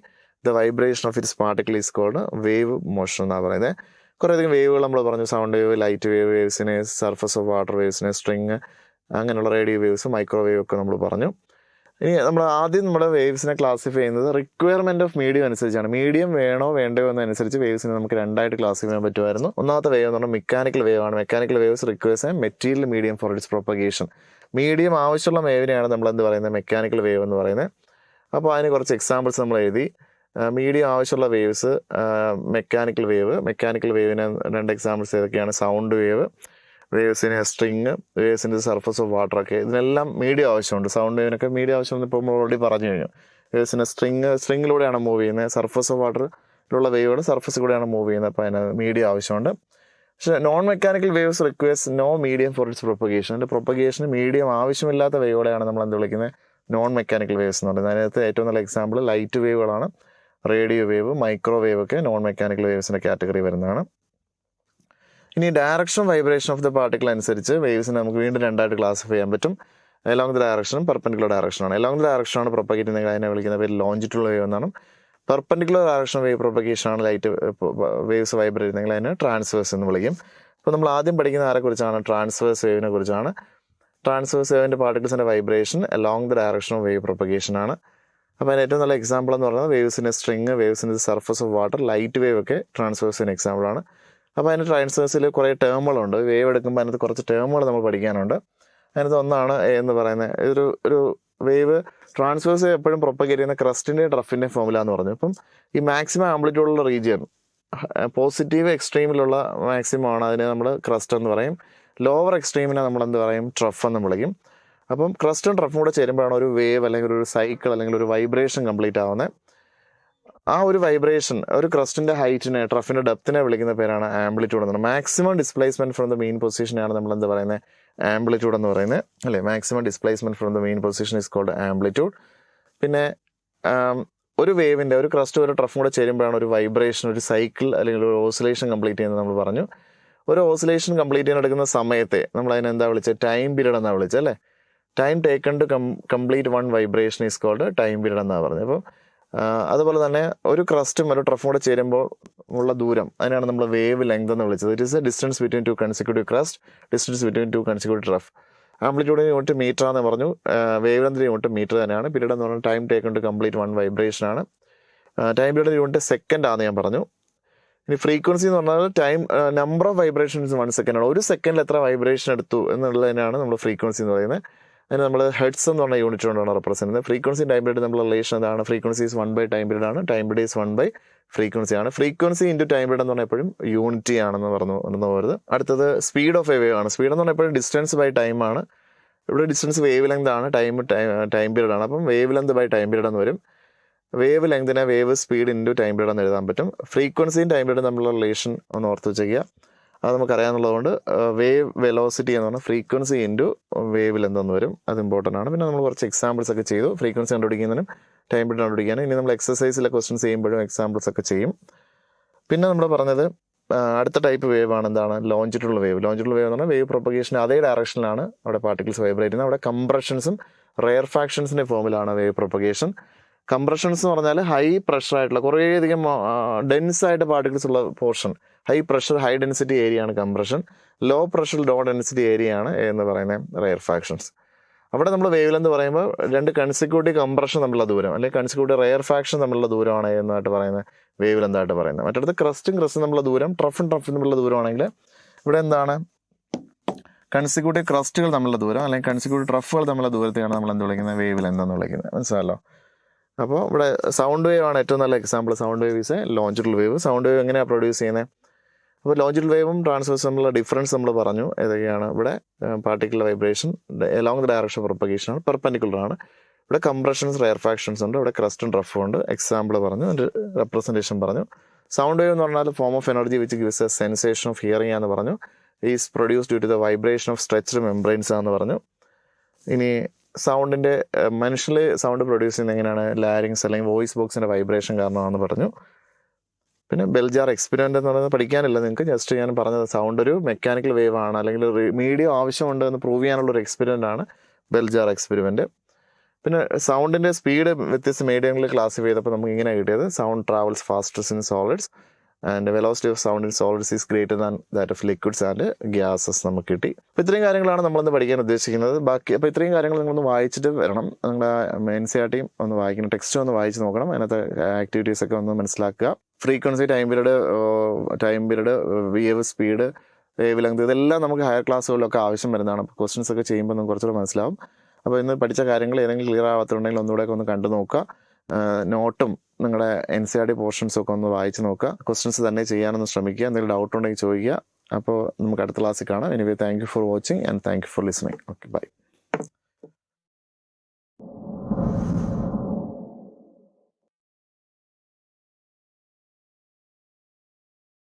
the vibration of its particle is called wave motion എന്നാണ് പറയുന്നത്. കുറേയധികം വേവുകൾ നമ്മൾ പറഞ്ഞു. സൗണ്ട് വേവ്, ലൈറ്റ് വേവ്, വേവ്സിനെ surface of water വേവ്സിനെ, string, അങ്ങനെയുള്ള radio waves, microwave ഒക്കെ നമ്മൾ പറഞ്ഞു. ഇനി നമ്മൾ ആദ്യം നമ്മുടെ വേവ്സിനെ ക്ലാസിഫൈ ചെയ്യുന്നത് റിക്വയർമെൻറ്റ് ഓഫ് മീഡിയം അനുസരിച്ചാണ്. മീഡിയം വേണോ വേണ്ടയോ എന്നനുസരിച്ച് വേവ്സിനെ നമുക്ക് രണ്ടായിട്ട് ക്ലാസിഫൈ ചെയ്യാൻ പറ്റുമായിരുന്നു. ഒന്നാമത്തെ വേവ് എന്ന് പറഞ്ഞാൽ മെക്കാനിക്കൽ വേവ് ആണ്. Mechanical waves requires A material medium for its propagation. Medium ആവശ്യമുള്ള വേവിനെയാണ് നമ്മൾ എന്ത് പറയുന്നത്? മെക്കാനിക്കൽ വേവ് എന്ന് പറയുന്നത്. അപ്പോൾ അതിന് കുറച്ച് എക്സാമ്പിൾസ് നമ്മൾ എഴുതി. മീഡിയം ആവശ്യമുള്ള വേവ്സ് മെക്കാനിക്കൽ വേവ്. മെക്കാനിക്കൽ വേവിന് രണ്ട് എക്സാമ്പിൾസ് ഏതൊക്കെയാണ്? സൗണ്ട് വേവ്, വേവ്സിന് സ്ട്രിങ്, വേവ്സിൻ്റെ സർഫസ് ഓഫ് വാട്ടർ ഒക്കെ. ഇതിനെല്ലാം മീഡിയം ആവശ്യമുണ്ട്. സൗണ്ട് വേവിനൊക്കെ മീഡിയം ആവശ്യമുണ്ട്. ഇപ്പോൾ നമ്മൾ ഓൾറെഡി പറഞ്ഞു കഴിഞ്ഞു. വേവ്സിന് സ്ട്രിങ്ങിലൂടെയാണ് മൂവ് ചെയ്യുന്നത്. സർഫസ് ഓഫ് വാട്ടറിലുള്ള വേവുകൾ സർഫസിൽ കൂടെയാണ് മൂവ് ചെയ്യുന്നത്. അപ്പോൾ അതിന് മീഡിയം ആവശ്യമുണ്ട്. പക്ഷേ non mechanical waves requires no medium for its propagation. അതിൻ്റെ പ്രൊപ്പഗേഷന് മീഡിയം ആവശ്യമില്ലാത്ത വേവുകളെയാണ് നമ്മൾ എന്ത് വിളിക്കുന്നത്? നോൺ മെക്കാനിക്കൽ വേവ്സ് എന്ന് പറയുന്നത്. അതിനകത്ത് ഏറ്റവും നല്ല എക്സാമ്പിൾ ലൈറ്റ് വേവുകളാണ്. റേഡിയോ വേവ്, മൈക്രോവേവ് ഒക്കെ നോൺ മെക്കാനിക്കൽ വേവ്സിൻ്റെ കാറ്റഗറി വരുന്നതാണ്. ഇനി direction vibration of the particle അനുസരിച്ച് വേവ്സിനെ നമുക്ക് വീണ്ടും രണ്ടായിട്ട് ക്ലാസിഫൈ ചെയ്യാൻ പറ്റും. എലോങ് ദ ഡയറക്ഷനും പെർപെൻഡിക്കുലർ ഡയറക്ഷനാണ്. എലോങ് ദ ഡയറക്ഷനാണ് പ്രൊപ്പഗേറ്റ് ചെയ്യുന്നത്, അതിനെ വിളിക്കുന്ന പേര് ലോഞ്ചിറ്റ്യൂഡൽ വേവ് എന്നാണ്. പെർപെൻഡിക്കുലർ ഡയറക്ഷൻ വേവ് പ്രൊപ്പഗേഷനാണ് ലൈറ്റ് വേവ്സ് വൈബ്രേറ്റ് ചെയ്യുന്നതെങ്കിൽ അതിനെ ട്രാൻസ്വേഴ്സ് എന്ന് വിളിക്കും. അപ്പോൾ നമ്മൾ ആദ്യം പഠിക്കുന്ന ആരെക്കുറിച്ചാണ്? ട്രാൻസ്വേഴ്സ് വേവിനെ കുറിച്ചാണ്. ട്രാൻസ്വേഴ്സ് വേവിൻ്റെ പാർട്ടിക്കിൾസിൻ്റെ vibration along the direction of wave പ്രൊപ്പഗേഷനാണ്. അപ്പോൾ അതിന് ഏറ്റവും നല്ല എക്സാമ്പിൾ എന്ന് പറയുന്നത് വേവ്സിൻ്റെ സ്ട്രിങ്, വേവ്സിൻ്റെ surface of water, light wave ഒക്കെ ട്രാൻസ്വേഴ്സിന് എക്സാമ്പിളാണ്. അപ്പോൾ അതിന് ട്രാൻസ്വേഴ്സിൽ കുറേ ടേമുകളുണ്ട്. വേവ് എടുക്കുമ്പോൾ അതിനകത്ത് കുറച്ച് ടേമുകൾ നമ്മൾ പഠിക്കാനുണ്ട്. അതിനകത്ത് ഒന്നാണ് എന്ന് പറയുന്നത് ഒരു വേവ് ട്രാൻസ്വേഴ്സ് എപ്പോഴും പ്രൊപ്പഗേറ്റ് ചെയ്യുന്ന ക്രസ്റ്റിൻ്റെയും ട്രഫിൻ്റെയും ഫോമുല എന്ന് പറഞ്ഞു. അപ്പം ഈ മാക്സിമം ആംപ്ലിറ്റ്യൂഡുള്ള റീജിയൻ, പോസിറ്റീവ് എക്സ്ട്രീമിലുള്ള മാക്സിമം ആണ്, അതിനെ നമ്മൾ ക്രസ്റ്റ് എന്ന് പറയും. ലോവർ എക്സ്ട്രീമിനെ നമ്മൾ എന്ത് പറയും? ട്രഫ് എന്ന് വിളിക്കും. അപ്പം ക്രസ്റ്റും ട്രഫും കൂടെ ചേരുമ്പോഴാണ് ഒരു വേവ് അല്ലെങ്കിൽ ഒരു സൈക്കിൾ അല്ലെങ്കിൽ ഒരു വൈബ്രേഷൻ കംപ്ലീറ്റ് ആവുന്നത്. ആ ഒരു വൈബ്രേഷൻ, ഒരു ക്രസ്റ്റിൻ്റെ ഹൈറ്റിനെ, ട്രഫിൻ്റെ ഡെപ്തിനെ വിളിക്കുന്ന പേരാണ് ആംപ്ലിറ്റ്യൂഡ് എന്ന് പറയുന്നത്. Maximum displacement from the main പൊസിഷനാണ് നമ്മൾ എന്ത് പറയുന്നത്? ആംപ്ലിറ്റ്യൂഡ് എന്ന് പറയുന്നത് അല്ലേ. Maximum displacement from the main position is called amplitude. പിന്നെ ഒരു വേവിൻ്റെ, ഒരു ക്രസ്റ്റ് ഒരു ട്രഫും കൂടെ ചേരുമ്പോഴാണ് ഒരു വൈബ്രേഷൻ, ഒരു സൈക്കിൾ അല്ലെങ്കിൽ ഒരു ഓസിലേഷൻ കംപ്ലീറ്റ് ചെയ്യുന്നത് നമ്മൾ പറഞ്ഞു. ഒരു ഓസിലേഷൻ കംപ്ലീറ്റ് ചെയ്യാൻ എടുക്കുന്ന സമയത്തെ നമ്മൾ അതിനെ എന്താ വിളിച്ചത്, ടൈം പീരീഡ് എന്നാണ് വിളിച്ചത് അല്ലേ. Time taken to complete one vibration is called time period എന്നാണ് പറഞ്ഞത്. അപ്പോൾ അതുപോലെ തന്നെ ഒരു ക്രസ്റ്റും ഒരു ട്രഫും കൂടെ ചേരുമ്പോൾ ഉള്ള ദൂരം അതിനാണ് നമ്മൾ വേവ് ലെങ്ത് എന്ന് വിളിച്ചത്. It is a distance between two consecutive crest, distance between two consecutive trough. ആംപ്ലിറ്റ്യൂഡിന് യൂണിറ്റ് മീറ്റർ എന്ന് പറഞ്ഞു, വേവ് ലെങ്തിന് യൂണിറ്റ് മീറ്റർ തന്നെയാണ്. പീരീഡ് എന്ന് പറഞ്ഞാൽ time taken to complete one vibration ആണ്. ടൈം പീരീഡ് യൂണിറ്റ് സെക്കൻഡ് ആണെന്ന് ഞാൻ പറഞ്ഞു. ഇനി ഫ്രീക്വൻസി എന്ന് പറഞ്ഞാൽ time number of vibrations 1 second ആണ്. ഒരു സെക്കൻഡിൽ എത്ര വൈബ്രേഷൻ എടുത്തു എന്നുള്ളതിനാണ് നമ്മൾ ഫ്രീക്വൻസി എന്ന് പറയുന്നത്. അതിന് നമ്മൾ ഹെഡ്സ് എന്ന് പറഞ്ഞ യൂണിറ്റ് കൊണ്ടാണ് റെപ്രസെന്റ് ചെയ്യുന്നത്. ഫ്രീക്വൻസി ടൈം പീരീഡ് നമ്മൾ റിലേഷൻ എന്താണ്, frequency is 1 by time period ആണ്, time period is 1 by frequency ആണ്. ഫ്രീക്വൻസി ഇൻറ്റു ടൈം പീരീഡ് എന്ന് പറഞ്ഞാൽ എപ്പോഴും യൂണിറ്റി ആണെന്ന് പറഞ്ഞു പോകരുത്. അടുത്തത് സ്പീഡ് ഓഫ് എ വേവ് ആണ്. സ്പീഡ് എന്ന് പറഞ്ഞാൽ എപ്പോഴും ഡിസ്റ്റൻസ് ബൈ ടൈം ആണ്. ഇവിടെ ഡിസ്റ്റൻസ് വേവ് ലെങ്ത് ആണ്, ടൈം പീരീഡ് ആണ്. അപ്പം wave length by time period എന്ന് വരും. വേവ് ലെങ്തിനെ wave speed into time period എന്ന് എഴുതാൻ പറ്റും. ഫ്രീക്വൻസിയും ടൈം പീരീഡ് തമ്മിലുള്ള റിലേഷൻ ഒന്ന് ഓർത്ത് വെച്ചേക്കുക, അത് നമുക്കറിയാമെന്നുള്ളതുകൊണ്ട് വേവ് വെലോസിറ്റി എന്ന് പറഞ്ഞാൽ ഫ്രീക്വൻസി ഇൻറ്റു വേവ് ലെന്ത് എന്ന് വരും. അത് ഇമ്പോർട്ടൻ്റ് ആണ്. പിന്നെ നമ്മൾ കുറച്ച് എക്സാമ്പിൾസ് ഒക്കെ ചെയ്തു ഫ്രീക്വൻസി കണ്ടുപിടിക്കുന്നതിനും ടൈം പീരീഡ് കണ്ടുപിടിക്കാനും. ഇനി നമ്മൾ എക്സസൈസിലെ ക്വസ്റ്റ്യൻസ് ചെയ്യുമ്പോഴും എക്സാമ്പിൾസ് ഒക്കെ ചെയ്യും. പിന്നെ നമ്മൾ പറഞ്ഞത് അടുത്ത ടൈപ്പ് വേവ് ആണ് എന്താണ്, ലോഞ്ചിറ്റ്യൂഡൽ വേവ്. ലോഞ്ചിറ്റ്യൂഡൽ വേവ് എന്ന് പറഞ്ഞാൽ വേവ് പ്രൊപ്പഗേഷൻ അതേ ഡയറക്ഷനിലാണ് അവിടെ പാർട്ടിക്കിൾസ് വൈബ്രേറ്റ് ചെയ്യുന്നത്. അവിടെ കംപ്രഷൻസും റെയർ ഫാക്ഷൻസിൻ്റെ ഫോമിലാണ് വേവ് പ്രൊപ്പഗേഷൻ. കംപ്രഷൻസ് എന്ന് പറഞ്ഞാൽ ഹൈ പ്രഷർ ആയിട്ടുള്ള കുറേയധികം ഡെൻസ് ആയിട്ട് പാർട്ടിക്കിൾസ് ഉള്ള portion, high pressure high density area ആണ് compression. Low pressure low density area ആണ് എന്ന് പറയുന്നത് റെയർ ഫാക്ഷൻസ്. അവിടെ നമ്മൾ വേവ് ലെന്ത് പറയുമ്പോൾ രണ്ട് കൺസിക്യൂട്ടീവ് കംപ്രഷൻ തമ്മിലുള്ള ദൂരം അല്ലെങ്കിൽ കൺസിക്യൂട്ടീവ് റെയർ ഫാക്ഷൻ തമ്മിലുള്ള ദൂരമാണ് എന്നായിട്ട് പറയുന്നത് വേവ് ലെന്തായിട്ട് പറയുന്നത്. മറ്റടുത്ത് ക്രസ്റ്റും തമ്മിലുള്ള ദൂരം, ട്രഫും തമ്മിലുള്ള ദൂരമാണെങ്കിൽ ഇവിടെ എന്താണ്, കൺസിക്യൂട്ടീവ് ക്രസ്റ്റുകൾ തമ്മിലുള്ള ദൂരം അല്ലെങ്കിൽ കൺസിക്യൂട്ടീവ് ട്രഫുകൾ തമ്മിലുള്ള ദൂരത്തെയാണ് നമ്മൾ എന്ത് വിളിക്കുന്നത്, വേവ് ലെന്ത് എന്ന് വിളിക്കുന്നത്. മനസ്സിലല്ലോ. അപ്പോൾ ഇവിടെ സൗണ്ട് വേവ് ആണ് ഏറ്റവും നല്ല example. Sound wave is a longitudinal wave. Sound wave എങ്ങനെയാണ് പ്രൊഡ്യൂസ് ചെയ്യുന്നത്? അപ്പോൾ ലോഞ്ചിറ്റ്യൂഡൽ വേവും ട്രാൻസ്വേഴ്സ് തമ്മിലുള്ള ഡിഫറൻസ് നമ്മൾ പറഞ്ഞു. ഏതൊക്കെയാണ്? ഇവിടെ particular vibration along the direction of propagation ആണ്, പെർപെൻഡിക്കുലർ ആണ്. ഇവിടെ കംപ്രഷൻസ് റെയർ ഫാക്ഷൻസ് ഉണ്ട്, ഇവിടെ ക്രസ്റ്റും ട്രഫും ഉണ്ട്. എക്സാമ്പിൾ പറഞ്ഞു, അതിൻ്റെ റെപ്രസെൻറ്റേഷൻ പറഞ്ഞു. സൗണ്ട് വേവ് എന്ന് പറഞ്ഞാൽ form of energy which gives a sensation of hearing എന്ന് പറഞ്ഞു. Is produce due to the vibration of stretched membranes എന്ന് പറഞ്ഞു. ഇനി സൗണ്ടിൻ്റെ മനുഷ്യൽ സൗണ്ട് പ്രൊഡ്യൂസ് ചെയ്യുന്നത് എങ്ങനെയാണ്, ലാരിങ്സ് അല്ലെങ്കിൽ വോയിസ് ബോക്സിൻ്റെ വൈബ്രേഷൻ കാരണമാണെന്ന് പറഞ്ഞു. പിന്നെ ബെൽജാർ എക്സ്പെരിമെൻ്റ് എന്ന് പറയുന്നത് പഠിക്കാനില്ല നിങ്ങൾക്ക്, ജസ്റ്റ് ഞാൻ പറഞ്ഞത് സൗണ്ട് ഒരു മെക്കാനിക്കൽ വേവ് ആണ് അല്ലെങ്കിൽ മീഡിയം ആവശ്യമുണ്ട് എന്ന് പ്രൂവ് ചെയ്യാനുള്ളൊരു എക്സ്പെരിമെൻ്റ് ആണ് ബെൽജാർ എക്സ്പെരിമെൻറ്റ്. പിന്നെ സൗണ്ടിൻ്റെ സ്പീഡ് വ്യത്യസ്ത മീഡിയങ്ങളിൽ ക്ലാസിഫൈ ചെയ്തപ്പോൾ നമുക്ക് ഇങ്ങനെ കിട്ടിയത്, sound travels fastest in solids and velocity of sound in solids is greater than that of liquids and gases നമുക്ക് കിട്ടി. അപ്പോൾ ഇത്രയും കാര്യങ്ങളാണ് നമ്മളിന്ന് പഠിക്കാൻ ഉദ്ദേശിക്കുന്നത്. അപ്പോൾ ഇത്രയും കാര്യങ്ങൾ നിങ്ങളൊന്ന് വായിച്ചിട്ട് വരണം. നിങ്ങളുടെ NCERT ഒന്ന് വായിക്കണം, ടെക്സ്റ്റ് ഒന്ന് വായിച്ച് നോക്കണം, അതിനകത്ത് ആക്ടിവിറ്റീസ് ഒക്കെ ഒന്ന് മനസ്സിലാക്കുക. Frequency, time period, wave speed, wave length, ഇതെല്ലാം നമുക്ക് ഹയർ ക്ലാസ്സുകളിലൊക്കെ ആവശ്യം വരുന്നതാണ്. അപ്പോൾ ക്വസ്റ്റ്യൻസ് ഒക്കെ ചെയ്യുമ്പോൾ നമുക്ക് കുറച്ചുകൂടെ മനസ്സിലാവും. അപ്പോൾ ഇന്ന് പഠിച്ച കാര്യങ്ങൾ ഏതെങ്കിലും ക്ലിയർ ആവാത്തുണ്ടെങ്കിൽ ഒന്നുകൂടെയൊക്കെ ഒന്ന് കണ്ടു നോക്കുക. നോട്ടും നിങ്ങളുടെ NCERT പോർഷൻസും ഒക്കെ ഒന്ന് വായിച്ച് നോക്കുക. ക്വസ്റ്റ്യൻസ് തന്നെ ചെയ്യാനൊന്ന് ശ്രമിക്കുക. എന്തെങ്കിലും ഡൗട്ട് ഉണ്ടെങ്കിൽ ചോദിക്കുക. അപ്പോൾ നമുക്ക് അടുത്ത ക്ലാസ്സിൽ കാണാം. Anyway, thank you for watching and thank you for listening. Okay, by.